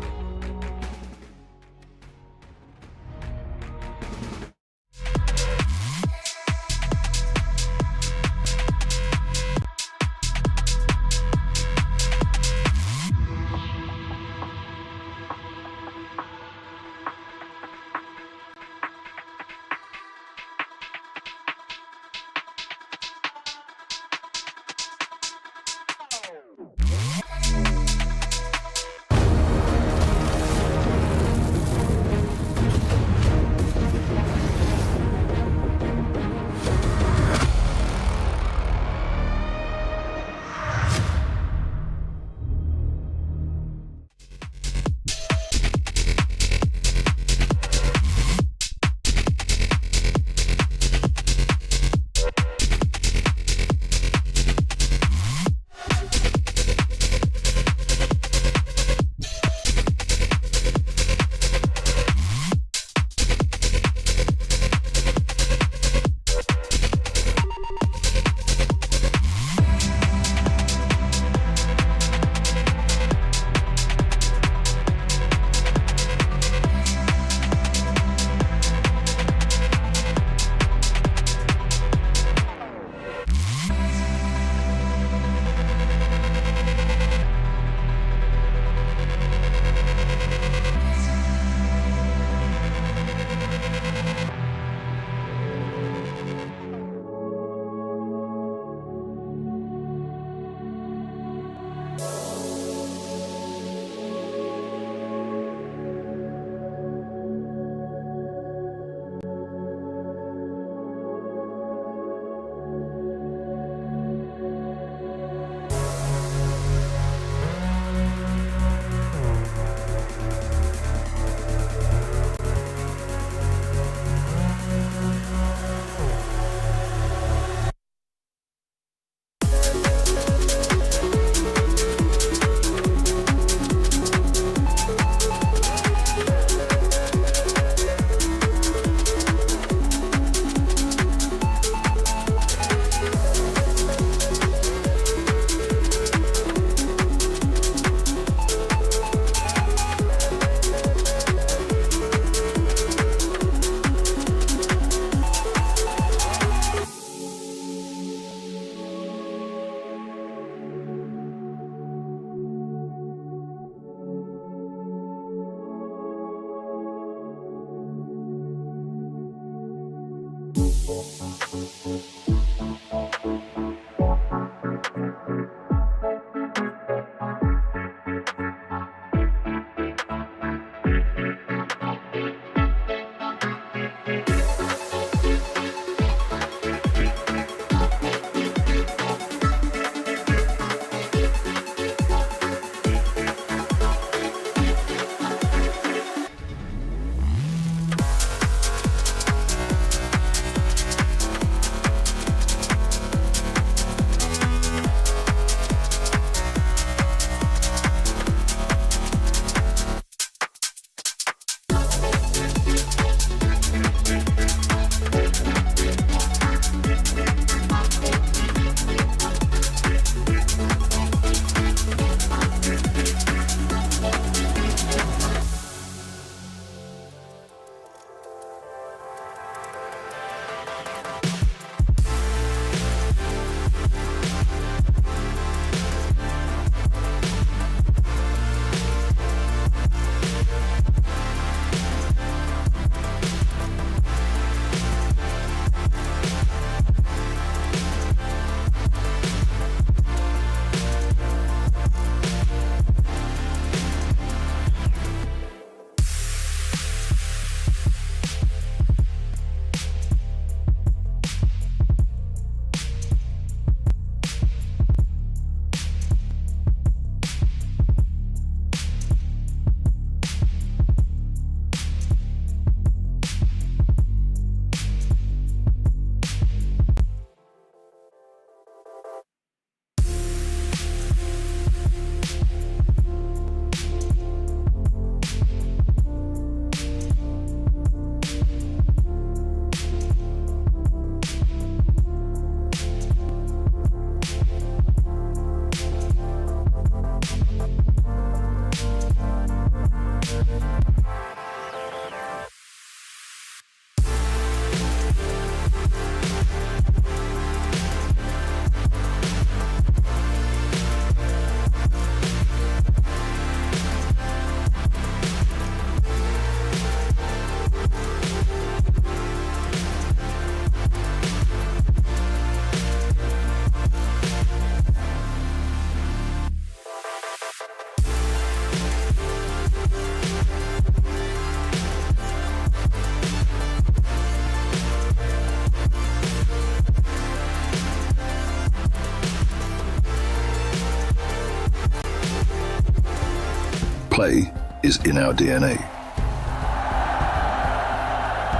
play is in our DNA.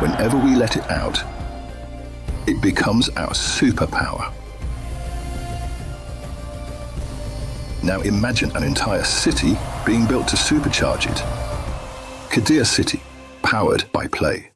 Whenever we let it out, it becomes our superpower. Now imagine an entire city being built to supercharge it. Kadir City, powered by play.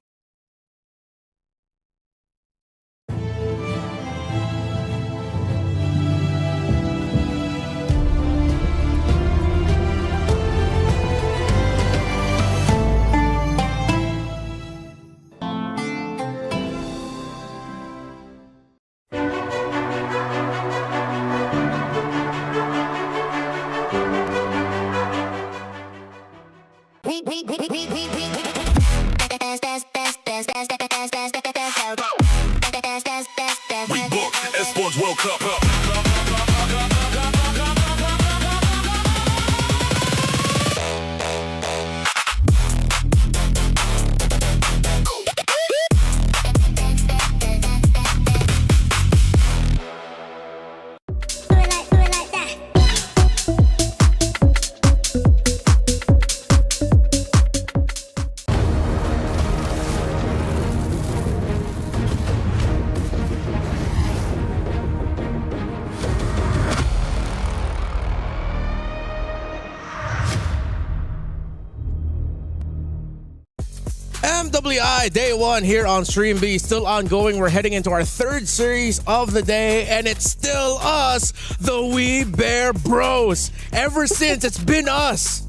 MWI Day 1 here on Stream B, still ongoing. We're heading into our third series of the day, and it's still us, the We Bear Bros. Ever since, it's been us.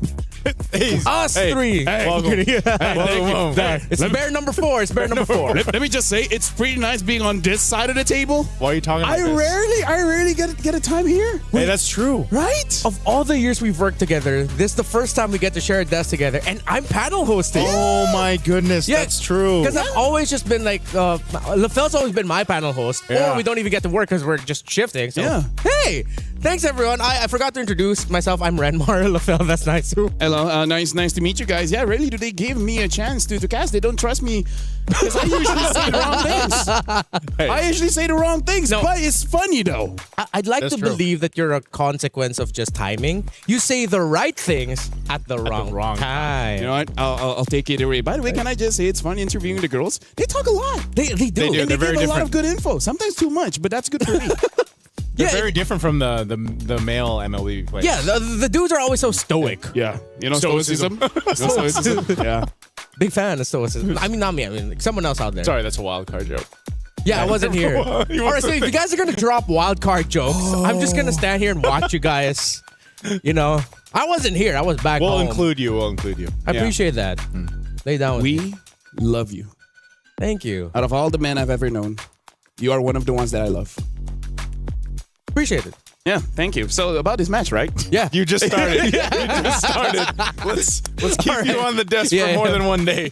Us three. Welcome. It's bear number 4. It's bear number 4. Let me just say, it's pretty nice being on this side of the table. Why are you talking about I rarely get a time here. Hey, that's true. Right? Of all the years we've worked together, this is the first time we get to share a desk together, and I'm panel hosting. Oh my goodness, that's true. Because I've always just been like, LaFell's always been my panel host, or we don't even get to work because we're just shifting. So, hey, thanks everyone. I forgot to introduce myself. I'm Renmar. LaFell, that's nice too. Hello, nice to meet you guys. Yeah, really, do they give me a chance to cast? They don't trust me because I usually say the wrong things. I usually say the wrong things, but it's funny though. I'd like to believe that you're a consequence of just timing. You say the right things at the wrong time. You know what? I'll take it away. By the way, can I just say it's fun interviewing the girls? They talk a lot. They do. They And do. they give a lot of good info. Sometimes too much, but that's good for me. They're very different from the male MLB players. Yeah, the dudes are always so stoic. Yeah. You know stoicism? Stoicism. Yeah. Big fan of stoicism. I mean, not me. I mean, like someone else out there. Sorry, that's a wild card joke. Yeah, I wasn't here. All right, so if you guys are going to drop wild card jokes, I'm just going to stand here and watch you guys. You know, I wasn't here. I was back home. We'll include you. I appreciate that. Lay down with me. We love you. Thank you. Out of all the men I've ever known, you are one of the ones that I love. Appreciate it. Yeah, thank you. So about this match, right? Yeah. You just started. You just started. Let's keep you on the desk for more than one day.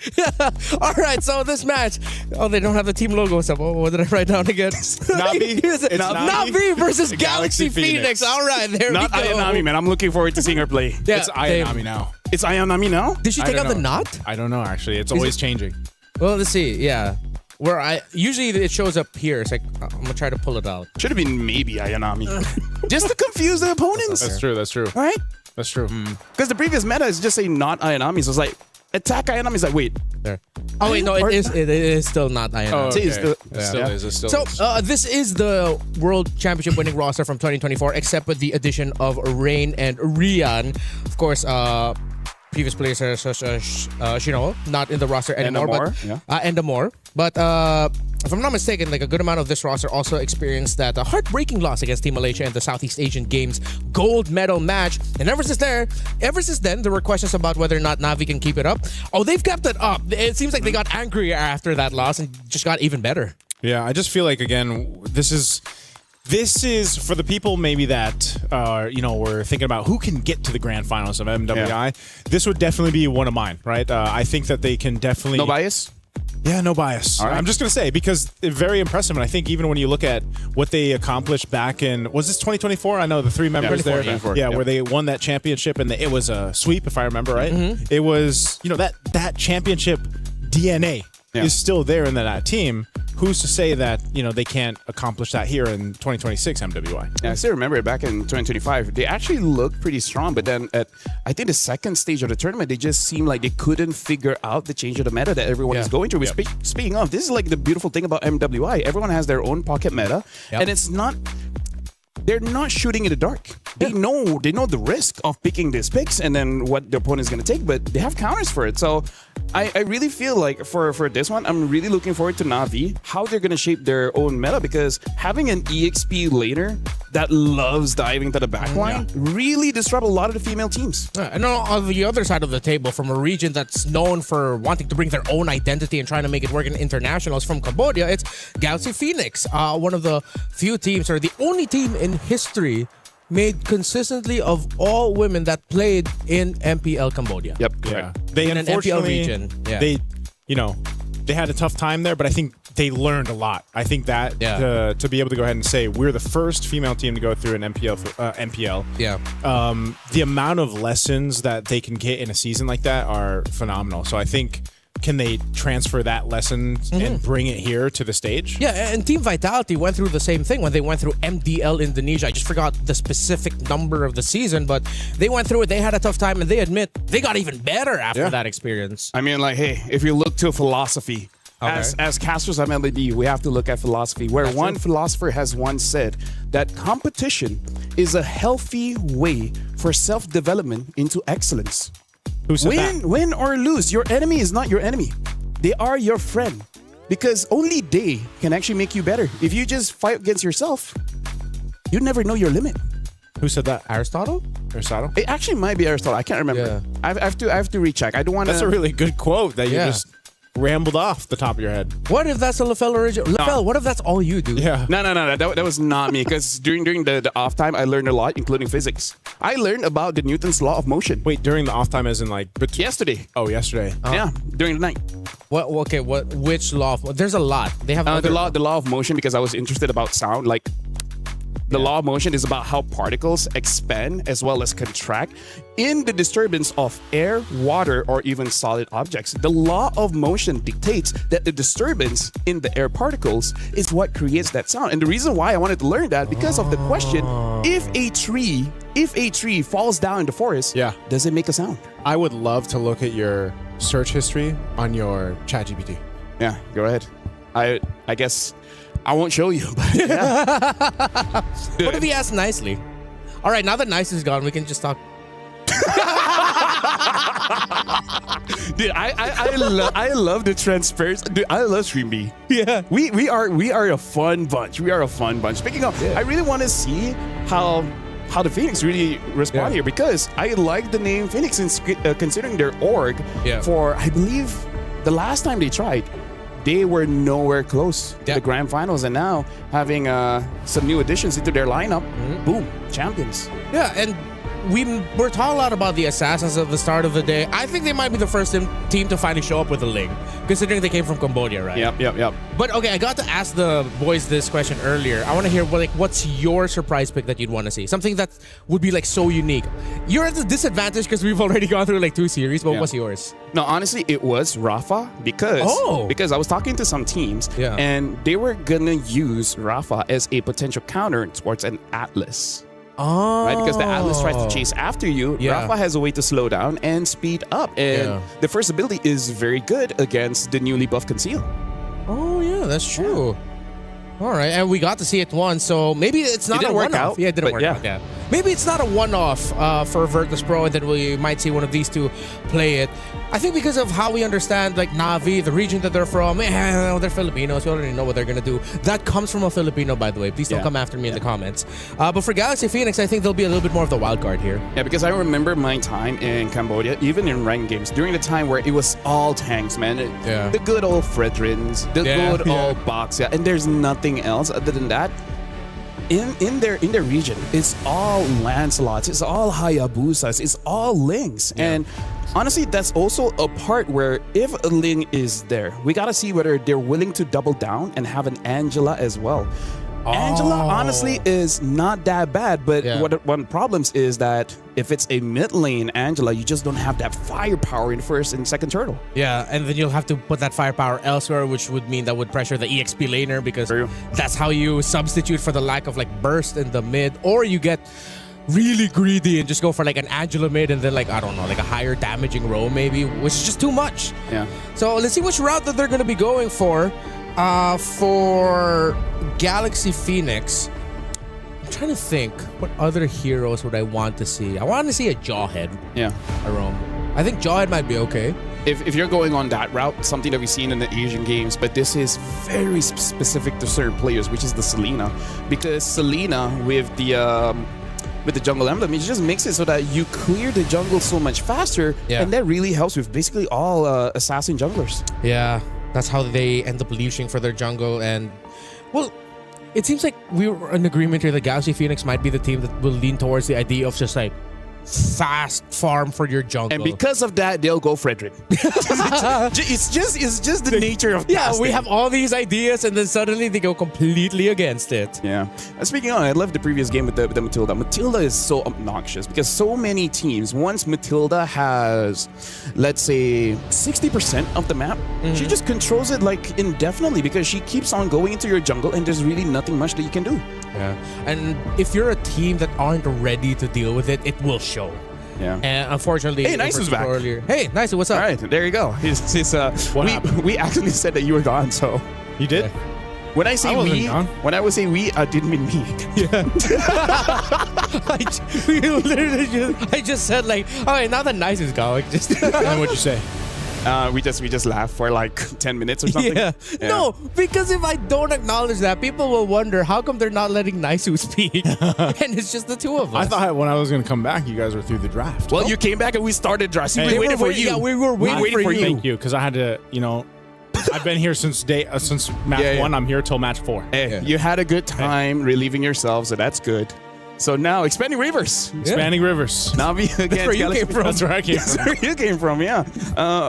All right, so this match. Oh, they don't have the team logo. So what did I write down again? Navi. It's Navi versus Galaxy Phoenix. All right, there Not we go. Ayanami, man. I'm looking forward to seeing her play. Yeah, It's Ayanami now. It's Ayanami now? Did she take out the knot? I don't know, actually. It's always changing. Well, let's see. Yeah. Where I usually it shows up here. It's like I'm gonna try to pull it out. Should have been maybe Ayanami. Just to confuse the opponents. That's true. That's true. Right? That's true. Because the previous meta is just saying not Ayanami. So it's like attack Ayanami. It's like wait. There. Oh wait, no, it is still not Ayanami. Oh, okay. It still is. It still So is. this is the World Championship winning roster from 2024, except with the addition of Rain and Rian. Of course, previous players such as Shino, not in the roster anymore. Endamore. But if I'm not mistaken, like a good amount of this roster also experienced that heartbreaking loss against Team Malaysia in the Southeast Asian Games gold medal match. And ever since then, there were questions about whether or not Navi can keep it up. Oh, they've kept it up. It seems like they got angrier after that loss and just got even better. Yeah, I just feel like, again, this is for the people maybe that were thinking about who can get to the grand finals of MWI. Yeah. This would definitely be one of mine, right? I think that they can definitely... No bias? Yeah, no bias. Right. I'm just going to say, because it's very impressive. And I think even when you look at what they accomplished back in, was this 2024? I know the three members there. Where they won that championship and it was a sweep, if I remember right. Mm-hmm. It was, that championship DNA is still there in that team, who's to say that, they can't accomplish that here in 2026 MWI? Yeah, I still remember back in 2025, they actually looked pretty strong, but then at, I think, the second stage of the tournament, they just seemed like they couldn't figure out the change of the meta that everyone is going through. Speaking of, this is like the beautiful thing about MWI. Everyone has their own pocket meta, and it's not... They're not shooting in the dark. They know the risk of picking these picks and then what the opponent is going to take, but they have counters for it. So I really feel like for this one, I'm really looking forward to Na'Vi, how they're going to shape their own meta, because having an EXP laner that loves diving to the backline really disrupt a lot of the female teams. And on the other side of the table, from a region that's known for wanting to bring their own identity and trying to make it work in internationals from Cambodia, it's Galaxy Phoenix, one of the few teams, or the only team in history made consistently of all women that played in MPL Cambodia. Yep, correct. They in an MPL region. They had a tough time there, but I think they learned a lot. I think that to be able to go ahead and say we're the first female team to go through an MPL. The amount of lessons that they can get in a season like that are phenomenal. So I think, can they transfer that lesson and bring it here to the stage? Yeah, and Team Vitality went through the same thing when they went through MDL Indonesia. I just forgot the specific number of the season, but they went through it. They had a tough time, and they admit they got even better after that experience. I mean, hey, if you look to philosophy, as casters of MLBB, we have to look at philosophy, where one philosopher has once said that competition is a healthy way for self-development into excellence. Who said that? Win or lose, your enemy is not your enemy. They are your friend, because only they can actually make you better. If you just fight against yourself, you never know your limit. Who said that? Aristotle? Aristotle? It actually might be Aristotle. I can't remember. Yeah. I have to recheck. I don't want to. That's a really good quote that you just rambled off the top of your head. What if that's a LaFell original? LaFell, what if that's all you do? Yeah. No. That was not me, because during the off time, I learned a lot, including physics. I learned about the Newton's law of motion. Wait, during the off time as in yesterday. Oh, yesterday. Yeah, during the night. What? Okay, which law of, there's a lot. They have the law of motion, because I was interested about sound. Like, the law of motion is about how particles expand as well as contract in the disturbance of air, water, or even solid objects. The law of motion dictates that the disturbance in the air particles is what creates that sound. And the reason why I wanted to learn that, because of the question, if a tree falls down in the forest, does it make a sound? I would love to look at your search history on your ChatGPT. Yeah, go ahead. I guess I won't show you, but What if he asked nicely? All right, now that nice is gone, we can just talk. Dude, I love the transparency. Dude, I love Stream B. Yeah, we are a fun bunch. We are a fun bunch. Speaking of, I really want to see how the Phoenix really respond here, because I like the name Phoenix, considering their org. For, I believe, the last time they tried, they were nowhere close to the grand finals, and now having some new additions into their lineup, boom, champions. Yeah, and we're talking a lot about the Assassins at the start of the day. I think they might be the first team to finally show up with a Ling, considering they came from Cambodia, right? Yep. But okay, I got to ask the boys this question earlier. I want to hear what's your surprise pick that you'd want to see? Something that would be so unique. You're at a disadvantage because we've already gone through 2 series, but what's yours? No, honestly, it was Rafa, because I was talking to some teams, and they were gonna use Rafa as a potential counter towards an Atlas. Oh. Right, because the Atlas tries to chase after you. Rafa has a way to slow down and speed up, and the first ability is very good against the newly buffed Conceal. Oh yeah, that's true. All right, and we got to see it once, so maybe it's not a one-off. Yeah, it didn't work out. Yeah, maybe it's not a one-off for Virtus Pro, and then we might see one of these two play it. I think because of how we understand Na'Vi, the region that they're from, they're Filipinos. We already know what they're gonna do. That comes from a Filipino, by the way. Please don't come after me in the comments. But for Galaxy Phoenix, I think they'll be a little bit more of the wild card here. Yeah, because I remember my time in Cambodia, even in ranked games, during the time where it was all tanks, man. The good old Fredrins, the good old Box, and there's nothing else other than that. In their region, it's all Lancelots, it's all Hayabusas, it's all Lings. And honestly, that's also a part where if a Ling is there, we gotta see whether they're willing to double down and have an Angela as well. Angela, honestly, is not that bad. But one problems is that if it's a mid lane Angela, you just don't have that firepower in first and second turtle. Yeah, and then you'll have to put that firepower elsewhere, which would mean that would pressure the EXP laner, because that's how you substitute for the lack of like burst in the mid, or you get really greedy and just go for like an Angela mid and then like, I don't know, like a higher damaging row maybe, which is just too much. Yeah. So let's see which route that they're going to be going for. For Galaxy Phoenix, I'm trying to think, what other heroes would I want to see? I want to see a Jawhead. Yeah. A roam. I think Jawhead might be okay. If you're going on that route, something that we've seen in the Asian games, but this is very specific to certain players, which is the Selena. Because Selena with the jungle emblem, it just makes it so that you clear the jungle so much faster, and that really helps with basically all assassin junglers. Yeah, that's how they end up leashing for their jungle. And, well, it seems like we were in agreement here that Galaxy Phoenix might be the team that will lean towards the idea of just like fast farm for your jungle. And because of that, they'll go Frederick. it's just the nature of casting. We have all these ideas and then suddenly they go completely against it. Yeah. Speaking of, I love the previous game with the Matilda. Matilda is so obnoxious because so many teams, once Matilda has, let's say, 60% of the map, she just controls it like indefinitely because she keeps on going into your jungle and there's really nothing much that you can do. Yeah. And if you're a team that aren't ready to deal with it, it will show. Yeah. And unfortunately, hey, Nice is back. Earlier. Hey, Nice, what's up? All right, there you go. We actually said that you were gone, so you did. Yeah. When I say when I would say we, I didn't mean me. Yeah. I just said like, all right, now that Nice is going, just. And what'd you say? We just laughed for like 10 minutes or something. Yeah. No, because if I don't acknowledge that, people will wonder how come they're not letting Naisu speak, and it's just the two of us. I thought when I was going to come back, you guys were through the draft. Well, you came back and we started draft. See, we waited for you. Yeah, we were waiting for you. Thank you, because I had to, I've been here since match 1. I'm here till match 4. Hey, you had a good time relieving yourself, so that's good. So now, Expanding Rivers. Expanding Rivers. Navi against That's where you came from. That's where I came from. That's where you came from, yeah.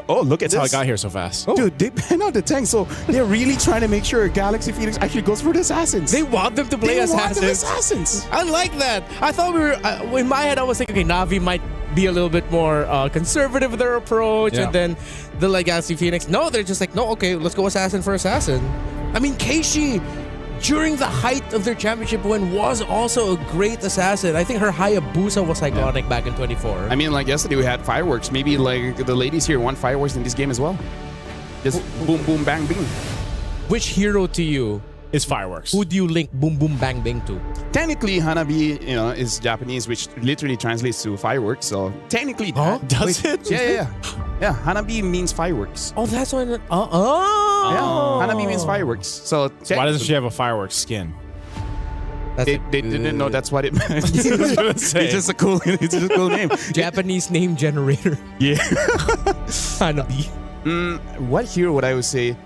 Look at That's how I got here so fast. Dude, they ban out the tank, so they're really trying to make sure Galaxy Phoenix actually goes for the assassins. They want them to play assassins. I like that. I thought we were, in my head, I was thinking, okay, Navi might be a little bit more conservative with their approach, and then the Galaxy Phoenix, no, they're just like, no, okay, let's go assassin for assassin. I mean, Keishi, during the height of their championship win, was also a great assassin. I think her Hayabusa was iconic back in 24. I mean, like yesterday we had fireworks. Maybe like the ladies here want fireworks in this game as well. Just boom, boom, bang, bing. Which hero to you is fireworks? Who do you link boom, boom, bang, bing to? Technically, Hanabi, is Japanese, which literally translates to fireworks. So technically, does it? Yeah. Hanabi means fireworks. Oh, that's why. Yeah, Hanabi means fireworks. So why doesn't she have a fireworks skin? They didn't know that's what it meant. It's just a cool name. Japanese name generator. Yeah. Hanabi. What hero would I would say?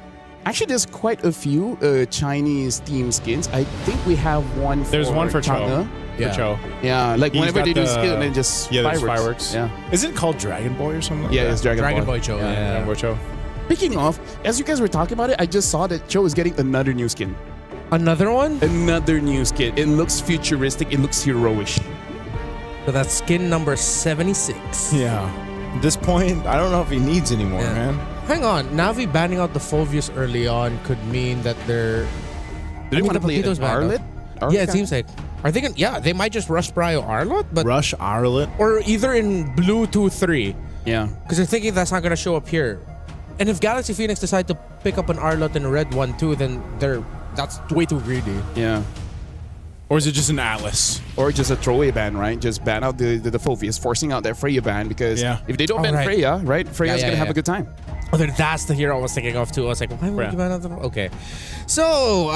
Actually, there's quite a few Chinese theme skins. I think we have one. There's one for Chang'e. Cho. Yeah, like whenever they do skill and then just fireworks. Yeah. Is it called Dragon Boy or something like that? Yeah, it's Dragon Boy Cho. Yeah, Dragon Boy Cho. Speaking of, as you guys were talking about it, I just saw that Cho is getting another new skin. Another one? Another new skin. It looks futuristic. It looks heroish. So that's skin number 76. Yeah. At this point, I don't know if he needs any more, man. Hang on. Navi banning out the Phoveus early on could mean that they're... Do they want to play an Arlet? Yeah, it seems like... Are they gonna... Yeah, they might just rush Brio Arlet, but... Rush Arlet? Or either in blue 2-3. Yeah. Because they're thinking that's not gonna show up here. And if Galaxy Phoenix decide to pick up an Arlet and a red one too, then that's way too greedy. Yeah. Or is it just an Atlas? Or just a throwaway ban, right? Just ban out the Phoveus, forcing out that Freya ban, because if they don't ban Freya, right? Freya's gonna have a good time. Oh, then that's the hero I was thinking of too. I was like, why would you ban out the... Okay. So,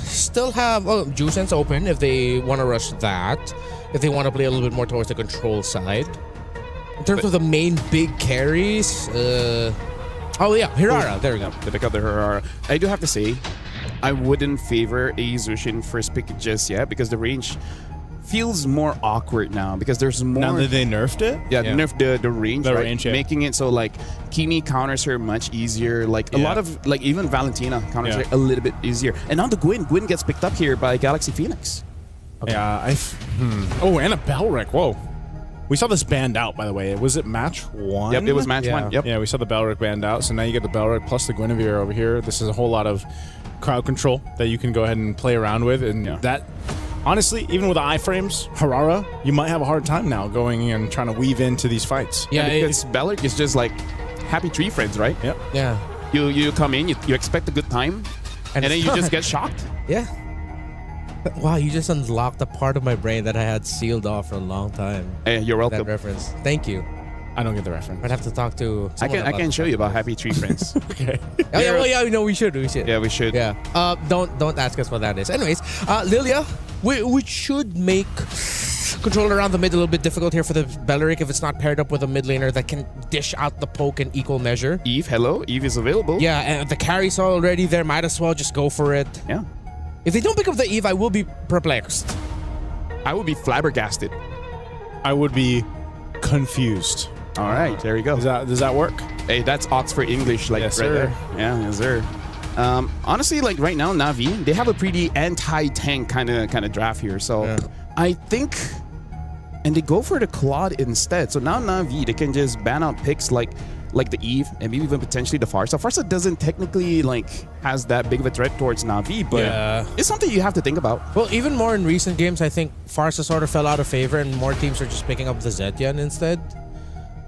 still have... Oh, Jusen's open if they want to rush that. If they want to play a little bit more towards the control side. In terms of the main big carries, oh yeah, Hirara. There we go. They pick up the Hirara. I do have to say, I wouldn't favor a Zushin first pick just yet because the range feels more awkward now because there's more. Now that they nerfed it? Yeah, nerfed the range, The right? range, yeah. Making it so like Kimi counters her much easier. Like a lot of like even Valentina counters her a little bit easier. And now the Gwyn gets picked up here by Galaxy Phoenix. Yeah, Oh, and a Balric. Whoa. We saw this banned out, by the way. Was it match 1? Yep, it was match 1. Yep. Yeah, we saw the Balric banned out. So now you get the Balric plus the Guinevere over here. This is a whole lot of crowd control that you can go ahead and play around with. And that, honestly, even with the iframes, Harara, you might have a hard time now going and trying to weave into these fights. Yeah, because Balric is just like happy tree friends, right? Yep. Yeah. You come in, you expect a good time, and then you just get shocked. Yeah. Wow, you just unlocked a part of my brain that I had sealed off for a long time. Hey, you're welcome. That reference. Thank you. I don't get the reference. I'd have to talk to I can show you about happy tree friends. Okay. Oh, yeah, well, yeah, no, we should. Yeah, we should. Yeah. Don't ask us what that is. Anyways, Lilia, we should make control around the mid a little bit difficult here for the Beleric if it's not paired up with a mid laner that can dish out the poke in equal measure. Eve, hello. Eve is available. Yeah, and the carry's already there. Might as well just go for it. Yeah. If they don't pick up the Eve, I will be perplexed. I would be flabbergasted. I would be confused. All right, there you go. Does that work? Hey, that's Oxford English, like Yes, right sir. there. Yeah, yes, sir. Honestly, like right now, Na'Vi, they have a pretty anti-tank kind of draft here. So I think, and they go for the Claude instead. So now Na'Vi, they can just ban out picks like the Eve and maybe even potentially the Farsa. Farsa doesn't technically like has that big of a threat towards Na'Vi, but it's something you have to think about. Well, even more in recent games, I think Farsa sort of fell out of favor and more teams are just picking up the Zetian instead.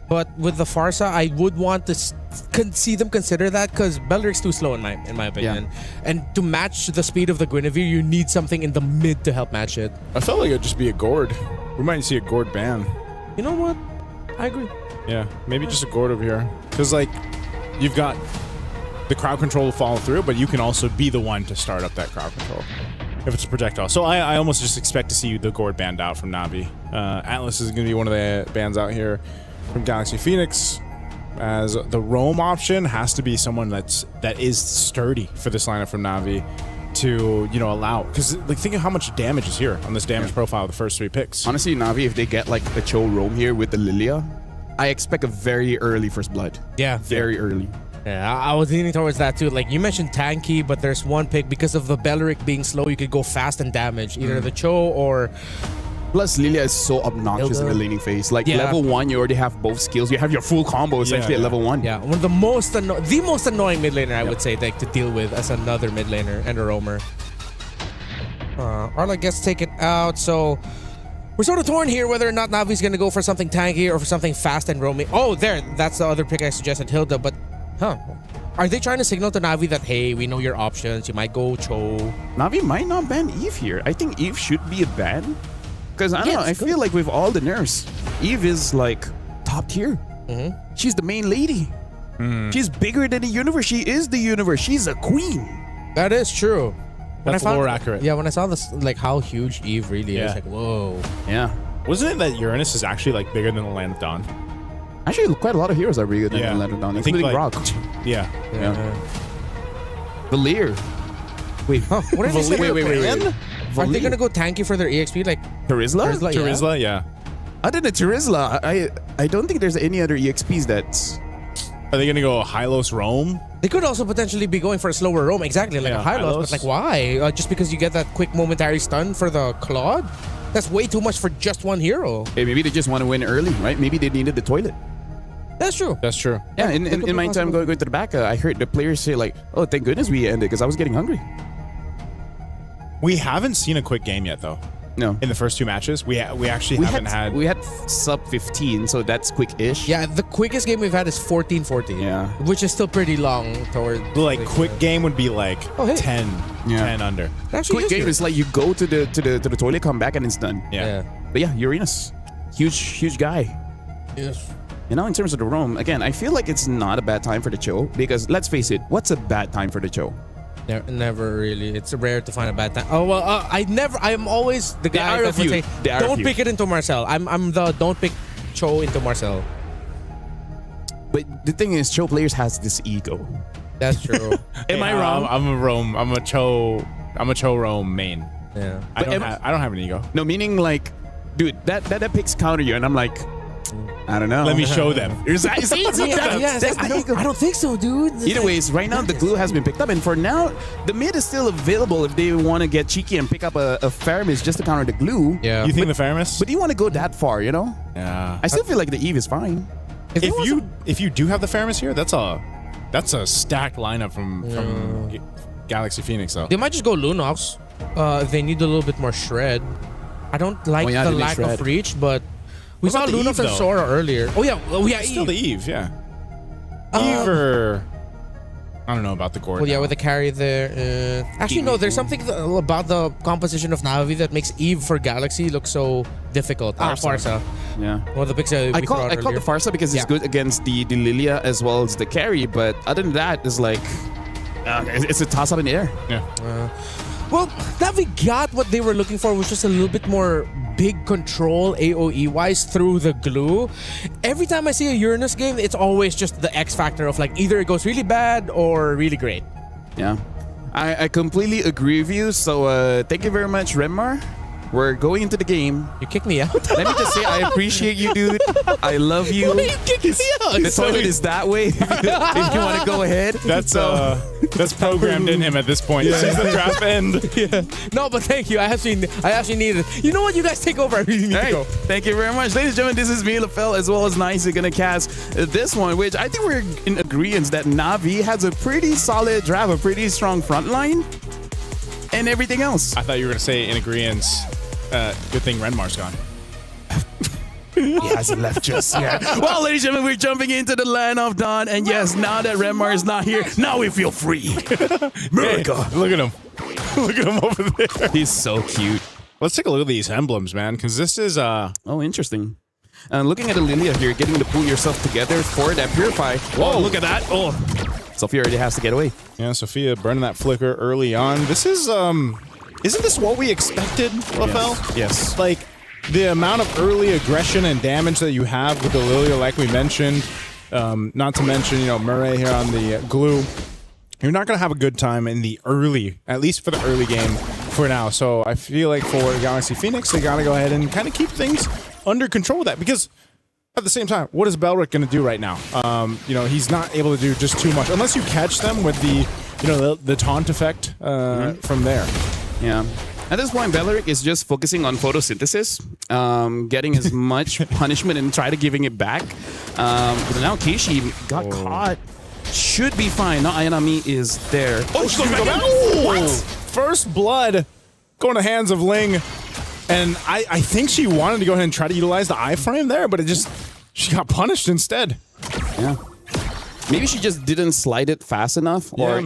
But with the Farsa, I would want to see them consider that because Beleric's too slow in my opinion. And to match the speed of the Guinevere, you need something in the mid to help match it. I felt like it'd just be a Gord. We might see a Gord ban. You know what? I agree. Yeah, maybe just a Gord over here. Because, like, you've got the crowd control to follow through, but you can also be the one to start up that crowd control if it's a projectile. So I almost just expect to see the Gord banned out from Na'Vi. Atlas is going to be one of the bans out here from Galaxy Phoenix, as the roam option has to be someone that is sturdy for this lineup from Na'Vi to, you know, allow, because like think of how much damage is here on this damage profile of the first 3 picks. Honestly, Na'Vi, if they get like a Cho roam here with the Lilia, I expect a very early first blood. Yeah. Very early. Yeah, I was leaning towards that too. Like you mentioned tanky, but there's one pick because of the Beleric being slow, you could go fast and damage either the Cho or... Plus, Lilia is so obnoxious in the laning phase. Like level 1, you already have both skills. You have your full combo essentially at level 1. Yeah, one of the most annoying mid laner I would say like to deal with as another mid laner and a roamer. Arla gets taken out, so we're sort of torn here whether or not Navi's gonna go for something tanky or for something fast and roaming. Oh, that's the other pick I suggested, Hilda. But are they trying to signal to Na'Vi that hey, we know your options? You might go Cho. Na'Vi might not ban Eve here. I think Eve should be a ban. Because I don't know, I feel like with all the nerfs, Eve is like top tier. She's the main lady. She's bigger than the universe. She is the universe. She's a queen. That is true. That's more accurate. Yeah, when I saw this, like how huge Eve really is, like whoa. Yeah. Wasn't it that Uranus is actually like bigger than the Land of Dawn? Actually, quite a lot of heroes are bigger than the Land of Dawn, including like, Rock. Yeah. Valir. Wait, what did you say? Wait. Are they gonna go tanky for their EXP like Terizla? Terizla, yeah. Other than Terizla, I don't think there's any other EXPs that... Are they gonna go Hylos Roam? They could also potentially be going for a slower roam, exactly like a Hylos, but like why? Just because you get that quick momentary stun for the Claude? That's way too much for just one hero. Hey, maybe they just want to win early, right? Maybe they needed the toilet. That's true. That's true. Yeah, in my time going to the back, I heard the players say like, oh, thank goodness we ended because I was getting hungry. We haven't seen a quick game yet, though. No. In the first 2 matches, we actually haven't had... We had sub 15, so that's quick-ish. Yeah, the quickest game we've had is 14-14. Yeah. Which is still pretty long toward... Like, quick game would be like 10 under. Quick game is like you go to the toilet, come back, and it's done. Yeah. But yeah, Uranus. Huge guy. Yes. You know, in terms of the roam, again, I feel like it's not a bad time for the Cho, because let's face it, what's a bad time for the Cho? Never really. It's rare to find a bad time. Oh well, I'm always the guy that would say, don't pick it into Marcel. I'm the don't pick Cho into Marcel. But the thing is, Cho players has this ego. That's true. Am I wrong? I'm a Cho roam main. Yeah. I don't have an ego. No, meaning like, dude, that picks counter you, and I'm like, I don't know. Let me show them. I don't think so, dude. Either ways, right now the glue has been picked up, and for now the mid is still available if they want to get cheeky and pick up a Faramis just to counter the glue. Yeah. You think the Faramis? But do you want to go that far? You know? Yeah. I still feel like the Eve is fine. If you do have the Faramis here, that's a stacked lineup from Galaxy Phoenix though. They might just go Lunox. They need a little bit more shred. I don't like the lack of reach, but we saw Lunox and Sora earlier. Oh yeah, still the Eve, yeah. Eve or I don't know about the Gordon. Well, yeah, with the carry there. Actually, no. There's something about the composition of Navi that makes Eve for Galaxy look so difficult. Farsa. Yeah. One of the picks I call the Farsa because it's good against the Lilia as well as the carry, but other than that, it's like it's a toss up in the air. Yeah. Well, Navi got what they were looking for, which was a little bit more big control AoE-wise through the glue. Every time I see a Uranus game, it's always just the X factor of like either it goes really bad or really great. Yeah. I completely agree with you. So thank you very much, Renmar. We're going into the game. You kicked me out. Let me just say, I appreciate you, dude. I love you. Why are you kicking me out? The toilet is that way. If you want to go ahead. That's programmed in him at this point. Yeah. Since the draft end. Yeah. No, but thank you. I actually need it. You know what? You guys take over. I really need to go. Thank you very much. Ladies and gentlemen, this is me, LaFell, as well as Nice. We're going to cast this one, which I think we're in agreement that Navi has a pretty solid draft, a pretty strong front line, and everything else. I thought you were going to say in agreement. Good thing Renmar's gone. He hasn't left just yet. Well, ladies and gentlemen, we're jumping into the land of dawn. And yes, now that Renmar is not here, now we feel free. America. Hey, look at him. Look at him over there. He's so cute. Let's take a look at these emblems, man, because this is... Oh, interesting. Looking at Lilia here, getting to pull yourself together for that Purify. Whoa, look at that. Oh, Sophia already has to get away. Yeah, Sophia burning that flicker early on. This is... Isn't this what we expected, LaFell? Yes. Like, the amount of early aggression and damage that you have with the Lilia, like we mentioned, not to mention, Murray here on the glue, you're not going to have a good time in the early, at least for the early game for now. So I feel like for Galaxy Phoenix, they got to go ahead and kind of keep things under control with that, because at the same time, what is Belric going to do right now? He's not able to do just too much, unless you catch them with the taunt effect from there. Yeah. At this point, Belric is just focusing on photosynthesis, getting as much punishment and try to giving it back. But now Keishi got caught. Should be fine. Now Ayanami is there. Oh, she's going to go back. What? First blood going to hands of Ling. And I think she wanted to go ahead and try to utilize the iframe there, but she got punished instead. Yeah. Maybe she just didn't slide it fast enough, or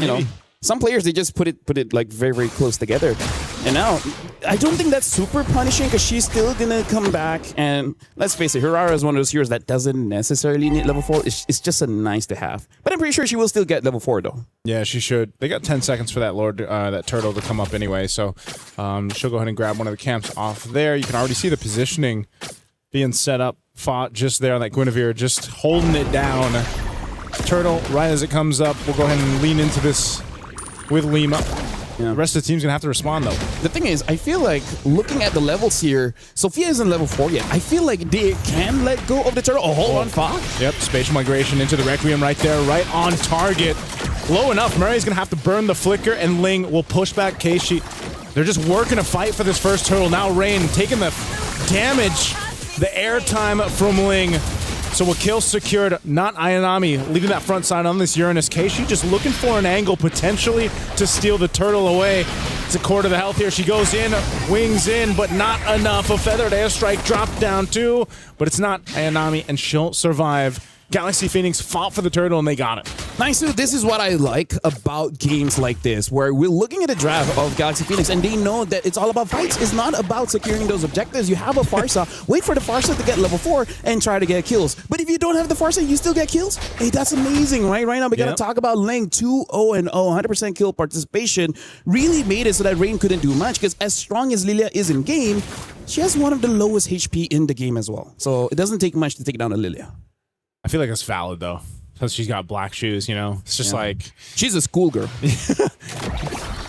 some players, they just put it like very, very close together. And now, I don't think that's super punishing because she's still gonna come back. And let's face it, Hirara is one of those heroes that doesn't necessarily need level 4. It's just a nice to have. But I'm pretty sure she will still get level 4 though. Yeah, she should. They got 10 seconds for that turtle to come up anyway. So she'll go ahead and grab one of the camps off there. You can already see the positioning being set up. Fought just there on that Guinevere, just holding it down. Turtle, right as it comes up, we'll go ahead and lean into this with Lima. Yeah. The rest of the team's gonna have to respond though. The thing is, I feel like looking at the levels here, Sophia isn't level 4 yet. I feel like they can let go of the turtle. Oh, hold on, Fox. Yep, spatial migration into the Requiem right there, right on target. Low enough, Murray's gonna have to burn the flicker, and Ling will push back Keishi. They're just working a fight for this first turtle. Now Rain taking the damage, the airtime from Ling. So a kill secured, not Ayanami leaving that front side on this Uranus. Keishi just looking for an angle potentially to steal the turtle away. It's a quarter of the health here. She goes in, wings in, but not enough. A feathered airstrike dropped down too, but it's not Ayanami, and she'll survive. Galaxy Phoenix fought for the turtle and they got it. Nice, dude. This is what I like about games like this, where we're looking at a draft of Galaxy Phoenix and they know that it's all about fights. It's not about securing those objectives. You have a Farsa, wait for the Farsa to get level 4 and try to get kills. But if you don't have the Farsa, you still get kills? Hey, that's amazing, right? Right now, we gotta talk about Ling 2-0-0, 100% kill participation. Really made it so that Rain couldn't do much, because as strong as Lilia is in game, she has one of the lowest HP in the game as well. So it doesn't take much to take down a Lilia. I feel like it's valid though, because she's got black shoes, It's just like... She's a schoolgirl.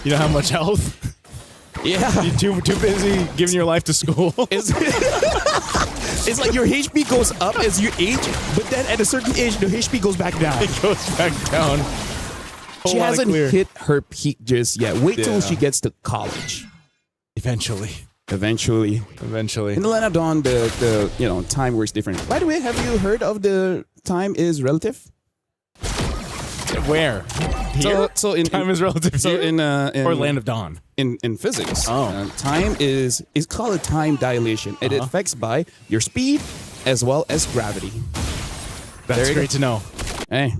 You know how much health? Yeah. You're too busy giving your life to school. It's like your HP goes up as you age, but then at a certain age, the HP goes back down. It goes back down. She hasn't hit her peak just yet. Wait till she gets to college. Eventually. In the Land of Dawn, the time works different. By the way, have you heard of the time is relative? Where? Here? So in time is relative. So here? in or Land of Dawn. In physics, time is called a time dilation. It affects by your speed as well as gravity. That's great to know. Hey,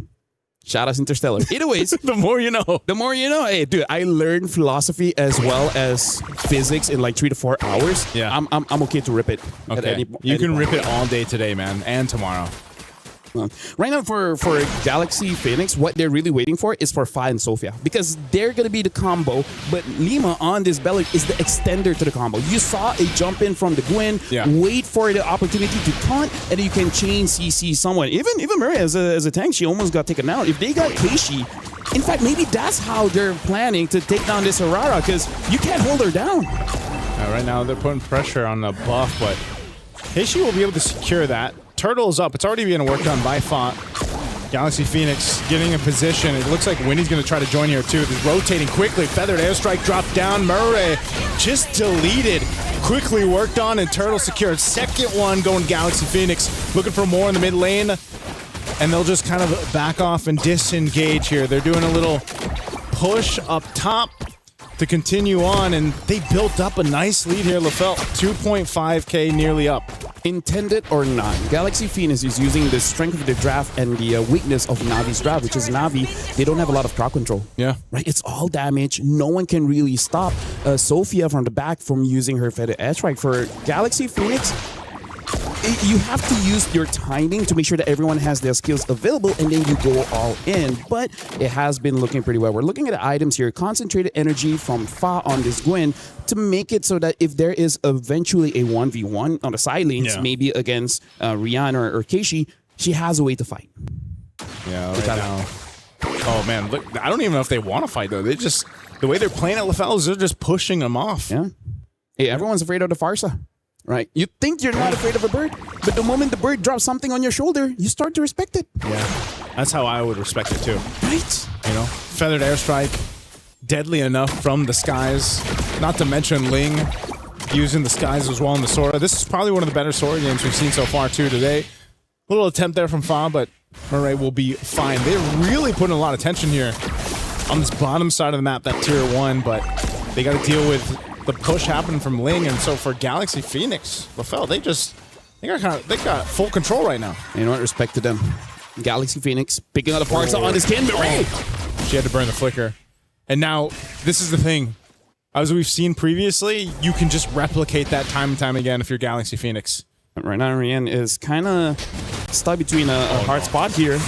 shout out Interstellar. Either ways, the more you know. The more you know. Hey, dude, I learned philosophy as well as physics in like 3 to 4 hours. Yeah, I'm okay to rip it. Okay, you can rip it all day today, man, and tomorrow. Right now for Galaxy Phoenix, what they're really waiting for is for Fa and Sophia, because they're going to be the combo, but Lima on this Bellic is the extender to the combo. You saw a jump in from the Gwen, wait for the opportunity to taunt, and then you can chain CC someone. Even Murray as a tank, she almost got taken out. If they got Keishi, in fact, maybe that's how they're planning to take down this Aurora, because you can't hold her down. Right now they're putting pressure on the buff, but Keishi will be able to secure that. Turtle's up. It's already being worked on by Font. Galaxy Phoenix getting in position. It looks like Winnie's going to try to join here too. He's rotating quickly. Feathered Airstrike dropped down. Murray just deleted. Quickly worked on, and Turtle secured. Second one going Galaxy Phoenix. Looking for more in the mid lane. And they'll just kind of back off and disengage here. They're doing a little push up top to continue on, and they built up a nice lead here, LaFell. 2.5k nearly up. Intended or not, Galaxy Phoenix is using the strength of the draft and the weakness of Navi's draft, which is Navi. They don't have a lot of crowd control. Yeah. Right? It's all damage. No one can really stop Sophia from the back from using her Feather Airstrike. For Galaxy Phoenix, you have to use your timing to make sure that everyone has their skills available, and then you go all in. But it has been looking pretty well. We're looking at the items here. Concentrated energy from Fa on this Gwen to make it so that if there is eventually a 1v1 on the side lanes, maybe against Rihanna or Keishi, she has a way to fight. Yeah, right now. Oh, man. Look, I don't even know if they want to fight, though. They just, the way they're playing at LaFell is they're just pushing them off. Yeah. Hey, everyone's afraid of the Farsa. Right? You think you're not afraid of a bird, but the moment the bird drops something on your shoulder, you start to respect it. Yeah. That's how I would respect it too. Right? You know, Feathered Airstrike, deadly enough from the skies. Not to mention Ling using the skies as well in the Sora. This is probably one of the better Sora games we've seen so far too today. Little attempt there from Fa, but Murray will be fine. They're really putting a lot of tension here on this bottom side of the map, that tier 1, but they got to deal with the push happening from Ling, and so for Galaxy Phoenix, LaFell, they got full control right now. You know what? Respect to them. Galaxy Phoenix picking out the parts on his kin, but she had to burn the flicker. And now, this is the thing. As we've seen previously, you can just replicate that time and time again if you're Galaxy Phoenix. Right now, Rian is kind of stuck between a hard spot here.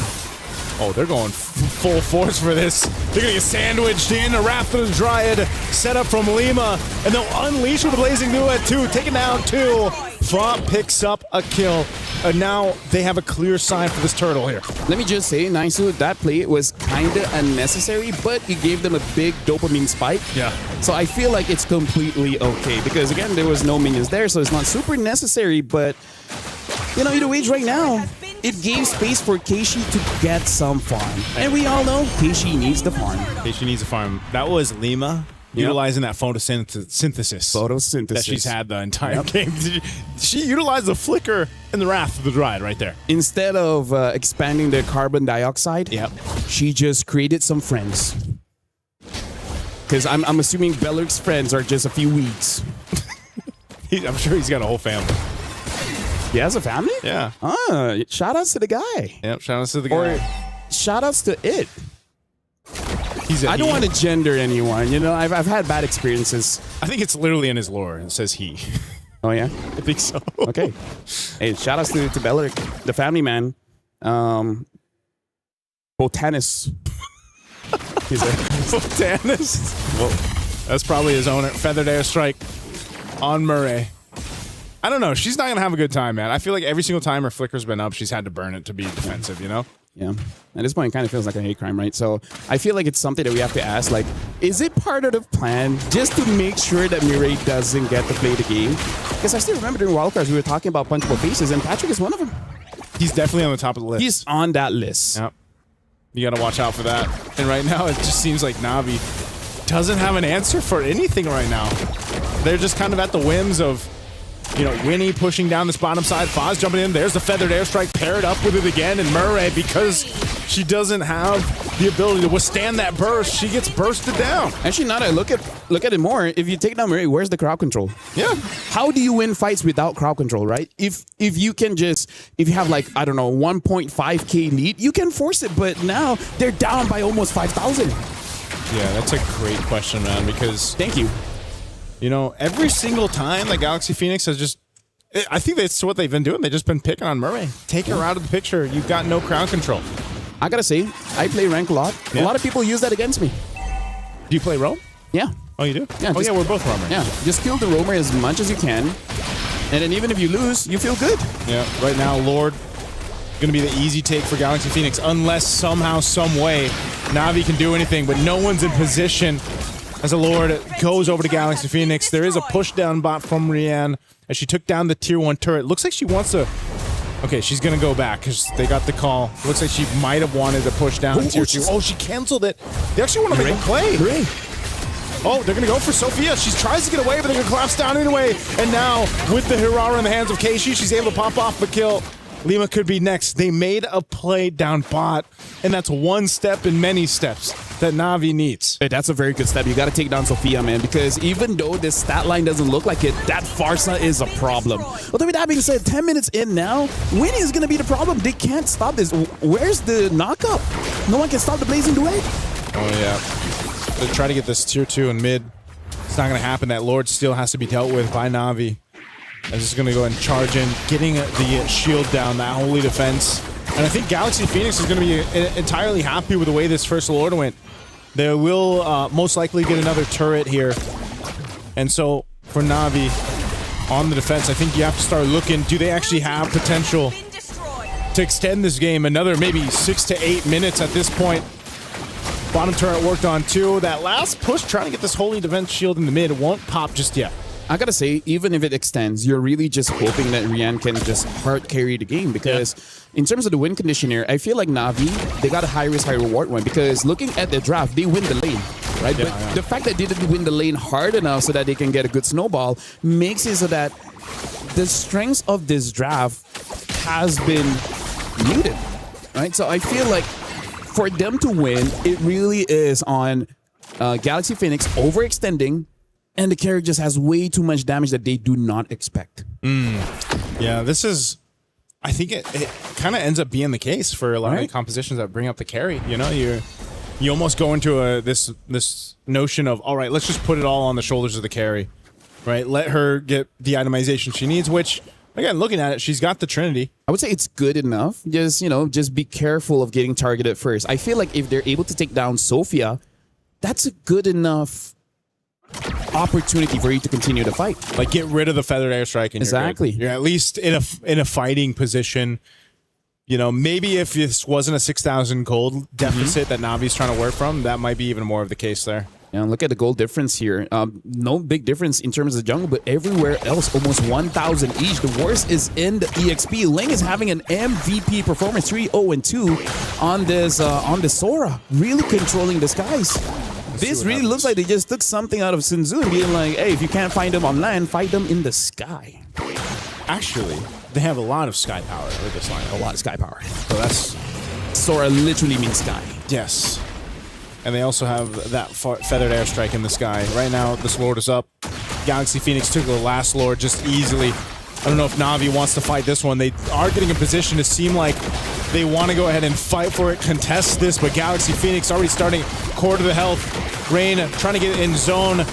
Oh, they're going full force for this. They're going to get sandwiched in. A Wrath of the Dryad set up from Lima. And they'll unleash with a Blazing Duet, 2. Taking down 2. Fra picks up a kill. And now they have a clear sign for this turtle here. Let me just say, Naisu, that play was kind of unnecessary, but it gave them a big dopamine spike. Yeah. So I feel like it's completely okay. Because, again, there was no minions there, so it's not super necessary. But, you know, either way, right now, it gave space for Keishi to get some farm. And we all know Keishi needs the farm. Keishi needs a farm. That was Lima utilizing that photosynthesis that she's had the entire game. She utilized the flicker and the Wrath of the Dryad right there. Instead of expanding the carbon dioxide, she just created some friends. Because I'm assuming Beller's friends are just a few weeks. I'm sure he's got a whole family. He has a family? Yeah. Shout outs to the guy. Yep, shout outs to the guy. Or shout outs to it. I don't want to gender anyone. You know, I've had bad experiences. I think it's literally in his lore. It says he. Oh, yeah? I think so. Okay. Hey, shout outs to Beller, the family man. Botanist. He's a botanist. Whoa. That's probably his owner. Feathered Airstrike on Murray. I don't know. She's not going to have a good time, man. I feel like every single time her flicker's been up, she's had to burn it to be defensive, you know? Yeah. At this point, it kind of feels like a hate crime, right? So I feel like it's something that we have to ask. Like, Is it part of the plan just to make sure that Mireille doesn't get to play the game? Because I still remember during wildcards we were talking about punchable faces, and Patrick is one of them. He's definitely on the top of the list. He's on that list. Yep. You got to watch out for that. And right now, it just seems like Na'Vi doesn't have an answer for anything right now. They're just kind of at the whims of, you know, Winnie pushing down this bottom side. Foz jumping in. There's the feathered airstrike paired up with it again. And Murray, because she doesn't have the ability to withstand that burst, she gets bursted down. Actually, now that I look at it more, if you take down Murray, where's the crowd control? Yeah. How do you win fights without crowd control, right? If you can just, if you have like, I don't know, 1.5K lead, you can force it. But now they're down by almost 5,000. Yeah, that's a great question, man, because... Thank you. You know, every single time that Galaxy Phoenix has just... I think that's what they've been doing. They've just been picking on Murray. Take her out of the picture. You've got no crowd control. I gotta say, I play rank a lot. Yeah. A lot of people use that against me. Do you play roam? Yeah. Oh, you do? Yeah. Oh, yeah, we're both roamers. Yeah. Just kill the roamer as much as you can. And then even if you lose, you feel good. Yeah. Right now, Lord going to be the easy take for Galaxy Phoenix, unless somehow, some way, Na'Vi can do anything, but no one's in position as the Lord goes over to Galaxy Phoenix. There is a push down bot from Rianne as she took down the tier 1 turret. Looks like she wants to... Okay, she's going to go back because they got the call. Looks like she might have wanted to push down tier 2. Oh, she canceled it. They actually want to make a play. Hooray. Oh, they're going to go for Sophia. She tries to get away, but they're going to collapse down anyway. And now, with the Hirara in the hands of Keishi, she's able to pop off the kill. Lima could be next. They made a play down bot, and that's one step in many steps that Na'Vi needs. Hey, that's a very good step. You got to take down Sophia, man, because even though this stat line doesn't look like it, that Farsa is a problem. Although with that being said, 10 minutes in now, Winnie is going to be the problem. They can't stop this. Where's the knockup? No one can stop the Blazing Duet. Oh, yeah. They try to get this tier 2 in mid. It's not going to happen. That Lord still has to be dealt with by Na'Vi. As it's going to go and charge in, getting the shield down, that holy defense. And I think Galaxy Phoenix is going to be entirely happy with the way this first Lord went. They will most likely get another turret here. And so for Na'Vi on the defense, I think you have to start looking, do they actually have potential to extend this game another maybe 6 to 8 minutes at this point? Bottom turret worked on too. That last push trying to get this holy defense shield in the mid won't pop just yet. I gotta say, even if it extends, you're really just hoping that Rianne can just hard carry the game, because in terms of the win condition here, I feel like Na'Vi, they got a high risk, high reward one, because looking at the draft, they win the lane, right? Yeah, but the fact that they didn't win the lane hard enough so that they can get a good snowball makes it so that the strength of this draft has been muted, right? So I feel like for them to win, it really is on Galaxy Phoenix overextending, and the carry just has way too much damage that they do not expect. Yeah, this is... I think it kind of ends up being the case for a lot of the compositions that bring up the carry. You know, you almost go into this notion of, all right, let's just put it all on the shoulders of the carry, right? Let her get the itemization she needs, which, again, looking at it, she's got the Trinity. I would say it's good enough. Just, you know, just be careful of getting targeted first. I feel like if they're able to take down Sophia, that's a good enough opportunity for you to continue to fight. Like, get rid of the feathered airstrike. Exactly. You're at least in a fighting position. You know, maybe if this wasn't a 6,000 gold deficit that Na'Vi's trying to work from, that might be even more of the case there. Yeah, look at the gold difference here. No big difference in terms of the jungle, but everywhere else, almost 1,000 each. The worst is in the EXP. Ling is having an MVP performance, 3-0-2 on this Sora, really controlling the skies. This really looks like they just took something out of Sun Tzu and being like, hey, if you can't find them on land, fight them in the sky. Actually, they have a lot of sky power with this line. A lot of sky power. So that's... Sora literally means sky. Yes. And they also have that feathered airstrike in the sky. Right now, this Lord is up. Galaxy Phoenix took the last Lord just easily. I don't know if Na'Vi wants to fight this one. They are getting in position to seem like they want to go ahead and fight for it, contest this, but Galaxy Phoenix already starting core to the health. Rain trying to get in zone.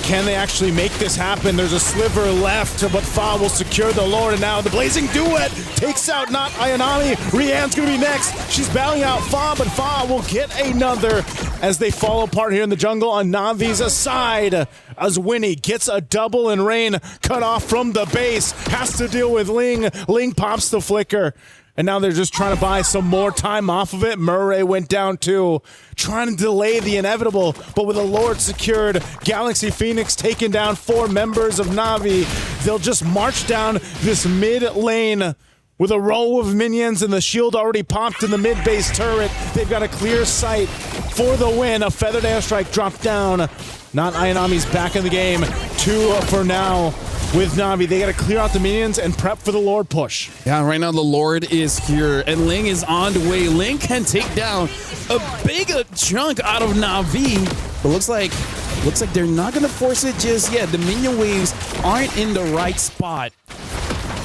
Can they actually make this happen? There's a sliver left, but Fa will secure the Lord, and now the Blazing Duet takes out not Ayanami. Rianne's going to be next. She's bailing out Fa, but Fa will get another as they fall apart here in the jungle on Na'Vi's side. As Winnie gets a double and Rain cut off from the base. Has to deal with Ling. Ling pops the flicker. And now they're just trying to buy some more time off of it. Murray went down too, trying to delay the inevitable. But with a Lord secured, Galaxy Phoenix taking down 4 members of Na'Vi. They'll just march down this mid lane with a row of minions and the shield already popped in the mid-base turret. They've got a clear sight for the win. A feathered airstrike dropped down. Not Ayanami's back in the game. 2 for now. With Na'Vi, they got to clear out the minions and prep for the Lord push. Yeah, right now the Lord is here and Ling is on the way. Ling can take down a big chunk out of Na'Vi, but looks like they're not gonna force it just yet. The minion waves aren't in the right spot.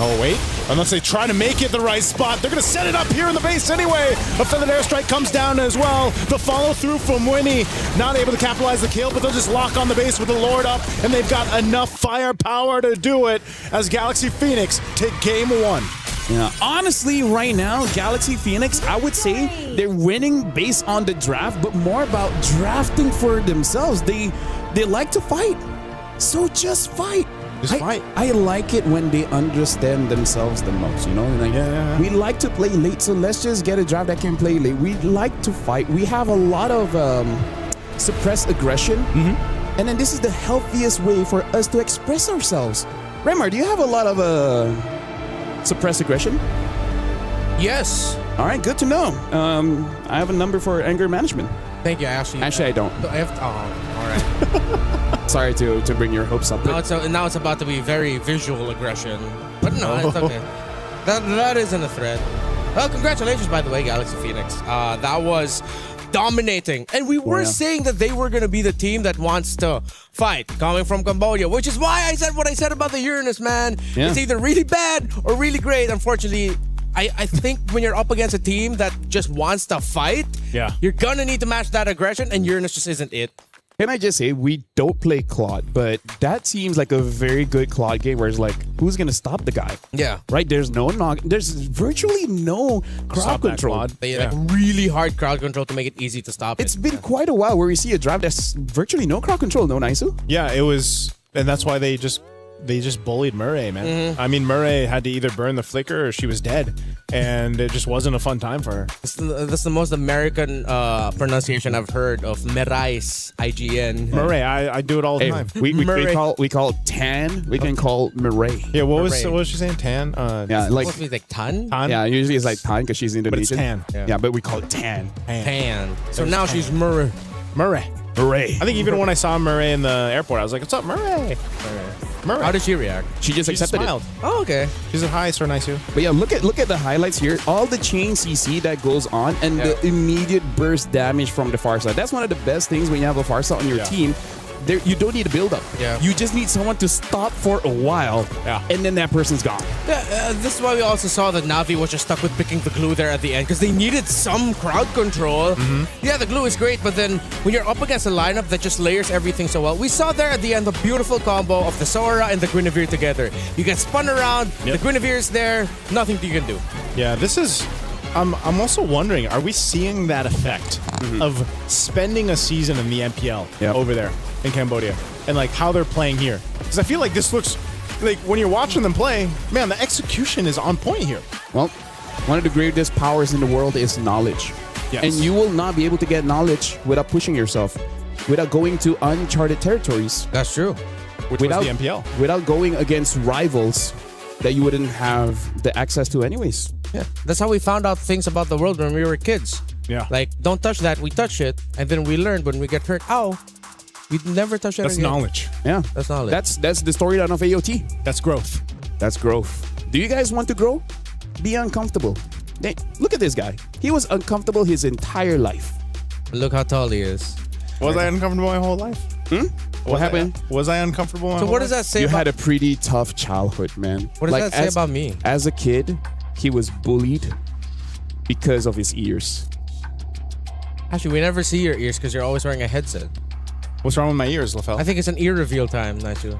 Oh, wait. Unless they try to make it the right spot. They're going to set it up here in the base anyway. A feathered airstrike comes down as well. The follow-through from Winnie. Not able to capitalize the kill, but they'll just lock on the base with the Lord up, and they've got enough firepower to do it as Galaxy Phoenix take game 1. Yeah, honestly, right now, Galaxy Phoenix, I would say they're winning based on the draft, but more about drafting for themselves. They like to fight, so just fight. Fight. I like it when they understand themselves the most, you know? Like, we like to play late, so let's just get a draft that can play late. We like to fight. We have a lot of suppressed aggression, and then this is the healthiest way for us to express ourselves. Remar, do you have a lot of suppressed aggression? Yes. All right, good to know. I have a number for anger management. Thank you. Actually, I don't. I have. All right. Sorry to bring your hopes up. Now it's about to be very visual aggression. But no, it's okay. That isn't a threat. Well, congratulations, by the way, Galaxy Phoenix. That was dominating. And we were saying that they were going to be the team that wants to fight, coming from Cambodia, which is why I said what I said about the Uranus, man. Yeah. It's either really bad or really great. Unfortunately, I think when you're up against a team that just wants to fight, you're going to need to match that aggression, and Uranus just isn't it. Can I just say, we don't play Claude, but that seems like a very good Claude game where it's like, who's going to stop the guy? Yeah. Right? There's virtually no crowd control. They like really hard crowd control to make it easy to stop it. It's been quite a while where we see a draft that's virtually no crowd control, no Naisu? Yeah, it was, and that's why they just bullied Murray, man. I mean, Murray had to either burn the flicker or she was dead, and it just wasn't a fun time for her. That's the most American pronunciation I've heard of Mirai's IGN. Murray, I do it all the time. We call Tan. We can call Murray. Yeah, what was she saying? Tan? Yeah, like supposed to be like Tan. Yeah, usually it's like Tan because she's Indonesian. But it's Tan. Yeah, but we call it Tan. Tan. So now she's Murray. Murray. Murray. I think even when I saw Murray in the airport, I was like, "What's up, Murray?" Murray. How did she react? She just accepted smiled. it. Oh, okay. She said, "Hi, Sir Naisu." But yeah, look at the highlights here. All the chain CC that goes on and the immediate burst damage from the Farsa. That's one of the best things when you have a Farsa on your team. You don't need a build up. Yeah. You just need someone to stop for a while, and then that person's gone. Yeah, this is why we also saw that Na'Vi was just stuck with picking the glue there at the end because they needed some crowd control. Yeah, the glue is great, but then when you're up against a lineup that just layers everything so well, we saw there at the end the beautiful combo of the Sora and the Guinevere together. You get spun around, the Guinevere's there, nothing you can do. Yeah, this is... I'm also wondering, are we seeing that effect of spending a season in the MPL over there in Cambodia and like how they're playing here? Because I feel like this looks like when you're watching them play, man, the execution is on point here. Well, one of the greatest powers in the world is knowledge. Yes. And you will not be able to get knowledge without pushing yourself, without going to uncharted territories. That's true. Which was the MPL. Without going against rivals that you wouldn't have the access to anyways. Yeah, that's how we found out things about the world when we were kids. Yeah. Like, don't touch that, we touch it, and then we learned when we get hurt, we'd never touch that again. That's knowledge. Yeah. That's knowledge. That's the storyline of AOT. That's growth. That's growth. Do you guys want to grow? Be uncomfortable. Hey, look at this guy. He was uncomfortable his entire life. Look how tall he is. Was I uncomfortable my whole life? What happened? Was I uncomfortable my whole what does life? that say You about... had a pretty tough childhood, man. What does that say about me? As a kid, he was bullied because of his ears. Actually, we never see your ears because you're always wearing a headset. What's wrong with my ears, LaFell? I think it's an ear reveal time, Nacho.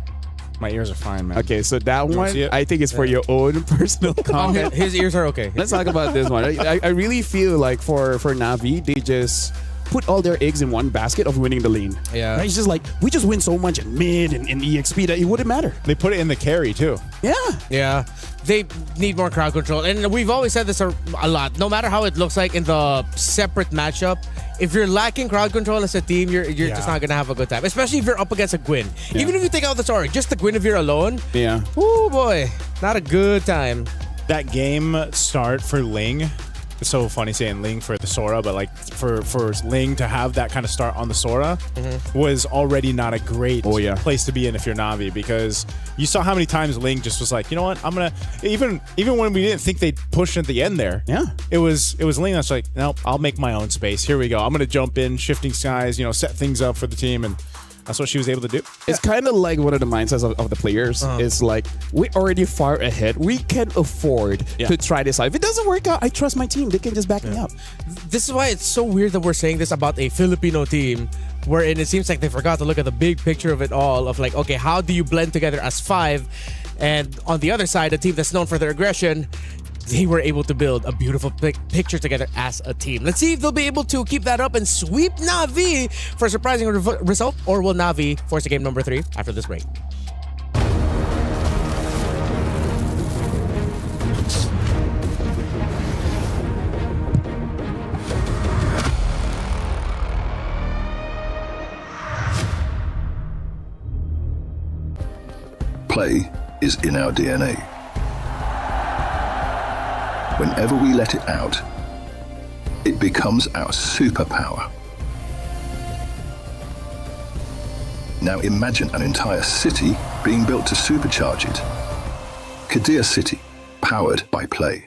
My ears are fine, man. Okay, so that one, I think it's for your own personal comment. His ears are okay. Let's talk about this one. I really feel like for Na'Vi, they just put all their eggs in one basket of winning the lane. Yeah. Right? It's just like, we just win so much in mid and in EXP that it wouldn't matter. They put it in the carry, too. Yeah. Yeah. they need more crowd control. And we've always said this a lot. No matter how it looks like in the separate matchup, if you're lacking crowd control as a team, you're just not going to have a good time. Especially if you're up against a Gwyn. Yeah. Even if you take out the Sora, just the Guinevere alone. Yeah. Oh boy, not a good time. That game start for Ling. It's so funny saying Ling for the Sora, but like for Ling to have that kind of start on the Sora was already not a great place to be in if you're Na'Vi, because you saw how many times Ling just was like, you know what, I'm gonna even when we didn't think they'd push at the end there. Yeah. It was Ling that's like, nope, I'll make my own space. Here we go. I'm gonna jump in, shifting skies, set things up for the team, and that's what she was able to do. It's kind of like one of the mindsets of the players. It's like, we're already far ahead. We can afford to try this out. If it doesn't work out, I trust my team. They can just back me up. This is why it's so weird that we're saying this about a Filipino team, wherein it seems like they forgot to look at the big picture of it all, of like, okay, how do you blend together as five? And on the other side, a team that's known for their aggression, they were able to build a beautiful picture together as a team. Let's see if they'll be able to keep that up and sweep Na'Vi for a surprising result, or will Na'Vi force a game number 3 after this break? Play is in our DNA. Whenever we let it out, it becomes our superpower. Now imagine an entire city being built to supercharge it. Kadir City, powered by play.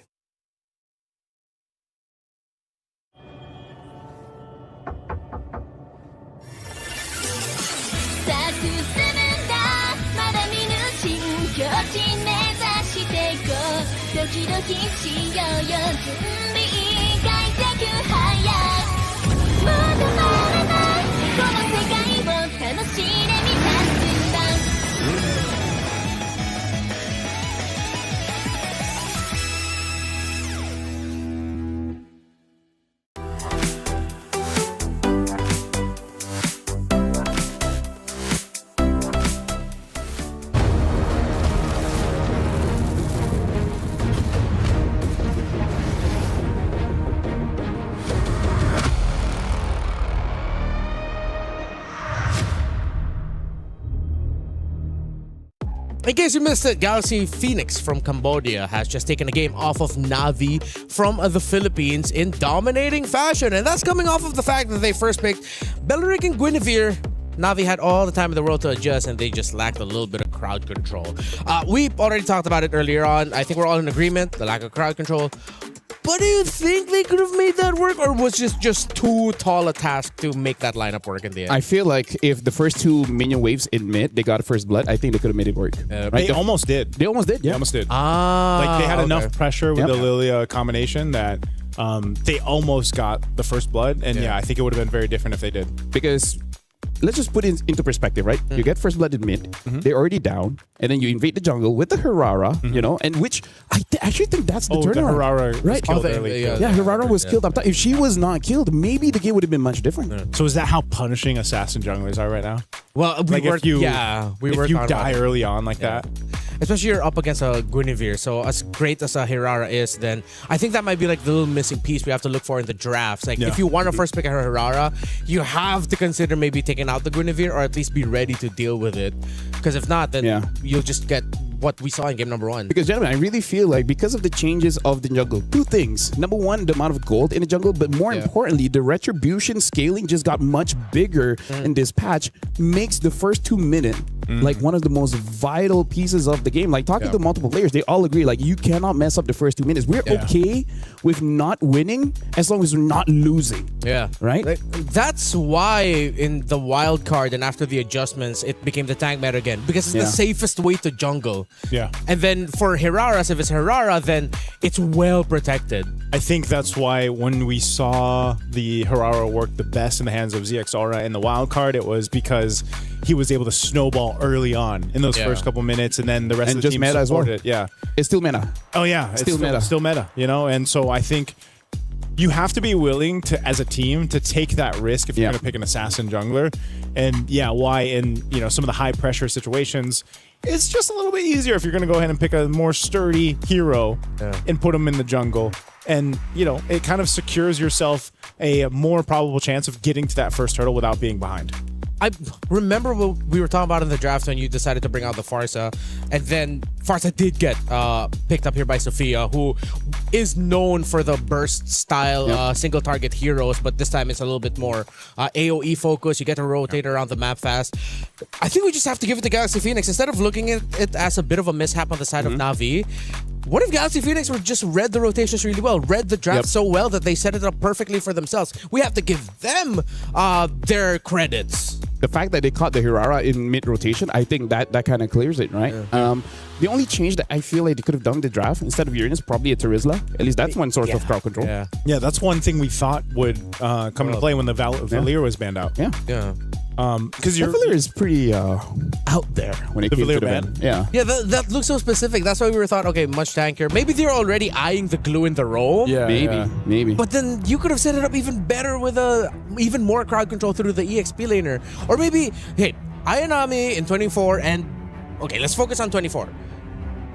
In case you missed it, Galaxy Phoenix from Cambodia has just taken a game off of Na'Vi from the Philippines in dominating fashion. And that's coming off of the fact that they first picked Belleric and Guinevere. Na'Vi had all the time in the world to adjust, and they just lacked a little bit of crowd control. We already talked about it earlier on. I think we're all in agreement, the lack of crowd control. But do you think they could have made that work, or was this just too tall a task to make that lineup work in the end? I feel like if the first two minion waves in mid, they got first blood, I think they could have made it work. Right? They almost did. They almost did, yeah. They almost did. Ah, like they had enough pressure with the Lilia combination that they almost got the first blood. And yeah, I think it would have been very different if they did. Because let's just put it into perspective, right? You get first blood in mid, they're already down, and then you invade the jungle with the Herrera, and which I actually think that's the turnaround. The Herrera was right? killed early. Yeah, Herrera was killed up top. If she was not killed, maybe the game would have been much different. So is that how punishing assassin junglers are right now? Well, if you die on early on like that. Especially you're up against a Guinevere, so as great as a Herrera is, then I think that might be like the little missing piece we have to look for in the drafts. Like if you want to first pick a Herrera, you have to consider maybe taking out the Guinevere, or at least be ready to deal with it. Because if not, then you'll just get what we saw in game number 1. Because gentlemen, I really feel like because of the changes of the jungle, two things. Number one, the amount of gold in the jungle, but more importantly, the retribution scaling just got much bigger in this patch, makes the first 2 minutes like one of the most vital pieces of the game. Like talking to multiple players, they all agree like you cannot mess up the first 2 minutes. We're okay with not winning as long as we're not losing. Yeah. Right? That's why in the wild card and after the adjustments, it became the tank meta again. Because it's the safest way to jungle. Yeah. And then for Herraras, if it's Herrera, then it's well protected. I think that's why when we saw the Herrera work the best in the hands of ZX Aura in the wild card, it was because he was able to snowball early on in those first couple minutes, and then the rest of the team meta as well. it. Yeah. It's still meta. Oh yeah, it's still meta, And so I think you have to be willing to, as a team, to take that risk if you're going to pick an assassin jungler. And why in some of the high pressure situations, it's just a little bit easier if you're going to go ahead and pick a more sturdy hero and put him in the jungle. And, you know, it kind of secures yourself a more probable chance of getting to that first turtle without being behind. I remember what we were talking about in the draft when you decided to bring out the Farsa, and then Farsa did get picked up here by Sophia, who is known for the burst style single target heroes, but this time it's a little bit more AoE focused. You get to rotate around the map fast. I think we just have to give it to Galaxy Phoenix. Instead of looking at it as a bit of a mishap on the side of Na'Vi, what if Galaxy Phoenix were just read the rotations really well, read the draft so well that they set it up perfectly for themselves? We have to give them their credits. The fact that they caught the Hirara in mid-rotation, I think that kind of clears it, right? The only change that I feel like they could have done in the draft, instead of Uranus, probably a Terizla. At least that's one source of crowd control. Yeah, that's one thing we thought would come into play when the Valir was banned out. Yeah. Because your Valir is pretty out there when it came to the ban. Yeah. Yeah, that looks so specific. That's why we were thought, okay, much tankier. Maybe they're already eyeing the glue in the roam. Yeah, maybe. But then you could have set it up even better with even more crowd control through the EXP laner. Or maybe, hey, Ayanami in 24 and... Okay, let's focus on 24.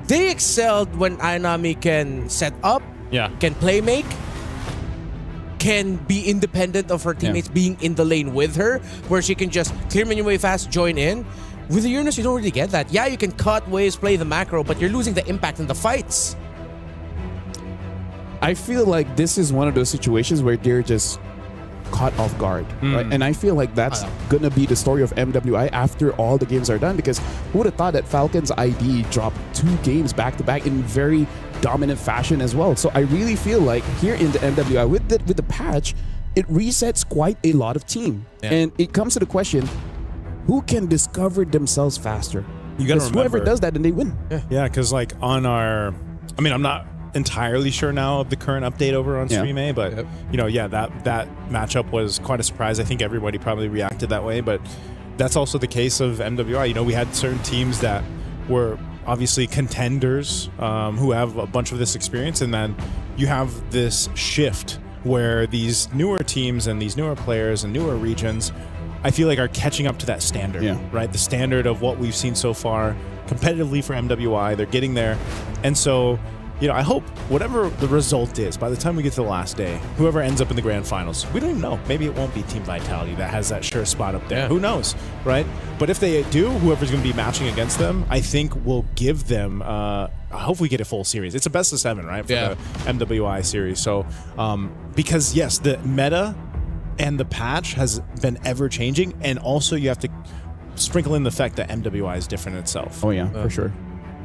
They excelled when Ayanami can set up, can play make, can be independent of her teammates being in the lane with her, where she can just clear minion wave fast, join in. With the Uranus, you don't really get that. Yeah, you can cut waves, play the macro, but you're losing the impact in the fights. I feel like this is one of those situations where they're just caught off guard. Right? And I feel like that's going to be the story of MWI after all the games are done, because who would have thought that Falcon's ID dropped 2 games back-to-back in very dominant fashion as well. So I really feel like here in the MWI, with the patch, it resets quite a lot of team. And it comes to the question, who can discover themselves faster? You got to remember, whoever does that, then they win. Yeah, because like on our... I mean, I'm not entirely sure now of the current update over on Stream A, but you know, that matchup was quite a surprise. I think everybody probably reacted that way, but that's also the case of MWI. You know, we had certain teams that were obviously contenders who have a bunch of this experience, and then you have this shift where these newer teams and these newer players and newer regions, I feel like, are catching up to that standard, right? The standard of what we've seen so far competitively for MWI. They're getting there, and so, you know, I hope whatever the result is, by the time we get to the last day, whoever ends up in the grand finals, we don't even know. Maybe it won't be Team Vitality that has that sure spot up there. Who knows, right? But if they do, whoever's going to be matching against them, I think will give them, hopefully get a full series. It's a best of 7, right? For the MWI series. So, because yes, the meta and the patch has been ever changing, and also you have to sprinkle in the fact that MWI is different itself. Oh yeah, for sure.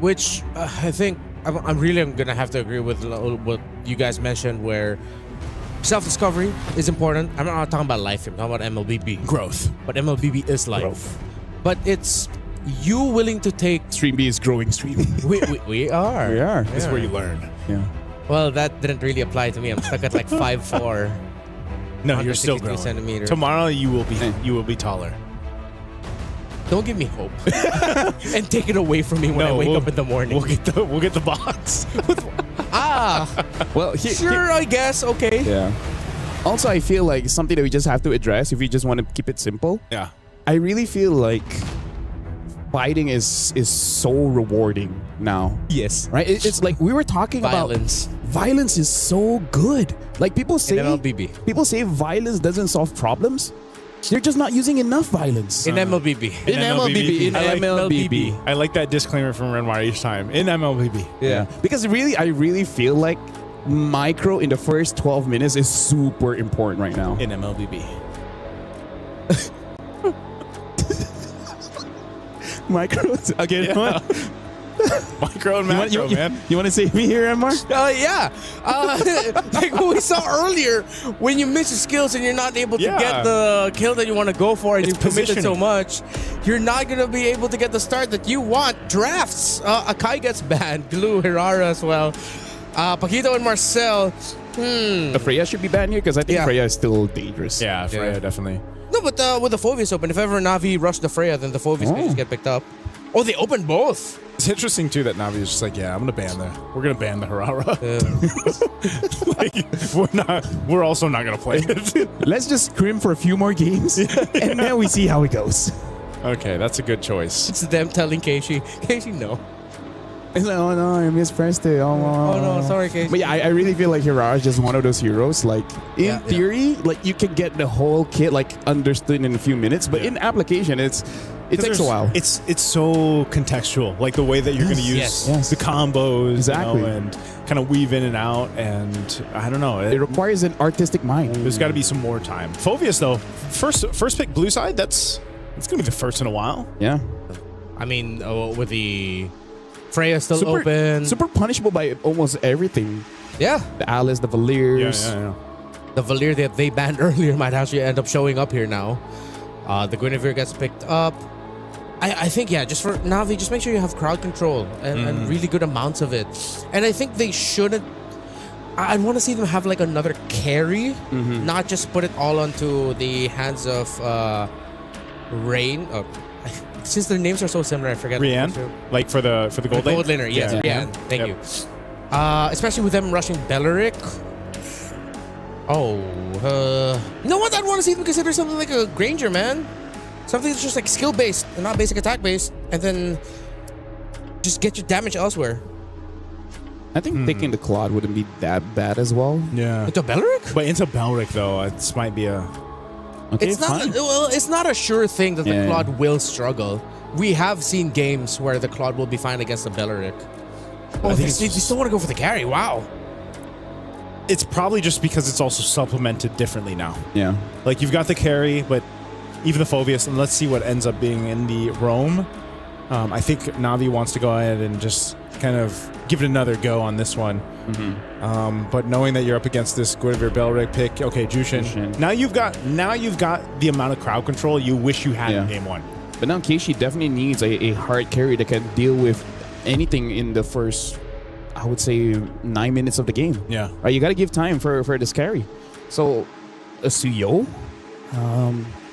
Which I think I'm really going to have to agree with what you guys mentioned, where self-discovery is important. I'm not talking about life here, I'm talking about MLBB. Growth. But MLBB is life. Growth. But it's you willing to take... Stream B is growing stream. We are. We are. This is where you learn. Yeah. Well, that didn't really apply to me. I'm stuck at like 5'4". No, you're still growing. Centimeters. Tomorrow you will be taller. Don't give me hope and take it away from me when I wake up in the morning. We'll get the box. Well, I guess. Okay. Yeah. Also, I feel like something that we just have to address if we just want to keep it simple. Yeah. I really feel like fighting is so rewarding now. Yes. Right? It's like we were talking violence. about violence is so good. Like people say violence doesn't solve problems. They're just not using enough violence. In MLBB. In MLBB. I like that disclaimer from Renmar each time. In MLBB. Yeah. Because I really feel like micro in the first 12 minutes is super important right now. In MLBB. Micro again. Yeah. Micro and macro, man. You want to save me here, Emar? Yeah. Like what we saw earlier, when you miss your skills and you're not able to get the kill that you want to go for, and you committed so much, you're not going to be able to get the start that you want. Drafts. Akai gets banned. Glue, Hirara as well. Paquito and Marcel. Freya should be banned here because I think Freya is still dangerous. Yeah, Freya definitely. No, but with the Phoveus open, if ever Navi rushed the Freya, then the Phoveus can just get picked up. Oh, they opened both. It's interesting too that Navi is just like, I'm gonna ban we're gonna ban the Hirara. We're also not gonna play it. Let's just scrim for a few more games and then we see how it goes. Okay, that's a good choice. It's them telling Casey, no. It's like, oh no, I mispressed it. Oh no, sorry, Casey. But yeah, I really feel like Hirara is just one of those heroes. Like in theory, like you can get the whole kit like understood in a few minutes, but in application, it takes a while. It's so contextual, like the way that you're going to use the combos, exactly, and kind of weave in and out. And I don't know, it requires an artistic mind. There's got to be some more time. Phoveus though, first pick blue side. It's going to be the first in a while. Yeah, I mean, with the Freya still open, super punishable by almost everything. Yeah, the Alice, the Valiers. Yeah. The Valir that they banned earlier might actually end up showing up here now. The Guinevere gets picked up. I think, just for Na'Vi, just make sure you have crowd control and really good amounts of it. And I think they shouldn't. I want to see them have like another carry, not just put it all onto the hands of Rain. Since their names are so similar, I forget. Rian, like for the gold lane? Gold laner, yes, Rian. Thank you. Especially with them rushing Belleric. You know what? I'd want to see them consider something like a Granger, man. Something that's just like skill based and not basic attack based, and then just get your damage elsewhere. I think taking the Claude wouldn't be that bad as well. Yeah. Into Belleric? But into Belleric though, this might be a. Okay, it's not a sure thing that the Claude will struggle. We have seen games where the Claude will be fine against the Belleric. They still want to go for the carry. Wow. It's probably just because it's also supplemented differently now. Yeah. Like you've got the carry, but even the Phoveus, and let's see what ends up being in the Roam. I think Na'Vi wants to go ahead and just kind of give it another go on this one. But knowing that you're up against this Guinevere Belleric pick, okay, Jushin. Now you've got the amount of crowd control you wish you had in game one. But now Keishi definitely needs a hard carry that can deal with anything in the first, I would say, 9 minutes of the game. Yeah. Right, you got to give time for this carry. So a Suyo.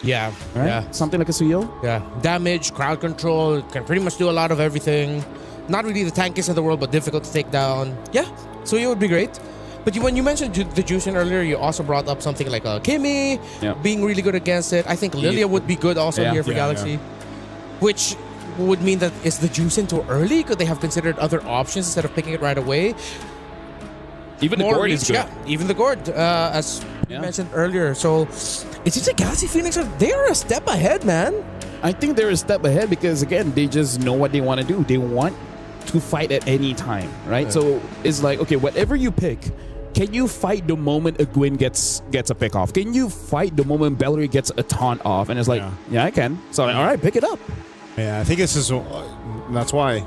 Yeah. Right? Yeah. Something like a Suyo. Yeah. Damage, crowd control, can pretty much do a lot of everything. Not really the tankiest in the world, but difficult to take down. Yeah. Suyo would be great. But when you mentioned the Jushin earlier, you also brought up something like Kimmy being really good against it. I think Lilia would be good also here for Galaxy. Which would mean that is the Jushin too early? Could they have considered other options instead of picking it right away? Even the Gord is good. Yeah, even the Gord, as you mentioned earlier. So it seems like Galaxy Phoenix they're a step ahead, man. I think they're a step ahead because, again, they just know what they want to do. They want to fight at any time, right? Yeah. So it's like, okay, whatever you pick, can you fight the moment a Gwyn gets a pick off? Can you fight the moment Belleric gets a taunt off? And it's like, yeah I can. So, all right, pick it up. Yeah, I think this is, that's why,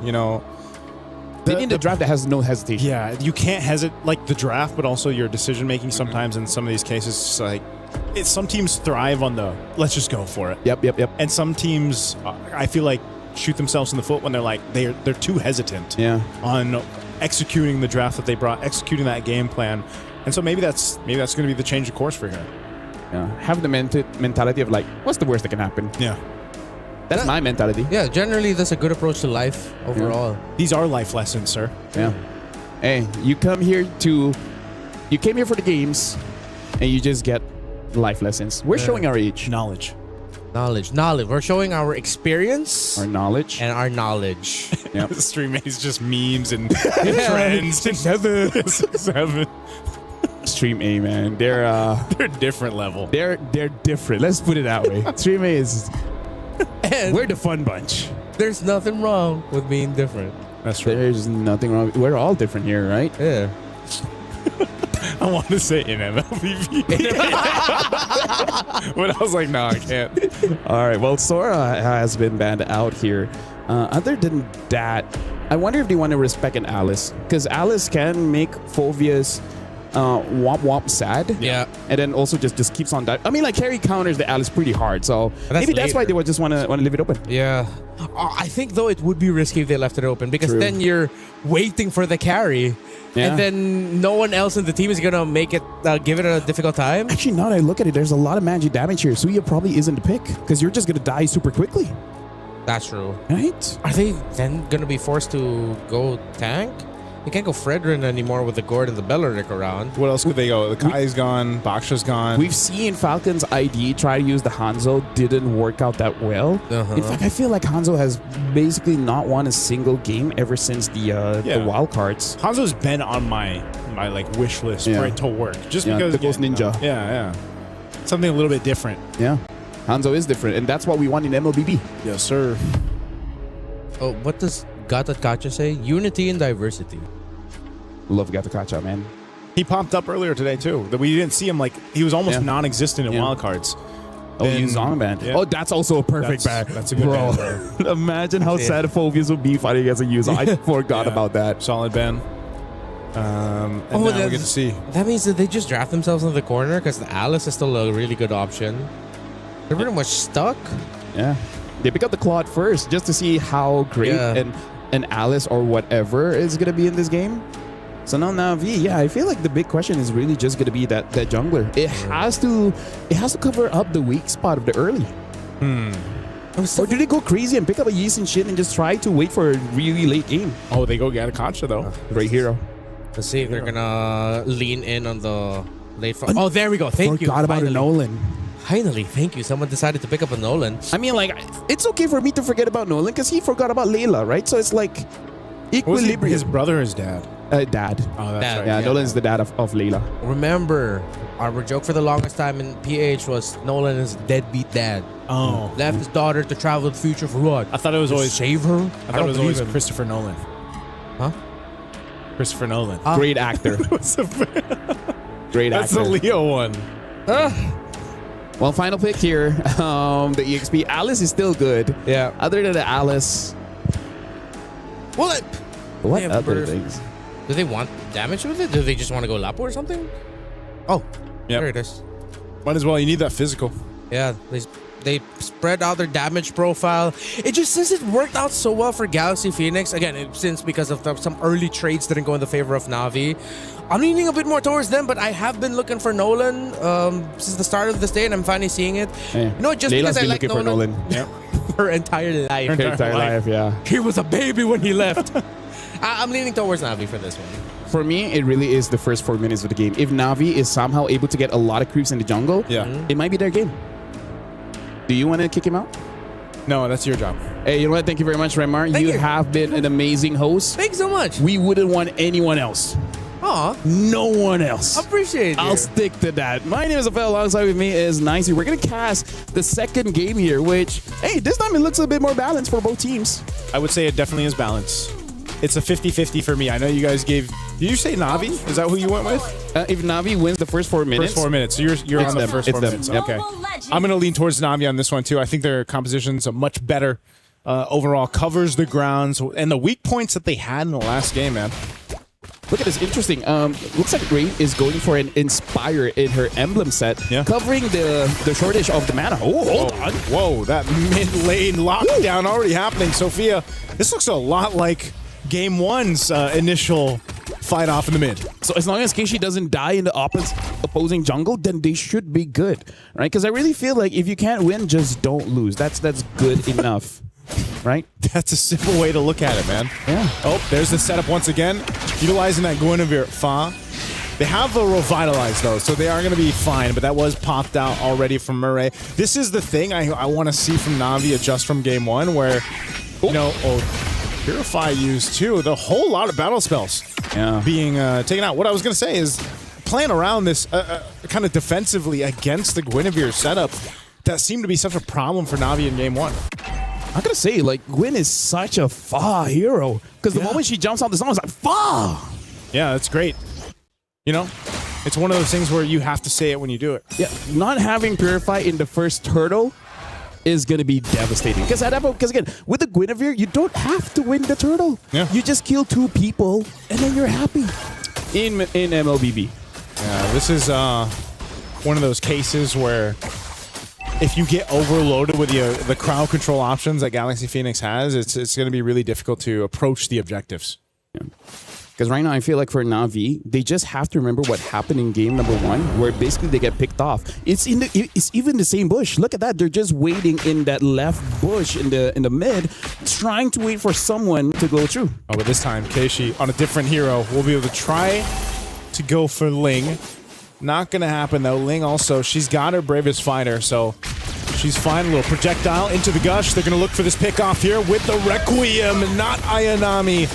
They need a draft that has no hesitation. Yeah, you can't hesitate, like the draft, but also your decision making sometimes in some of these cases. It's like, some teams thrive on the let's just go for it. Yep. And some teams, I feel like, shoot themselves in the foot when they're like they're too hesitant. On executing the draft that they brought, executing that game plan, and so maybe that's going to be the change of course for here. Yeah, have the mentality of like, what's the worst that can happen? Yeah. That's my mentality. Yeah, generally that's a good approach to life overall. These are life lessons, sir. Yeah. Hey, you came here for the games, and you just get life lessons. We're showing our age. Knowledge. We're showing our experience. Our knowledge. And our knowledge. Yep. The stream is just memes and trends. 6-7. Stream A, man. They're different level. They're different. Let's put it that way. Stream A is... And we're the fun bunch. There's nothing wrong with being different. That's true. There's nothing wrong. We're all different here, right? Yeah. I want to say in MLBB. But I was like, no, I can't. All right. Well, Sora has been banned out here. Other than that, I wonder if they want to respect an Alice. Because Alice can make Phoveus womp sad. Yeah. And then also just keeps on dying. I mean, like, carry counters the Alice pretty hard. So maybe that's why they would just want to leave it open. Yeah. I think, though, it would be risky if they left it open. Because then you're waiting for the carry. Yeah. And then no one else in the team is going to make it, give it a difficult time. Actually, now that I look at it, there's a lot of magic damage here. Suya probably isn't the pick. Because you're just going to die super quickly. That's true. Right? Are they then going to be forced to go tank? You can't go Fredrin anymore with the Gord and the Belleric around. What else could they go? The Kai's gone. Baksha's gone. We've seen Falcon's ID try to use the Hanzo. Didn't work out that well. In fact, I feel like Hanzo has basically not won a single game ever since the wild cards. Hanzo's been on my like wish list for it to work. Just because the Ghost Ninja. Yeah. Something a little bit different. Yeah. Hanzo is different, and that's what we want in MLBB. Yes, sir. Oh, what does Gata Kacha say? Unity and diversity. Love Gata Kacha, man. He popped up earlier today too. That we didn't see him, like he was almost non-existent in wildcards. Oh, he's on a band. Yeah. Oh, that's also a perfect band. That's a good band, bro. Imagine how sad Phobias would be fighting against a user. I forgot about that. Solid band. And now we get to see. That means that they just draft themselves into the corner because the Alice is still a really good option. They're pretty much stuck. Yeah. They pick up the Claude first just to see how great an Alice or whatever is going to be in this game. So now Na'Vi, I feel like the big question is really just going to be that jungler. It has to cover up the weak spot of the early. Or do they go crazy and pick up a Yeast and shit and just try to wait for a really late game? Oh, they go get a Concha though. Great hero. Let's see if they're gonna lean in on the late. Oh, there we go. Thank you. Forgot about a Nolan. Finally, thank you. Someone decided to pick up a Nolan. I mean, like, it's okay for me to forget about Nolan because he forgot about Layla, right? So it's like equilibrium. His brother or his dad? Dad. Oh, that's right. Yeah, Nolan's the dad of Layla. Remember, our joke for the longest time in PH was Nolan is deadbeat dad. Oh. Left his daughter to travel the future for what? I thought it was To always save her. I thought it was always Christopher Nolan. Huh? Christopher Nolan. Great actor. Great That's actor. the Leo one. Well, final pick here. The EXP. Alice is still good. Yeah. Other than the Alice. What? What Yeah, other but- things? Do they want damage with it? Do they just want to go Lapo or something? Oh, there it is. Might as well. You need that physical. Yeah, they spread out their damage profile. It just, since it worked out so well for Galaxy Phoenix, again, since because of some early trades didn't go in the favor of Na'Vi, I'm leaning a bit more towards them, but I have been looking for Nolan since the start of this day, and I'm finally seeing it. Yeah. You know, just Layla's because I been like looking Nolan, for Nolan. her entire life. Her entire life, yeah. He was a baby when he left. I'm leaning towards Na'Vi for this one. For me, it really is the first 4 minutes of the game. If Na'Vi is somehow able to get a lot of creeps in the jungle, it might be their game. Do you want to kick him out? No, that's your job. Hey, you know what? Thank you very much, Remar. You have been an amazing host. Thanks so much. We wouldn't want anyone else. Aw. No one else. Appreciate it. I'll stick to that. My name is Afel. Alongside with me is Nicey. We're going to cast the second game here, which, hey, this time it looks a bit more balanced for both teams. I would say it definitely is balanced. It's a 50-50 for me. I know you guys gave... Did you say Na'Vi? Is that who you went with? If Na'Vi wins the first 4 minutes... First 4 minutes. So you're on the first 4 minutes. Yep. Okay. I'm going to lean towards Na'Vi on this one, too. I think their composition's a much better overall. Covers the grounds and the weak points that they had in the last game, man. Look at this. Interesting. Looks like Ray is going for an Inspire in her emblem set, covering the shortage of the mana. Oh, hold on. Whoa, that mid-lane lockdown already happening. Sophia, this looks a lot like Game 1's initial fight off in the mid. So as long as Keishi doesn't die in the opposing jungle, then they should be good, right? Because I really feel like if you can't win, just don't lose. That's good enough, right? That's a simple way to look at it, man. Yeah. Oh, there's the setup once again. Utilizing that Guinevere Fa. They have a Revitalize, though, so they are going to be fine, but that was popped out already from Murray. This is the thing I want to see from Na'Vi adjust from Game 1, where, you know... Purify used too. The whole lot of battle spells being taken out. What I was going to say is playing around this kind of defensively against the Guinevere setup that seemed to be such a problem for Na'Vi in Game 1. I gotta say, like, Gwyn is such a Fa hero. Because the moment she jumps out the song, it's like, Fa! Yeah, that's great. You know, it's one of those things where you have to say it when you do it. Yeah, not having Purify in the first turtle is going to be devastating. Because again, with the Guinevere, you don't have to win the turtle. Yeah. You just kill 2 people, and then you're happy in MLBB. Yeah, this is one of those cases where if you get overloaded with the crowd control options that Galaxy Phoenix has, it's going to be really difficult to approach the objectives. Yeah. Because right now, I feel like for Na'Vi, they just have to remember what happened in game number 1, where basically they get picked off. It's even the same bush. Look at that. They're just waiting in that left bush in the mid, trying to wait for someone to go through. Oh, but this time, Keishi on a different hero will be able to try to go for Ling. Not going to happen, though. Ling also, she's got her bravest fighter, so she's fine. A little projectile into the gush. They're going to look for this pick-off here with the Requiem, not Ayanami.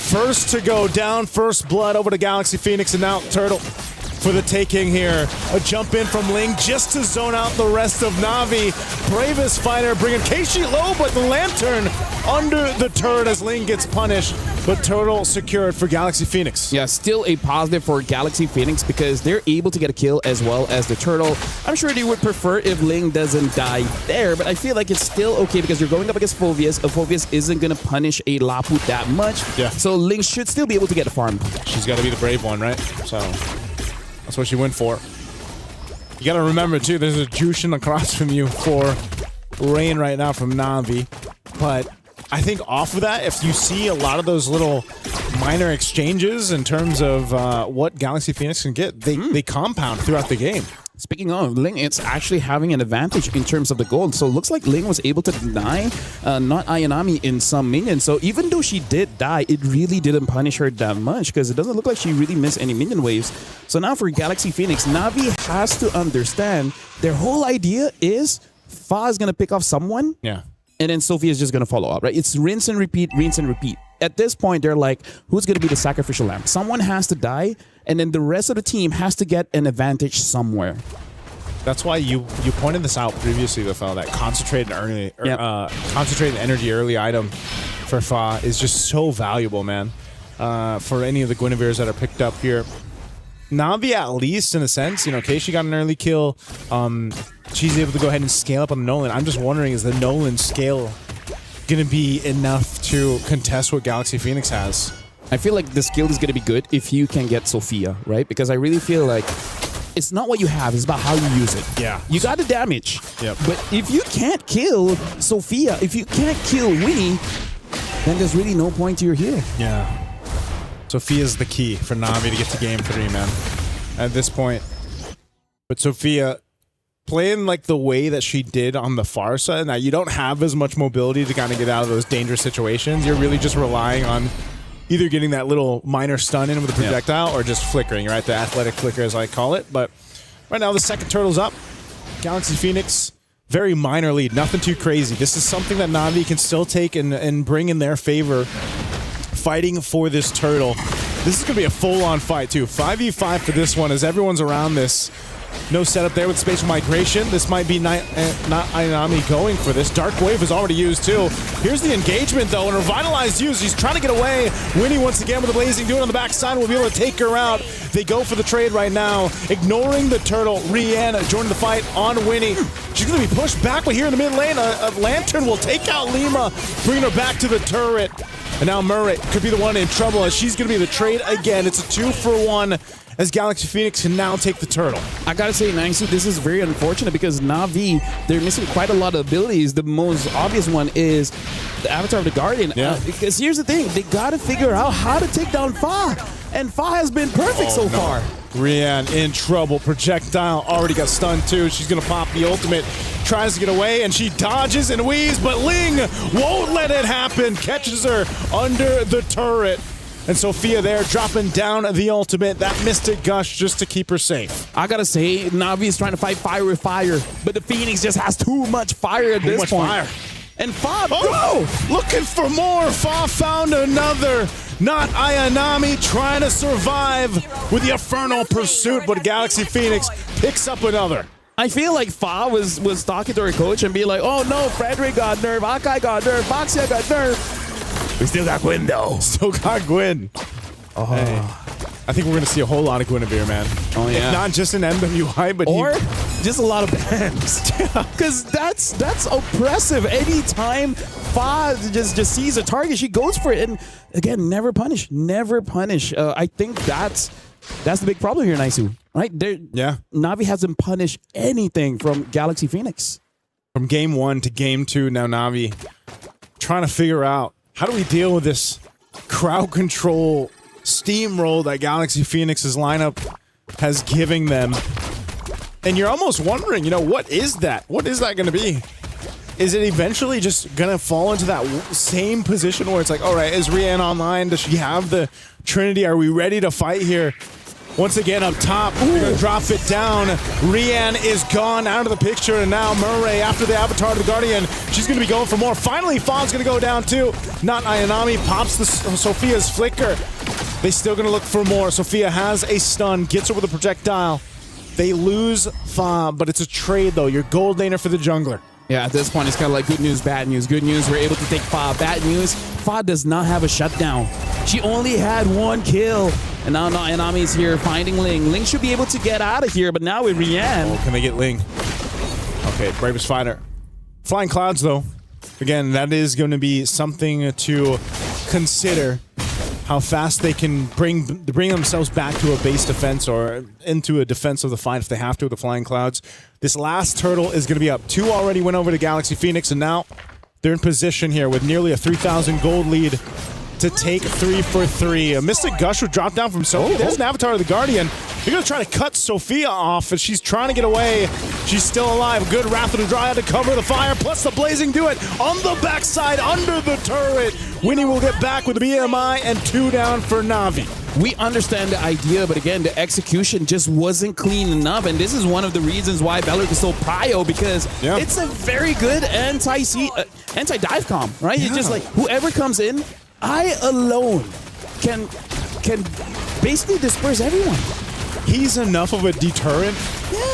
First to go down, first blood over to Galaxy Phoenix, and now Turtle for the taking here. A jump in from Ling just to zone out the rest of Na'Vi. Bravest fighter bringing Keishi low, but the Lantern under the turret as Ling gets punished. But Turtle secured for Galaxy Phoenix. Yeah, still a positive for Galaxy Phoenix because they're able to get a kill as well as the Turtle. I'm sure they would prefer if Ling doesn't die there, but I feel like it's still okay because you're going up against Phoveus. Phoveus isn't going to punish a Lapu that much. Yeah. So Ling should still be able to get a farm. She's got to be the brave one, right? So that's what she went for. You got to remember, too, there's a Jushin across from you for Rain right now from Na'Vi. But I think off of that, if you see a lot of those little minor exchanges in terms of what Galaxy Phoenix can get, they compound throughout the game. Speaking of, Ling, it's actually having an advantage in terms of the gold. So it looks like Ling was able to deny not Ayanami in some minions. So even though she did die, it really didn't punish her that much because it doesn't look like she really missed any minion waves. So now for Galaxy Phoenix, Na'Vi has to understand their whole idea is Fa is going to pick off someone. Yeah. And then Sophia is just going to follow up, right? It's rinse and repeat, rinse and repeat. At this point, they're like, who's going to be the sacrificial lamb? Someone has to die, and then the rest of the team has to get an advantage somewhere. That's why you pointed this out previously, the fellow, that concentrated energy early item for Fa is just so valuable, man. For any of the Guinevere's that are picked up here. Na'Vi, at least, in a sense, Keishi got an early kill. She's able to go ahead and scale up on Nolan. I'm just wondering, is the Nolan scale going to be enough to contest what Galaxy Phoenix has? I feel like the skill is going to be good if you can get Sophia, right? Because I really feel like it's not what you have, it's about how you use it. Yeah. You got the damage. Yep. But if you can't kill Sophia, if you can't kill Winnie, then there's really no point to your hero. Yeah. Sophia's the key for Na'Vi to get to game 3, man. At this point. But Sophia, playing like the way that she did on the far side, now you don't have as much mobility to kind of get out of those dangerous situations. You're really just relying on either getting that little minor stun in with a projectile or just flickering, right? The athletic flicker, as I call it. But right now, the second turtle's up. Galaxy Phoenix, very minor lead. Nothing too crazy. This is something that Na'Vi can still take and bring in their favor. Fighting for this turtle. This is going to be a full-on fight, too. 5v5 for this one as everyone's around this. No setup there with spatial migration. This might be not Ayanami going for this. Dark Wave is already used, too. Here's the engagement, though, and Revitalized used. He's trying to get away. Winnie, once again, with the Blazing Dude on the backside, will be able to take her out. They go for the trade right now, ignoring the turtle. Rihanna joining the fight on Winnie. She's going to be pushed back, but here in the mid lane, a Lantern will take out Lima, bringing her back to the turret. And now Murray could be the one in trouble as she's going to be the trade again. It's a 2-for-1 as Galaxy Phoenix can now take the turtle. I gotta say, Nangsu, this is very unfortunate because Na'Vi, they're missing quite a lot of abilities. The most obvious one is the Avatar of the Guardian. Yeah. Because here's the thing, they gotta figure out how to take down Fa. And Fa has been perfect so far. Rian in trouble. Projectile already got stunned too. She's going to pop the ultimate. Tries to get away and she dodges and weaves, but Ling won't let it happen. Catches her under the turret. And Sophia there dropping down the ultimate. That Mystic Gush just to keep her safe. I gotta say, Na'Vi is trying to fight fire with fire, but the Phoenix just has too much fire at this point. Fire. And Fa, looking for more. Fa found another. Not Ayanami trying to survive with the Infernal Pursuit, but Galaxy Phoenix picks up another. I feel like Fa was talking to her coach and be like, oh no, Frederick got nerfed, Akai got nerfed, Baxia got nerfed. We still got Gwyn though. Still got Gwyn. Oh. Hey. I think we're going to see a whole lot of Guinevere, man. Oh, yeah. If not just an MWI, but just a lot of bans. Because that's oppressive. Anytime Fa just sees a target, she goes for it. And again, never punish. Never punish. I think that's the big problem here, Naisu. Right? Yeah. Na'Vi hasn't punished anything from Galaxy Phoenix. From game 1 to game 2, now Na'Vi trying to figure out how do we deal with this crowd control steamroll that Galaxy Phoenix's lineup has given them. And you're almost wondering, you know, what is that? What is that going to be? Is it eventually just going to fall into that same position where it's like, all right, is Rian online? Does she have the Trinity? Are we ready to fight here? Once again, up top, they're going to drop it down. Rian is gone out of the picture, and now Murray, after the Avatar of the Guardian, she's going to be going for more. Finally, Fawn's going to go down too. Not Ayanami, pops the Sophia's flicker. They still going to look for more. Sophia has a stun, gets her with a projectile. They lose Fa, but it's a trade though. Your gold laner for the jungler. Yeah, at this point, it's kind of like good news, bad news. Good news, we're able to take Fa. Bad news, Fa does not have a shutdown. She only had 1 kill. And now Ayanami's here finding Ling. Ling should be able to get out of here, but now with Rian. Oh, can they get Ling? Okay, Bravest Fighter. Flying Clouds, though. Again, that is going to be something to consider. How fast they can bring themselves back to a base defense or into a defense of the fight if they have to with the Flying Clouds. This last turtle is going to be up. 2 already went over to Galaxy Phoenix, and now they're in position here with nearly a 3,000 gold lead to take 3 for 3. A Mystic Gush would drop down from Sophie. There's an Avatar of the Guardian. They're going to try to cut Sophia off as she's trying to get away. She's still alive. Good Wrath of the Dryad to cover the fire, plus the Blazing Duet on the backside under the turret. Winnie will get back with the BMI and 2 down for Na'Vi. We understand the idea, but again, the execution just wasn't clean enough, and this is one of the reasons why Beleric is so prio, because it's a very good anti-dive comp, right? It's just like, whoever comes in, I alone can basically disperse everyone. He's enough of a deterrent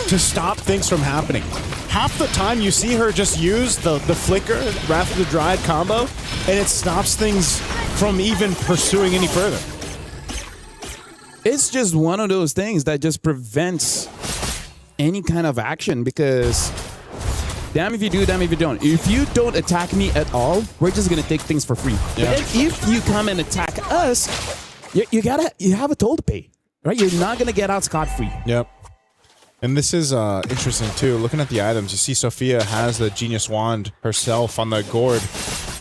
to stop things from happening. Half the time you see her just use the flicker, Wrath of the Dryad combo, and it stops things from even pursuing any further. It's just one of those things that just prevents any kind of action, because damn if you do, damn if you don't. If you don't attack me at all, we're just gonna take things for free. Yeah. But then if you come and attack us, you have a toll to pay, right? You're not gonna get out scot-free. Yep. And this is interesting too. Looking at the items, you see Sophia has the Genius Wand herself on the gourd.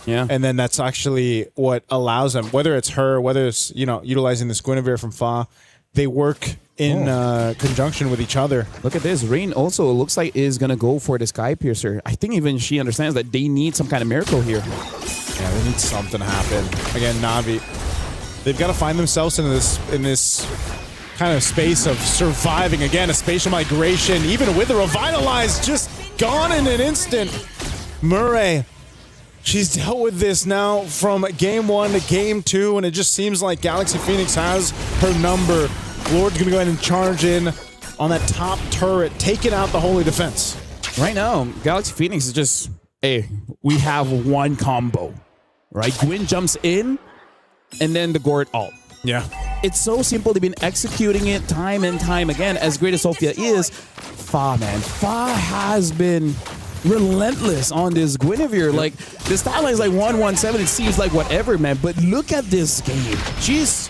Yeah. And then that's actually what allows them, whether it's her, whether it's, you know, utilizing this Guinevere from Fa, they work in conjunction with each other. Look at this. Rain also looks like is going to go for the Sky Piercer. I think even she understands that they need some kind of miracle here. Yeah, they need something to happen. Again, Na'Vi, they've got to find themselves in this kind of space of surviving. Again, a spatial migration, even with the Revitalize, just gone in an instant. Murray, she's dealt with this now from game 1 to game 2, and it just seems like Galaxy Phoenix has her number. Lord's gonna go ahead and charge in on that top turret, taking out the Holy Defense. Right now, Galaxy Phoenix is just, hey, we have one combo, right? Gwyn jumps in, and then the Gourd ult. Yeah. It's so simple. They've been executing it time and time again. As great as Sophia is, Fa has been relentless on this Guinevere. Like, the stat line is like 117. It seems like whatever, man. But look at this game. She's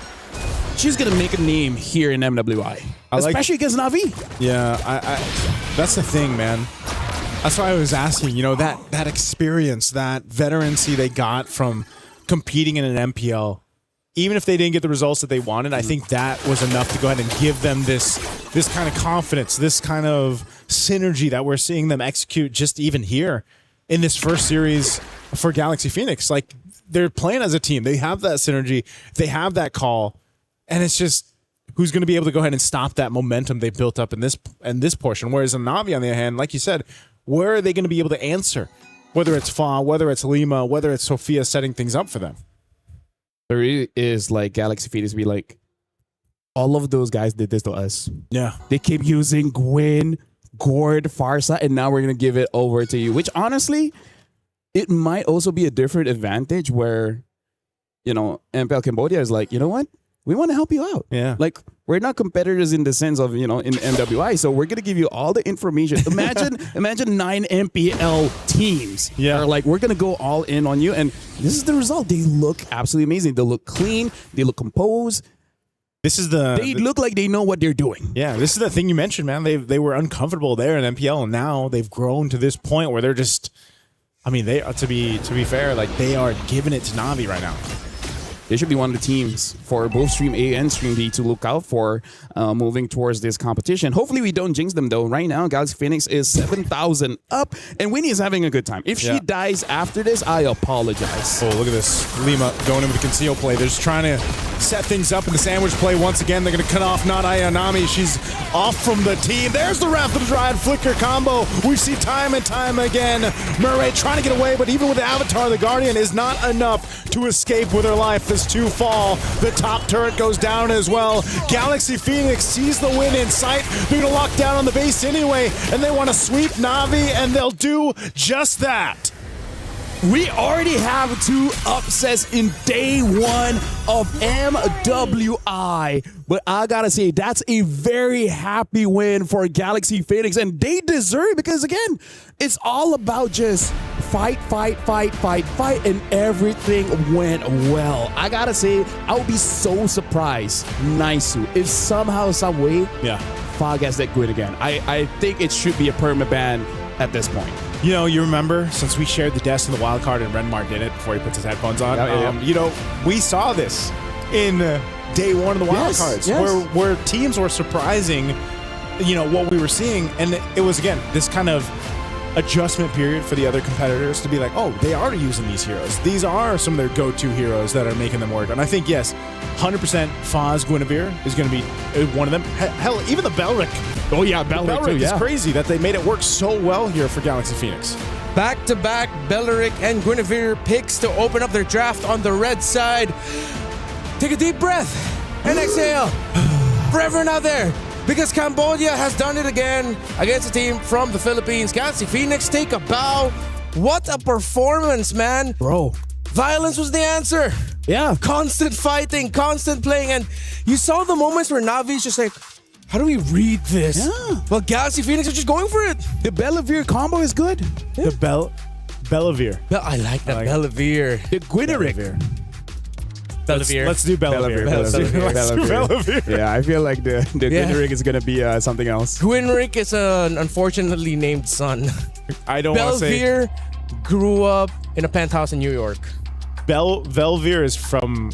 gonna make a name here in MWI, especially against Na'Vi. Yeah, I that's the thing, man. That's why I was asking. You know, that experience, that veterancy they got from competing in an MPL. Even if they didn't get the results that they wanted, I think that was enough to go ahead and give them this kind of confidence, this kind of synergy that we're seeing them execute just even here in this first series for Galaxy Phoenix. Like, they're playing as a team. They have that synergy. They have that call. And it's just who's going to be able to go ahead and stop that momentum they built up in this portion. Whereas in Na'Vi, on the other hand, like you said, where are they going to be able to answer? Whether it's Fa, whether it's Lima, whether it's Sophia setting things up for them. There really is, like, Galaxy Phoenix be like, all of those guys did this to us. Yeah. They keep using Gwyn, Gourd, Farsa, and now we're going to give it over to you. Which, honestly, it might also be a different advantage where, you know, MPL Cambodia is like, you know what? We want to help you out. Yeah. Like, we're not competitors in the sense of, you know, in MWI, so we're going to give you all the information. Imagine 9 MPL teams. Yeah. Are like, we're going to go all in on you, and this is the result. They look absolutely amazing. They look clean. They look composed. They look like they know what they're doing. Yeah, this is the thing you mentioned, man. They were uncomfortable there in MPL, and now they've grown to this point where they're just, I mean, they to be fair, like, they are giving it to Na'Vi right now. they should be one of the teams for both Stream A and Stream B to look out for moving towards this competition. Hopefully we don't jinx them though. Right now, Galaxy Phoenix is 7,000 up, and Winnie is having a good time. If she dies after this, I apologize. Oh, look at this. Lima going in with the conceal play. They're just trying to set things up in the sandwich play. Once again, they're going to cut off not Ayanami. She's off from the team. There's the Wrath of the Dryad flicker combo. We see time and time again. Murray trying to get away, but even with the Avatar, the Guardian is not enough to escape with her life. This 2 fall. The top turret goes down as well. Galaxy Phoenix sees the win in sight. They're going to lock down on the base anyway, and they want to sweep Na'Vi, and they'll do just that. We already have 2 upsets in day 1 of MWI. But I gotta say, that's a very happy win for Galaxy Phoenix. And they deserve it because, again, it's all about just fight, and everything went well. I gotta say, I would be so surprised, Naisu, if somehow, some way, Fa gets that good again. I think it should be a permaban at this point. You know, you remember, since we shared the desk in the wild card and Renmar did it before he puts his headphones on, you know, we saw this in day 1 of the wild cards, where teams were surprising, you know, what we were seeing. And it was, again, this kind of adjustment period for the other competitors to be like, oh, they are using these heroes. These are some of their go-to heroes that are making them work. And I think, yes, 100% Faz Guinevere is going to be one of them. Hell, even the Belric. Oh, yeah, Belric too, is crazy that they made it work so well here for Galaxy Phoenix. Back-to-back Belric and Guinevere picks to open up their draft on the red side. Take a deep breath and exhale for everyone out there, because Cambodia has done it again against a team from the Philippines. Galaxy Phoenix take a bow. What a performance, man. Bro. Violence was the answer. Yeah. Constant fighting, constant playing. And you saw the moments where Navi's just like, how do we read this? Yeah. Well, Galaxy Phoenix are just going for it. The Bellavere combo is good. Yeah. The Bellavere. I like that Bellavere. The Guinevere. Bellavere. Let's do Bellavere. Let's do Bellavere. Yeah, I feel like the Guinrick is going to be something else. Guinrick is an unfortunately named son. I don't want to say. Bellavere grew up in a penthouse in New York. Bellavere is from...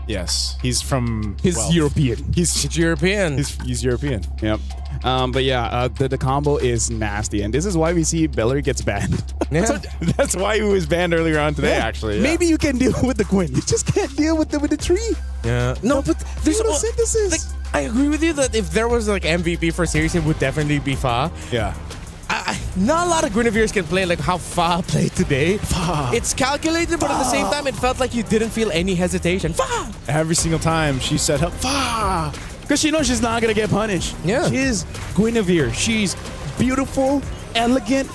Yes, he's from... He's European. He's European. He's European. Yep. But yeah, the combo is nasty, and this is why we see Bellery gets banned. Yeah. That's why he was banned earlier on today, actually. Yeah. Maybe you can deal with the Quinn. You just can't deal with the tree. Yeah. No, but there's no synthesis. Like, I agree with you that if there was like MVP for series, it would definitely be Fa. Yeah. Not a lot of Guineveres can play like how Fa played today. Fa. It's calculated, but at the same time, it felt like you didn't feel any hesitation. Fa! Every single time she said, Fa! Because she knows she's not going to get punished. Yeah. She's Guinevere. She's beautiful, elegant,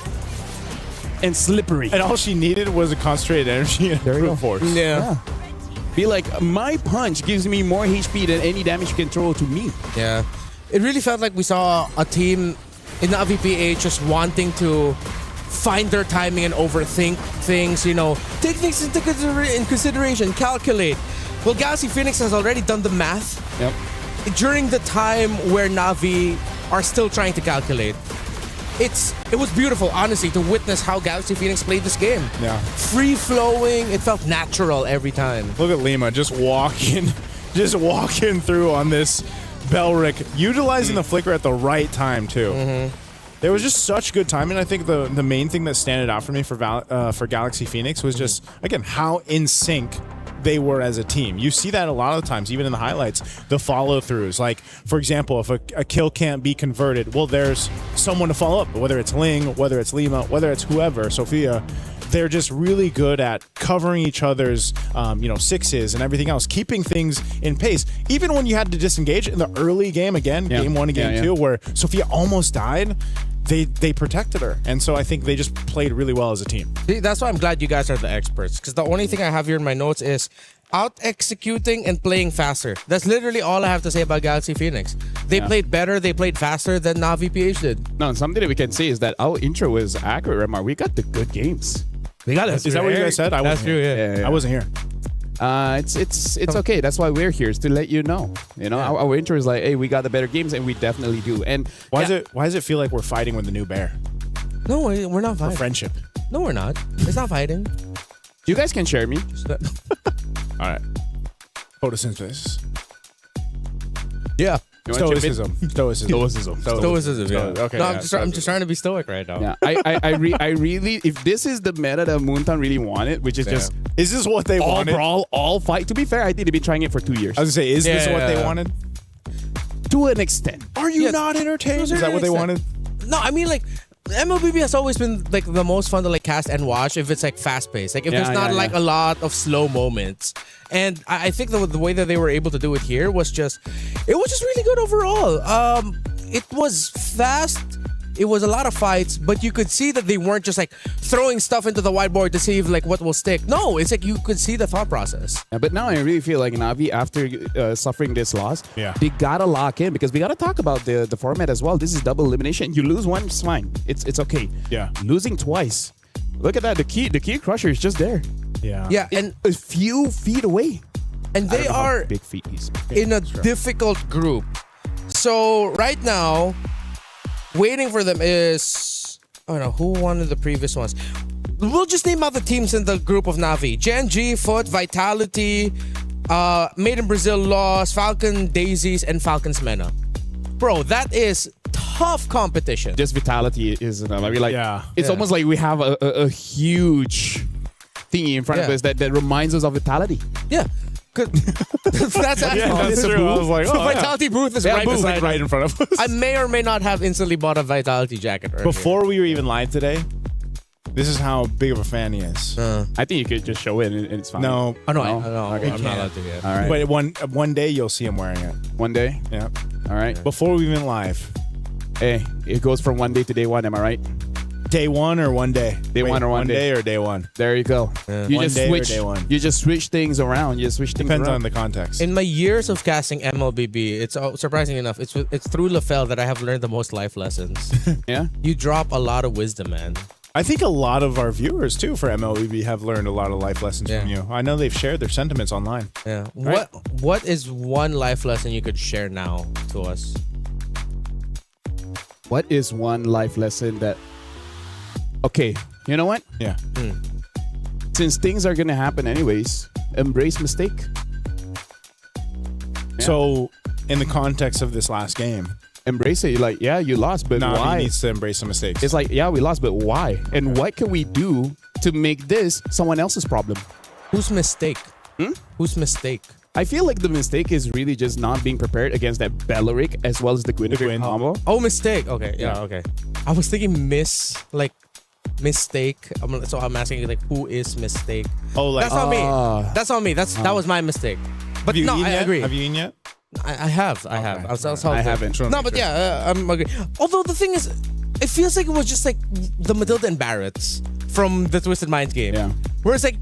and slippery. And all she needed was a concentrated energy and brute force. Yeah. Be like, my punch gives me more HP than any damage control to me. Yeah. It really felt like we saw a team in the VPA just wanting to find their timing and overthink things, you know, take things into consideration, calculate. Well, Galaxy Phoenix has already done the math. Yep. During the time where Na'Vi are still trying to calculate. It was beautiful, honestly, to witness how Galaxy Phoenix played this game. Yeah. Free-flowing, it felt natural every time. Look at Lima just walking through on this Belric, utilizing the flicker at the right time, too. Mm-hmm. There was just such good timing. I think the main thing that standed out for me for Galaxy Phoenix was just, again, how in sync they were as a team. You see that a lot of the times, even in the highlights, the follow-throughs. Like, for example, if a kill can't be converted, well, there's someone to follow up, whether it's Ling, whether it's Lima, whether it's whoever, Sophia. They're just really good at covering each other's, sixes and everything else, keeping things in pace. Even when you had to disengage in the early game, again, game 1 and game 2, where Sophia almost died, they protected her. And so I think they just played really well as a team. See, that's why I'm glad you guys are the experts, because the only thing I have here in my notes is out-executing and playing faster. That's literally all I have to say about Galaxy Phoenix. They played better, they played faster than Na'Vi PH did. No, and something that we can say is that our intro was accurate, Remar. We got the good games. We got it. Is that what you guys said? That's true, yeah. I wasn't here. It's okay. That's why we're here, is to let you know. You know, our intro is like, hey, we got the better games, and we definitely do. And why does it feel like we're fighting with the new bear? No, we're not fighting. For friendship. No, we're not. It's not fighting. You guys can share me. All right. Photosynthesis. Yeah. Stoicism. Stoicism. Yeah. Okay. No, yeah, I'm just trying to be stoic right now. Yeah, I really, if this is the meta that Moontown really wanted, which is just, is this what they all wanted? brawl, all fight? To be fair, I think they've been trying it for 2 years. I was gonna say, is this what they wanted? To an extent. Are you not entertained? Is that what they wanted? No, I mean like MLBB has always been like the most fun to like cast and watch if it's like fast paced. Like if there's not like a lot of slow moments. And I think the way that they were able to do it here was just really good overall. It was fast. It was a lot of fights, but you could see that they weren't just like throwing stuff into the whiteboard to see if like what will stick. No, it's like you could see the thought process. Yeah, but now I really feel like Navi, after suffering this loss, they gotta lock in, because we gotta talk about the format as well. This is double elimination. You lose one, it's fine. It's okay. Yeah. Losing twice. Look at that. The key crusher is just there. Yeah. Yeah, and a few feet away. And they are big feet he's in a difficult group. So right now, waiting for them is, I don't know, who won in the previous ones? We'll just name out the teams in the group of Navi. Gen G, Foot, Vitality, Made in Brazil lost, Falcon Daisies, and Falcons Mena. Bro, that is tough competition. Just Vitality is, I mean, like, it's almost like we have a huge thingy in front of us that reminds us of Vitality. Yeah. That's true. I was like, the Vitality booth is right in front of us. I may or may not have instantly bought a Vitality jacket earlier. Before we were even live today, this is how big of a fan he is. I think you could just show it and it's fine. No. Oh, no. Okay. I'm not allowed to yet. All right. But one day you'll see him wearing it. One day? Yeah. All right. Before we even live. Hey, it goes from one day to day one, am I right? Day one or one day? Day one or one day? Or day one? There you go. Yeah. You One just day or switch. day one? You just switch things around. You switch things Depends around. on the context. In my years of casting MLBB, it's surprising enough, it's through LaFell that I have learned the most life lessons. Yeah? You drop a lot of wisdom, man. I think a lot of our viewers too for MLBB have learned a lot of life lessons from you. I know they've shared their sentiments online. Yeah. Right? What is one life lesson you could share now to us? What is one life lesson that... Okay, you know what? Yeah. Since things are going to happen anyways, embrace mistake. Yeah. So, in the context of this last game, embrace it. You're like, yeah, you lost, but why? He needs to embrace the mistakes. It's like, yeah, we lost, but why? And what can we do to make this someone else's problem? Whose mistake? Whose mistake? I feel like the mistake is really just not being prepared against that Belleric as well as the Gwyn combo. Oh, mistake. Okay, yeah, okay. I was thinking mistake. So I'm asking you, like, who is mistake? Oh, like that's on me. That's on me. That was my mistake. But no, I agree. Have you eaten yet? I have. I have. I haven't. No, but yeah, I'm agree. Although the thing is, it feels like it was just like the Matilda and Barretts from the Twisted Minds game. Yeah. Where it's like,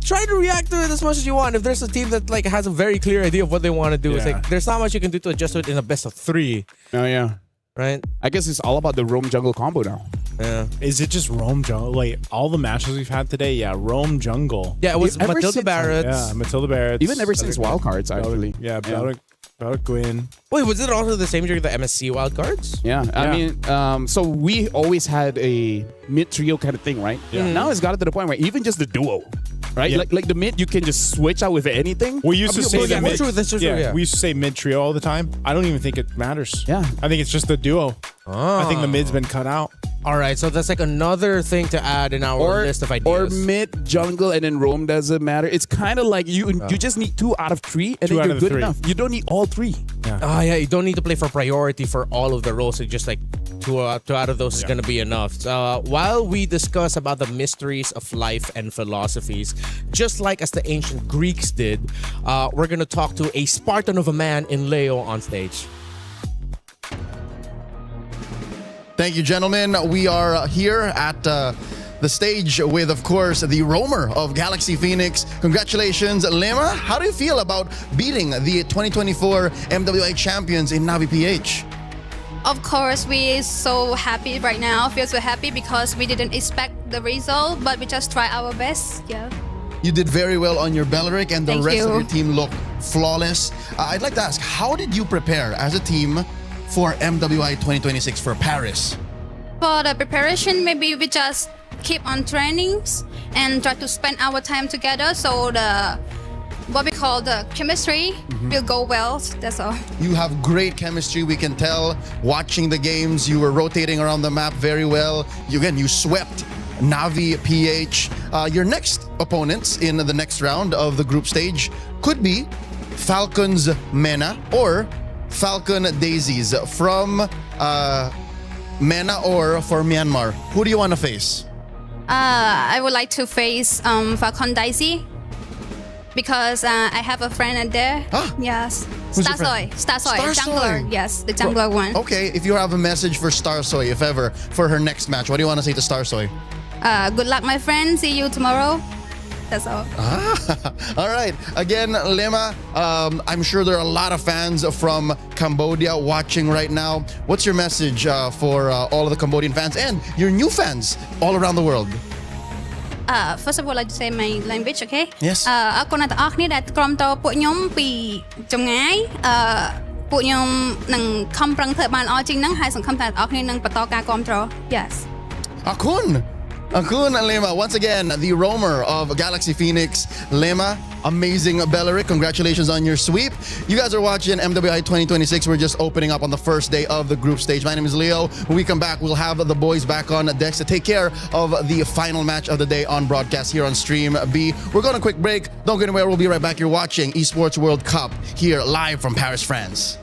try to react to it as much as you want. If there's a team that like has a very clear idea of what they want to do, it's like there's not much you can do to adjust to it in a best of 3. Oh yeah. Right? I guess it's all about the roam jungle combo now. Yeah. Is it just roam jungle? Like all the matches we've had today, roam jungle. Yeah, it was Matilda Barretts. Yeah, Matilda Barretts. Even ever since wildcards, actually. Yeah, Belleric Gwyn. Wait, was it also the same during the MSC wildcards? Yeah, I mean, so we always had a mid trio kind of thing, right? Yeah. Now it's gotten to the point where even just the duo, right? Yeah. Like the mid, you can just switch out with anything. We used to say that's true. We used to say mid trio all the time. I don't even think it matters. Yeah, I think it's just the duo. I think the mid's been cut out. All right, so that's like another thing to add in our list of ideas. Or mid, jungle, and then roam doesn't matter. It's kind of like you just need 2 out of 3, and then you're good enough. You don't need all 3. Yeah. You don't need to play for priority for all of the roles. It's just like 2 out of those is going to be enough. While we discuss about the mysteries of life and philosophies, just like as the ancient Greeks did, we're going to talk to a Spartan of a man in Leo on stage. Thank you, gentlemen. We are here at the stage with, of course, the roamer of Galaxy Phoenix. Congratulations, Lema. How do you feel about beating the 2024 MWI champions in Navi PH? Of course, we're so happy right now. Feel so happy because we didn't expect the result, but we just try our best. Yeah. You did very well on your Belleric, and the Thank rest you. of your team looked flawless. I'd like to ask, how did you prepare as a team for MWI 2026 for Paris? For the preparation, maybe we just keep on trainings and try to spend our time together. So the what we call the chemistry will go well. That's all. You have great chemistry, we can tell. Watching the games, you were rotating around the map very well. You swept Navi PH. Your next opponents in the next round of the group stage could be Falcons Mena or Falcon Daisies from MENA or for Myanmar. Who do you want to face? I would like to face Falcon Daisy because I have a friend there. Yes. Who's your Starsoy. friend? Starsoy. Starsoy. Jungler. Yes, the jungler one. Okay, if you have a message for Starsoy, if ever, for her next match, what do you want to say to Starsoy? Good luck, my friend. See you tomorrow. That's all. All right. Again, Lema, I'm sure there are a lot of fans from Cambodia watching right now. What's your message for all of the Cambodian fans and your new fans all around the world? First of all, I'd like to say my language, okay? Yes. អរគុណអ្នកទាំងអស់គ្នាដែលក្រុមតពួកខ្ញុំពីចម្ងាយពួកខ្ញុំនឹងខំប្រឹងធ្វើបានល្អជាងហ្នឹងហើយសង្ឃឹមថាអ្នកទាំងអស់គ្នានឹងបន្តការគាំទ្រ Yes. Akun Lema, once again, the roamer of Galaxy Phoenix, Lema, amazing Belleric. Congratulations on your sweep. You guys are watching MWI 2026. We're just opening up on the first day of the group stage. My name is Leo. When we come back, we'll have the boys back on decks to take care of the final match of the day on broadcast here on Stream B. We're going a quick break. Don't go anywhere. We'll be right back. You're watching Esports World Cup here live from Paris, France.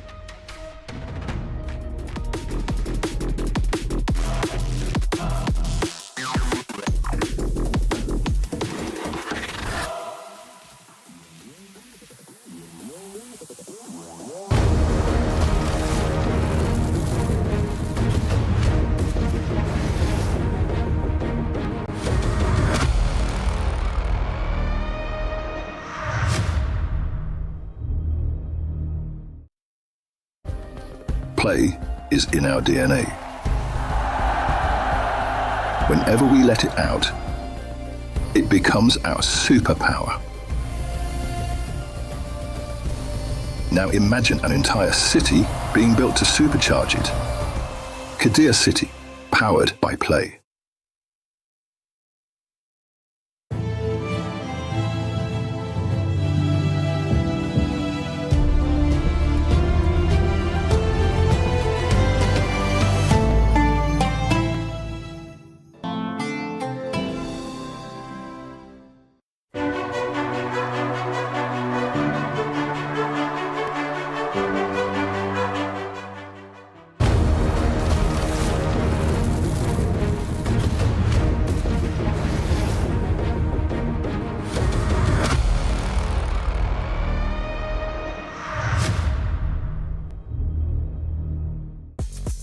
Play is in our DNA. Whenever we let it out, it becomes our superpower. Now imagine an entire city being built to supercharge it. Kadir City, powered by play.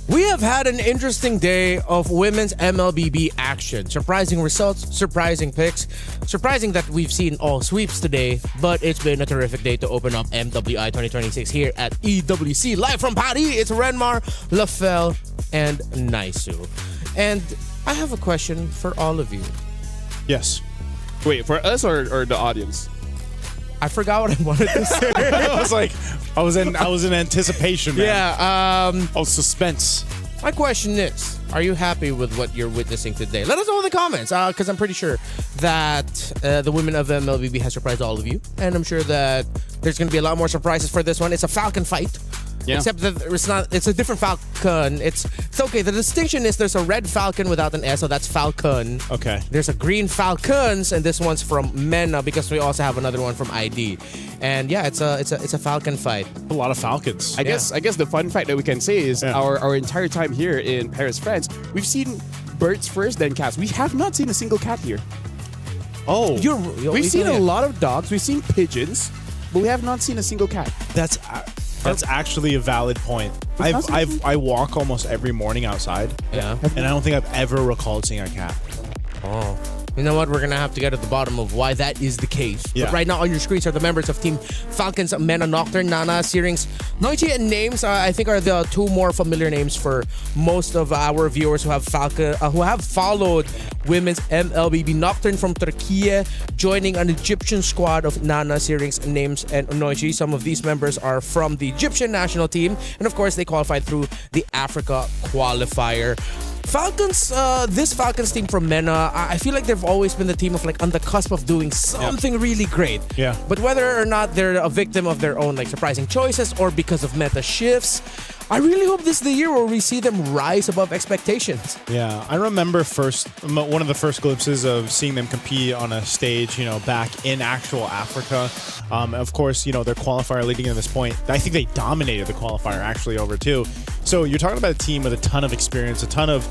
We have had an interesting day of women's MLBB action. Surprising results, surprising picks, surprising that we've seen all sweeps today, but it's been a terrific day to open up MWI 2026 here at EWC. Live from Paris, it's Renmar, Lafelle, and Naisu. And I have a question for all of you. Yes. Wait, for us or the audience? I forgot what I wanted to say. I was in anticipation, man. Yeah. Suspense. My question is, are you happy with what you're witnessing today? Let us know in the comments, because I'm pretty sure that the women of MLBB has surprised all of you, and I'm sure that there's going to be a lot more surprises for this one. It's a Falcon fight. Yeah. Except that it's a different Falcon. It's okay. The distinction is there's a red Falcon without an S, so that's Falcon. Okay. There's a green Falcons, and this one's from MENA because we also have another one from ID. And yeah, it's a Falcon fight. A lot of Falcons. I guess the fun fact that we can say is our entire time here in Paris, France, we've seen birds first, then cats. We have not seen a single cat here. Oh. We've seen a lot of dogs. We've seen pigeons, but we have not seen a single cat. That's actually a valid point. I walk almost every morning outside. Yeah. And I don't think I've ever recalled seeing a cat. Oh. You know what? We're going to have to get at the bottom of why that is the case. Yeah. But right now on your screens are the members of Team Falcons, MENA, Nocturne, Nana, Searings, Noichi, and Names. I think are the two more familiar names for most of our viewers who have followed women's MLBB. Nocturne from Turkey, joining an Egyptian squad of Nana, Searings, Names, and Noichi. Some of these members are from the Egyptian national team. And of course, they qualified through the Africa qualifier. Falcons, this Falcons team from MENA, I feel like they've always been the team of like on the cusp of doing something really great. Yeah. But whether or not they're a victim of their own like surprising choices or because of meta shifts, I really hope this is the year where we see them rise above expectations. Yeah, I remember one of the first glimpses of seeing them compete on a stage, back in actual Africa. Of course, their qualifier leading to this point, I think they dominated the qualifier actually over too. So you're talking about a team with a ton of experience, a ton of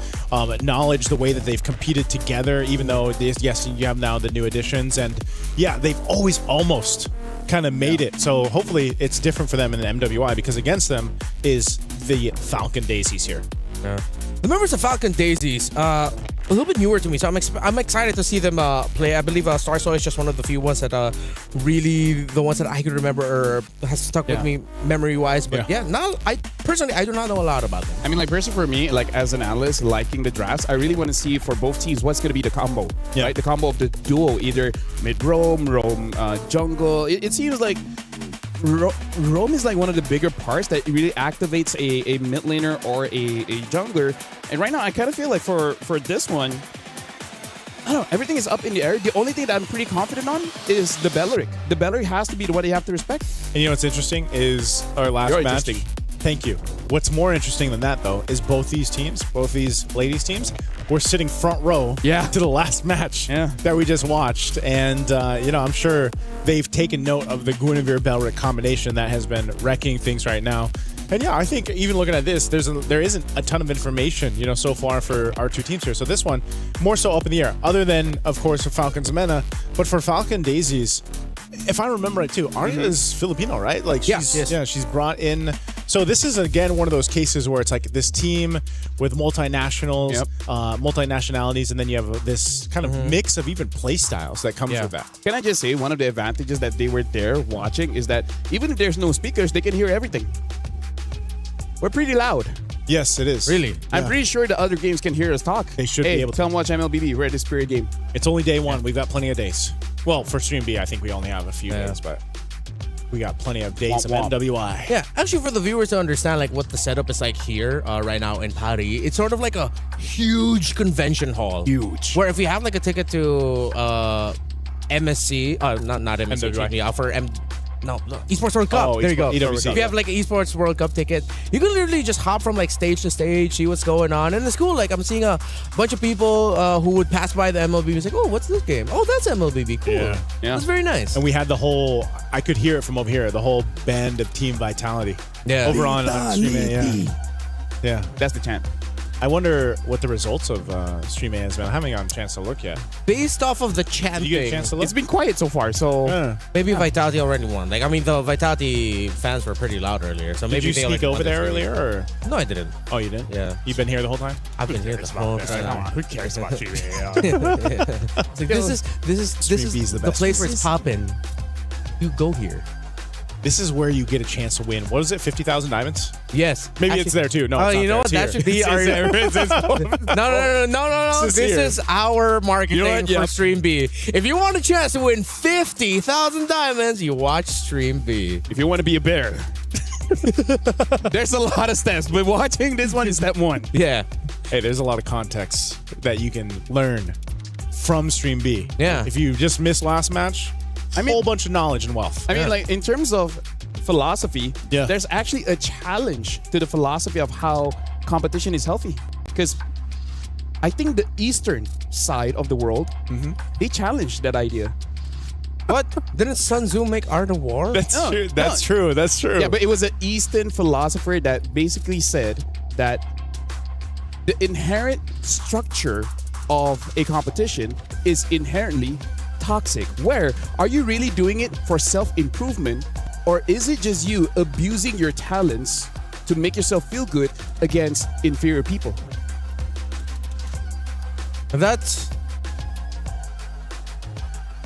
knowledge, the way that they've competed together, even though, yes, you have now the new additions. And yeah, they've always almost kind of made it. So hopefully it's different for them in the MWI, because against them is the Falcon Daisies here. Yeah. The members of Falcon Daisies, a little bit newer to me, so I'm excited to see them play. I believe Star Soul is just one of the few ones that really the ones that I could remember or has stuck with me memory-wise. But now I do not know a lot about them. I mean, like personally for me, like as an analyst liking the drafts, I really want to see for both teams what's going to be the combo. Right? The combo of the duo, either mid-roam, jungle. It seems like roam is like one of the bigger parts that really activates a mid laner or a jungler. And right now, I kind of feel like for this one, I don't know, everything is up in the air. The only thing that I'm pretty confident on is the Belleric. The Belleric has to be the one you have to respect. And what's interesting is our last match. Thank you. What's more interesting than that, though, is both these ladies' teams, were sitting front row to the last match that we just watched. And, I'm sure they've taken note of the Guinevere-Belleric combination that has been wrecking things right now. And yeah, I think even looking at this, there isn't a ton of information, so far for our two teams here. So this one, more so up in the air, other than, of course, for Falcons MENA. But for Falcon Daisies, if I remember right too, Arya is Filipino, right? Like she's brought in. So this is again one of those cases where it's like this team with multinationals, multinationalities, and then you have this kind of mix of even play styles that comes with that. Can I just say one of the advantages that they were there watching is that even if there's no speakers, they can hear everything. We're pretty loud. Yes, it is. Really? I'm pretty sure the other games can hear us talk. They should be able to. Tell them watch MLBB. We're at this period game. It's only day one. We've got plenty of days. Well, for Stream B, I think we only have a few days, but we got plenty of days of MWI. Yeah, actually, for the viewers to understand like what the setup is like here right now in Paris, it's sort of like a huge convention hall. Huge. Where if you have like a ticket to MSC, not MSC, for Esports World Cup. There you go. EWC. If you have like an Esports World Cup ticket, you can literally just hop from like stage to stage, see what's going on. And it's cool. Like I'm seeing a bunch of people who would pass by the MLBB. It's like, oh, what's this game? Oh, that's MLBB. Cool. Yeah. That's very nice. And we had the whole, I could hear it from over here, the whole band of Team Vitality. Yeah. Over on Stream. Yeah. That's the chant. I wonder what the results of Stream A has been. I haven't gotten a chance to look yet. Based off of the chanting, did you get a chance to look? It's been quiet so far, so maybe Vitality already won. Like, I mean, the Vitality fans were pretty loud earlier, so maybe did you sneak over there earlier, or no? I didn't. Oh, you didn't? Yeah. You've been here the whole time? I've been here the whole time. Who cares about Stream A? This is the place where it's popping. You go here. This is where you get a chance to win. What is it? 50,000 diamonds? Yes. Maybe actually, it's there too. No, it's you know there. what? That should be our. No. This is our marketing for Stream B. If you want a chance to win 50,000 diamonds, you watch Stream B. If you want to be a bear, there's a lot of steps, but watching this one is step one. Yeah. Hey, there's a lot of context that you can learn from Stream B. Yeah. If you just missed last match, a whole bunch of knowledge and wealth. I mean, like in terms of philosophy, there's actually a challenge to the philosophy of how competition is healthy. Because I think the eastern side of the world, they challenged that idea. What? Didn't Sun Tzu make Art of War? That's true. That's true. That's true. Yeah, but it was an Eastern philosopher that basically said that the inherent structure of a competition is inherently toxic. Where are you really doing it for self-improvement, or is it just you abusing your talents to make yourself feel good against inferior people? It's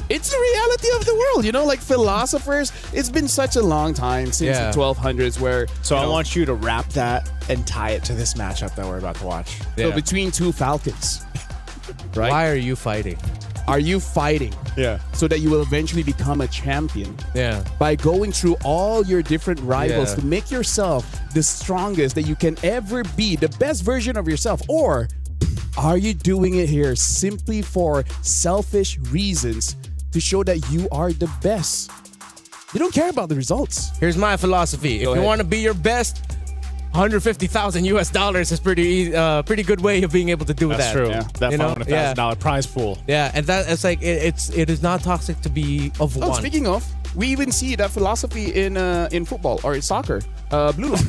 the reality of the world, like philosophers. It's been such a long time since the 1200s where. So I want you to wrap that and tie it to this matchup that we're about to watch. So between two falcons, right? Why are you fighting? Are you fighting? Yeah. So that you will eventually become a champion. Yeah. By going through all your different rivals to make yourself the strongest that you can ever be, the best version of yourself, or Are you doing it here simply for selfish reasons to show that you are the best? You don't care about the results. Here's my philosophy. If you want to be your best, $150,000 is pretty good way of being able to do that. That's true. Yeah. That $500,000 prize pool. Yeah, and it's like it is not toxic to be of one. Speaking of, we even see that philosophy in football or in soccer. Blue Lock.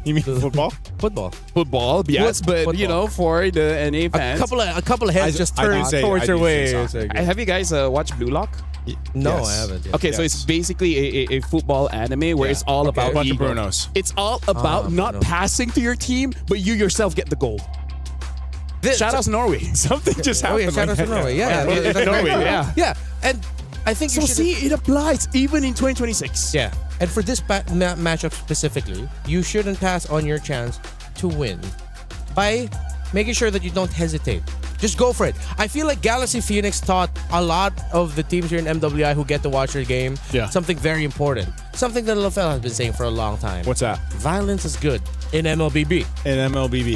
You mean football? Football, yes, but football. For the NA fans, a couple of heads just turned towards your way. Have you guys watched Blue Lock? No, I haven't. Okay, so it's basically a football anime where it's all about a bunch ego. of Brunos. It's all about not passing to your team, but you yourself get the goal. Shout out to Norway. Something just happened. Oh, yeah, shout out to Norway. Yeah. Norway, yeah. Yeah, and I think So see, it applies even in 2026. Yeah, and for this matchup specifically, you shouldn't pass on your chance to win by making sure that you don't hesitate. Just go for it. I feel like Galaxy Phoenix taught a lot of the teams here in MWI who get to watch their game something very important. Something that LaFell has been saying for a long time. What's that? Violence is good in MLBB.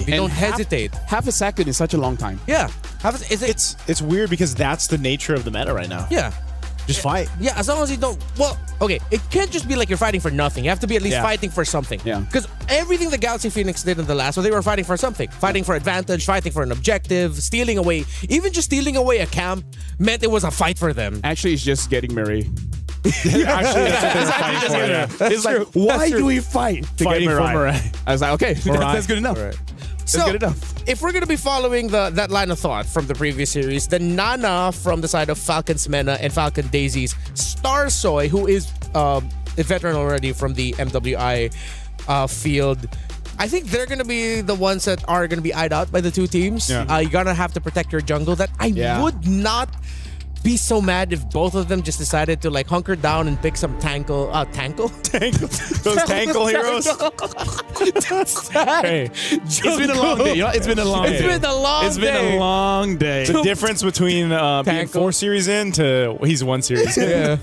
You don't hesitate. Half a second is such a long time. Yeah. It's weird because that's the nature of the meta right now. Yeah. Just fight. Yeah, as long as you don't. Well, okay, it can't just be like you're fighting for nothing. You have to be at least fighting for something. Yeah. Because everything the Galaxy Phoenix did in the last one, they were fighting for something. Fighting for advantage, fighting for an objective, stealing away. Even just stealing away a camp meant it was a fight for them. Actually, it's just getting Murray. Actually, that's what they're fighting for. Yeah. It's like, why do we fight? Fighting for Mirai. I was like, okay, that's good enough. Right. So, good enough. If we're going to be following that line of thought from the previous series, then Nana from the side of Falcon Smena and Falcon Daisies, Star Soy, who is a veteran already from the MWI field, I think they're going to be the ones that are going to be eyed out by the two teams. Yeah. You're going to have to protect your jungle. That I would not be so mad if both of them just decided to like hunker down and pick some tankle. Those tankle heroes. Hey, it's been a long day. It's been a long day. It's been a long day. The difference between being 4 series in to he's 1 series in. Yeah.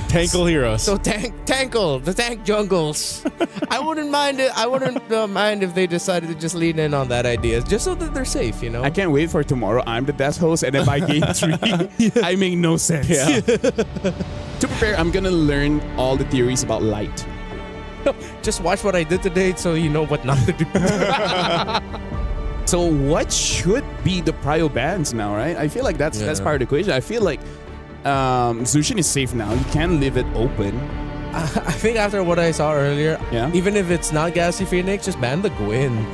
Tankle heroes. So tankle, the tank jungles. I wouldn't mind it. I wouldn't mind if they decided to just lean in on that idea, just so that they're safe. You know. I can't wait for tomorrow. I'm the desk host, and then by game 3, I make no sense. Yeah. To prepare, I'm gonna learn all the theories about light. Just watch what I did today, so you know what not to do. So what should be the prio bans now, right? I feel like that's part of the equation. I feel like Zushin is safe now. You can leave it open. I think after what I saw earlier, even if it's not Galaxy Phoenix, just ban the Gwyn.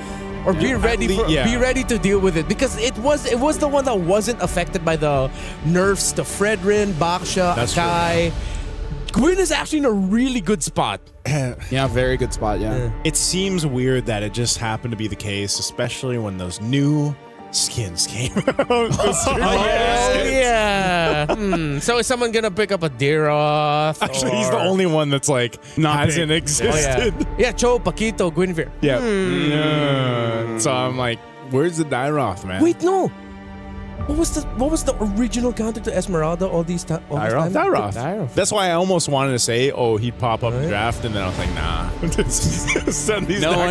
Or be ready be ready to deal with it, because it was the one that wasn't affected by the nerfs to Fredrin, Baksha, Akai. Gwyn is actually in a really good spot. Yeah, very good spot, yeah. It seems weird that it just happened to be the case, especially when those new skins came out. So is someone gonna pick up a Deeroth? Actually, he's the only one that's like hasn't existed. Yeah, Cho, Paquito, Guinevere. Yeah. So I'm like, where's the Dyroth, man? Wait, no. What was the original counter to Esmeralda all these times? Dyroth. That's why I almost wanted to say, he'd pop up in the draft, and then I was like, nah.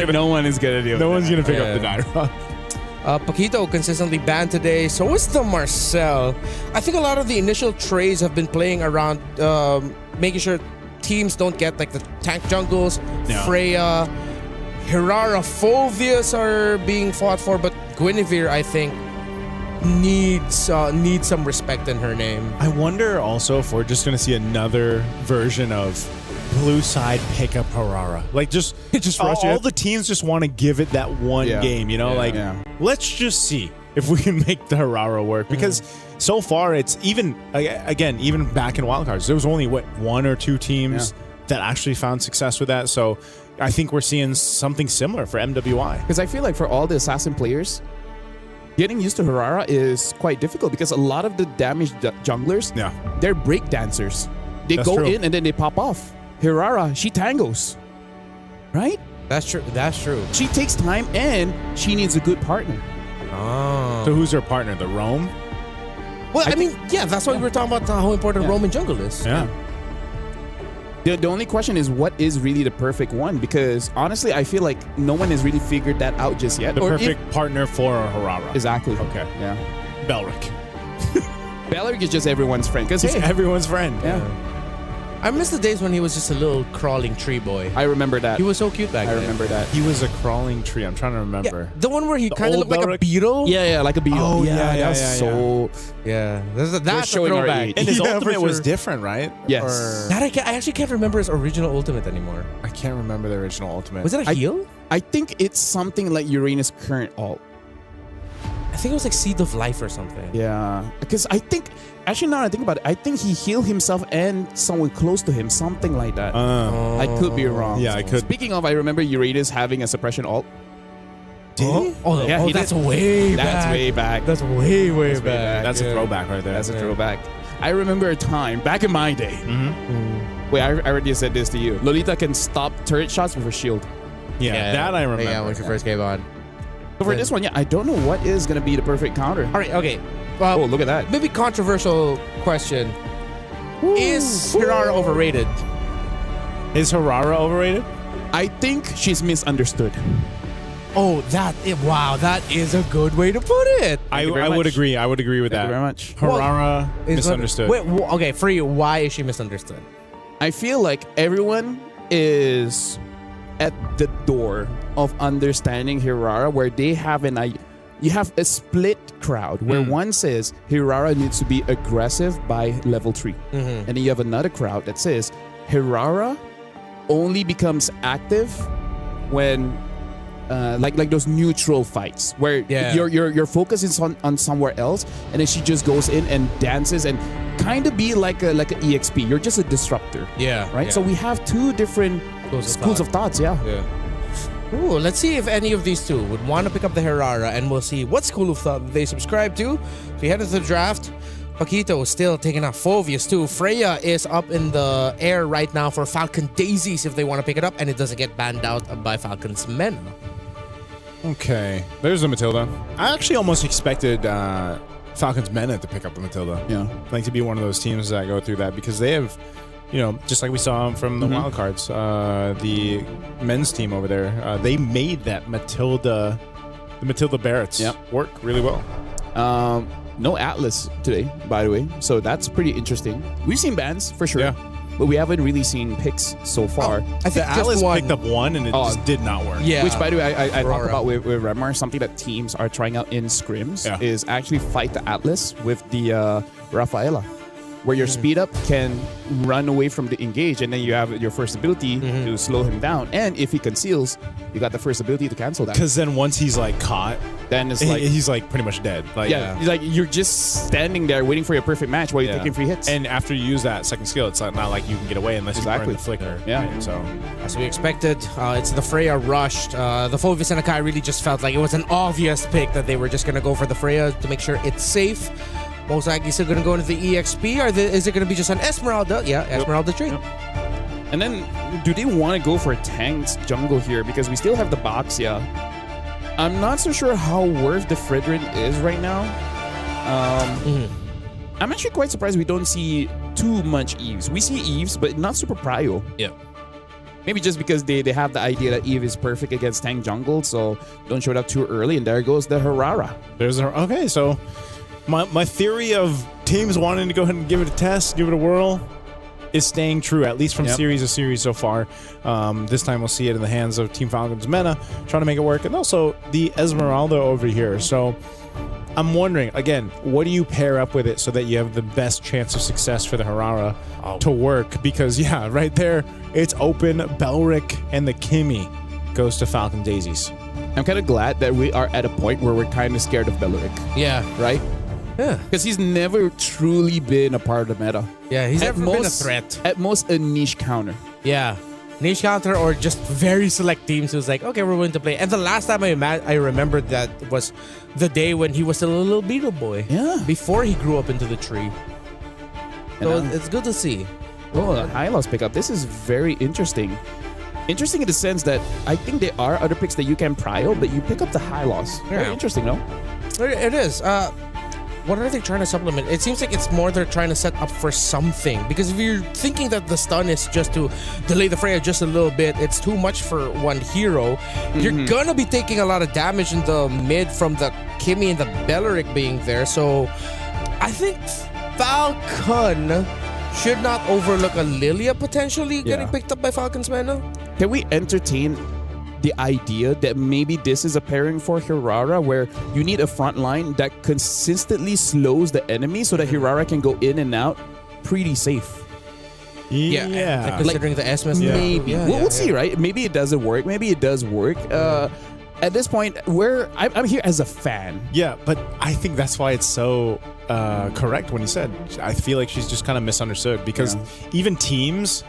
No one is gonna do it. No one's gonna pick up the Dyroth. Paquito consistently banned today. So is the Marcel. I think a lot of the initial trays have been playing around making sure teams don't get like the tank jungles. Freya, Hirara, Phoveus are being fought for, but Guinevere, I think, needs some respect in her name. I wonder also if we're just going to see another version of blue side pick up Hirara. Like just rush all the teams just want to give it that one game, you know? Let's just see if we can make the Hirara work, because so far it's even back in wildcards, there was only 1 or 2 teams that actually found success with that. So I think we're seeing something similar for MWI. Because I feel like for all the assassin players, getting used to Hirara is quite difficult, because a lot of the damaged junglers, they're break dancers. They go in and then they pop off. Hirara, she tangos, right? That's true. She takes time, and she needs a good partner. So who's her partner? The Roam? Well, I mean, that's why we were talking about how important Roam in jungle is. Yeah. The only question is what is really the perfect one? Because honestly, I feel like no one has really figured that out just yet. The perfect partner for Harara. Exactly. Okay. Yeah. Belric. Belric is just everyone's friend. Because He's everyone's friend. Yeah. I miss the days when he was just a little crawling tree boy. I remember that. He was so cute back then. I remember that. He was a crawling tree. I'm trying to remember. Yeah, the one where he kind of old looked like a Belric? beetle. Yeah, like a beetle. Oh, yeah, that's yeah. so. Yeah, that's a showing our throwback. age. And his Yeah, for ultimate was sure. different, right? Yes. Or- That I actually can't remember his original ultimate anymore. I can't remember the original ultimate. Was it a heal? I think it's something like Uranus' current alt. I think it was like Seed of Life or something. Yeah, because I think actually now that I think about it, I think he healed himself and someone close to him, something like that. I could be wrong. Yeah, I could. Speaking of, I remember Uranus having a suppression alt. Did he? Oh, Yeah, he that's did. way back. That's way back. That's way That's back. That's a throwback right there. That's a throwback. I remember a time back in my day. Wait, I already said this to you. Lolita can stop turret shots with her shield. Yeah, that I remember. Yeah, when she first came on. So for this one, yeah, I don't know what is gonna be the perfect counter. All right, okay. Oh, look at that. Maybe controversial question. Is Hirara overrated? Is Harara overrated? I think she's misunderstood. Oh, wow, that is a good way to put it. I very would much. agree. I would agree with Thank that. you very much. Harara Is misunderstood. Wait, okay, for you, why is she misunderstood? I feel like everyone is at the door of understanding Hirara, where they have you have a split crowd where one says Hirara needs to be aggressive by level 3. And then you have another crowd that says Hirara only becomes active when like those neutral fights where your focus is on somewhere else, and then she just goes in and dances and kind of be like an EXP. You're just a disruptor. Yeah. Right? yeah. So we have two different schools of thoughts, yeah. Ooh, let's see if any of these two would want to pick up the Hirara, and we'll see what school of thought they subscribe to. So we head into the draft. Paquito is still taking out Phovius too. Freya is up in the air right now for Falcon Daisies if they want to pick it up, and it doesn't get banned out by Falcon's Men. Okay, there's the Matilda. I actually almost expected Falcons Men to pick up the Matilda. Yeah, like to be one of those teams that go through that because they have, just like we saw from the wild cards, the men's team over there, they made that Matilda, the Matilda Barretts work really well. No Atlas today, by the way, so that's pretty interesting. We've seen bans for sure, but we haven't really seen picks so far. I think Atlas picked up one and it just did not work. Yeah, which by the way, I talked about with Remar, something that teams are trying out in scrims is actually fight the Atlas with the Rafaela, where your speed up can run away from the engage, and then you have your first ability to slow him down. And if he conceals, you got the first ability to cancel that. Because then once he's like caught, then it's like he's like pretty much dead. Like, he's like you're just standing there waiting for your perfect match while you're taking free hits. And after you use that second skill, it's not like you can get away unless you burn the flicker. Yeah. Right? So as we expected, it's the Freya rushed. The Phovius and Akai really just felt like it was an obvious pick that they were just gonna go for the Freya to make sure it's safe. Most likely still going to go into the EXP, or is it going to be just an Esmeralda? Yeah, Esmeralda trade. And then, do they want to go for a tanked jungle here? Because we still have the Boxia. I'm not so sure how worth the Fredrin is right now. I'm actually quite surprised we don't see too much Eves. We see Eves, but not super prio. Yeah. Maybe just because they have the idea that Eve is perfect against tank jungle, so don't show it up too early, and there goes the Harara. Okay, so my theory of teams wanting to go ahead and give it a test, give it a whirl, is staying true, at least from series to series so far. This time we'll see it in the hands of Team Falcons Mena, trying to make it work, and also the Esmeralda over here. So I'm wondering, again, what do you pair up with it so that you have the best chance of success for the Harara to work? Because, right there, it's open. Belric and the Kimmy goes to Falcon Daisies. I'm kind of glad that we are at a point where we're kind of scared of Belric. Yeah. Right? Yeah. Because he's never truly been a part of the meta. Yeah, he's never been a threat. At most, a niche counter. Yeah. Niche counter or just very select teams who's like, okay, we're willing to play. And the last time I remembered that was the day when he was still a little beetle boy. Yeah. Before he grew up into the tree. So it's good to see. Oh, the Hylos pickup. This is very interesting. Interesting in the sense that I think there are other picks that you can prio, but you pick up the Hylos. Very interesting, no? It is. what are they trying to supplement? It seems like it's more they're trying to set up for something. Because if you're thinking that the stun is just to delay the Freya just a little bit, it's too much for one hero. You're gonna be taking a lot of damage in the mid from the Kimmy and the Belleric being there. So I think Falcon should not overlook a Lilia potentially getting picked up by Falcon's mana. Can we entertain the idea that maybe this is a pairing for Hirara where you need a front line that consistently slows the enemy so that Hirara can go in and out pretty safe? Yeah. And considering the S-Mess, maybe. We'll see, right? Maybe it doesn't work. Maybe it does work. At this point, I'm here as a fan. Yeah, but I think that's why it's so correct when you said, I feel like she's just kind of misunderstood because even teams,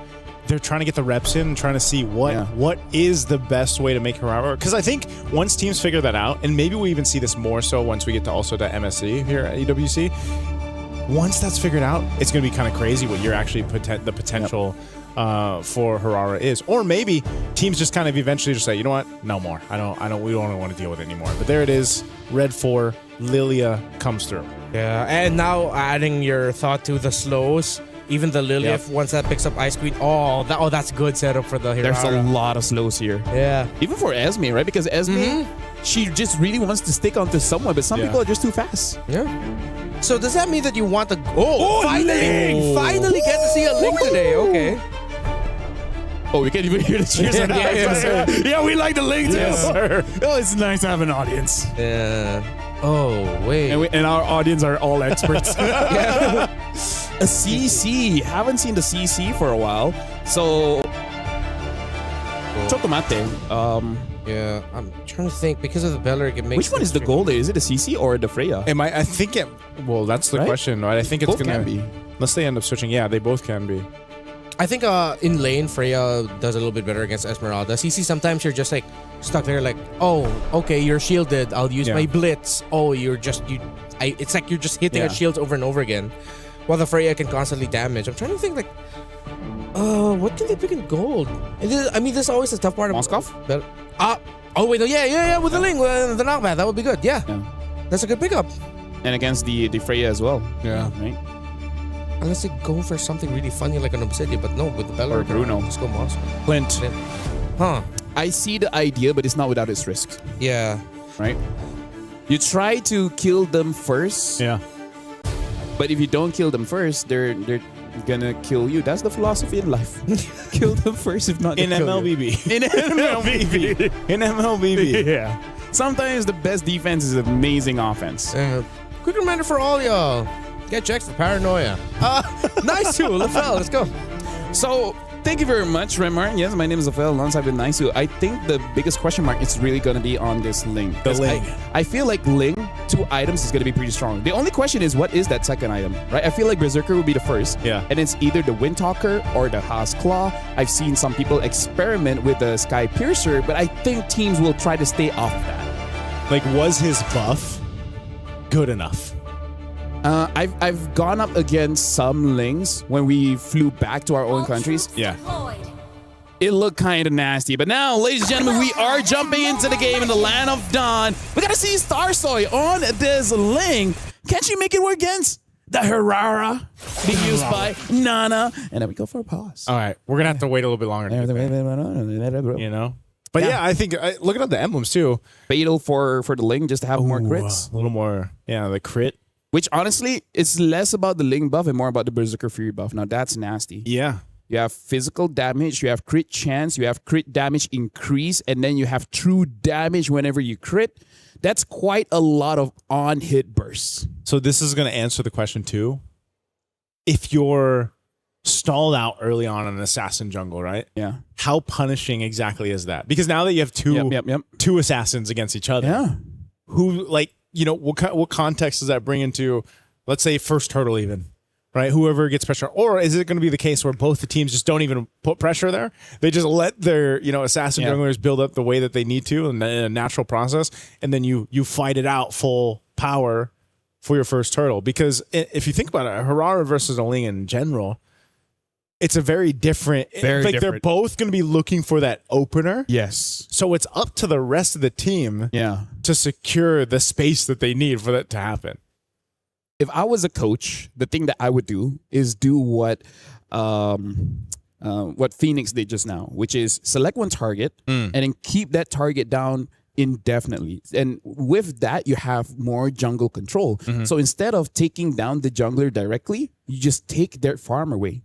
they're trying to get the reps in, trying to see what is the best way to make Hirara. Because I think once teams figure that out, and maybe we even see this more so once we get to also to MSC here at EWC, once that's figured out, it's going to be kind of crazy what you're actually the potential for Hirara is. Or maybe teams just kind of eventually just say, you know what, no more. We don't want to deal with it anymore. But there it is, Red 4, Lilia comes through. Yeah, and now adding your thought to the slows. Even the Lilia, once that picks up Ice Queen, that's good setup for the Hirara. There's a lot of slows here. Yeah. Even for Esme, right? Because Esme, she just really wants to stick onto someone, but some people are just too fast. Yeah. So does that mean that you want to... finally get to see a Link today. Okay. Oh, we can't even hear the cheers. Yeah, we like the Link too. Yes, sir. Oh, it's nice to have an audience. Yeah. Oh, wait. And our audience are all experts. A CC. Haven't seen the CC for a while. So, Chotomate. Yeah, I'm trying to think. Because of the Belleric, it makes... Which one is the gold? Is it the CC or the Freya? I think it... Well, that's the question, right? I think it's going to be. Unless they end up switching. Yeah, they both can be. I think in lane, Freya does a little bit better against Esmeralda. CC, sometimes you're just like stuck there like, oh, okay, you're shielded. I'll use my blitz. Oh, it's like you're just hitting at shields over and over again. While the Freya can constantly damage. I'm trying to think like, what can they pick in gold? This is always the tough part of Moskov? Oh wait, no, yeah, with the Ling, the knockback, that would be good. Yeah. That's a good pickup. And against the Freya as well. Yeah. Right? Unless they go for something really funny like an Obsidian, but no, with the Bella or Bruno. Just go Moskov. Clint. Huh. I see the idea, but it's not without its risk. Yeah. Right? You try to kill them first. Yeah. But if you don't kill them first, they're gonna kill you. That's the philosophy in life. Kill them first, if not in MLBB. In MLBB. In MLBB. Yeah. Sometimes the best defense is amazing offense. Quick reminder for all y'all. Get checked for paranoia. Nice too, LaFell. Let's go. So, thank you very much, Remar. Yes, my name is LaFell, alongside with Nice. I think the biggest question mark is really going to be on this Ling. The Ling. I feel like Ling, 2 items is going to be pretty strong. The only question is, what is that second item, right? I feel like Berserker will be the first. Yeah. And it's either the Windtalker or the Haas Claw. I've seen some people experiment with the Sky Piercer, but I think teams will try to stay off that. Like, was his buff good enough? I've gone up against some Lings when we flew back to our own countries. Yeah. It looked kind of nasty. But now, ladies and gentlemen, we are jumping into the game in the Land of Dawn. We got to see Starsoy on this Ling. Can she make it work against the Hirara being used by Nana? And then we go for a pause. All right. We're going to have to wait a little bit longer. You know? But yeah, I think, looking at the emblems too. Fatal for the Ling just to have more crits. A little more, the crit. Which honestly, it's less about the Ling buff and more about the Berserker Fury buff. Now that's nasty. Yeah. You have physical damage, you have crit chance, you have crit damage increase, and then you have true damage whenever you crit. That's quite a lot of on-hit bursts. So this is going to answer the question too. If you're stalled out early on in an assassin jungle, right? Yeah. How punishing exactly is that? Because now that you have two assassins against each other, who what context does that bring into, let's say, first turtle even, right? Whoever gets pressure, or is it going to be the case where both the teams just don't even put pressure there? They just let their assassin junglers build up the way that they need to in a natural process, and then you fight it out full power for your first turtle. Because if you think about it, Hirara versus a Ling in general, it's a very different. They're both going to be looking for that opener. Yes. So it's up to the rest of the team to secure the space that they need for that to happen. if I was a coach, the thing that I would do is do what Phoenix did just now, which is select one target and then keep that target down indefinitely. And with that, you have more jungle control. So instead of taking down the jungler directly, you just take their farm away.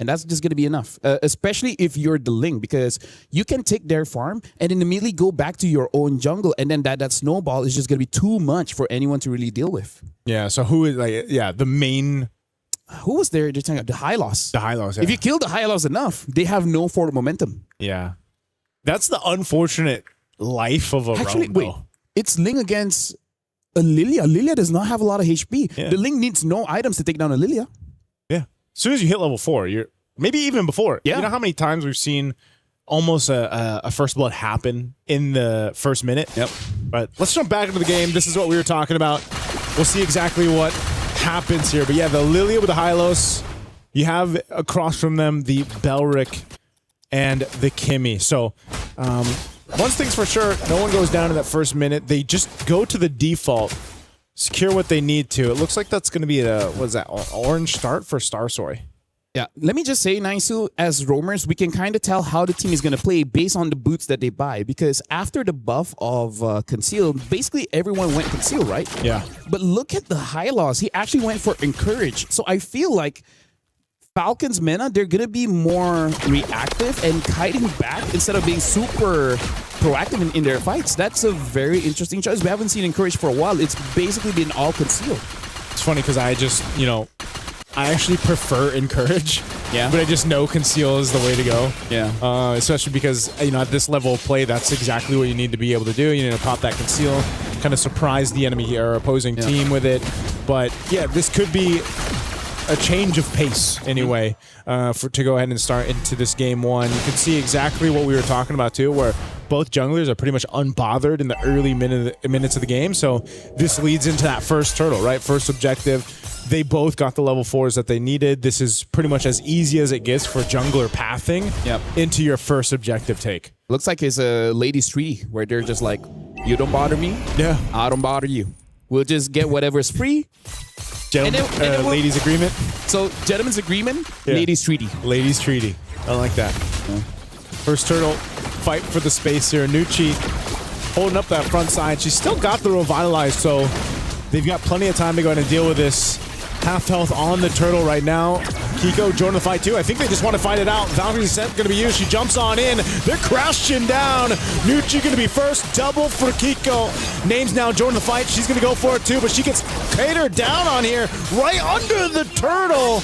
And that's just going to be enough, especially if you're the Ling, because you can take their farm and then immediately go back to your own jungle. And then that snowball is just going to be too much for anyone to really deal with. Yeah, so who is the main... Who was there? The Hylos. The Hylos, yeah. If you kill the Hylos enough, they have no forward momentum. Yeah. That's the unfortunate life of a roam, wait. It's Ling against a Lilia. Lilia does not have a lot of HP. Yeah. The Ling needs no items to take down a Lilia. Yeah. As soon as you hit level 4, you're maybe even before. Yeah. You know how many times we've seen almost a first blood happen in the first minute? Yep. But let's jump back into the game. This is what we were talking about. We'll see exactly what happens here. But yeah, the Lilia with the Hylos. You have across from them the Belric and the Kimmy. So one thing's for sure, no one goes down in that first minute. They just go to the default, secure what they need to. It looks like that's going to be orange start for Starsoy. Yeah, let me just say, Naisu, as roamers, we can kind of tell how the team is going to play based on the boots that they buy. Because after the buff of Conceal, basically everyone went Conceal, right? Yeah. But look at the Hylos. He actually went for Encourage. So I feel like Falcon's Mena, they're going to be more reactive and kiting back instead of being super proactive in their fights. That's a very interesting choice. We haven't seen Encourage for a while. It's basically been all Conceal. It's funny because I just, I actually prefer Encourage. Yeah. But I just know Conceal is the way to go. Yeah. Especially because, at this level of play, that's exactly what you need to be able to do. You need to pop that Conceal, kind of surprise the enemy or opposing team with it. But yeah, this could be a change of pace anyway to go ahead and start into this game one. You can see exactly what we were talking about too, where both junglers are pretty much unbothered in the early minutes of the game. So this leads into that first turtle, right? First objective. They both got the level 4s that they needed. This is pretty much as easy as it gets for jungler pathing into your first objective take. Looks like it's a ladies' tree where they're just like, you don't bother me, I don't bother you. We'll just get whatever's free. Ladies' agreement. So, gentlemen's agreement, ladies' treaty. Ladies' treaty. I like that. First turtle, fight for the space here. Nucci holding up that front side. She's still got the revitalize, so they've got plenty of time to go ahead and deal with this. Half health on the turtle right now. Kiko joining the fight too. I think they just want to fight it out. Valkyrie's set going to be used. She jumps on in. They're crashing down. Nucci going to be first. Double for Kiko. Name's now joining the fight. She's going to go for it too, but she gets catered down on here right under the turtle.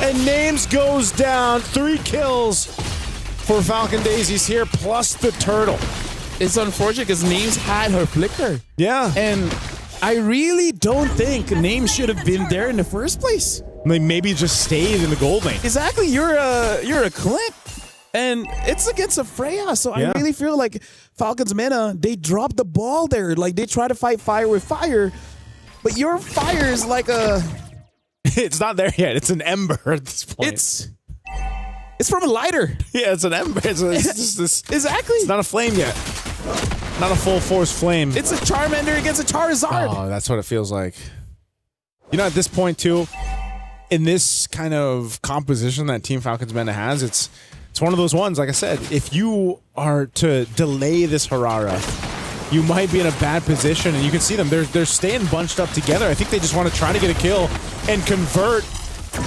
And Names goes down. 3 kills for Falcon Daisies here, plus the turtle. It's unfortunate because Names had her flicker. Yeah. And I really don't think Names should have been there in the first place. Maybe just stayed in the gold lane. Exactly. You're a Clint, and it's against a Freya. So I really feel like Falcon's Mena, they dropped the ball there. Like they try to fight fire with fire, but your fire is like a... It's not there yet. It's an ember at this point. It's from a lighter. Yeah, it's an ember. It's just this. Exactly. It's not a flame yet. Not a full force flame. It's a Charmander against a Charizard. Oh, that's what it feels like. At this point too, in this kind of composition that Team Falcons Mena has, it's one of those ones, like I said, if you are to delay this Harara, you might be in a bad position, and you can see them. They're staying bunched up together. I think they just want to try to get a kill and convert.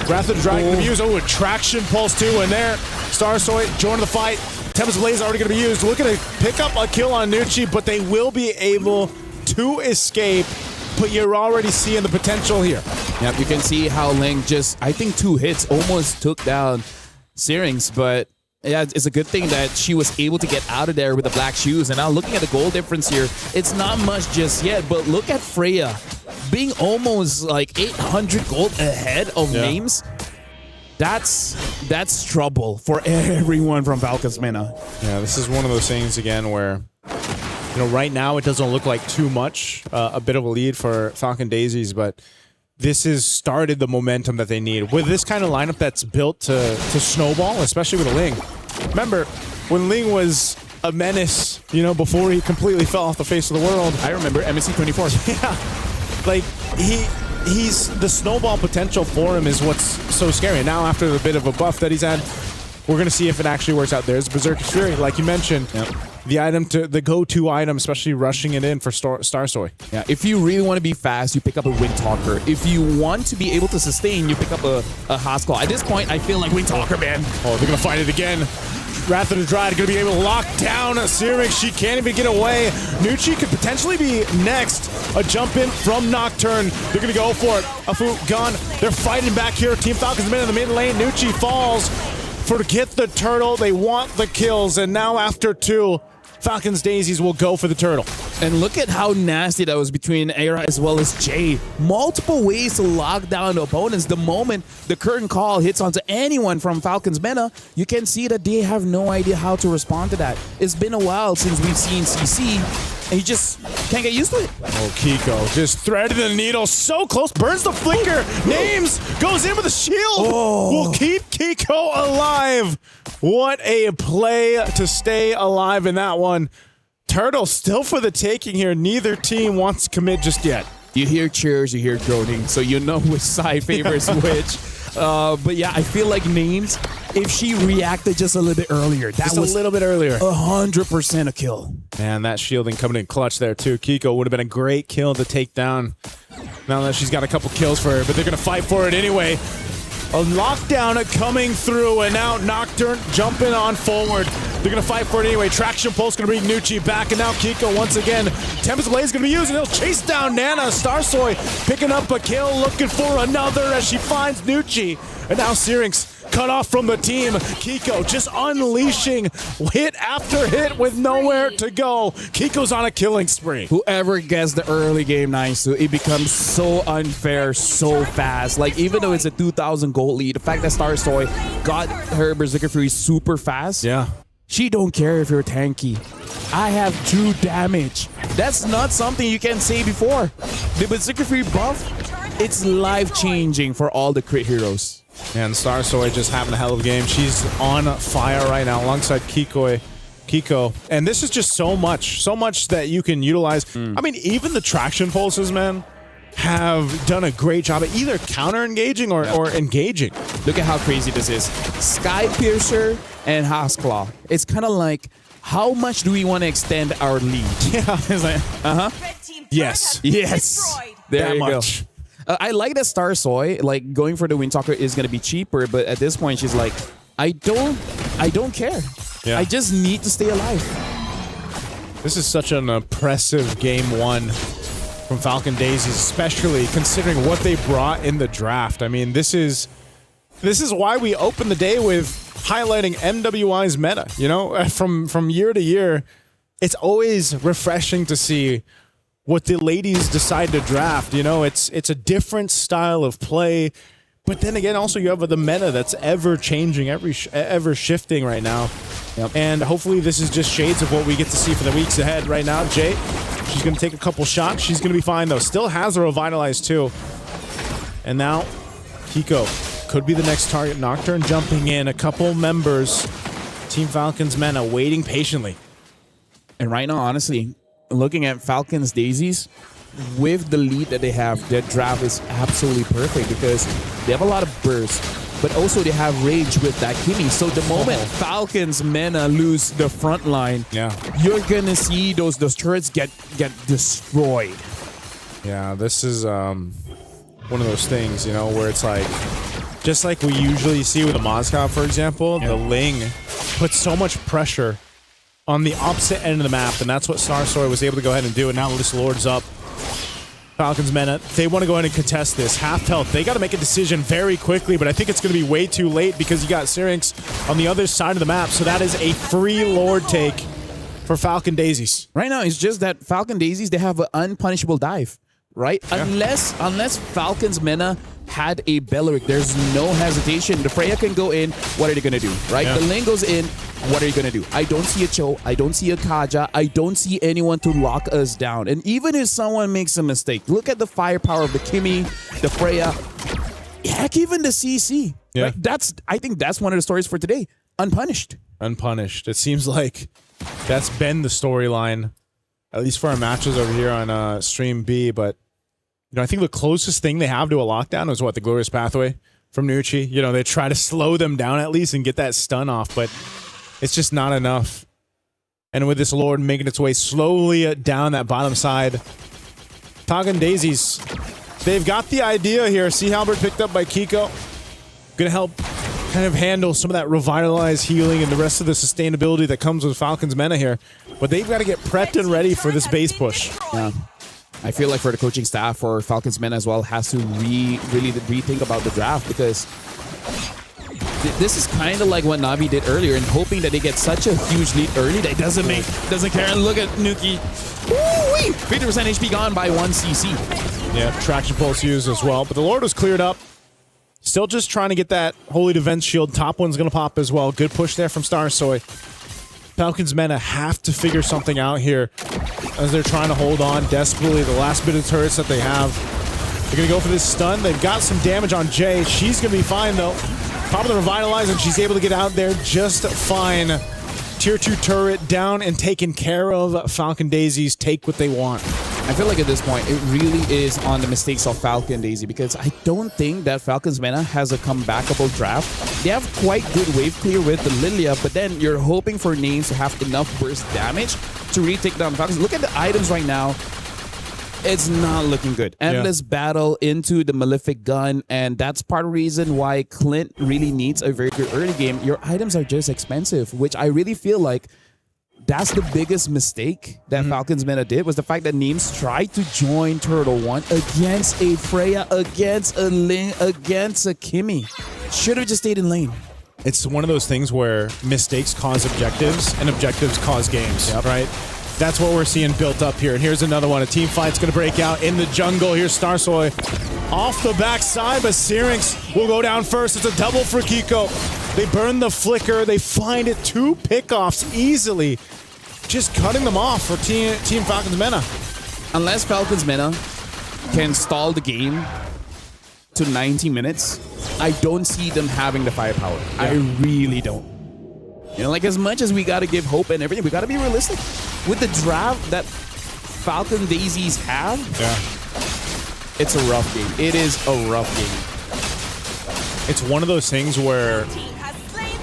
Wrath of the Dragon to be used. Oh, Attraction Pulse too in there. Starsoy joining the fight. Tempest Blaze already going to be used. Looking to pick up a kill on Nucci, but they will be able to escape. But you're already seeing the potential here. Yep, you can see how Ling just, I think 2 hits almost took down Syrinx, but yeah, it's a good thing that she was able to get out of there with the black shoes. And now looking at the goal difference here, it's not much just yet, but look at Freya being almost like 800 gold ahead of Names. That's trouble for everyone from Falcon's Mena. Yeah, this is one of those things again where, right now it doesn't look like too much, a bit of a lead for Falcon Daisies, but this has started the momentum that they need. With this kind of lineup that's built to snowball, especially with Ling. Remember, when Ling was a menace, before he completely fell off the face of the world. I remember MSC 24. Yeah. Like, the snowball potential for him is what's so scary. Now, after the bit of a buff that he's had, we're going to see if it actually works out. There's Berserker's Fury, like you mentioned. The go-to item, especially rushing it in for Star Soy. Yeah, if you really want to be fast, you pick up a Wind Talker. If you want to be able to sustain, you pick up a Haskell. At this point, I feel like Wind Talker, man. Oh, they're going to find it again. Wrath of the Dryad going to be able to lock down Syrinx. She can't even get away. Nucci could potentially be next. A jump in from Nocturne. They're going to go for it. Afu gone. They're fighting back here. Team Falcons in the mid lane. Nucci falls to get the turtle. They want the kills. And now after 2, Falcons Daisies will go for the turtle. And look at how nasty that was between Era as well as Jay. Multiple ways to lock down the opponents. The moment the curtain call hits onto anyone from Falcons Meta, you can see that they have no idea how to respond to that. It's been a while since we've seen CC, and you just can't get used to it. Oh, Kiko just threaded the needle so close. Burns the flicker. Names goes in with a shield. Oh. Will keep Kiko alive. What a play to stay alive in that one. Turtle still for the taking here. Neither team wants to commit just yet. You hear cheers, you hear groaning, so you know which side favors which. But yeah, I feel like Names, if she reacted just a little bit earlier, that was a little bit earlier. 100% a kill. Man, that shielding coming in clutch there too. Kiko would have been a great kill to take down. Now that she's got a couple kills for her, but they're going to fight for it anyway. A lockdown coming through, and now Nocturne jumping on forward. They're going to fight for it anyway. Traction Pulse going to bring Nucci back, and now Kiko once again. Tempest Blaze going to be used, and he'll chase down Nana. Starsoy picking up a kill, looking for another as she finds Nucci. And now Syrinx cut off from the team. Kiko just unleashing hit after hit with nowhere to go. Kiko's on a killing spree. Whoever gets the early game 9, so it becomes so unfair so fast. Like, even though it's a 2,000 gold lead, the fact that Starsoy got her Berserker Fury super fast, she don't care if you're tanky. I have 2 damage. That's not something you can say before. The Berserker Fury buff, it's life-changing for all the crit heroes. And Starsoy just having a hell of a game. She's on fire right now alongside Kiko. And this is just so much that you can utilize. I mean, even the traction pulses, man, have done a great job at either counter-engaging or engaging. Look at how crazy this is. Sky Piercer and Haskell. It's kind of like, how much do we want to extend our lead? Yeah. It's like, Yes. There that you much. go. I like that Starsoy, like, going for the Wind Talker is going to be cheaper, but at this point she's like, I don't care. Yeah. I just need to stay alive. This is such an impressive game 1 from Falcon Daisies, especially considering what they brought in the draft. I mean, this is why we open the day with highlighting MWI's meta. You know, from year to year, it's always refreshing to see what the ladies decide to draft. You know, it's a different style of play, but then again, also you have the meta that's ever changing, ever shifting right now. And hopefully this is just shades of what we get to see for the weeks ahead. Right now, Jay, she's going to take a couple shots. She's going to be fine though. Still has a Revitalize too. And now Kiko could be the next target. Nocturne jumping in. A couple members, Team Falcons meta, waiting patiently. And right now, honestly, looking at Falcons Daisies, with the lead that they have, their draft is absolutely perfect because they have a lot of burst, but also they have rage with that Kimmy. So the moment Falcons Mena lose the front line, you're gonna see those turrets get destroyed. Yeah, this is one of those things, you know, where it's like, just like we usually see with a Moscow, for example, the Ling puts so much pressure on the opposite end of the map, and that's what Starsoy was able to go ahead and do. And now this Lord's up. Falcons Mena, they want to go ahead and contest this. Half health. They got to make a decision very quickly, but I think it's going to be way too late because you got Syrinx on the other side of the map. So that is a free Lord take for Falcon Daisies. Right now, it's just that Falcon Daisies, they have an unpunishable dive, right? Yeah. Unless Falcons Mena had a Belleric, there's no hesitation. The Freya can go in. What are they going to do, right? The Lane goes in. What are you going to do? I don't see a Cho. I don't see a Kaja. I don't see anyone to lock us down. And even if someone makes a mistake, look at the firepower of the Kimmy, the Freya, heck, even the CC. Yeah. Right? I think that's one of the stories for today. Unpunished. Unpunished. It seems like that's been the storyline, at least for our matches over here on Stream B, but I think the closest thing they have to a lockdown is the Glorious Pathway from Nucci. They try to slow them down at least and get that stun off, but it's just not enough. And with this Lord making its way slowly down that bottom side, Falcon Daisies, they've got the idea here. Sea Halberd picked up by Kiko. Gonna help kind of handle some of that revitalized healing and the rest of the sustainability that comes with Falcon's Mena here. But they've got to get prepped and ready for this base push. Yeah. I feel like for the coaching staff for Falcons Men as well has to really rethink about the draft, because this is kind of like what Na'Vi did earlier, and hoping that they get such a huge lead early that doesn't care. And look at Nuki. Woo-wee! 50% HP gone by 1 CC. Yeah, traction pulse used as well, but the Lord was cleared up. Still just trying to get that Holy Defense Shield. Top one's going to pop as well. Good push there from Starsoy. Falcons Mena have to figure something out here as they're trying to hold on desperately. The last bit of turrets that they have. They're going to go for this stun. They've got some damage on Jay. She's going to be fine, though. Popping the Revitalize, and she's able to get out there just fine. Tier 2 turret down and taken care of. Falcon Daisies take what they want. I feel like at this point, it really is on the mistakes of Falcon Daisy, because I don't think that Falcons Mena has a comebackable draft. They have quite good wave clear with the Lilia, but then you're hoping for names to have enough burst damage to really take down Falcons. Look at the items right now. It's not looking good. Endless battle into the Malefic Gun, and that's part of the reason why Clint really needs a very good early game. Your items are just expensive, which I really feel like that's the biggest mistake that Falcons Mena did, was the fact that Neems tried to join Turtle 1 against a Freya, against a Ling, against a Kimmy. Should have just stayed in lane. It's one of those things where mistakes cause objectives and objectives cause games, right? That's what we're seeing built up here. And here's another one. A team fight's going to break out in the jungle. Here's Starsoy off the backside, but Syrinx will go down first. It's a double for Kiko. They burn the flicker. They find it. 2 pickoffs easily. Just cutting them off for Team Falcons Mena. Unless Falcons Mena can stall the game to 90 minutes, I don't see them having the firepower. Yeah. I really don't. Like, as much as we got to give hope and everything, we got to be realistic. With the draft that Falcon Daisies have, it's a rough game. It is a rough game. It's one of those things where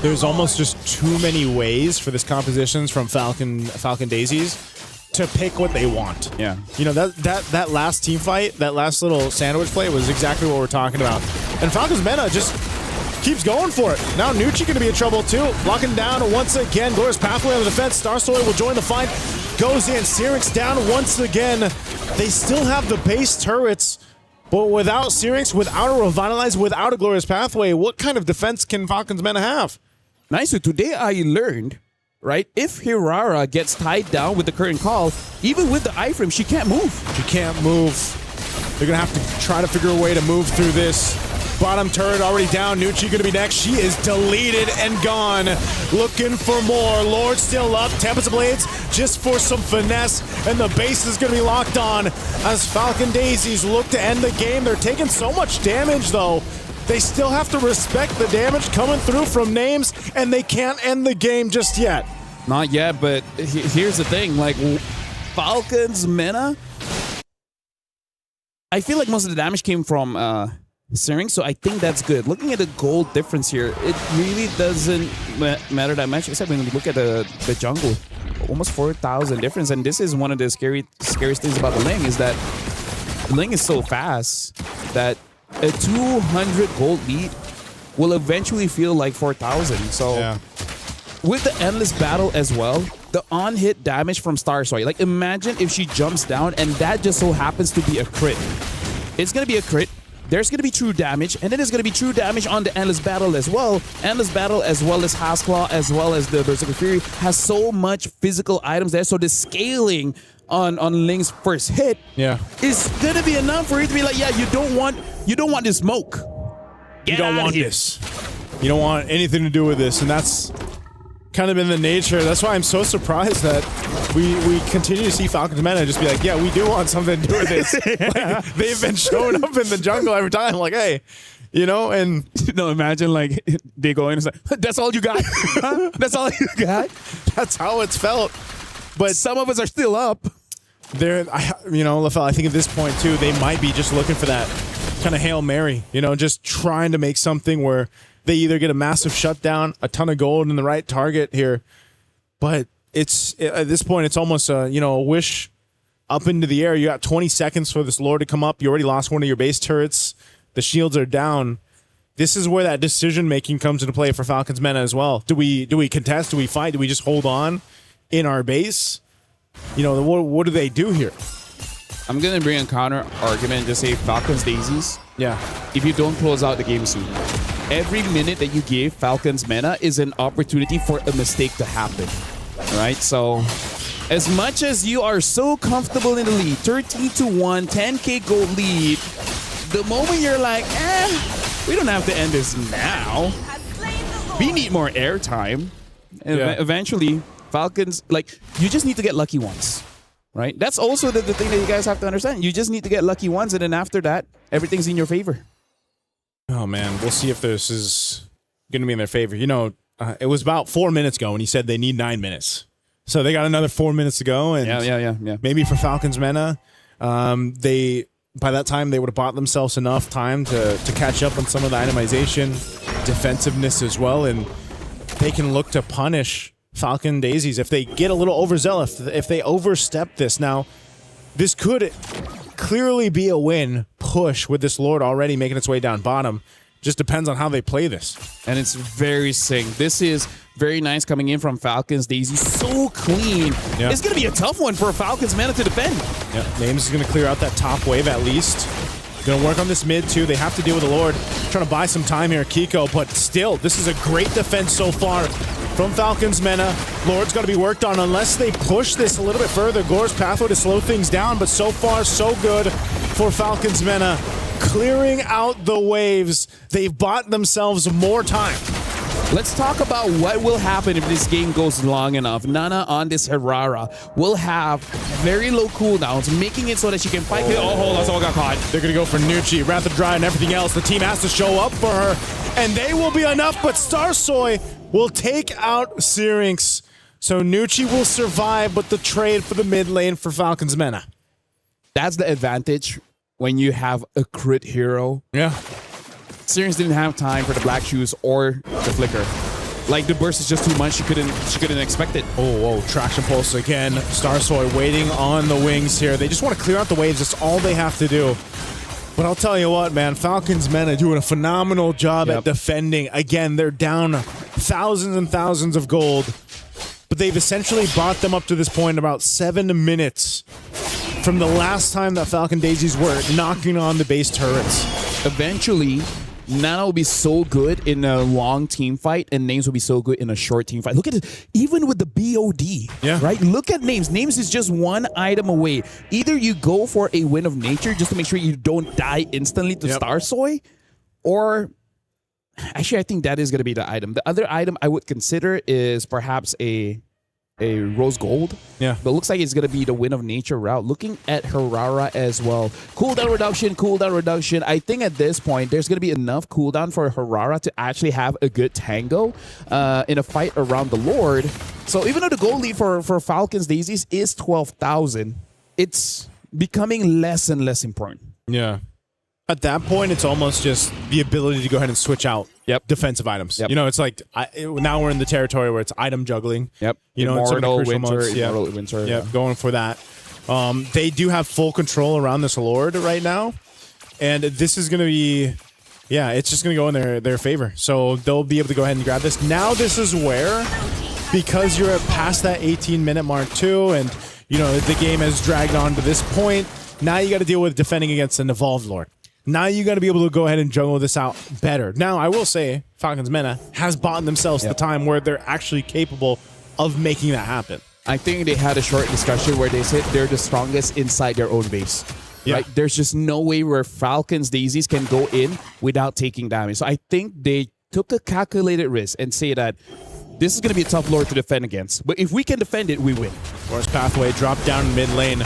there's almost just too many ways for this compositions from Falcon Daisies to pick what they want. Yeah. That last team fight, that last little sandwich play was exactly what we're talking about. And Falcons Mena just keeps going for it. Now Nucci going to be in trouble too. Locking down once again. Glorious Pathway on the defense. Starsoy will join the fight. Goes in. Syrinx down once again. They still have the base turrets, but without Syrinx, without a Revitalize, without a Glorious Pathway, what kind of defense can Falcons Mena have? Nice. So today I learned, right, if Hirara gets tied down with the current call, even with the iframe, she can't move. She can't move. They're going to have to try to figure a way to move through this. Bottom turret already down. Nucci going to be next. She is deleted and gone. Looking for more. Lord still up. Tempest Blades just for some finesse. And the base is going to be locked on as Falcon Daisies look to end the game. They're taking so much damage, though. They still have to respect the damage coming through from names, and they can't end the game just yet. Not yet, but here's the thing. Like, Falcons Mena, I feel like most of the damage came from Syrinx, so I think that's good. Looking at the gold difference here, it really doesn't matter that much, except when we look at the jungle. Almost 4,000 difference, and this is one of the scariest things about the Ling, is that Ling is so fast that a 200 gold lead will eventually feel like 4,000. So with the endless battle as well, the on-hit damage from Starsoy, like, imagine if she jumps down and that just so happens to be a crit. It's going to be a crit. There's going to be true damage, and then there's going to be true damage on the Endless Battle as well. Endless Battle, as well as Hasclaw, as well as the Berserker Fury, has so much physical items there. So the scaling on Ling's first hit is going to be enough for it to be like, yeah, you don't want this smoke. You don't want this. You don't want anything to do with this, and that's kind of been the nature. That's why I'm so surprised that we continue to see Falcons Mena just be like, yeah, we do want something to do with this. Like, they've been showing up in the jungle every time, like, hey, and imagine like they go in and say, that's all you got? That's all you got? That's how it's felt. But some of us are still up. LaFell, I think at this point too, they might be just looking for that kind of Hail Mary, just trying to make something where they either get a massive shutdown, a ton of gold, and the right target here. But at this point, it's almost a wish up into the air. You got 20 seconds for this Lord to come up. You already lost one of your base turrets. The shields are down. This is where that decision making comes into play for Falcons Mena as well. Do we contest? Do we fight? Do we just hold on in our base? What do they do here? I'm gonna bring a counter argument and just say Falcons Daisies. Yeah. If you don't close out the game soon, every minute that you give Falcons Mena is an opportunity for a mistake to happen. All right, so as much as you are so comfortable in the lead, 13-1, 10K gold lead, the moment you're like, we don't have to end this now. We need more airtime. And eventually, Falcons, you just need to get lucky once. Right? That's also the thing that you guys have to understand. You just need to get lucky once, and then after that, everything's in your favor. Oh, man. We'll see if this is going to be in their favor. It was about 4 minutes ago when he said they need 9 minutes. So they got another 4 minutes to go. And yeah. Maybe for Falcons Mena, by that time, they would have bought themselves enough time to catch up on some of the itemization, defensiveness as well, and they can look to punish Falcon Daisies if they get a little overzealous, if they overstep this. Now, this could clearly be a win push with this Lord already making its way down bottom. Just depends on how they play this. And it's very sick. This is very nice coming in from Falcons Daisies. So clean. Yeah. It's going to be a tough one for Falcons Mena to defend. Yeah, Names is going to clear out that top wave at least. Going to work on this mid too. They have to deal with the Lord. Trying to buy some time here, Kiko, but still, this is a great defense so far from Falcons Mena. Lord's got to be worked on unless they push this a little bit further. Gore's pathway to slow things down, but so far, so good for Falcons Mena. Clearing out the waves. They've bought themselves more time. Let's talk about what will happen if this game goes long enough. Nana on this Herrera will have very low cooldowns, making it so that she can fight. Oh, hold on, someone got caught. They're going to go for Nucci, Wrath of Dry, and everything else. The team has to show up for her, and they will be enough, but Starsoy will take out Syrinx. So Nucci will survive, but the trade for the mid lane for Falcons Mena. That's the advantage when you have a crit hero. Yeah. Syrinx didn't have time for the black shoes or the flicker. The burst is just too much. She couldn't expect it. Oh, whoa. Traction pulse again. Starsoy waiting on the wings here. They just want to clear out the waves. That's all they have to do. But I'll tell you what, man. Falcons Mena doing a phenomenal job at defending. Again, they're down thousands and thousands of gold. But they've essentially brought them up to this point in about 7 minutes from the last time that Falcon Daisies were knocking on the base turrets. Eventually, Nana will be so good in a long team fight, and Names will be so good in a short team fight. Look at it, even with the BOD, right? Look at Names. Names is just one item away. Either you go for a win of nature just to make sure you don't die instantly to Starsoy, or actually, I think that is going to be the item. The other item I would consider is perhaps a rose gold. Yeah. But looks like it's going to be the win of nature route. Looking at Herrera as well. Cooldown reduction. I think at this point, there's going to be enough cooldown for Herrera to actually have a good tango in a fight around the Lord. So even though the gold lead for Falcons Daisies is 12,000, it's becoming less and less important. Yeah. At that point, it's almost just the ability to go ahead and switch out defensive items. Yep. It's like now we're in the territory where it's item juggling. Yep. Immortal, Winter. Yeah, going for that. They do have full control around this Lord right now, and this is going to be, it's just going to go in their favor. So they'll be able to go ahead and grab this. Now this is where, because you're past that 18-minute mark too, and the game has dragged on to this point. Now you got to deal with defending against an evolved Lord. Now you got to be able to go ahead and juggle this out better. Now, I will say, Falcons Mena has bought themselves the time where they're actually capable of making that happen. I think they had a short discussion where they said they're the strongest inside their own base. Yeah. Right? There's just no way where Falcons Daisies can go in without taking damage. So I think they took a calculated risk and say that this is going to be a tough Lord to defend against. But if we can defend it, we win. Force pathway, drop down mid lane.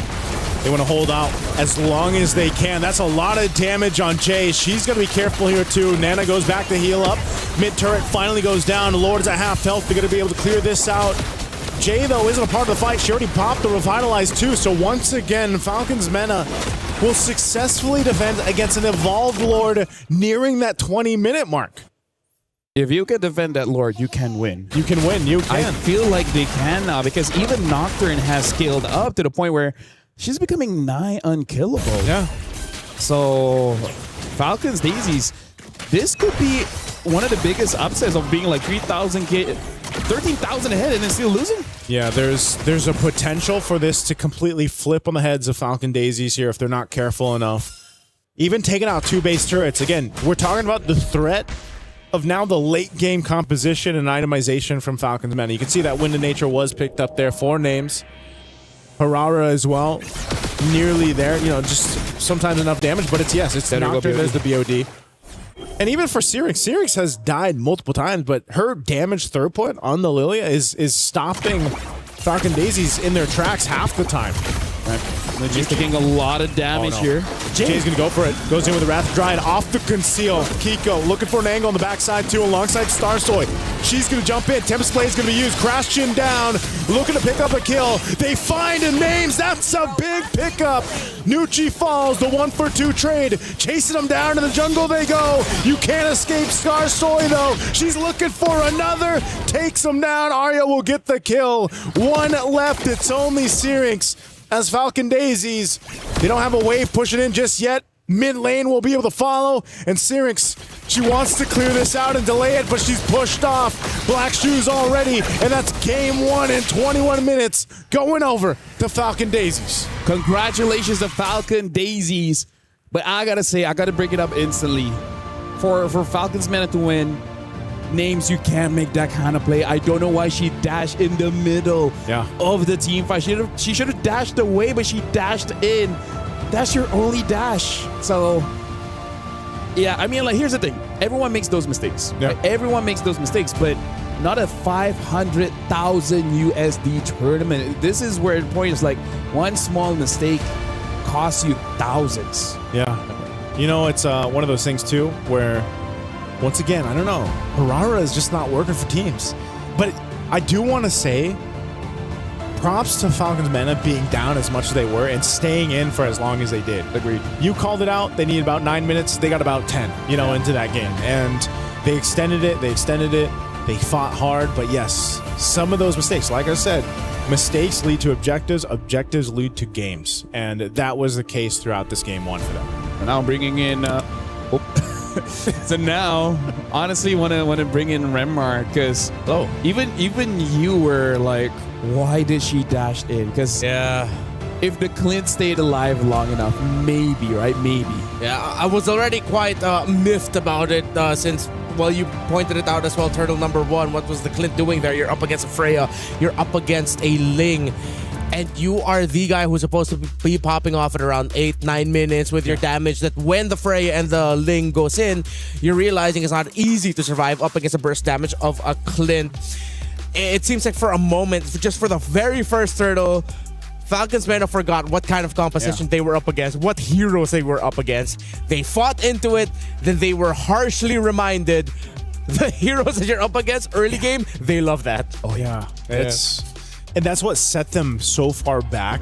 They want to hold out as long as they can. That's a lot of damage on Jay. She's going to be careful here too. Nana goes back to heal up. Mid turret finally goes down. Lord's at half health. They're going to be able to clear this out. Jay, though, isn't a part of the fight. She already popped the Revitalize, too. So once again, Falcons Mena will successfully defend against an Evolved Lord nearing that 20-minute mark. If you can defend that Lord, you can win. You can win. You can. I feel like they can now because even Nocturne has scaled up to the point where she's becoming nigh unkillable. Yeah. So Falcons Daisies, this could be one of the biggest upsets of being like 13,000 ahead and then still losing. Yeah, there's a potential for this to completely flip on the heads of Falcon Daisies here if they're not careful enough. Even taking out 2 base turrets. Again, we're talking about the threat of now the late game composition and itemization from Falcons Mena. You can see that Wind of Nature was picked up there. 4 names. Harara as well. Nearly there. You know, just sometimes enough damage, but it's the Nocturne, there's the BOD. And even for Syrinx has died multiple times, but her damage throughput on the Lilia is stopping Falcon Daisies in their tracks half the time. They're just taking a lot of damage here. Jay's going to go for it. Goes in with the Wrath Dryad off the conceal. Kiko looking for an angle on the backside too alongside Starsoy. She's going to jump in. Tempest Blade is going to be used. Crash Chin down. Looking to pick up a kill. They find a names. That's a big pickup. Nucci falls. The 1-for-2 trade. Chasing them down to the jungle they go. You can't escape Starsoy though. She's looking for another. Takes them down. Arya will get the kill. 1 left. It's only Syrinx. As Falcon Daisies, they don't have a wave pushing in just yet. Mid lane will be able to follow. And Syrinx, she wants to clear this out and delay it, but she's pushed off. Black Shoes already, and that's game 1 in 21 minutes going over to Falcon Daisies. Congratulations to Falcon Daisies. But I gotta say, I gotta bring it up instantly. For Falcons Mena to win, names, you can't make that kind of play. I don't know why she dashed in the middle of the team fight. She should have dashed away, but she dashed in. That's your only dash. So, yeah, I mean, like, here's the thing. Everyone makes those mistakes. Yeah. Right? Everyone makes those mistakes, but not a 500,000 USD tournament. This is where the point is like one small mistake costs you thousands. Yeah. You know, it's one of those things, too, where once again, I don't know. Harara is just not working for teams. But I do want to say props to Falcons Mena being down as much as they were and staying in for as long as they did. Agreed. You called it out. They needed about 9 minutes. They got about 10, into that game. And they extended it. They fought hard. But yes, some of those mistakes, like I said, mistakes lead to objectives. Objectives lead to games. And that was the case throughout this game 1 for them. And now I'm bringing in... So now, honestly, want to bring in Remar because even you were like, why did she dash in? Because if the Clint stayed alive long enough, maybe, right? Maybe. Yeah, I was already quite miffed about it since, well, you pointed it out as well, Turtle number 1. What was the Clint doing there? You're up against a Freya. You're up against a Ling. And you are the guy who's supposed to be popping off at around 8-9 minutes with your damage that when the Freya and the Ling goes in, you're realizing it's not easy to survive up against a burst damage of a Clint. It seems like for a moment, just for the very first Turtle, Falcons Mena forgot what kind of composition they were up against, what heroes they were up against. They fought into it, then they were harshly reminded the heroes that you're up against early game, they love that. Oh, yeah. And that's what set them so far back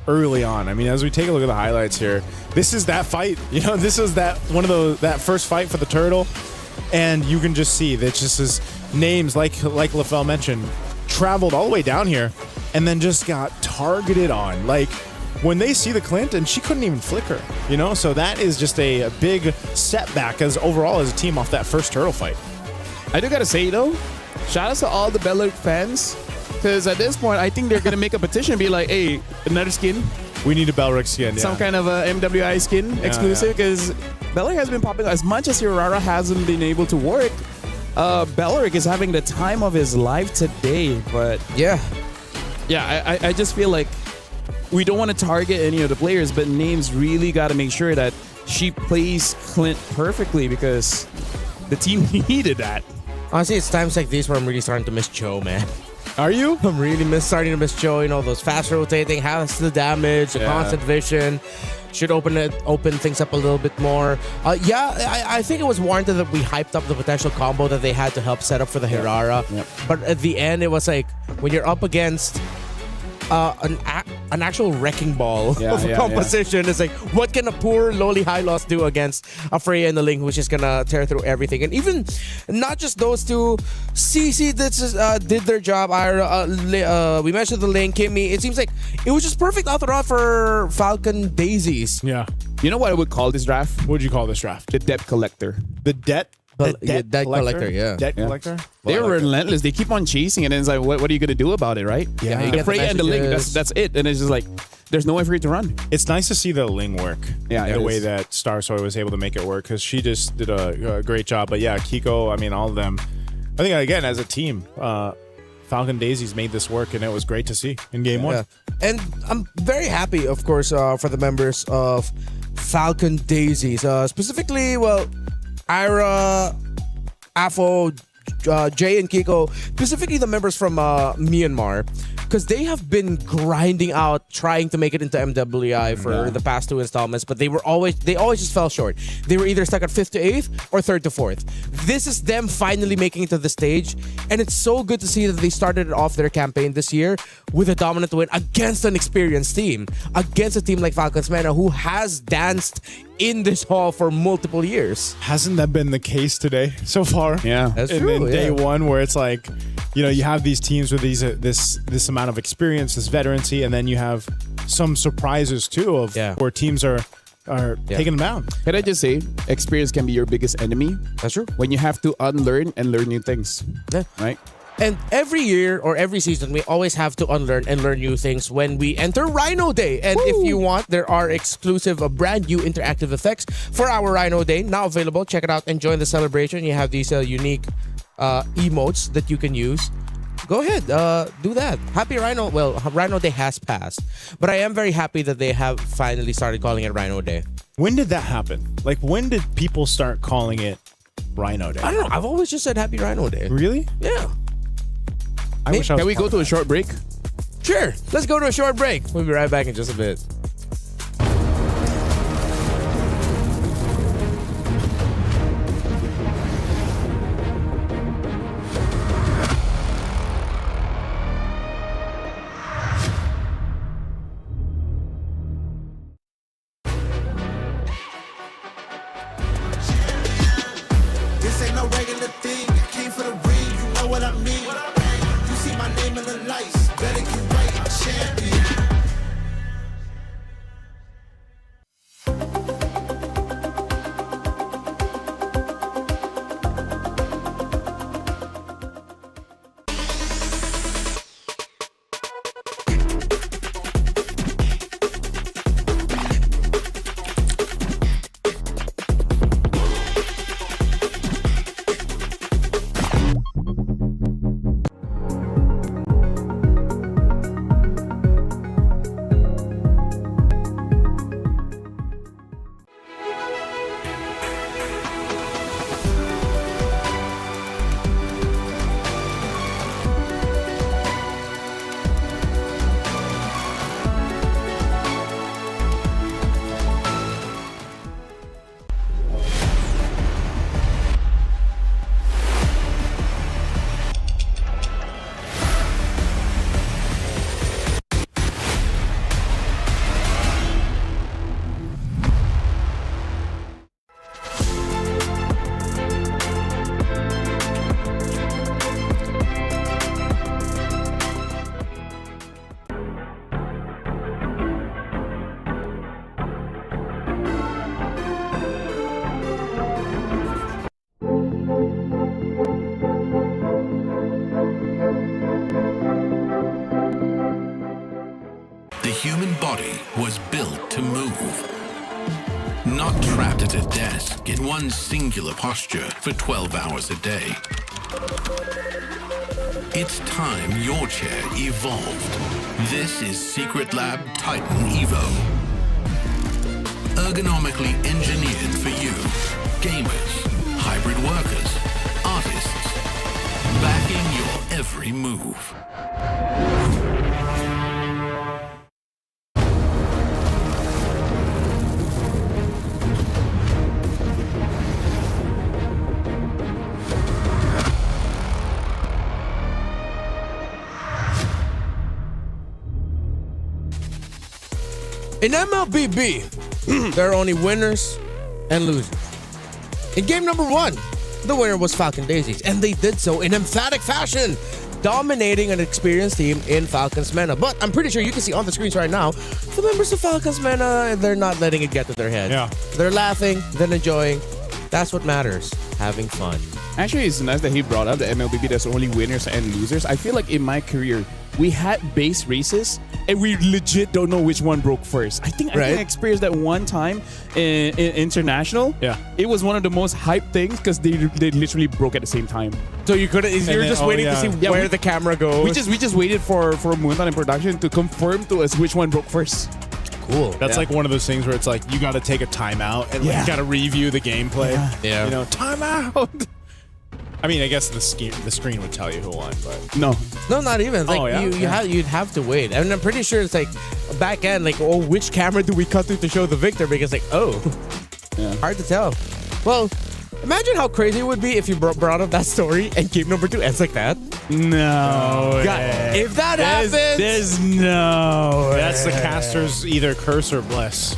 early on. I mean, as we take a look at the highlights here, this is that fight. This is that first fight for the Turtle. And you can just see that just his names, like LaFell mentioned, traveled all the way down here and then just got targeted on. Like, when they see the Clint, and she couldn't even flicker, So that is just a big setback overall as a team off that first Turtle fight. I do got to say, though, shout out to all the Beleric fans. Because at this point, I think they're going to make a petition and be like, hey, another skin. We need a Beleric skin, Some kind of a MWI skin exclusive. Because Beleric has been popping as much as Urara hasn't been able to work. Beleric is having the time of his life today. But I just feel like we don't want to target any of the players, but Names really got to make sure that she plays Clint perfectly because the team needed that. Honestly, it's times like these where I'm really starting to miss Joe, man. Are you? I'm really starting to miss Joe. You know, those fast rotating, has the damage, the constant vision. Should open things up a little bit more. I think it was warranted that we hyped up the potential combo that they had to help set up for the Hirara. But at the end, it was like when you're up against an actual wrecking ball of a composition. It's like, what can a poor lowly high loss do against a Freya and the Ling, who's just gonna tear through everything? And even not just those two, CC did their job. We mentioned the Ling, Kimmy. It seems like it was just perfect all throughout for Falcon Daisies. Yeah. You know what I would call this draft? What would you call this draft? The debt collector. The debt? Debt collector, yeah. Debt collector? They're relentless. They keep on chasing it, and it's like, what are you going to do about it, right? Yeah. The Freya and the Ling, that's it. And it's just like, there's no way for you to run. It's nice to see the Ling work. Yeah, the way that Starsoy was able to make it work, because she just did a great job. But yeah, Kiko, I mean, all of them. I think, again, as a team, Falcon Daisies made this work, and it was great to see in game one. And I'm very happy, of course, for the members of Falcon Daisies. Specifically, Ira, Afo, Jay, and Kiko, specifically the members from Myanmar, because they have been grinding out, trying to make it into MWI for the past 2 installments, but they always just fell short. They were either stuck at 5th to 8th or 3rd to 4th. This is them finally making it to the stage, and it's so good to see that they started off their campaign this year with a dominant win against an experienced team, against a team like Falcons Mena, who has danced in this hall for multiple years. Hasn't that been the case today so far? Yeah, that's true. And then day one, where it's like, you know, you have these teams with this amount of experience, this veterancy, and then you have some surprises too of where teams are taking them down. Can I just say, experience can be your biggest enemy. That's true. When you have to unlearn and learn new things. Yeah. Right? And every year or every season, we always have to unlearn and learn new things when we enter Rhino Day. And if you want, there are exclusive, brand new interactive effects for our Rhino Day now available. Check it out and join the celebration. You have these unique emotes that you can use. Go ahead, do that. Happy Rhino. Well, Rhino Day has passed, but I am very happy that they have finally started calling it Rhino Day. When did that happen? Like, when did people start calling it Rhino Day? I don't know. I've always just said Happy Rhino Day. Really? Yeah. Can we go to a short break? Sure. Let's go to a short break. We'll be right back in just a bit. This ain't no regular thing. I came for the ring, you know what I mean. You see my name in the lights, better get right, I'm champion. The human body was built to move. Not trapped at a desk in one singular posture for 12 hours a day. It's time your chair evolved. This is Secret Lab Titan Evo. Ergonomically engineered for you, gamers, hybrid workers, artists, backing your every move. In MLBB, there are only winners and losers. In game number 1, the winner was Falcon Daisies, and they did so in emphatic fashion, dominating an experienced team in Falcons Mena. But I'm pretty sure you can see on the screens right now, the members of Falcons Mena, they're not letting it get to their head. Yeah. They're laughing, they're enjoying. That's what matters, having fun. Actually, it's nice that he brought up the MLBB. There's only winners and losers. I feel like in my career, we had base races, and we legit don't know which one broke first. I think I experienced that one time in international. Yeah, it was one of the most hyped things because they literally broke at the same time. So you couldn't. You were just waiting to see where the camera goes. We just waited for Moonton in production to confirm to us which one broke first. Cool. That's like one of those things where it's like you got to take a timeout and like, got to review the gameplay. Yeah. You know, timeout. I mean, I guess the screen would tell you who won, but no, not even. Like you'd have to wait, and I'm pretty sure it's like back end, like which camera do we cut through to show the victor? Because like hard to tell. Well, imagine how crazy it would be if you brought up that story and game number 2 ends like that. No, God, if that happens, there's no. That's the caster's either curse or bless.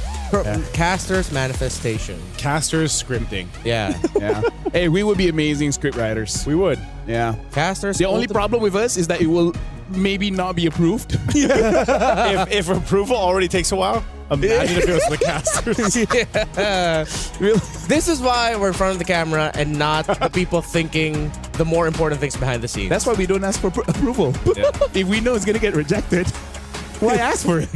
Caster's manifestation. Caster's scripting. Yeah. Yeah. Hey, we would be amazing script writers. We would. Yeah. Caster's. The only problem with us is that it will maybe not be approved. if approval already takes a while, imagine if it was the casters. Really? This is why we're in front of the camera and not the people thinking the more important things behind the scenes. That's why we don't ask for approval. Yeah. If we know it's gonna get rejected, why ask for it?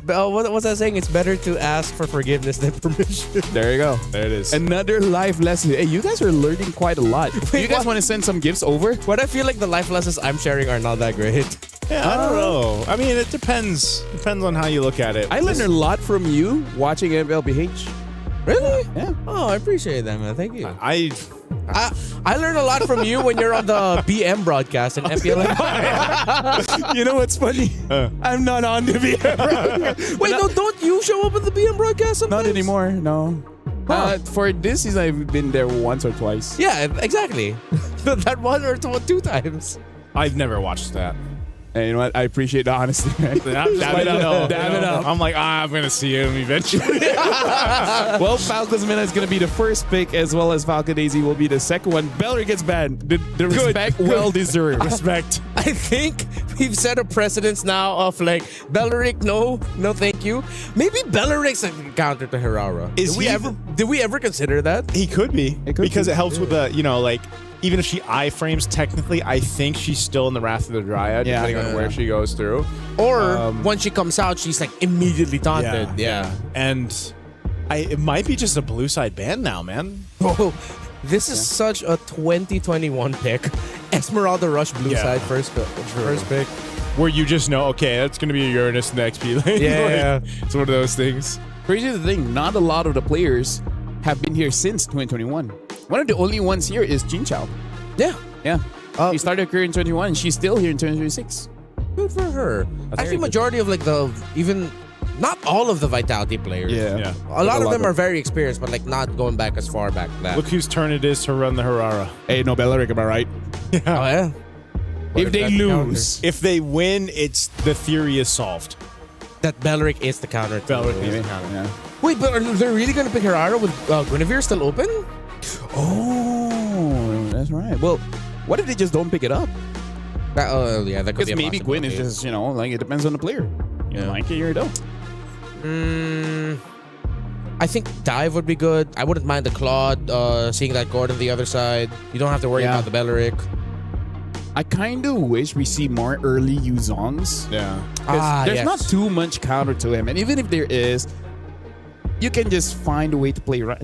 What's that saying? It's better to ask for forgiveness than permission. There you go. There it is. Another life lesson. Hey, you guys are learning quite a lot. You guys want to send some gifts over? But I feel like the life lessons I'm sharing are not that great. Yeah, I don't know. I mean, it depends. Depends on how you look at it. I learned a lot from you watching MLBH. Really? Yeah. Oh, I appreciate that, man. Thank you. I learned a lot from you when you're on the BM broadcast and MPL. You know what's funny? I'm not on the BM. Wait, no, don't you show up at the BM broadcast sometimes? Not anymore, no. For this season, I've been there once or twice. Yeah, exactly. That one or 2 times. I've never watched that. And you know what? I appreciate the honesty. Damn it up. I'm like, I'm going to see him eventually. Well, Falcons Mena is going to be the first pick, as well as Falcon Daisy will be the second one. Belleric gets banned. The respect, well deserved. Respect. I think we've set a precedence now of like, Belleric, no thank you. Maybe Belleric's a counter to Hirara. Did we ever consider that? He could be. Because it helps with the, like, even if she iframes, technically, I think she's still in the Wrath of the Dryad, depending on where she goes through. Or when she comes out, she's like immediately taunted. Yeah. And it might be just a blue side ban now, man. Oh, this is such a 2021 pick. Esmeralda Rush blue side first pick. Where you just know, okay, that's going to be a Uranus in the XP lane. Yeah. It's one of those things. Crazy the thing, not a lot of the players have been here since 2021. One of the only ones here is Jin Chao. Yeah. Yeah. She started her career in 2021. She's still here in 2026. Good for her. Actually, majority of like not all of the Vitality players. Yeah. A lot of them are very experienced, but like not going back as far back as that. Look whose turn it is to run the Hirara. Hey, no Belleric, am I right? Yeah. Oh, yeah. If they lose. If they win, the theory is solved. That Belleric is the counter. Belleric is the counter. Yeah. Wait, but are they really going to pick Hirara with Guinevere still open? Oh, that's right. Well, what if they just don't pick it up? That could be a Because maybe Gwyn is just, like it depends on the player. You like it or you don't. I think Dive would be good. I wouldn't mind the Claude, seeing that Gord on the other side. You don't have to worry about the Belleric. I kind of wish we see more early Yuzongs. Yeah. There's not too much counter to him. And even if there is, you can just find a way to play right.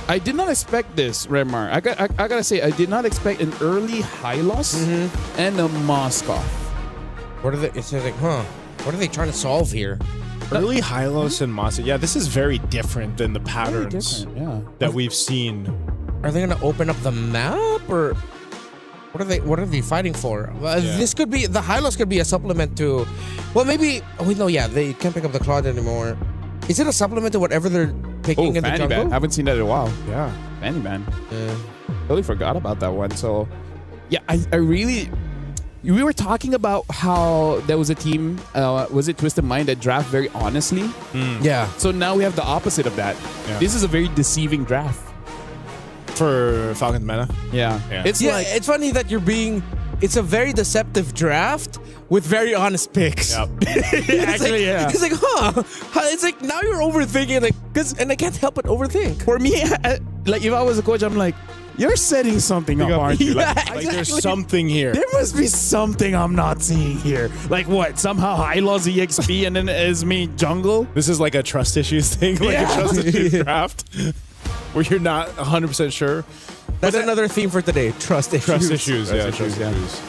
I did not expect this, Remar. I gotta say, I did not expect an early Hylos and a Moskov. What are they? It's like, what are they trying to solve here? Early Hylos and Moskov. Yeah, this is very different than the patterns that we've seen. Are they gonna open up the map, or What are they fighting for? This could be the Hylos could be a supplement to. Well, maybe. Oh no, yeah, they can't pick up the Claude anymore. Is it a supplement to whatever they're picking in the jungle? Man. I haven't seen that in a while. Yeah, Fanny Man. Totally forgot about that one. So, yeah, I really. We were talking about how there was a team, was it Twisted Mind, that draft very honestly? Yeah. So now we have the opposite of that. Yeah. This is a very deceiving draft. For Falcons meta? Yeah. It's funny that it's a very deceptive draft with very honest picks. Yep. Actually, yeah. It's like, it's like now you're overthinking, and I can't help but overthink. For me, like if I was a coach, I'm like, you're setting something up, aren't you? Yeah, Like Like there's something here. there must be something I'm not seeing here. Like what? Somehow I lost EXP and then it's me jungle? This is like a trust issues thing, like a trust issues draft, where you're not 100% sure. That's another theme for today. Trust issues. Trust issues, yeah, trust issues.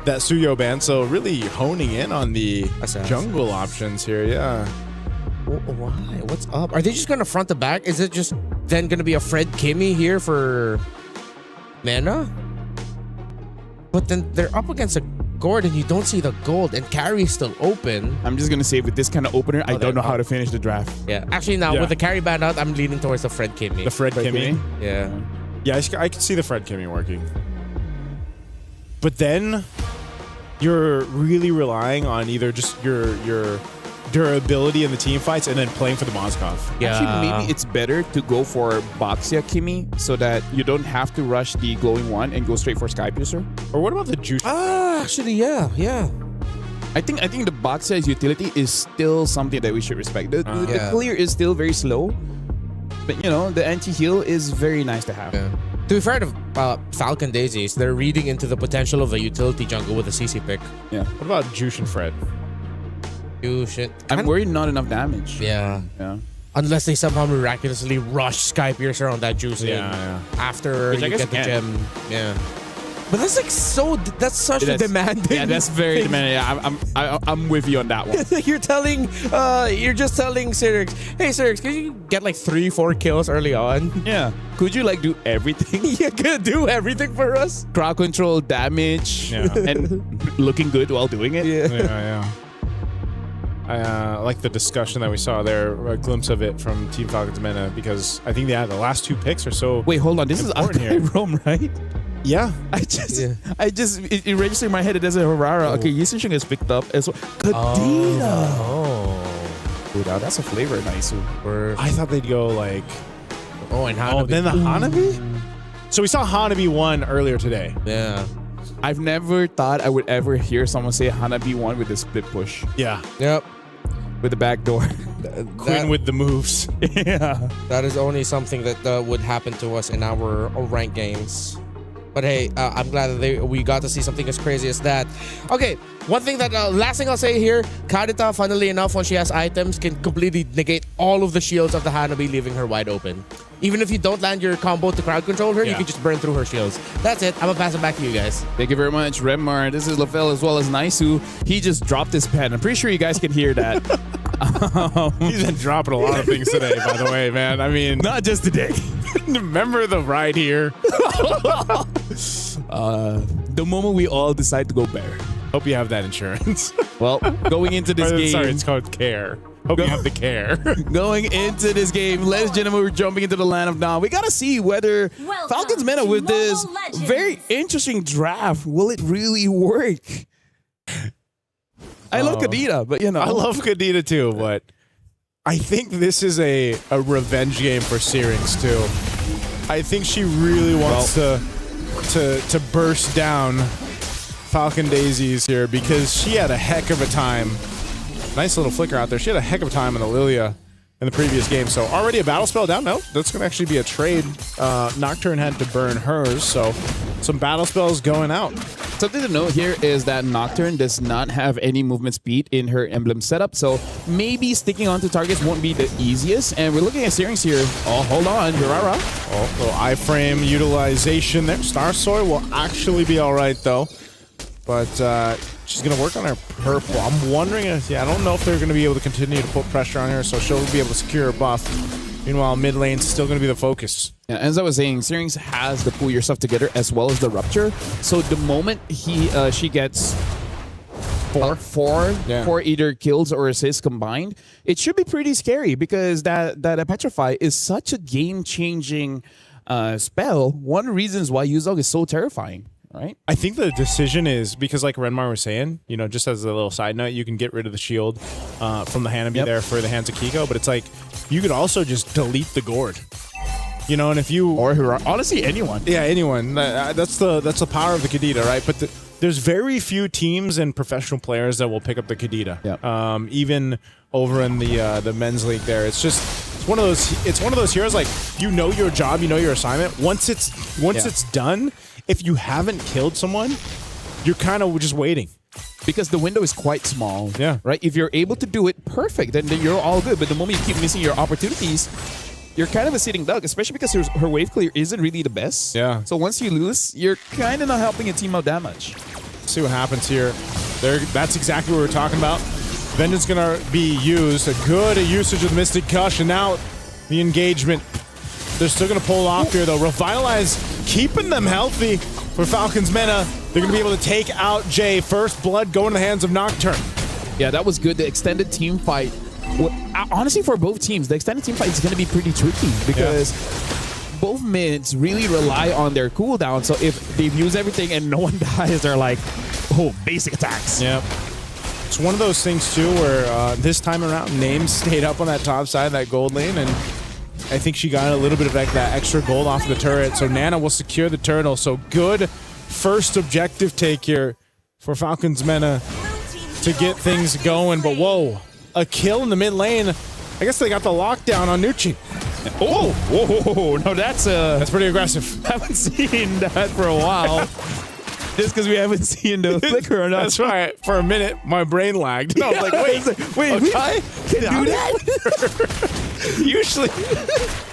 That Suyo ban, so really honing in on the jungle options here, yeah. Why? What's up? Are they just gonna front the back? Is it just then gonna be a Fred Kimmy here for mana? But then they're up against a Gordon. You don't see the gold, and carry is still open. I'm just gonna say with this kind of opener, I don't know how to finish the draft. Yeah, actually now with the carry ban out, I'm leaning towards the Fred Kimmy. The Fred Kimmy? Yeah. Yeah, I can see the Fred Kimmy working. But then you're really relying on either just your durability in the team fights and then playing for the Mozgov. Yeah. Actually, maybe it's better to go for Boxia Kimmy so that you don't have to rush the glowing one and go straight for Sky Piercer. Or what about the Juice? Actually, yeah. I think the Boxia's utility is still something that we should respect. The clear is still very slow, but you know the anti-heal is very nice to have. Yeah. To be fair to Falcon Daisies, they're reading into the potential of a utility jungle with a CC pick. Yeah. What about Juice and Fred? I'm worried not enough damage. Yeah. Unless they somehow miraculously rush Sky Piercer on that Juice after Which I you guess get the can. gem. Yeah. But that's like that's such a demanding. Yeah, that's very demanding. Yeah, I'm with you on that one. It's like you're just telling Cyrix, hey Cyrix, can you get like 3-4 kills early on? Yeah. Could you like do everything? You could do everything for us. Crowd control, damage, and looking good while doing it. Yeah. I like the discussion that we saw there, a glimpse of it from Team Falcons Meta, because I think the last 2 picks are so. Wait, hold on. This is here. Rome, right? Yeah. It registered in my head. It does a Harara. Okay, Yisung is picked up as well. Kadena. Dude, that's a flavor, nice. I thought they'd go like. And Hanabi. Then the Hanabi? So we saw Hanabi 1 earlier today. Yeah. I've never thought I would ever hear someone say Hanabi 1 with the split push. Yeah. Yep. With the back door. Quinn with the moves. Yeah. That is only something that would happen to us in our ranked games. But hey, I'm glad that we got to see something as crazy as that. Okay, one thing last thing I'll say here, Kadita, funnily enough, when she has items, can completely negate all of the shields of the Hanabi, leaving her wide open. Even if you don't land your combo to crowd control her, you can just burn through her shields. That's it. I'm gonna pass it back to you guys. Thank you very much, Remar. This is Lafel as well as Naisu. He just dropped his pen. I'm pretty sure you guys can hear that. He's been dropping a lot of things today, by the way, man. I mean, not just today. Remember the ride here? The moment we all decide to go bear. Hope you have that insurance. Well, going into this game. Sorry, it's called care. Hope you have the care. Going into this game, ladies and gentlemen, we're jumping into the land of now. We gotta see whether Falcons Meta with this very interesting draft, will it really work? I love Kadita, but you know. I love Kadita too, but I think this is a revenge game for Syrinx too. I think she really wants to burst down Falcon Daisies here because she had a heck of a time. Nice little flicker out there. She had a heck of a time in the Lilia in the previous game. So already a battle spell down? No, that's going to actually be a trade. Nocturne had to burn hers, so some battle spells going out. Something to note here is that Nocturne does not have any movement speed in her emblem setup, so maybe sticking onto targets won't be the easiest. And we're looking at Syrinx here. Oh, hold on. Hirara. Oh, little iframe utilization there. Star Soy will actually be all right, though. But she's going to work on her purple. I'm wondering if, I don't know if they're going to be able to continue to put pressure on her, so she'll be able to secure her buff. Meanwhile, mid lane's still going to be the focus. Yeah, as I was saying, Syrinx has the pull yourself together as well as the rupture. So the moment she gets four either kills or assists combined, it should be pretty scary because that Petrify is such a game-changing spell. One of the reasons why Yuzog is so terrifying. Right. I think the decision is because, like Renmar was saying, you know, just as a little side note, you can get rid of the shield from the Hanabi there for the hands of Kiko, but it's like you could also just delete the gourd. You know, and if you honestly anyone, anyone. That's the power of the Kadita, right? But there's very few teams and professional players that will pick up the Kadita. Even over in the men's league, there, it's one of those heroes. Like, you know your job, you know your assignment. Once it's done. If you haven't killed someone, you're kind of just waiting. Because the window is quite small. Yeah. Right? If you're able to do it, perfect. Then you're all good. But the moment you keep missing your opportunities, you're kind of a sitting duck, especially because her wave clear isn't really the best. Yeah. So once you lose, you're kind of not helping a team out that much. See what happens here. That's exactly what we're talking about. Vengeance going to be used. A good usage of the Mystic Gush. And now the engagement. They're still going to pull off here, though. Revitalize, keeping them healthy for Falcons Mena. They're going to be able to take out Jay. First blood going in the hands of Nocturne. Yeah, that was good. The extended team fight. Well, honestly, for both teams, the extended team fight is going to be pretty tricky because both mids really rely on their cooldown. So if they've used everything and no one dies, they're like, oh, basic attacks. Yep. It's one of those things, too, where this time around, Names stayed up on that top side of that gold lane, and I think she got a little bit of that extra gold off the turret. So Nana will secure the turtle. So good first objective take here for Falcons Mena to get things going. But whoa, a kill in the mid lane. I guess they got the lockdown on Nucci. Oh, whoa, no, that's pretty aggressive. Haven't seen that for a while. Just because we haven't seen the flicker or not. That's right. For a minute, my brain lagged. No, I was like, wait, okay? Can do that? Usually,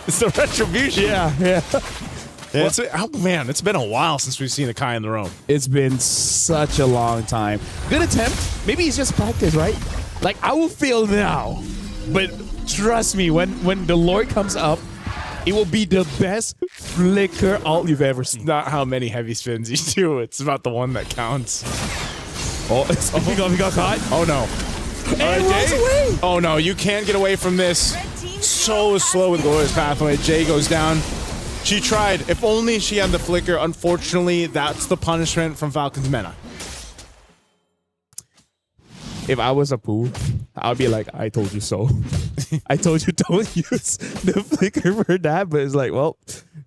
it's the retribution. Yeah. It's been a while since we've seen a Kai in the roam. It's been such a long time. Good attempt. Maybe it's just practice, right? Like, I will fail now, but trust me, when the Lord comes up, it will be the best flicker ult you've ever seen. Not how many heavy spins you do. It's about the one that counts. He got caught. Oh no. And runs away. Oh no, you can't get away from this. So slow with Glorious Pathway. Jay goes down. She tried. If only she had the flicker. Unfortunately, that's the punishment from Falcons Mena. If I was a poo, I would be like, I told you so. I told you don't use the flicker for that, but it's like, well,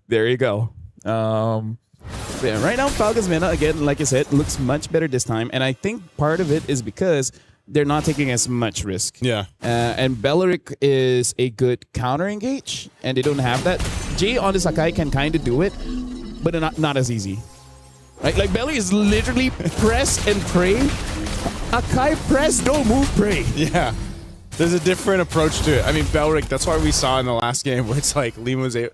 there you go. Yeah, right now, Falcons Mena, again, like I said, looks much better this time. And I think part of it is because they're not taking as much risk. Yeah. And Belleric is a good counter engage, and they don't have that. Jay on the Sakai can kind of do it, but not as easy. Right? Like, Belleric is literally press and pray. Akai press, don't move, pray. Yeah. There's a different approach to it. I mean, Belleric, that's why we saw in the last game where it's like Lima's the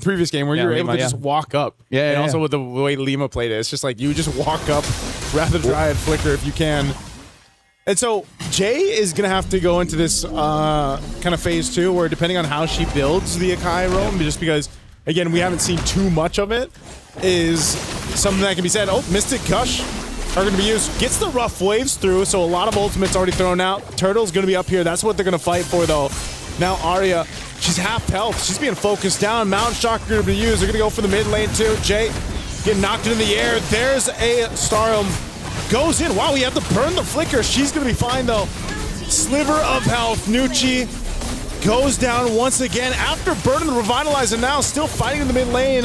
previous game where you were able to just walk up. Yeah, and also with the way Lima played it, it's just like you just walk up, rather try and flicker if you can. And so Jay is going to have to go into this kind of phase 2 where depending on how she builds the Akai roam, just because, again, we haven't seen too much of it, is something that can be said. Oh, Mystic Gush are going to be used. Gets the rough waves through, so a lot of ultimates already thrown out. Turtle's going to be up here. That's what they're going to fight for, though. Now Arya, she's half health. She's being focused down. Mount Shock are going to be used. They're going to go for the mid lane, too. Jay getting knocked into the air. There's a Starham. Goes in. Wow, we have to burn the flicker. She's going to be fine, though. Sliver of health. Nucci goes down once again after burning the Revitalize, and now still fighting in the mid lane.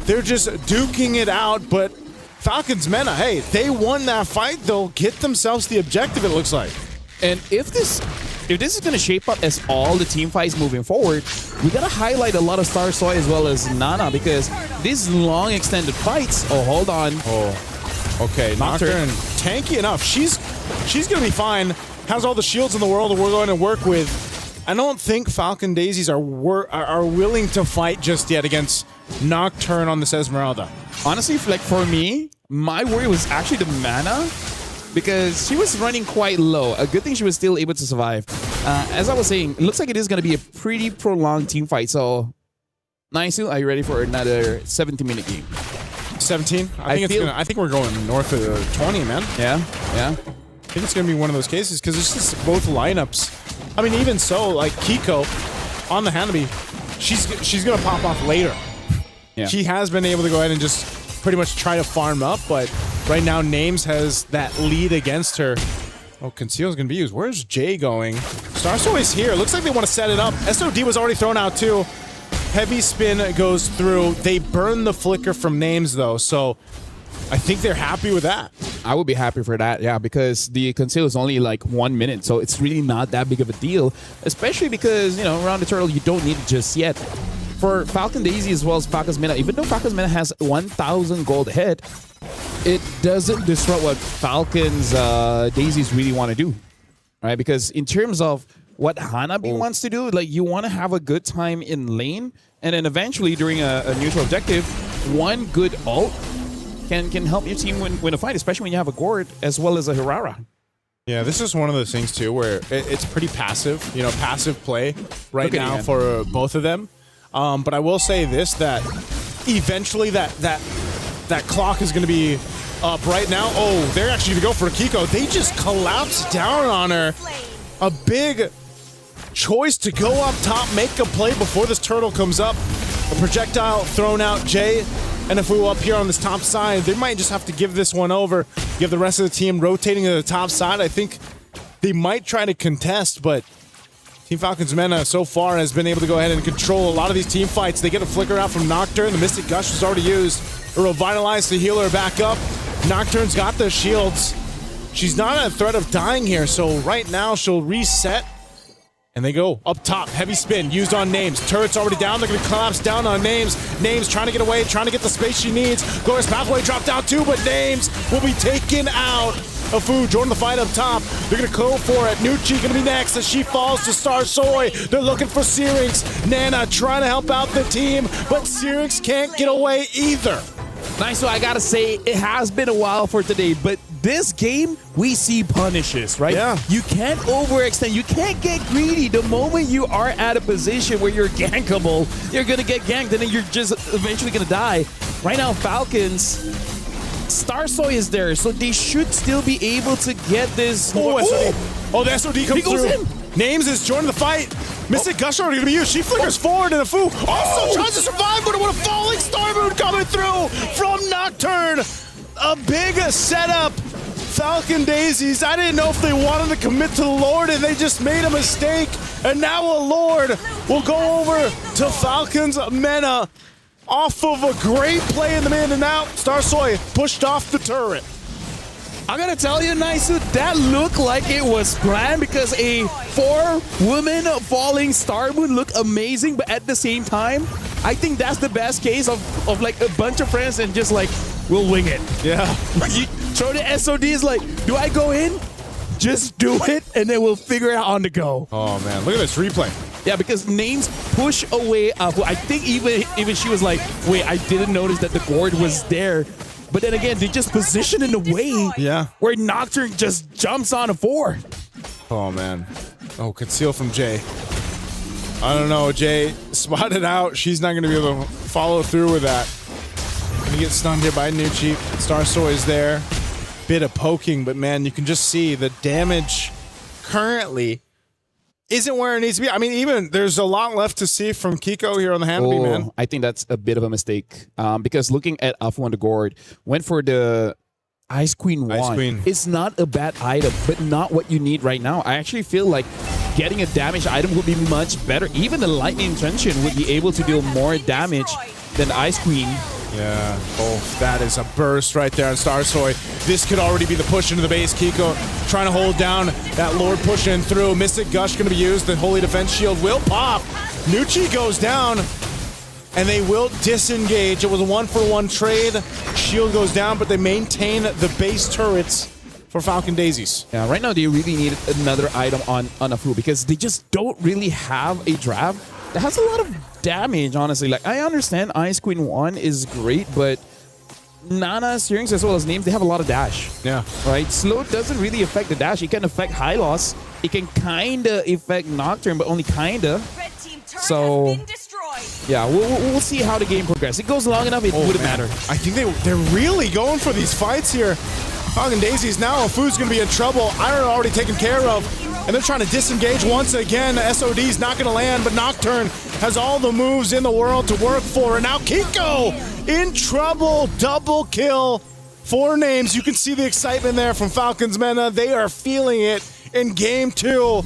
They're just duking it out, but Falcons Mena, hey, they won that fight. They'll get themselves the objective, it looks like. And if this is going to shape up as all the team fights moving forward, we got to highlight a lot of Star Soy as well as Nana, because these long extended fights, hold on. Okay, Nocturne, tanky enough. She's going to be fine. Has all the shields in the world that we're going to work with. I don't think Falcon Daisies are willing to fight just yet against Nocturne on this Esmeralda. Honestly, like for me, my worry was actually the mana, because she was running quite low. A good thing she was still able to survive. As I was saying, it looks like it is going to be a pretty prolonged team fight. So, Naisu, are you ready for another 17-minute game? 17? I think we're going north of 20, man. Yeah. I think it's going to be one of those cases because it's just both lineups. I mean, even so, like Kiko on the Hanabi, she's going to pop off later. Yeah. She has been able to go ahead and just pretty much try to farm up, but right now Names has that lead against her. Oh, Conceal's going to be used. Where's Jay going? Starsoy's here. Looks like they want to set it up. SOD was already thrown out too. Heavy spin goes through. They burn the flicker from Names though, so I think they're happy with that. I would be happy for that, yeah, because the Conceal is only like 1 minute, so it's really not that big of a deal, especially because, you know, around the turtle, you don't need it just yet. For Falcon Daisy as well as Falcon's Mena, even though Falcon's Mena has 1,000 gold ahead, it doesn't disrupt what Falcon's Daisies really want to do, right? Because in terms of what Hanabi wants to do, like, you want to have a good time in lane, and then eventually during a neutral objective, one good ult can help your team win a fight, especially when you have a Gord as well as a Hirara. Yeah, this is one of those things too where it's pretty passive, you know, passive play right now for both of them. But I will say this, that eventually that clock is going to be up right now. Oh, they're actually going to go for Kiko. They just collapse down on her. A big choice to go up top, make a play before this turtle comes up. A projectile thrown out, Jay. And if we were up here on this top side, they might just have to give this one over. Give the rest of the team rotating to the top side. I think they might try to contest, but Team Falcon's Mena so far has been able to go ahead and control a lot of these team fights. They get a flicker out from Nocturne. The Mystic Gush was already used. A Revitalize to heal her back up. Nocturne's got the shields. She's not at a threat of dying here, so right now she'll reset. And they go up top. Heavy spin used on Names. Turret's already down. They're going to collapse down on Names. Names trying to get away, trying to get the space she needs. Glorious Pathway dropped down too, but Names will be taken out. Afu joining the fight up top. They're going to go for it. Nucci going to be next as she falls to Star Soy. They're looking for Syrinx. Nana trying to help out the team, but Syrinx can't get away either. Nice, so I gotta say, it has been a while for today, but this game, we see punishes, right? Yeah. You can't overextend. You can't get greedy. The moment you are at a position where you're gankable, you're gonna get ganked, and then you're just eventually gonna die. Right now, Falcons, Starsoy is there, so they should still be able to get this. Oh, SOD. Oh, the SOD comes through. In. Names is joining the fight. Mystic Gush already gonna be used. She flickers forward, and Afu also tries to survive, but what a falling Star Moon coming through from Nocturne. A big setup. Falcon Daisies. I didn't know if they wanted to commit to the Lord, and they just made a mistake. And now a Lord will go over to Falcon's Mena off of a great play in the in and out. Starsoy pushed off the turret. I gotta tell you, Naisu, that looked like it was planned because a 4-woman falling Star Moon looked amazing, but at the same time, I think that's the best case of like a bunch of friends and just like, we'll wing it. Yeah. You throw the SODs like, do I go in? Just do it, and then we'll figure it out on the go. Oh man, look at this replay. Yeah, because Names push away. I think even she was like, wait, I didn't notice that the Gord was there. But then again, they just position in a way where Nocturne just jumps on a 4. Oh, man. Oh, conceal from Jay. I don't know. Jay spotted out. She's not going to be able to follow through with that. Gonna get stunned here by Nucci. Starsoy is there. Bit of poking, but man, you can just see the damage currently isn't where it needs to be. I mean, even there's a lot left to see from Kiko here on the Hanabi, man. I think that's a bit of a mistake because looking at Afu on the Gord, went for the Ice Queen 1. It's not a bad item, but not what you need right now. I actually feel like getting a damage item would be much better. Even the Lightning Tension would be able to deal more damage than Ice Queen. Yeah, that is a burst right there on Starsoy. This could already be the push into the base. Kiko trying to hold down that Lord pushing through. Mystic Gush going to be used. The Holy Defense Shield will pop. Nucci goes down, and they will disengage. It was a 1-for-1 trade. Shield goes down, but they maintain the base turrets for Falcon Daisies. Yeah, right now they really need another item on Afu because they just don't really have a draft that has a lot of damage, honestly. Like, I understand Ice Queen 1 is great, but Nana's hearings as well as names, they have a lot of dash. Yeah. Right? Slow doesn't really affect the dash. It can affect high loss. It can kind of affect Nocturne, but only kind of. So, yeah, we'll see how the game progresses. It goes long enough, it wouldn't matter. I think they're really going for these fights here. Falcon Daisies now, Fu's going to be in trouble. Iron already taken care of. And they're trying to disengage once again. SOD's not going to land, but Nocturne has all the moves in the world to work for. And now Kiko in trouble. Double kill. 4 names. You can see the excitement there from Falcons Mena. They are feeling it in game 2.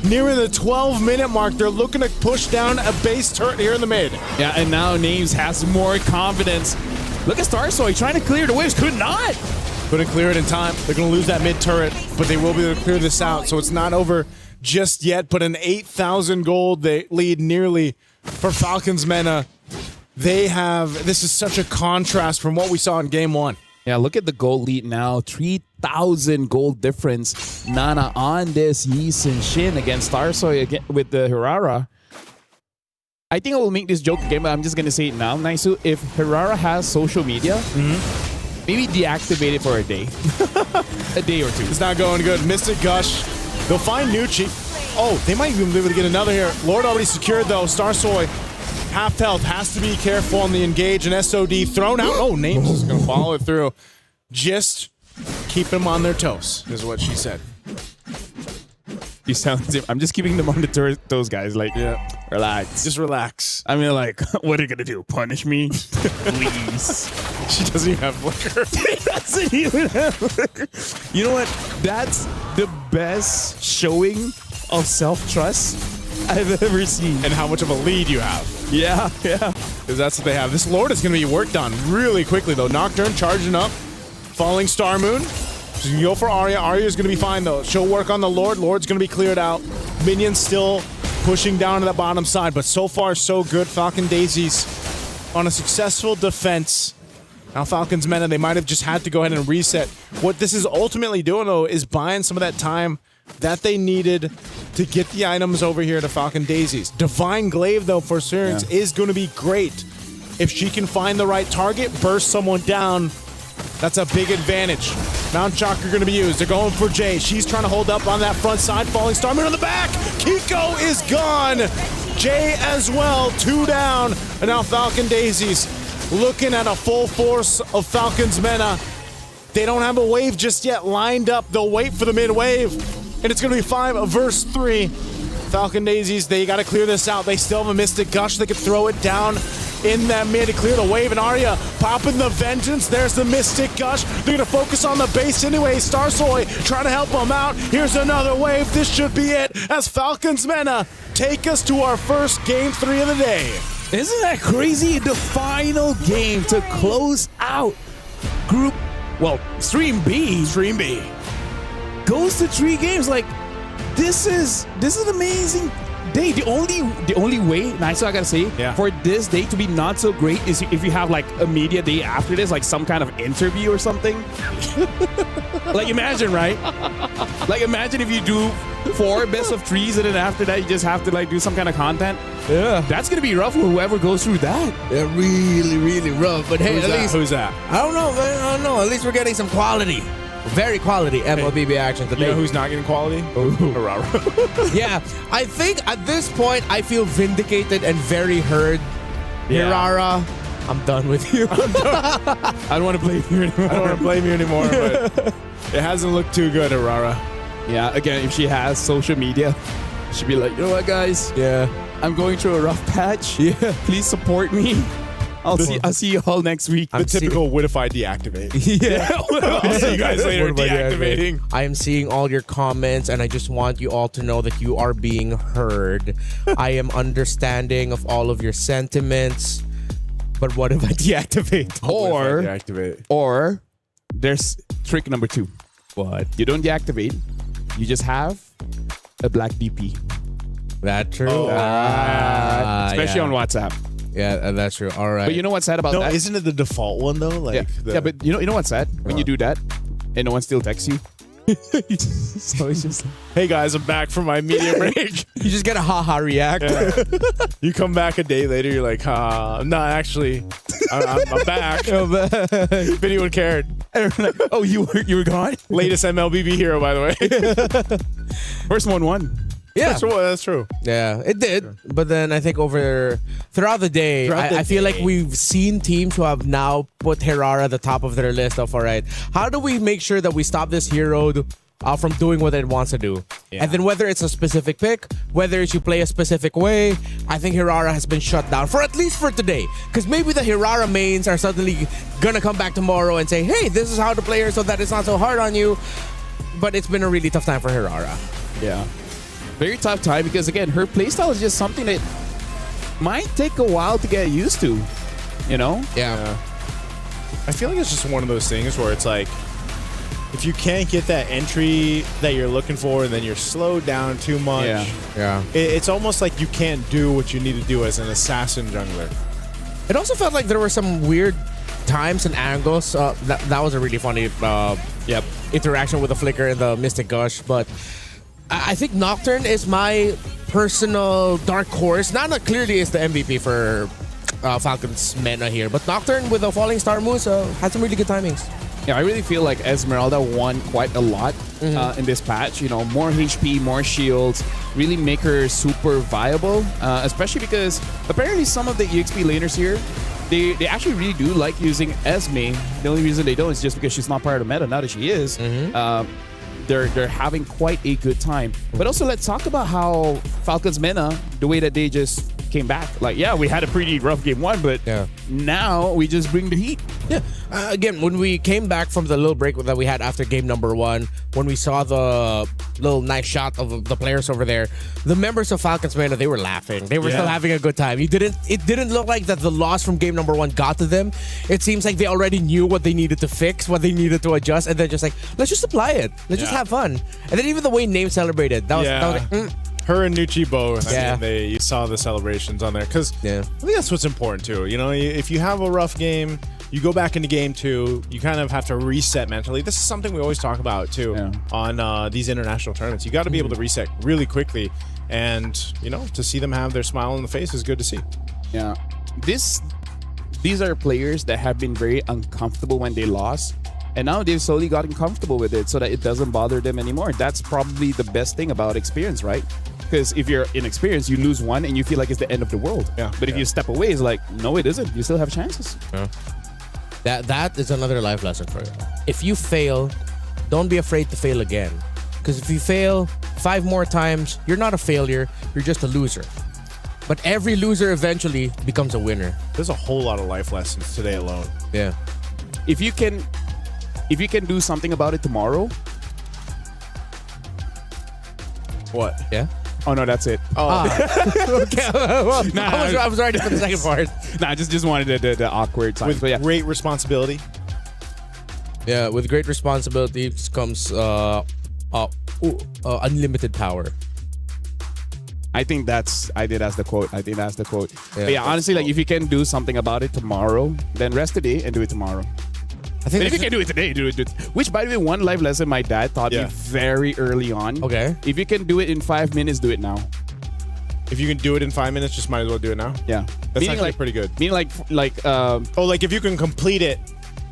Nearing the 12-minute mark, they're looking to push down a base turret here in the mid. Yeah, and now Names has more confidence. Look at Starsoy trying to clear the waves. Could not. Couldn't clear it in time. They're going to lose that mid turret, but they will be able to clear this out. So it's not over just yet, but an 8,000 gold lead nearly for Falcons Mena. This is such a contrast from what we saw in game 1. Yeah, look at the gold lead now. 3,000 gold difference. Nana on this Yi Sin Shin against Starsoy again with the Hirara. I think I will make this joke again, but I'm just going to say it now. Naisu, if Hirara has social media, maybe deactivate it for a day. A day or two. It's not going good. Mystic Gush. They'll find Nucci. Oh, they might even be able to get another here. Lord already secured, though. Starsoy, half health. Has to be careful on the engage. And SOD thrown out. Oh, Names is going to follow it through. Just keep them on their toes, is what she said. You sound. I'm just keeping them on the toes, guys. Like, relax. Just relax. I mean, like, what are you gonna do? Punish me? Please. She doesn't even have flicker. She doesn't even have flicker. You know what? That's the best showing of self-trust I've ever seen. And how much of a lead you have. Yeah. Because that's what they have. This Lord is going to be worked on really quickly, though. Nocturne charging up. Falling Star Moon. She's going to go for Arya. Arya's going to be fine, though. She'll work on the Lord. Lord's going to be cleared out. Minions still pushing down to the bottom side, but so far, so good. Falcon Daisies on a successful defense. Now Falcons Mena, they might have just had to go ahead and reset. What this is ultimately doing, though, is buying some of that time that they needed to get the items over here to Falcon Daisies. Divine Glaive, though, for Syrinx is going to be great. If she can find the right target, burst someone down, that's a big advantage. Mount Chakra going to be used. They're going for Jay. She's trying to hold up on that front side. Falling Star Moon on the back. Kiko is gone. Jay as well. 2 down. And now Falcon Daisies looking at a full force of Falcons Mena. They don't have a wave just yet lined up. They'll wait for the mid wave. And it's going to be 5 versus 3. Falcon Daisies, they got to clear this out. They still have a Mystic Gush. They could throw it down in that mid to clear the wave. And Arya popping the Vengeance. There's the Mystic Gush. They're going to focus on the base anyway. Starsoy trying to help them out. Here's another wave. This should be it as Falcons Mena take us to our first game 3 of the day. Isn't that crazy? The final game to close out group, Stream B. Stream B. Goes to 3 games. Like, this is an amazing day. The only way, nice, I gotta say, for this day to be not so great is if you have like a media day after this, like some kind of interview or something. Like, imagine, right? Like, imagine if you do 4 best of 3s and then after that you just have to like do some kind of content. Yeah, that's gonna be rough for whoever goes through that. They're really, really rough. But hey, Who's that? I don't know, man. I don't know. At least we're getting some quality. Very quality MLBB action today. You know who's not getting quality? Hirara. Yeah, I think at this point I feel vindicated and very heard. Yeah. Hirara, I'm done with you. I don't want to blame you anymore. But it hasn't looked too good, Hirara. Yeah, again, if she has social media, she'd be like, you know what, guys? Yeah, I'm going through a rough patch. Yeah, please support me. I'll see you all next week. The typical what if I deactivate? Yeah. I'll see you guys later deactivating. I am seeing all your comments and I just want you all to know that you are being heard. I am understanding of all of your sentiments. But what if I deactivate? Or there's trick number 2. What? You don't deactivate. You just have a black DP. That's true. Especially on WhatsApp. Yeah, that's true. All right. But you know what's sad about that? Isn't it the default one though? Like but you know what's sad? When you do that and no one still texts you. So it's just like, hey guys, I'm back from my media break. You just get a haha react. Yeah. You come back a day later, you're like, no, actually, I'm back. If anyone cared. Oh, you were gone? Latest MLBB hero, by the way. First one won. Yeah, that's true. Yeah, it did. But then I think throughout the day, I feel like we've seen teams who have now put Herrera at the top of their list of, all right, how do we make sure that we stop this hero from doing what it wants to do? Yeah. And then whether it's a specific pick, whether it's you play a specific way, I think Herrera has been shut down for at least for today. Because maybe the Herrera mains are suddenly going to come back tomorrow and say, hey, this is how to play her so that it's not so hard on you. But it's been a really tough time for Herrera. Yeah. Very tough time because, again, her playstyle is just something that might take a while to get used to, you know? Yeah. I feel like it's just one of those things where it's like, if you can't get that entry that you're looking for and then you're slowed down too much, it's almost like you can't do what you need to do as an assassin jungler. It also felt like there were some weird times and angles. That was a really funny interaction with the Flicker and the Mystic Gush, but I think Nocturne is my personal dark horse. Nana clearly is the MVP for Falcons Mena here, but Nocturne with the Falling Star moves had some really good timings. Yeah, I really feel like Esmeralda won quite a lot in this patch. You know, more HP, more shields, really make her super viable, especially because apparently some of the EXP laners here, they actually really do like using Esme. The only reason they don't is just because she's not part of the meta. Now that she is, they're having quite a good time. But also, let's talk about how Falcons Mena, the way that they just came back. Like, yeah, we had a pretty rough game one, but now we just bring the heat. Yeah. Again, when we came back from the little break that we had after game number one, when we saw the little nice shot of the players over there, the members of Falcons Mena, they were laughing. They were still having a good time. It didn't look like that the loss from game number one got to them. It seems like they already knew what they needed to fix, what they needed to adjust, and then just like, let's just apply it. Let's just have fun. And then even the way Name celebrated, that was like, Her and Nucci both. I mean, you saw the celebrations on there because I think that's what's important too. You know, if you have a rough game, you go back into game two, you kind of have to reset mentally. This is something we always talk about too on these international tournaments. You got to be able to reset really quickly, and you know, to see them have their smile on the face is good to see. Yeah, these are players that have been very uncomfortable when they lost. And now they've slowly gotten comfortable with it so that it doesn't bother them anymore. That's probably the best thing about experience, right? Because if you're inexperienced, you lose one and you feel like it's the end of the world. Yeah. But if you step away, it's like, no, it isn't. You still have chances. Yeah. That is another life lesson for you. If you fail, don't be afraid to fail again. Because if you fail 5 more times, you're not a failure. You're just a loser. But every loser eventually becomes a winner. There's a whole lot of life lessons today alone. Yeah. If you can do something about it tomorrow. What? Yeah? Oh, no, that's it. Oh. Okay. Well, I was ready for the second part. Nah, just wanted the awkward time. With great responsibility. Yeah, with great responsibility comes unlimited power. I think that's the quote. Yeah, honestly, like if you can do something about it tomorrow, then rest today and do it tomorrow. I think if you can do it today, do it. Which, by the way, one life lesson my dad taught me very early on. Okay. If you can do it in 5 minutes, do it now. If you can do it in 5 minutes, just might as well do it now. Yeah. That's actually pretty good. Meaning like if you can complete it.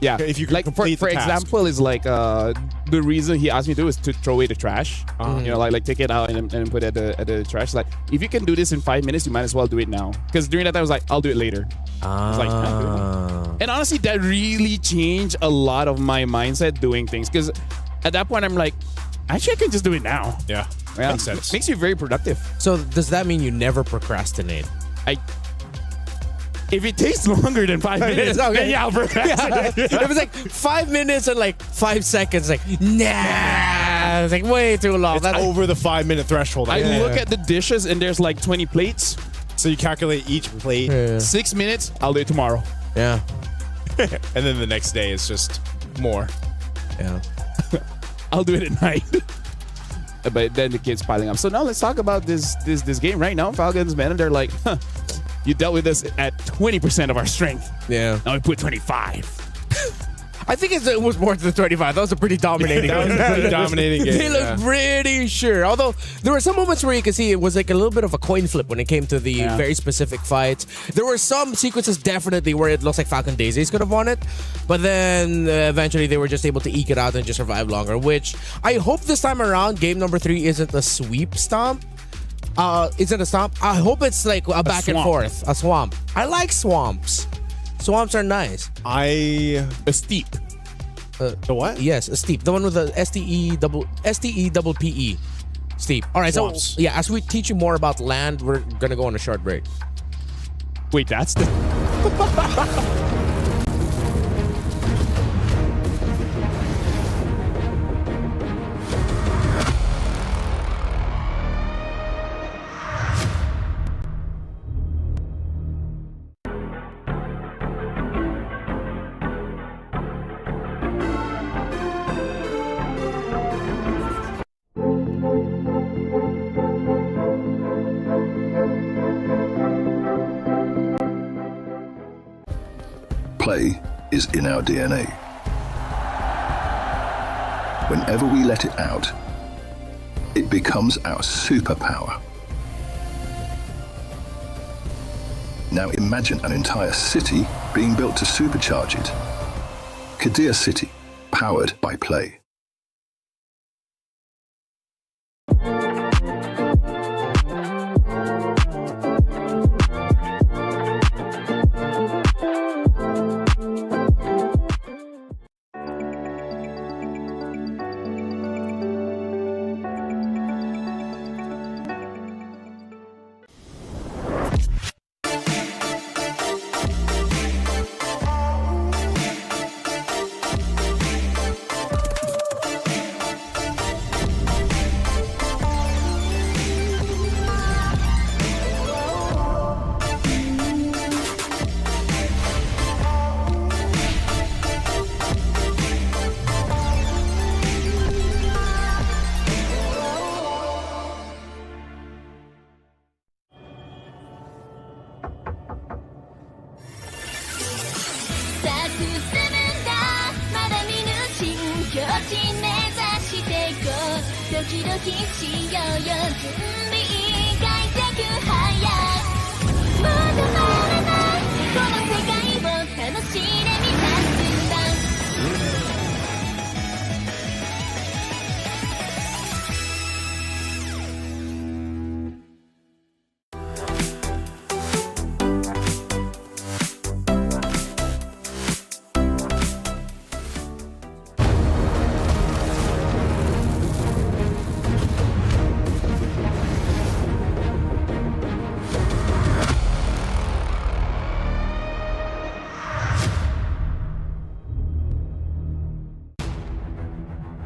Yeah. If you can like complete for the task. example, is like the reason he asked me to do is to throw away the trash. You know, like take it out and put it at the trash. Like if you can do this in 5 minutes, you might as well do it now. Because during that time I was like, I'll do it later. I was like, and honestly, that really changed a lot of my mindset doing things. Because at that point, I'm like, actually, I can just do it now. Yeah. Makes sense. Makes you very productive. So does that mean you never procrastinate? If it takes longer than 5 minutes, then I'll procrastinate. If it's like 5 minutes and like 5 seconds, like, nah. It's like way too long. That's over the 5 minute threshold. I look at the dishes and there's like 20 plates. So you calculate each plate. 6 minutes, I'll do it tomorrow. Yeah. And then the next day it's just more. Yeah. I'll do it at night. But then the kids piling up. So now let's talk about this game right now. Falcons, man, and they're like, you dealt with us at 20% of our strength. Yeah. Now we put 25. I think it was more than 25. That was a pretty dominating That was a pretty dominating game. They looked pretty sure. Although there were some moments where you could see it was like a little bit of a coin flip when it came to the very specific fights. There were some sequences definitely where it looks like Falcon Daisies could have won it. But then eventually they were just able to eke it out and just survive longer. Which I hope this time around, game number 3 isn't a sweep stomp. Isn't a stomp? I hope it's like a back and forth. A swamp. I like swamps. Swamps are nice. A steep. The what? Yes, a steep. The one with the STE double PE. Steep. All right, swamps. So yeah, as we teach you more about land, we're gonna go on a short break. Wait, that's the... Play is in our DNA. Whenever we let it out, it becomes our superpower. Now imagine an entire city being built to supercharge it. Kadir City, powered by play.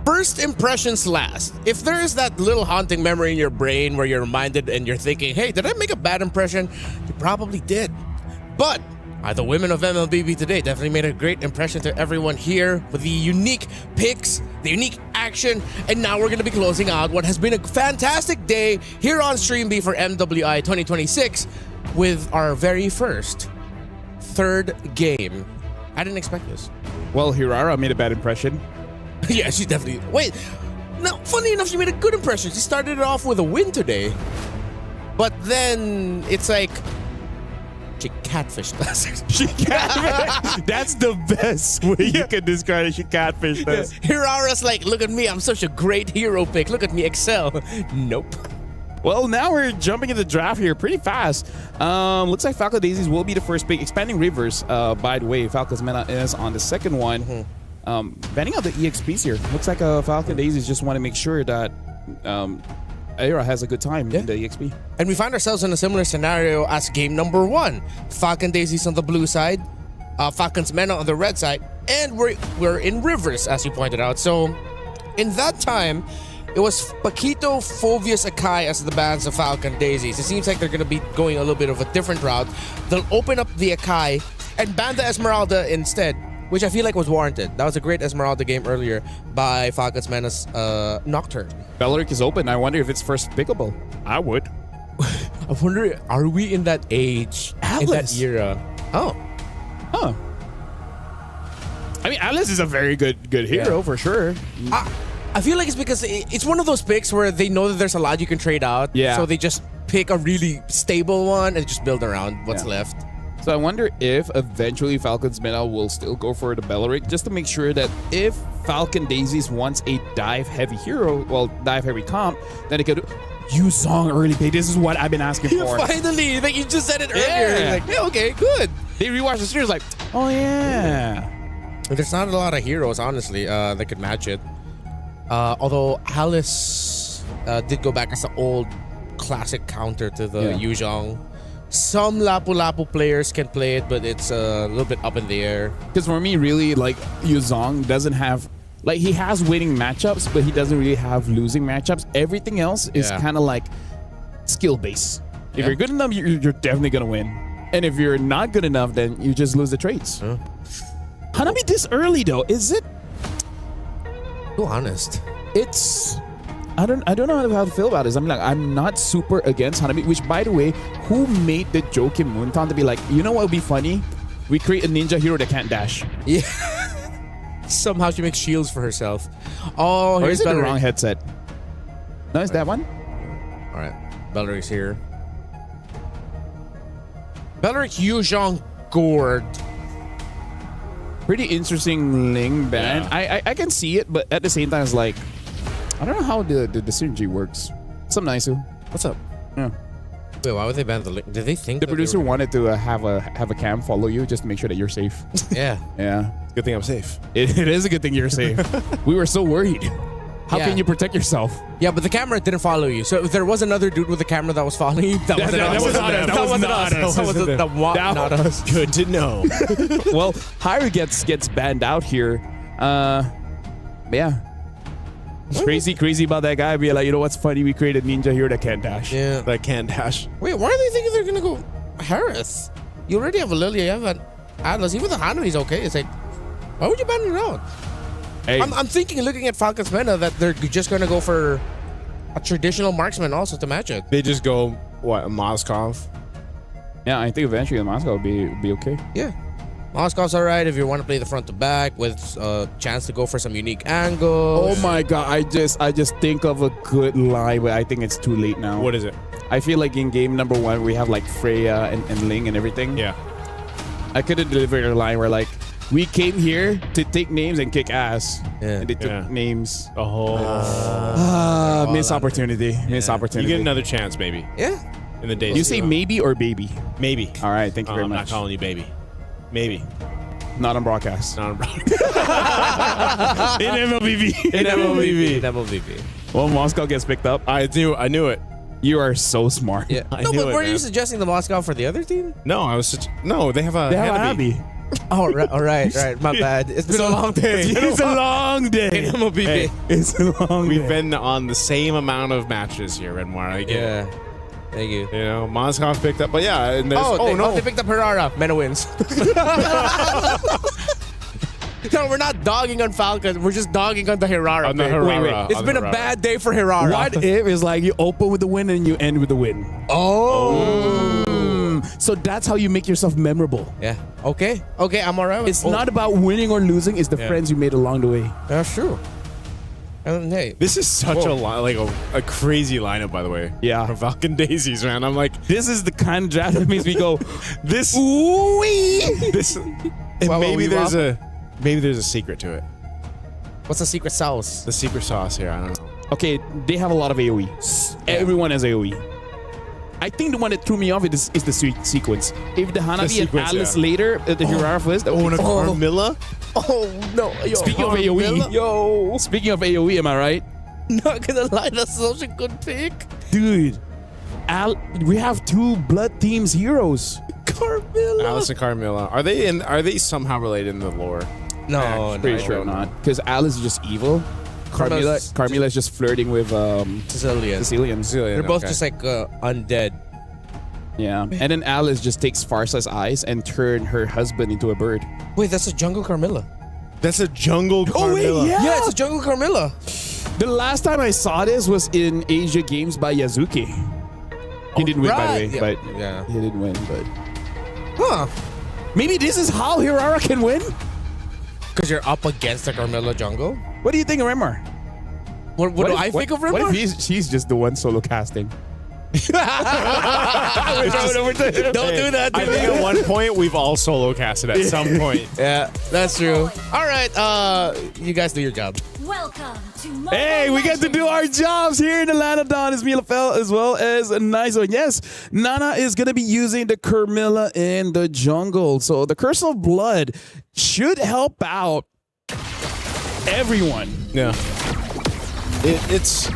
First impressions last. If there is that little haunting memory in your brain where you're reminded and you're thinking, hey, did I make a bad impression? You probably did. But the women of MLBB today definitely made a great impression to everyone here with the unique picks, the unique action, and now we're going to be closing out what has been a fantastic day here on Stream B for MWI 2026 with our very first third game. I didn't expect this. Well, Hirara made a bad impression. Yeah, she definitely... Wait, no, funny enough, she made a good impression. She started it off with a win today. But then it's like... She catfished us. She catfished. That's the best way you can describe it. She catfished us. Hirara's like, look at me, I'm such a great hero pick. Look at me excel. Nope. Well, now we're jumping in the draft here pretty fast. Looks like Falcon Daisies will be the first pick. Expanding Rivers, by the way, Falcon's Mena is on the second one. Banning out the EXPs here. Looks like Falcon Daisies just want to make sure that Aira has a good time in the EXP. And we find ourselves in a similar scenario as game number 1. Falcon Daisies on the blue side, Falcon's Mena on the red side, and we're in Rivers, as you pointed out. So in that time, it was Paquito, Phovius, Akai as the bans of Falcon Daisies. It seems like they're going to be going a little bit of a different route. They'll open up the Akai and ban the Esmeralda instead, which I feel like was warranted. That was a great Esmeralda game earlier by Falcon's Menace Nocturne. Belleric is open. I wonder if it's first pickable. I would. I wonder, are we in that age, in that era? Oh. Huh. I mean, Alice is a very good hero for sure. I feel like it's because it's one of those picks where they know that there's a lot you can trade out. Yeah. So they just pick a really stable one and just build around what's left. So I wonder if eventually Falcon's meta will still go for the Belleric just to make sure that if Falcon Daisies wants a dive-heavy hero, well, dive-heavy comp, then it could use Song early play. This is what I've been asking for. Finally, like you just said it earlier. Yeah. Like, yeah, okay, good. They rewatched the series like, oh yeah. There's not a lot of heroes, honestly, that could match it. Although Alice did go back as an old classic counter to the Yu Zhong. Some Lapu-Lapu players can play it, but it's a little bit up in the air. Because for me, really, like, Yu Zhong doesn't have... Like, he has winning matchups, but he doesn't really have losing matchups. Everything else is kind of like skill-based. If you're good enough, you're definitely going to win. And if you're not good enough, then you just lose the trades. Hanabi this early, though, is it... Too honest. It's... I don't know how to feel about this. I mean, like, I'm not super against Hanabi, which, by the way, who made the Joakim Moonton to be like, you know what would be funny? We create a ninja hero that can't dash. Yeah. Somehow she makes shields for herself. Oh, or here's is it the Belleric. wrong headset? No, it's that one? All right. Belleric's here. Belleric Yu Zhong Gourd. Pretty interesting Ling ban. I can see it, but at the same time, it's like, I don't know how the synergy works. What's up, Naisu? What's up? Yeah. Wait, why would they ban the link? Did they think the producer wanted to have a cam follow you just to make sure that you're safe? Yeah. Yeah. Good thing I'm safe. It is a good thing you're safe. We were so worried. How can you protect yourself? Yeah, but the camera didn't follow you. So if there was another dude with a camera that was following you, that wasn't not us. Good to know. Well, Haru gets banned out here. Yeah. Crazy about that guy. Be like, you know what's funny? We created ninja here that can't dash. Yeah. That can't dash. Wait, why are they thinking they're gonna go Harris? You already have a Lilia, you have an Atlas. Even the Hanabi's okay. It's like, why would you ban it out? Hey. I'm thinking, looking at Falcon's meta, that they're just gonna go for a traditional marksman also to match it. They just go, what, a Moskov? Yeah, I think eventually the Moskov will be okay. Yeah. Moskov's alright if you want to play the front to back with a chance to go for some unique angles. Oh my god, I just think of a good line, but I think it's too late now. What is it? I feel like in game number 1 we have like Freya and Ling and everything. Yeah. I could have delivered a line where like, we came here to take names and kick ass. Yeah. And they took names. Oh. Missed opportunity. Missed You opportunity. get another chance, maybe. Yeah. In the days. You say maybe or baby? Maybe. All right, thank you very I'm much. not calling you baby. Maybe. Not on broadcast. Not on broadcast. In MLBB. In MLBB. In MLBB. Well, Moscow gets picked up. I knew it. You are so smart. Yeah. I No, knew but it, were man. you suggesting the Moscow for the other team? No, they have a Hanabi. Oh, right. My bad. It's been a long day. It's a long day. In MLBB. Hey, It's a long we've day. been on the same amount of matches here, Redmar. I get it. Yeah. Thank you. You know, Moskov picked up, but yeah, and there's, They picked up Herrera. Mena wins. No, we're not dogging on Falcon. We're just dogging on the Herrera. On the pick. Herrera. It's On been the a Herrera. bad day for Herrera. What if it's like you open with the win and you end with the win? Oh. So that's how you make yourself memorable. Yeah. Okay, I'm alright with It's not about winning or losing. It's the friends you made along the way. That's true. And hey, This is such a crazy lineup, by the way. Yeah. For Falcon Daisies, man. I'm like, This is the kind of draft that makes me go, this. ooh-wee. This. And Wow, maybe wow, there's a secret to it. what's the secret sauce? The secret sauce here. I don't know. Okay, they have a lot of AoE. Everyone has AoE. I think the one that threw me off is the sequence. If the Hanabi sequence, and Alice yeah. later, the Hirara first. Oh, and a Carmilla? Oh no! Yo, Speaking of AoE, speaking of AoE, am I right? Not gonna lie, that's such a good pick. Dude, we have 2 Blood Team's heroes. Carmilla. Alice and Carmilla. Are they somehow related in the lore? No, Pretty sure not. Because Alice is just evil. Carmilla is just flirting with Sicilians. They're both just like undead. Yeah. And then Alice just takes Farsa's eyes and turn her husband into a bird. Wait, that's a jungle Carmilla. That's a jungle Carmilla. Oh wait, Yeah, it's a jungle Carmilla. The last time I saw this was in Asia Games by Yazuki. He didn't win, by the way, but he didn't win. But Huh? maybe this is how Hirara can win. Because you're up against the Carmilla jungle. What do you think of Remar? What do I think of Remar? What if she's just the one solo casting? Don't do that. I think at one point we've all solo casted at some point. Yeah, that's true. All right, you guys do your job. Welcome to Hey, we get to do our jobs here in Atlanta. Don is Milafel as well as Nizo. Yes, Nana is going to be using the Carmilla in the jungle. So the Curse of Blood should help out everyone. Yeah. It's...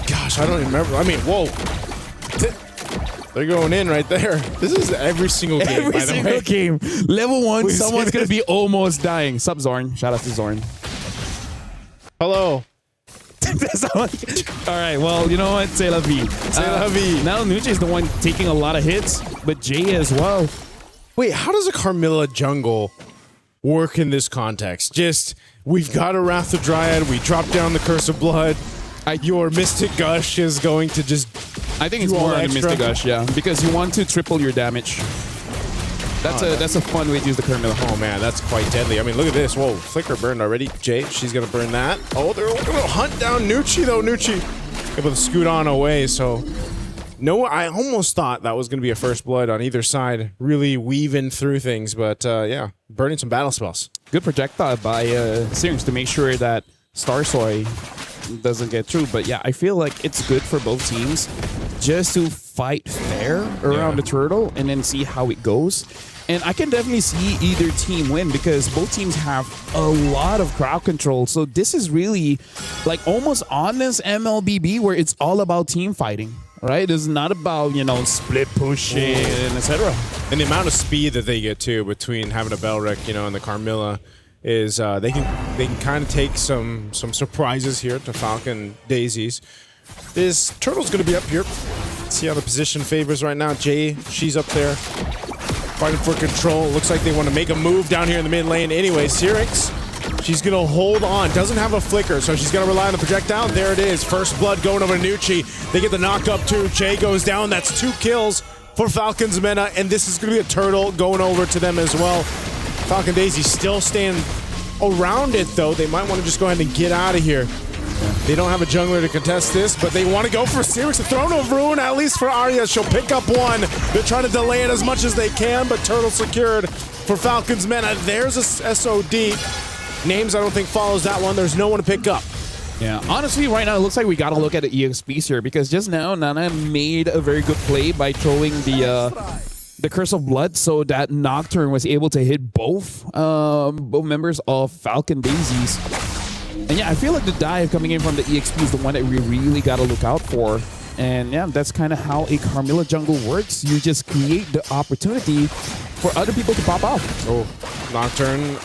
Gosh, I don't even remember. I mean, whoa. They're going in right there. This is every single game, Every by the single way. game. Level 1, We've someone's seen going to it. be almost dying. Sup, Zorn. Shout out to Zorn. Hello. All right, well, you know what? C'est la vie. C'est la vie. Now Nuche is the one taking a lot of hits, but Jay as well. Wait, how does a Carmilla jungle work in this context? Just, we've got a Wrath of Dryad, we drop down the Curse of Blood. Your Mystic Gush is going to just... I think it's more on the Mystic Gush, yeah, because you want to triple your damage. That's a fun way to use the Carmilla. Oh man, that's quite deadly. I mean, look at this. Whoa, Flicker burned already. Jade, she's gonna burn that. Oh, they're gonna hunt down Nucci though. Nucci able to scoot on away. So, no, I almost thought that was gonna be a first blood on either side, really weaving through things. But yeah, burning some battle spells. Good projectile by Syrinx to make sure that Starsoy doesn't get through. But yeah, I feel like it's good for both teams just to fight fair around the turtle and then see how it goes. And I can definitely see either team win because both teams have a lot of crowd control. So this is really like almost honest MLBB where it's all about team fighting, right? It's not about, you know, split pushing and etc. And the amount of speed that they get too between having a Belric, you know, and the Carmilla is they can kind of take some surprises here to Falcon Daisies. This turtle's going to be up here. See how the position favors right now. Jay, she's up there. Fighting for control. Looks like they want to make a move down here in the mid lane. Anyway, Syrinx, she's going to hold on. Doesn't have a flicker, so she's going to rely on the projectile. There it is. First blood going over to Nucci. They get the knock up too. Jay goes down. That's 2 kills for Falcon's Mena, and this is going to be a turtle going over to them as well. Falcon Daisy still staying around it, though. They might want to just go ahead and get out of here. They don't have a jungler to contest this, but they want to go for Syrinx. The Throne of Ruin, at least for Arya. She'll pick up one. They're trying to delay it as much as they can, but Turtle secured for Falcon's Mena. There's a SOD. Names, I don't think, follows that one. There's no one to pick up. Yeah, honestly, right now, it looks like we got to look at the EXPs here because just now, Nana made a very good play by throwing the Curse of Blood so that Nocturne was able to hit both members of Falcon Daisies. And yeah, I feel like the dive coming in from the EXP is the one that we really got to look out for. And yeah, that's kind of how a Carmilla jungle works. You just create the opportunity for other people to pop out. Oh, Nocturne,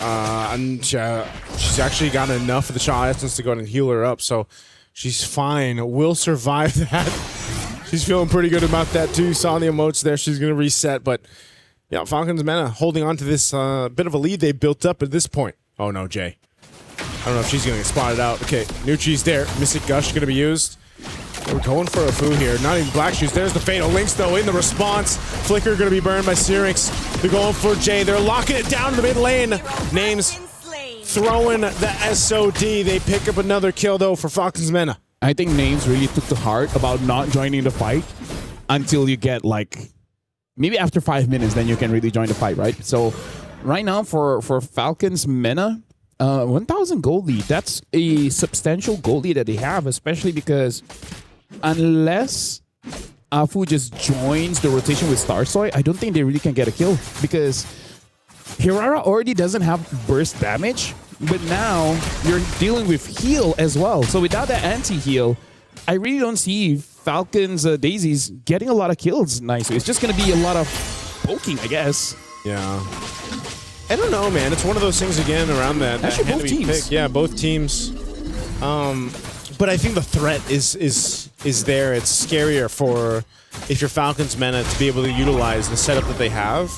and she's actually gotten enough of the Shaw Essence to go ahead and heal her up, so she's fine. Will survive that. She's feeling pretty good about that too. Saw the emotes there. She's going to reset, but yeah, Falcon's Mena holding on to this bit of a lead they built up at this point. Oh no, Jay. I don't know if she's going to get spotted out. Okay, Nucci's there. Mystic Gush going to be used. We're going for a foo here. Not even Black Shoes. There's the Fatal Links, though, in the response. Flicker going to be burned by Syrinx. They're going for Jay. They're locking it down in the mid lane. Names throwing the SOD. They pick up another kill, though, for Falcon's Mena. I think Names really took to heart about not joining the fight until you get, like, maybe after 5 minutes, then you can really join the fight, right? So right now for Falcon's Mena, 1,000 gold lead. That's a substantial gold lead that they have, especially because unless Afu just joins the rotation with Starsoy, I don't think they really can get a kill because Hirara already doesn't have burst damage, but now you're dealing with heal as well. So without that anti-heal, I really don't see Falcon's Daisies getting a lot of kills. Nice. It's just going to be a lot of poking, I guess. Yeah. I don't know, man. It's one of those things again around that. Actually, both teams. Pick. Yeah, both teams. But I think the threat is there. It's scarier for if you're Falcon's Mena to be able to utilize the setup that they have,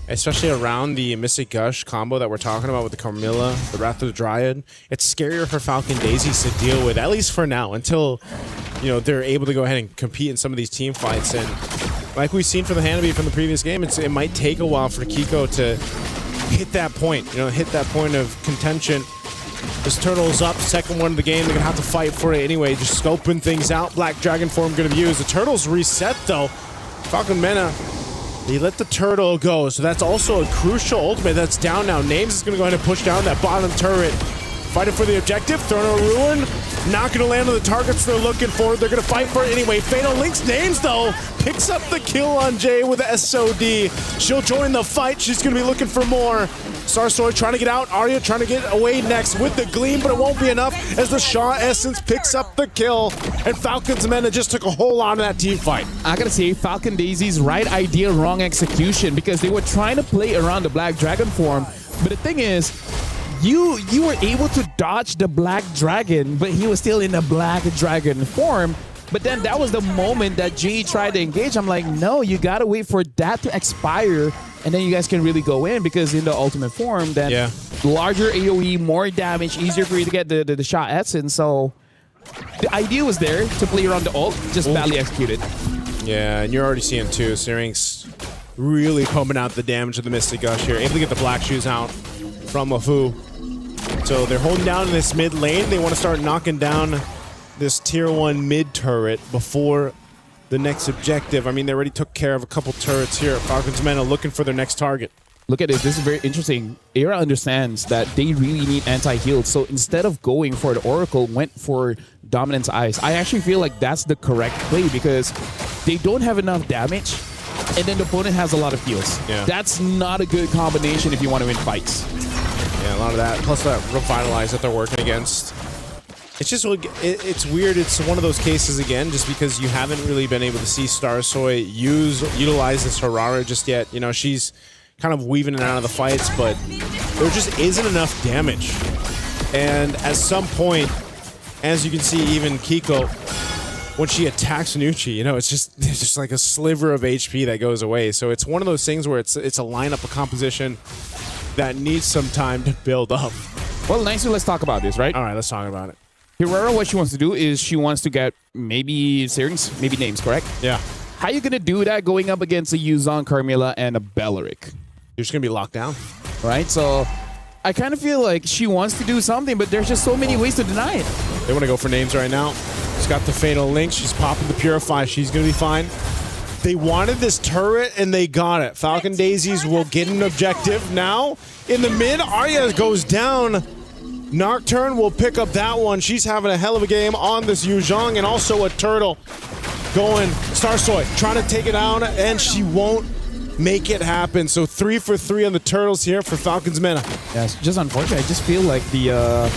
especially around the Mystic Gush combo that we're talking about with the Carmilla, the Wrath of the Dryad. It's scarier for Falcon Daisies to deal with, at least for now, until they're able to go ahead and compete in some of these team fights. And like we've seen from the Hanabi from the previous game, it might take a while for Kiko to hit that point, hit that point of contention. This turtle's up, second one of the game. They're going to have to fight for it anyway, just scoping things out. Black Dragon form going to be used. The turtle's reset, though. Falcon Mena, he let the turtle go, so that's also a crucial ultimate. That's down now. Names is going to go ahead and push down that bottom turret. Fighting for the objective. Throwing a ruin. Not going to land on the targets they're looking for. They're going to fight for it anyway. Fatal Links Names, though, picks up the kill on Jay with the SOD. She'll join the fight. She's going to be looking for more. Starsoy trying to get out. Arya trying to get away next with the Gleam, but it won't be enough as the Shaw Essence picks up the kill. And Falcon's Mena just took a whole lot of that team fight. I gotta say, Falcon Daisy's right idea, wrong execution, because they were trying to play around the Black Dragon form. But the thing is, you were able to dodge the Black Dragon, but he was still in the Black Dragon form. But then that was the moment that Jay tried to engage. I'm like, no, you gotta wait for that to expire, and then you guys can really go in, because in the ultimate form, then larger AoE, more damage, easier for you to get the shot essence. So the idea was there to play around the ult, just badly executed. Yeah, and you're already seeing too, Syrinx really pumping out the damage of the Mystic Gush here, able to get the Black Shoes out from LeFou. So they're holding down in this mid lane. They want to start knocking down this tier 1 mid turret before the next objective. I mean, they already took care of a couple turrets here. Falcons Mena looking for their next target. Look at it. This is very interesting. Era understands that they really need anti-heal. So instead of going for the Oracle, went for Dominance Ice. I actually feel like that's the correct play, because they don't have enough damage, and then the opponent has a lot of heals. Yeah. That's not a good combination if you want to win fights. Yeah, a lot of that. Plus that Revitalize that they're working against. It's just, it's weird. It's one of those cases again, just because you haven't really been able to see Starsoy utilize this Harara just yet. She's kind of weaving in and out of the fights, but there just isn't enough damage. And at some point, as you can see, even Kiko, when she attacks Nucci, it's just like a sliver of HP that goes away. So it's one of those things where it's a lineup, a composition that needs some time to build up. Well, nicely, let's talk about this, right? All right, let's talk about it. Herrera, what she wants to do is she wants to get maybe Syrinx, maybe Names, correct? Yeah. How are you going to do that going up against a Yuzong, Carmilla, and a Belleric? You're just going to be locked down. Right? So I kind of feel like she wants to do something, but there's just so many ways to deny it. They want to go for Names right now. She's got the Fatal Link. She's popping the Purify. She's going to be fine. They wanted this turret, and they got it. Falcon Daisies will get an objective now. In the mid, Arya goes down. Nocturne will pick up that one. She's having a hell of a game on this Yuzhong, and also a turtle going. Starsoy trying to take it down, and she won't make it happen. So 3 for 3 on the turtles here for Falcons Mena. Yeah, it's just unfortunate. I just feel like the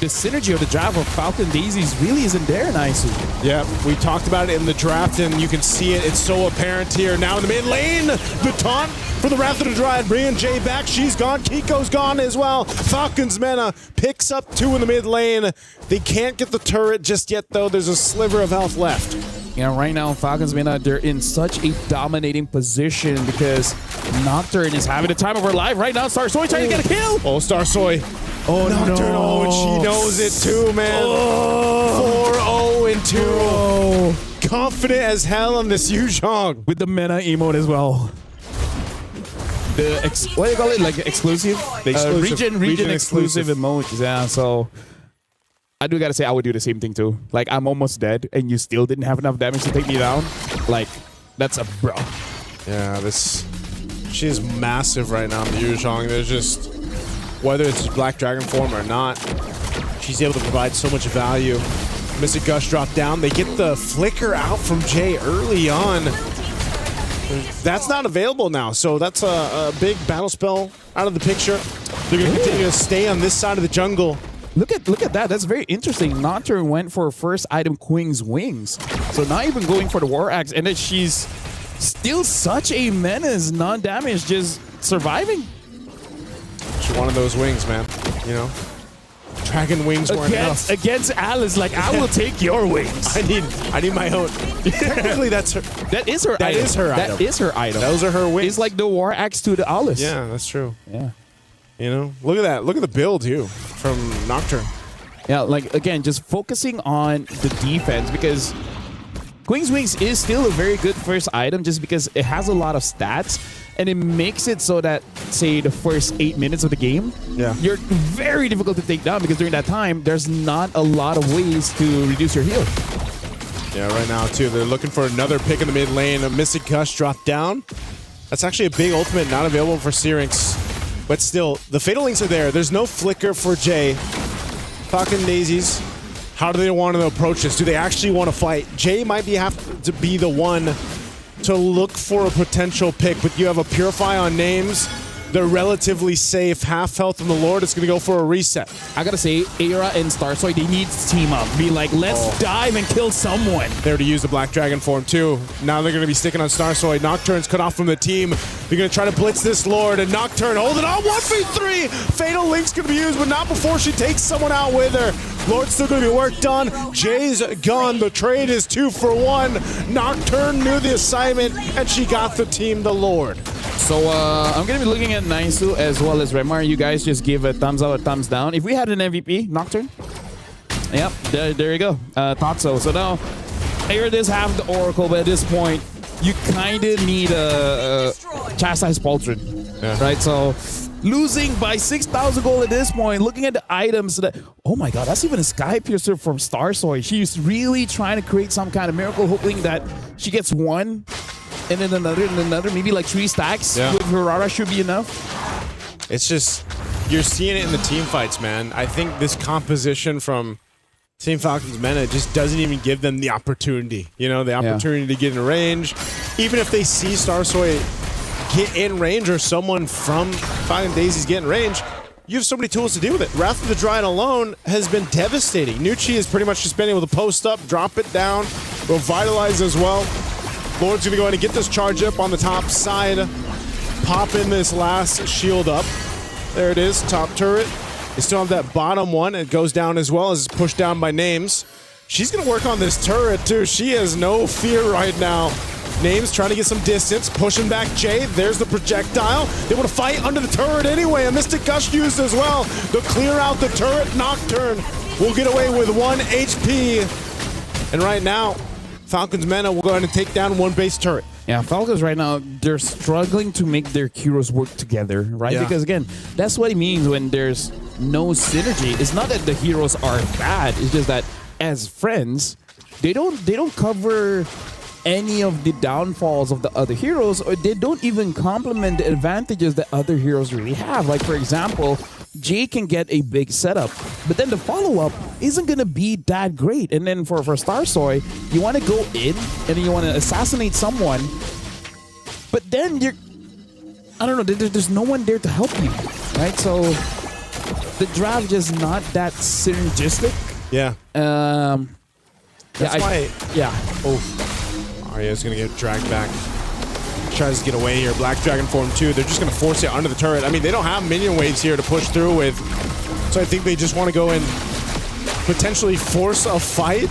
synergy of the draft of Falcon Daisies really isn't there in ISU. Yeah, we talked about it in the draft, and you can see it. It's so apparent here. Now in the mid lane, the taunt for the Wrath of the Dryad, bringing Jay back. She's gone. Kiko's gone as well. Falcons Mena picks up 2 in the mid lane. They can't get the turret just yet, though. There's a sliver of health left. Yeah, right now, Falcons Mena, they're in such a dominating position because Nocturne is having the time of her life right now. Starsoy trying to get a kill. Oh, Starsoy. Oh, Nocturne. No. Oh, and she knows it too, man. 4-0-2. Confident as hell on this Yuzhong. With the Mena emote as well. What do you call it? Like exclusive? Region exclusive emotes. Yeah, so I do gotta say I would do the same thing too. Like, I'm almost dead and you still didn't have enough damage to take me down. Like, that's a bro. Yeah, she is massive right now in the Yuzhong. There's just, whether it's Black Dragon form or not, she's able to provide so much value. Mystic Gush dropped down. They get the flicker out from Jay early on. That's not available now, so that's a big battle spell out of the picture. They're going to continue to stay on this side of the jungle. Look at that. That's very interesting. Nocturne went for first item Queen's Wings. So not even going for the War Axe, and then she's still such a menace, non-damage, just surviving. She wanted those wings, man. Dragon wings weren't enough. Against Alice, like, I will take your wings. I need my own. Technically, that's her. That is her item. That is her item. Those are her wings. It's like the War Axe to the Alice. Yeah, that's true. Yeah. Look at that. Look at the build, too, from Nocturne. Yeah, like, again, just focusing on the defense, because Queen's Wings is still a very good first item just because it has a lot of stats and it makes it so that, say, the first 8 minutes of the game, you're very difficult to take down because during that time, there's not a lot of ways to reduce your heal. Yeah, right now, too, they're looking for another pick in the mid lane. A Mystic Gush dropped down. That's actually a big ultimate not available for Syrinx. But still, the Fatal Links are there. There's no flicker for Jay. Falcon Daisies. How do they want to approach this? Do they actually want to fight? Jay might have to be the one to look for a potential pick, but you have a Purify on names. They're relatively safe. Half health from the Lord. It's going to go for a reset. I got to say, Aira and Starsoy, they need to team up. Be like, let's dive and kill someone. There to use the Black Dragon form, too. Now they're going to be sticking on Starsoy. Nocturne's cut off from the team. They're going to try to blitz this Lord, and Nocturne holding on. 1v3! Fatal Link's going to be used, but not before she takes someone out with her. Lord's still going to be worked on. Jay's gone. The trade is 2 for 1. Nocturne knew the assignment, and she got the team the Lord. So I'm going to be looking at Naisu as well as Remar. You guys just give a thumbs up or thumbs down. If we had an MVP, Nocturne. Yep, there you go. Thought so. So now, Aira does have the Oracle, but at this point, you kind of need a Chastise Pauldron. Right? So losing by 6,000 gold at this point, looking at the items that, oh my god, that's even a Sky Piercer from Starsoy. She's really trying to create some kind of miracle, hoping that she gets one. And then another, maybe like 3 stacks with Hirara should be enough. It's just, you're seeing it in the team fights, man. I think this composition from Team Falcon's Mena just doesn't even give them the opportunity. You know, the opportunity to get in range. Even if they see Starsoy get in range or someone from Falcon Daisy's get in range, you have so many tools to deal with it. Wrath of the Dryad alone has been devastating. Nucci has pretty much just been able to post up, drop it down, revitalize as well. Lord's going to go ahead and get this charge up on the top side. Pop in this last shield up. There it is, top turret. They still have that bottom one. It goes down as well as it's pushed down by Names. She's going to work on this turret too. She has no fear right now. Names trying to get some distance, pushing back Jay. There's the projectile. They want to fight under the turret anyway. A Mystic Gush used as well. They'll clear out the turret. Nocturne will get away with 1 HP. And right now, Falcon's Mena will go ahead and take down 1 base turret. Yeah, Falcons right now, they're struggling to make their heroes work together, right? Yeah. Because again, that's what it means when there's no synergy. It's not that the heroes are bad, it's just that as friends, they don't cover any of the downfalls of the other heroes, or they don't even complement the advantages that other heroes really have. Like for example, Jay can get a big setup, but then the follow-up isn't going to be that great. And then for Starsoy, you want to go in and then you want to assassinate someone, but then I don't know, there's no one there to help you, right? So the draft just not that synergistic. Yeah. That's why. Yeah. Oh, Arya's going to get dragged back. Tries to get away here. Black Dragon form 2. They're just going to force it under the turret. I mean, they don't have minion waves here to push through with. So I think they just want to go and potentially force a fight.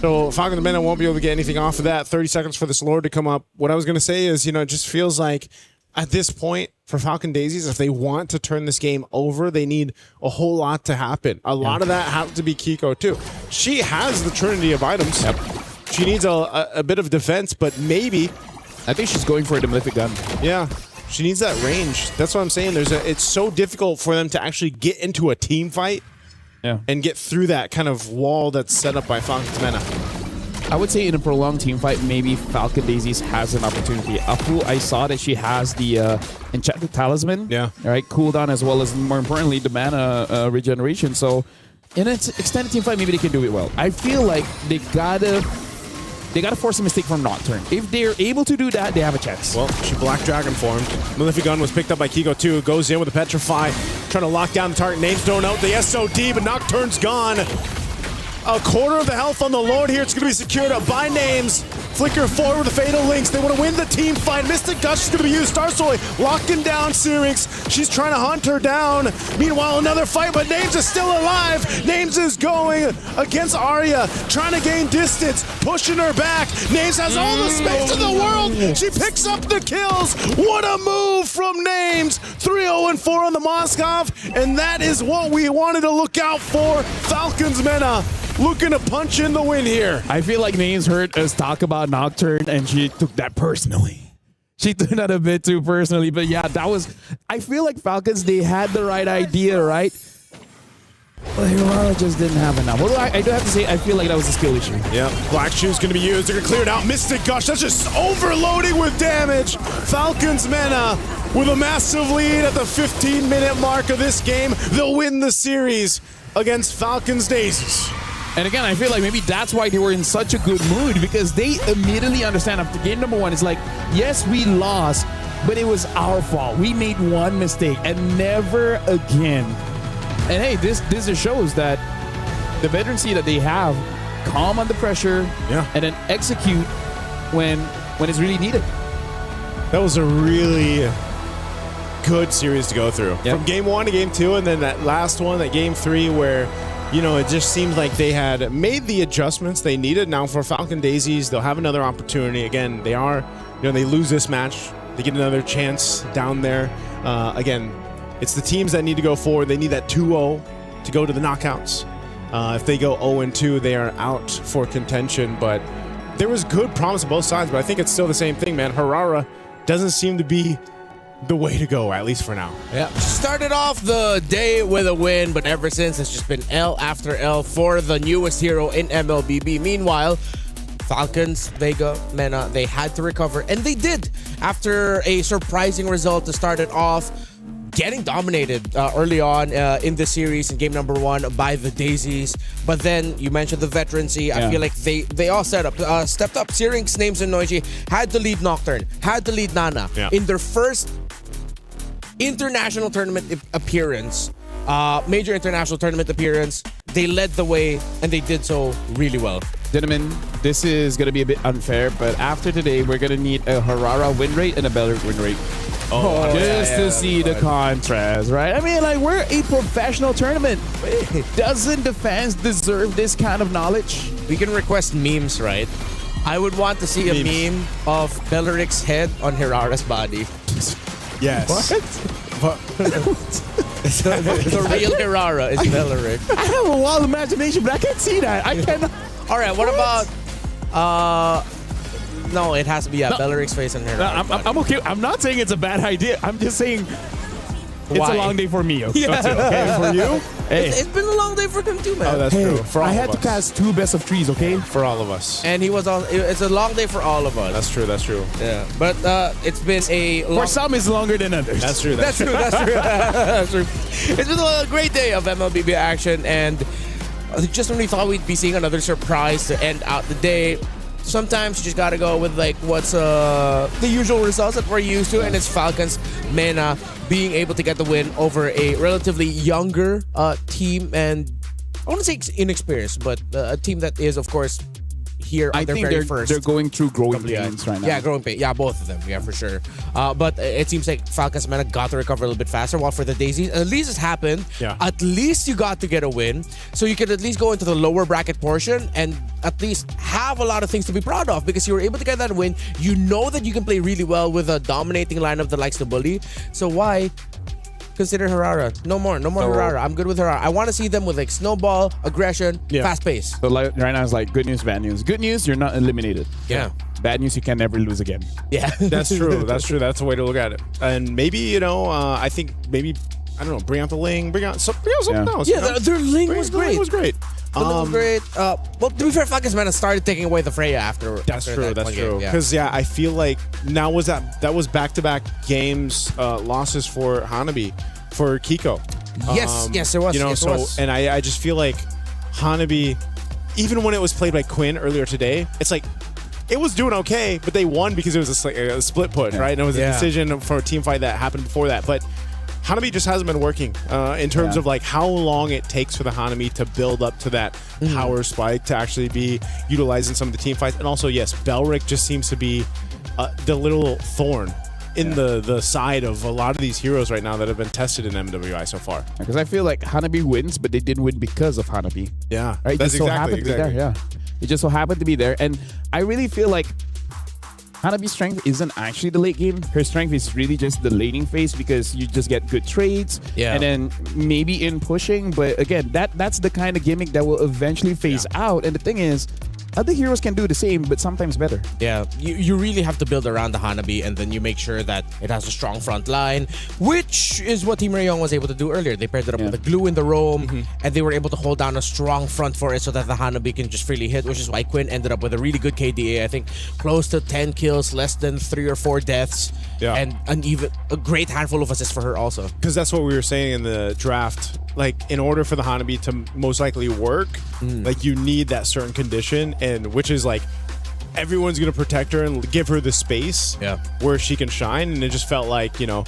So Falcon the Mena won't be able to get anything off of that. 30 seconds for this Lord to come up. What I was going to say is, it just feels like at this point for Falcon Daisies, if they want to turn this game over, they need a whole lot to happen. A lot of that has to be Kiko too. She has the trinity of items. Yep. She needs a bit of defense, but maybe... I think she's going for a Malefic Gun. Yeah, she needs that range. That's what I'm saying. It's so difficult for them to actually get into a team fight and get through that kind of wall that's set up by Falcon's Mena. I would say in a prolonged team fight, maybe Falcon Daisies has an opportunity. Apu, I saw that she has the Enchanted Talisman. Yeah. Right, cooldown as well as, more importantly, the mana regeneration. So in an extended team fight, maybe they can do it well. I feel like they gotta force a mistake from Nocturne. If they're able to do that, they have a chance. Well, she Black Dragon formed. Malefic Gun was picked up by Kiko too. Goes in with a Petrify, trying to lock down the target. Names thrown out the SOD, but Nocturne's gone. A quarter of the health on the Lord here. It's going to be secured up by Names. Flicker forward with the Fatal Links. They want to win the team fight. Mystic Gush is going to be used. Starsoy locking down Syrinx. She's trying to hunt her down. Meanwhile, another fight, but Names is still alive. Names is going against Arya, trying to gain distance, pushing her back. Names has all the space in the world. She picks up the kills. What a move from Names. 3-0-4 on the Moskov, and that is what we wanted to look out for. Falcons Mena looking to punch in the win here. I feel like Names heard us talk about Nocturne and she took that personally. She took that a bit too personally, but yeah, that was, I feel like Falcons, they had the right idea, right? But Hirara just didn't have enough. Although I do have to say, I feel like that was a skill issue. Yeah, Black Shoe's going to be used. They're going to clear it out. Mystic Gush, that's just overloading with damage. Falcons Mena with a massive lead at the 15-minute mark of this game. They'll win the series against Falcons Daisies. And again, I feel like maybe that's why they were in such a good mood, because they immediately understand after game number 1, it's like, yes, we lost, but it was our fault. We made one mistake and never again. And hey, this just shows that the veterancy that they have, calm under pressure, and then execute when it's really needed. That was a really good series to go through. From game 1 to game 2, and then that last one, that game 3, where it just seems like they had made the adjustments they needed. Now for Falcon Daisies, they'll have another opportunity. Again, they are, they lose this match, they get another chance down there. Again, it's the teams that need to go forward. They need that 2-0 to go to the knockouts. If they go 0-2, they are out for contention. But there was good promise on both sides, but I think it's still the same thing, man. Hirara doesn't seem to be the way to go, at least for now. Yeah, started off the day with a win, but ever since it's just been L after L for the newest hero in MLBB. Meanwhile, Falcons, Vega, Mena, they had to recover, and they did after a surprising result to start it off, getting dominated early on in the series in game number 1 by the Daisies. But then you mentioned the veterancy. I feel like they all stepped up. Syrinx, Names, and Noiji had to lead Nocturne, had to lead Nana in their first international tournament appearance, major international tournament appearance. They led the way, and they did so really well. Gentlemen, this is going to be a bit unfair, but after today, we're going to need a Hirara win rate and a Belleric win rate. Just to see the contrast, right? I mean, like, we're a professional tournament. Doesn't the fans deserve this kind of knowledge? We can request memes, right? I would want to see a meme of Belleric's head on Hirara's body. Yes. What? The real Hirara is Belleric. I have a wild imagination, but I can't see that. I cannot. All right, what about... No, it has to be Belleric's face on Hirara. I'm okay. I'm not saying it's a bad idea. I'm just saying it's a long day for me. Okay, for you? Hey. It's been a long day for him too, man. Oh, that's true. For all I of had us. to cast 2 best of 3s, okay? For all of us. And he was all. It's a long day for all of us. That's true. That's true. Yeah, but it's been a long. For some, it's longer than others. That's true. That's true. That's true. It's been a great day of MLBB action, and just when we thought we'd be seeing another surprise to end out the day, sometimes you just gotta go with like what's the usual results that we're used to, and it's Falcons Mena being able to get the win over a relatively younger team, and I want to say inexperienced, but a team that is, of course, here on their very first. They're going through growing pains right now. Yeah, growing pains. Yeah, both of them. Yeah, for sure. But it seems like Falcons Mena got to recover a little bit faster. While for the Daisies, at least it's happened. Yeah. At least you got to get a win, so you could at least go into the lower bracket portion and at least have a lot of things to be proud of, because you were able to get that win. You know that you can play really well with a dominating lineup that likes to bully. So why consider Hirara? No more Hirara. I'm good with Hirara. I want to see them with like snowball, aggression, fast pace. So like, right now it's like good news, bad news. Good news, you're not eliminated. Yeah. Bad news, you can never lose again. Yeah. That's true. That's true. That's a way to look at it. And maybe, I think maybe, I don't know, bring out the Ling, bring out something else. Yeah, their Ling was great. The Ling was great. The Ling was great. Well, to be fair, Falcons Mena started taking away the Freya after. That's true. That's true. Yeah. Because I feel like now that was back-to-back games losses for Hanabi, for Kiko. Yes, there was. Yes, so there was. and I just feel like Hanabi, even when it was played by Quinn earlier today, it's like it was doing okay, but they won because it was a split push, right? And it was a decision for a team fight that happened before that. But Hanabi just hasn't been working in terms of like how long it takes for the Hanami to build up to that power spike to actually be utilized in some of the team fights. And also, yes, Belric just seems to be the little thorn in the side of a lot of these heroes right now that have been tested in MWI so far. Because I feel like Hanabi wins, but they didn't win because of Hanabi. Yeah, right. That's It just so exactly, happened to be there. Yeah, it just so happened to be there, and I really feel like Hanabi's strength isn't actually the late game. Her strength is really just the laning phase because you just get good trades, and then maybe in pushing. But again, that's the kind of gimmick that will eventually phase out. And the thing is, other heroes can do the same, but sometimes better. Yeah, you really have to build around the Hanabi, and then you make sure that it has a strong front line, which is what Team Rayong was able to do earlier. They paired it up with the glue in the roam, and they were able to hold down a strong front for it so that the Hanabi can just freely hit, which is why Quinn ended up with a really good KDA. I think close to 10 kills, less than 3 or 4 deaths, and a great handful of assists for her also. Because that's what we were saying in the draft. Like, in order for the Hanabi to most likely work, like, you need that certain condition, and which is like everyone's gonna protect her and give her the space where she can shine. And it just felt like, you know,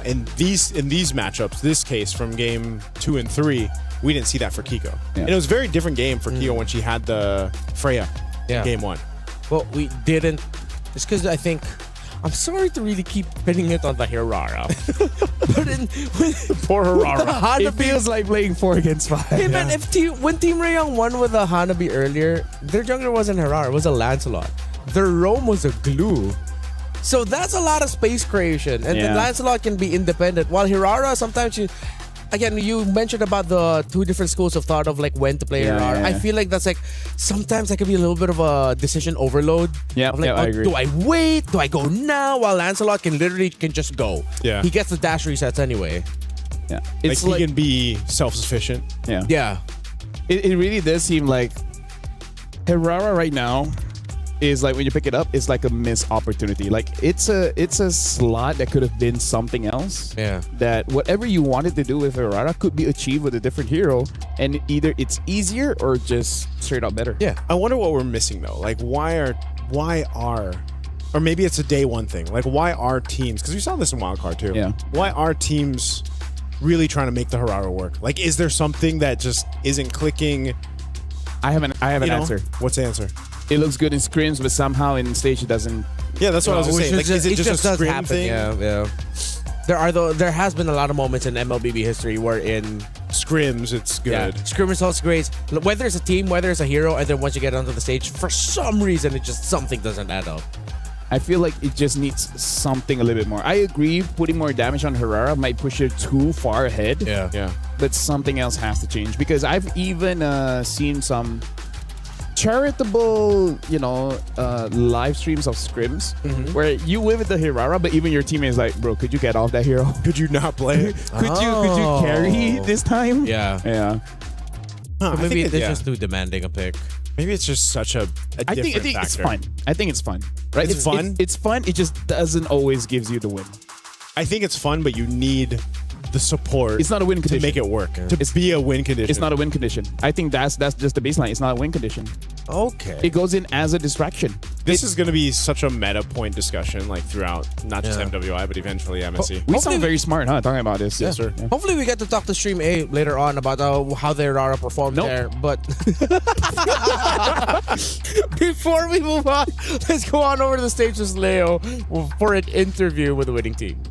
in these matchups, this case from game 2 and 3, we didn't see that for Kiko. And it was a very different game for Kiko when she had the Freya in game 1. Well, we didn't. It's because I think I'm sorry to really keep pinning it on the Hirara. But poor Hirara. It feels like playing 4 against 5. Hey man, when Team Rayong won with a Hanabi earlier, their jungler wasn't Hirara, it was a Lancelot. Their roam was a glue. So that's a lot of space creation. And then Lancelot can be independent. While Hirara, sometimes again, you mentioned about the 2 different schools of thought of like when to play Hirara. I feel like that's like sometimes that can be a little bit of a decision overload. Of like, I agree. Do I wait? Do I go now? While Lancelot can just go. Yeah. He gets the dash resets anyway. Yeah. It's like he can be self-sufficient. Yeah. It really does seem like Hirara right now is like when you pick it up, it's like a missed opportunity. Like it's a slot that could have been something else. Yeah. That whatever you wanted to do with Hirara could be achieved with a different hero, and either it's easier or just straight up better. Yeah. I wonder what we're missing though. Like why are or maybe it's a day one thing. Like why are teams, because we saw this in Wildcard too. Yeah. Why are teams really trying to make the Hirara work? Like is there something that just isn't clicking? I have an answer. What's the answer? It looks good in scrims, but somehow in stage it doesn't. Yeah, that's what I was going to say. Like, is it just a scrim happen. thing? Yeah. There has been a lot of moments in MLBB history where in scrims it's good. Yeah, scrim results great. Whether it's a team, whether it's a hero, and then once you get onto the stage, for some reason something doesn't add up. I feel like it just needs something a little bit more. I agree, putting more damage on Hirara might push her too far ahead. Yeah. But something else has to change, because I've even seen some charitable, live streams of scrims where you win with the Hirara, but even your teammate is like, bro, could you get off that hero? Could you not play it? Could you carry this time? Yeah. Maybe they're just too demanding a pick. Maybe it's just such a I different think factor. it's fun. I think it's fun. Right? It's fun? It's fun. It just doesn't always gives you the win. I think it's fun, but you need the support. It's not a win condition to make it work. To be a win condition. It's not a win condition. I think that's just the baseline. It's not a win condition. Okay. It goes in as a distraction. This is going to be such a meta point discussion, like throughout not just MWI, but eventually MSC. We sound very smart, huh? Talking about this. Yes, sir. Yeah. Hopefully we get to talk to Stream A later on about how their Rara performed there. But before we move on, let's go on over to the stage with Leo for an interview with the winning team.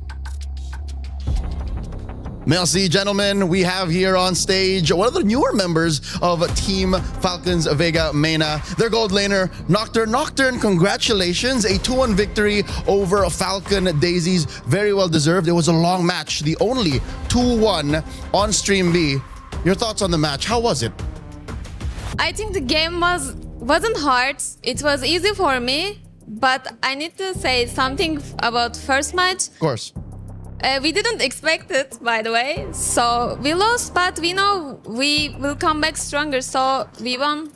Merci, gentlemen. We have here on stage one of the newer members of Team Falcons Vega Mena, their gold laner, Nocturne. Nocturne, congratulations. A 2-1 victory over Falcon Daisies. Very well deserved. It was a long match. The only 2-1 on Stream B. Your thoughts on the match? How was it? I think the game wasn't hard. It was easy for me. But I need to say something about first match. Of course. We didn't expect it, by the way. So we lost, but we know we will come back stronger. So we won.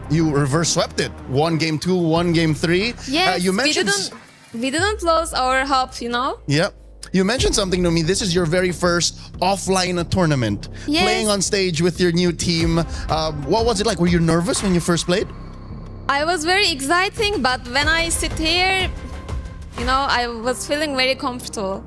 You reverse swept it. 1 game 2, 1 game 3. Yes, you mentioned we didn't lose our hope, Yep. You mentioned something to me. This is your very first offline tournament. Yes. Playing on stage with your new team. What was it like? Were you nervous when you first played? I was very exciting, but when I sit here, I was feeling very comfortable.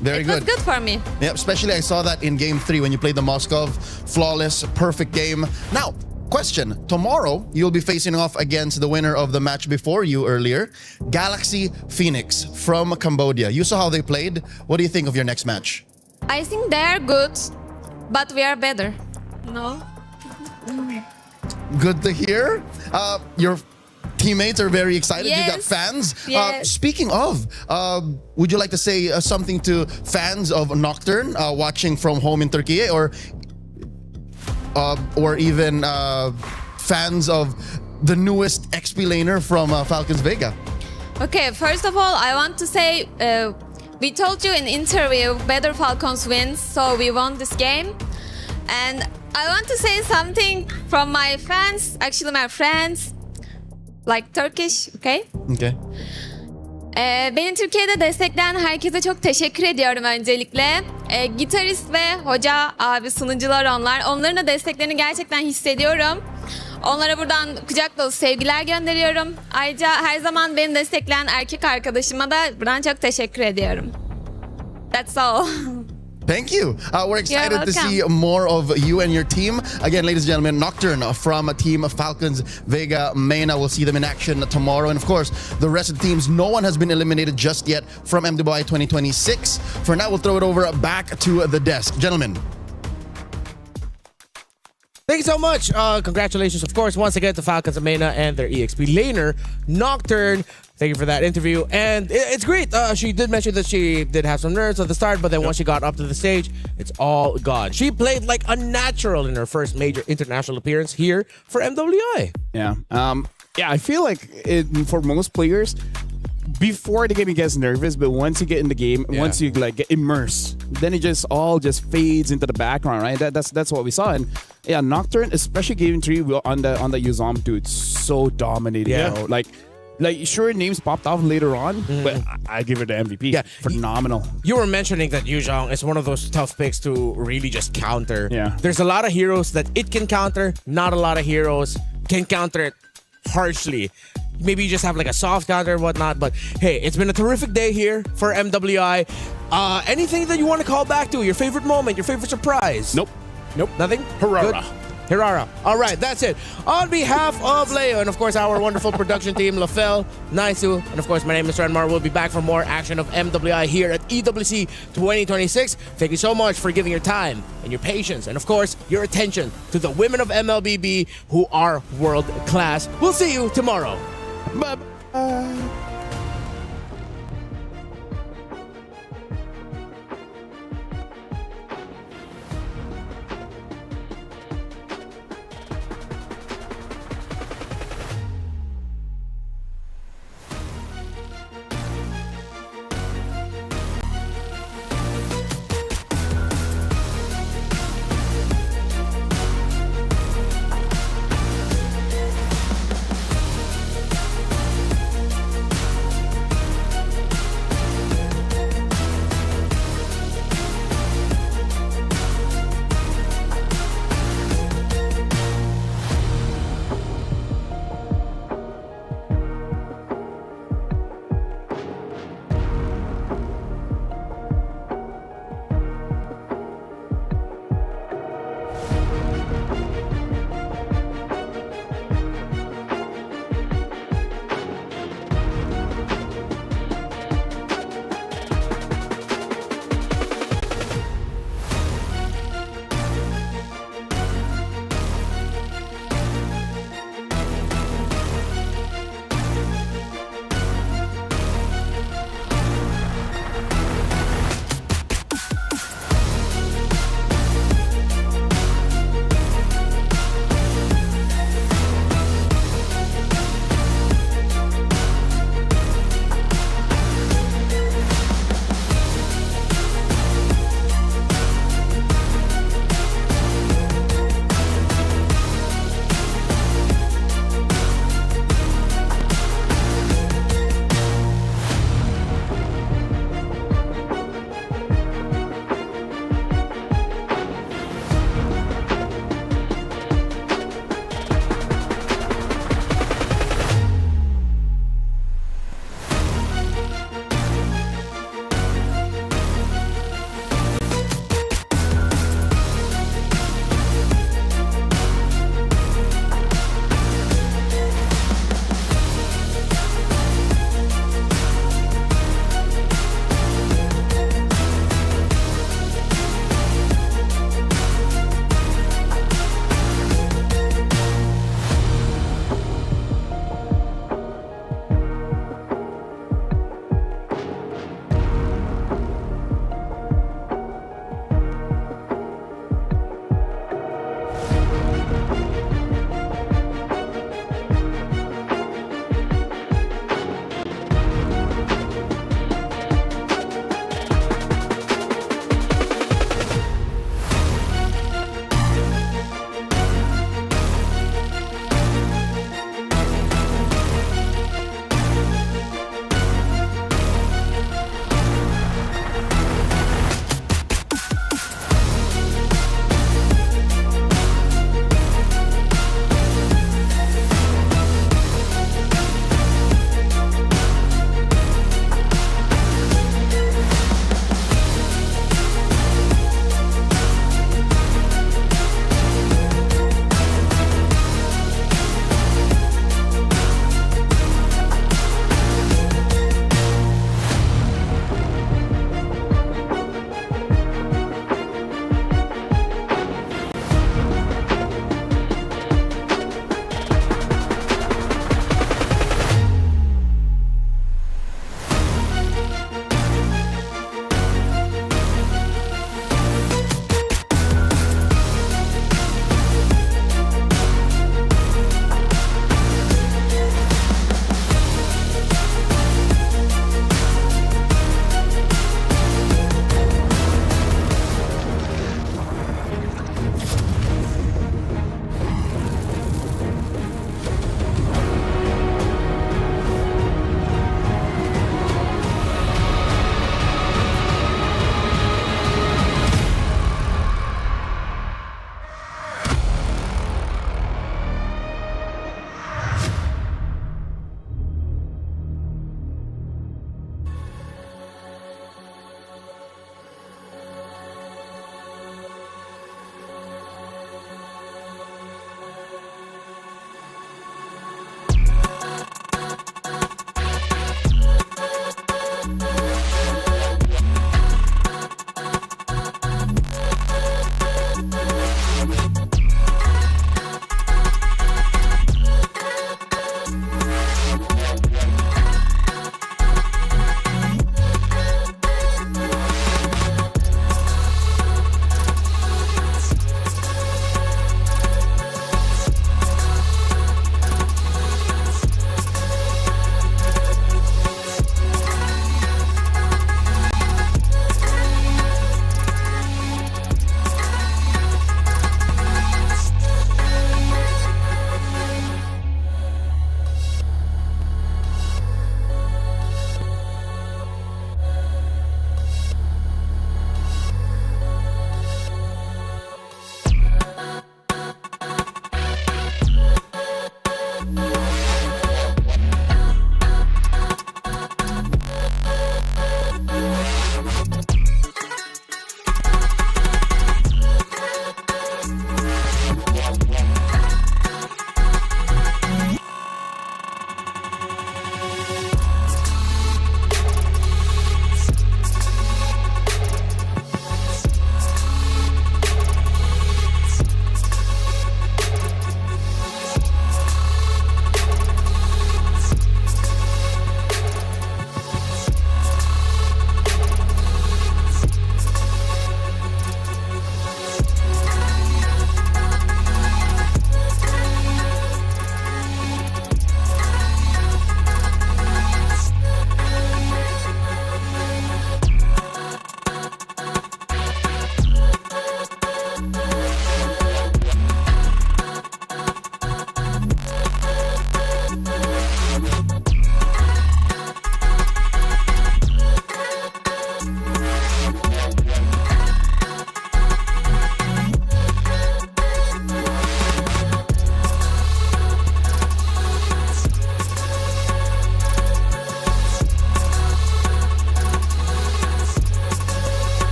Very it good. was good for me. Yeah, especially I saw that in Game 3 when you played the Moscow. Flawless, perfect game. Now, question. Tomorrow, you'll be facing off against the winner of the match before you earlier, Galaxy Phoenix from Cambodia. You saw how they played. What do you think of your next match? I think they are good, but we are better. No? Good to hear. Your teammates are very excited. You got Yes. fans. Yes. Speaking of, would you like to say something to fans of Nocturne watching from home in Turkey, or even fans of the newest XP laner from Falcons Vega? Okay, first of all, I want to say we told you in interview better Falcons wins, so we won this game. And I want to say something from my fans, actually my friends, like Turkish, okay? Okay. Beni Türkiye'de destekleyen herkese çok teşekkür ediyorum öncelikle. Gitarist ve hoca, abi, sunucular onlar. Onların da desteklerini gerçekten hissediyorum. Onlara buradan kucak dolusu sevgiler gönderiyorum. Ayrıca her zaman beni destekleyen erkek arkadaşıma da buradan çok teşekkür ediyorum. That's all. Thank you. We're excited to welcome. see more of you and your team. Again, ladies and gentlemen, Nocturne from Team Falcons Vega Mena. We'll see them in action tomorrow. And of course, the rest of the teams, no one has been eliminated just yet from MWI 2026. For now, we'll throw it over back to the desk. Gentlemen. Thank you so much. Congratulations, of course, once again to Falcons Amena and their EXP laner, Nocturne. Thank you for that interview. And it's great. She did mention that she did have some nerves at the start, but then once she got up to the stage, it's all gone. She played like a natural in her first major international appearance here for MWI. Yeah. Yeah, I feel like for most players, before the game, it gets nervous, but once you get in the game, once you like get immersed, then it just all just fades into the background, right? That's what we saw. And yeah, Nocturne, especially game 3 on the Yuzom dude, so dominating. Yeah. You know? Like sure, names popped off later on, but I give it the MVP. Yeah, phenomenal. You were mentioning that Yuzhong is one of those tough picks to really just counter. Yeah. There's a lot of heroes that it can counter. Not a lot of heroes can counter it harshly. Maybe you just have like a soft counter and whatnot. But hey, it's been a terrific day here for MWI. Anything that you want to call back to? Your favorite moment? Your favorite surprise? Nope. Nothing? Harara. Good? Hirara. All right, that's it. On behalf of Leo and, of course, our wonderful production team, Lafel, Naisu, and, of course, my name is Renmar. We'll be back for more action of MWI here at EWC 2026. Thank you so much for giving your time and your patience and, of course, your attention to the women of MLBB who are world class. We'll see you tomorrow. Bye-bye.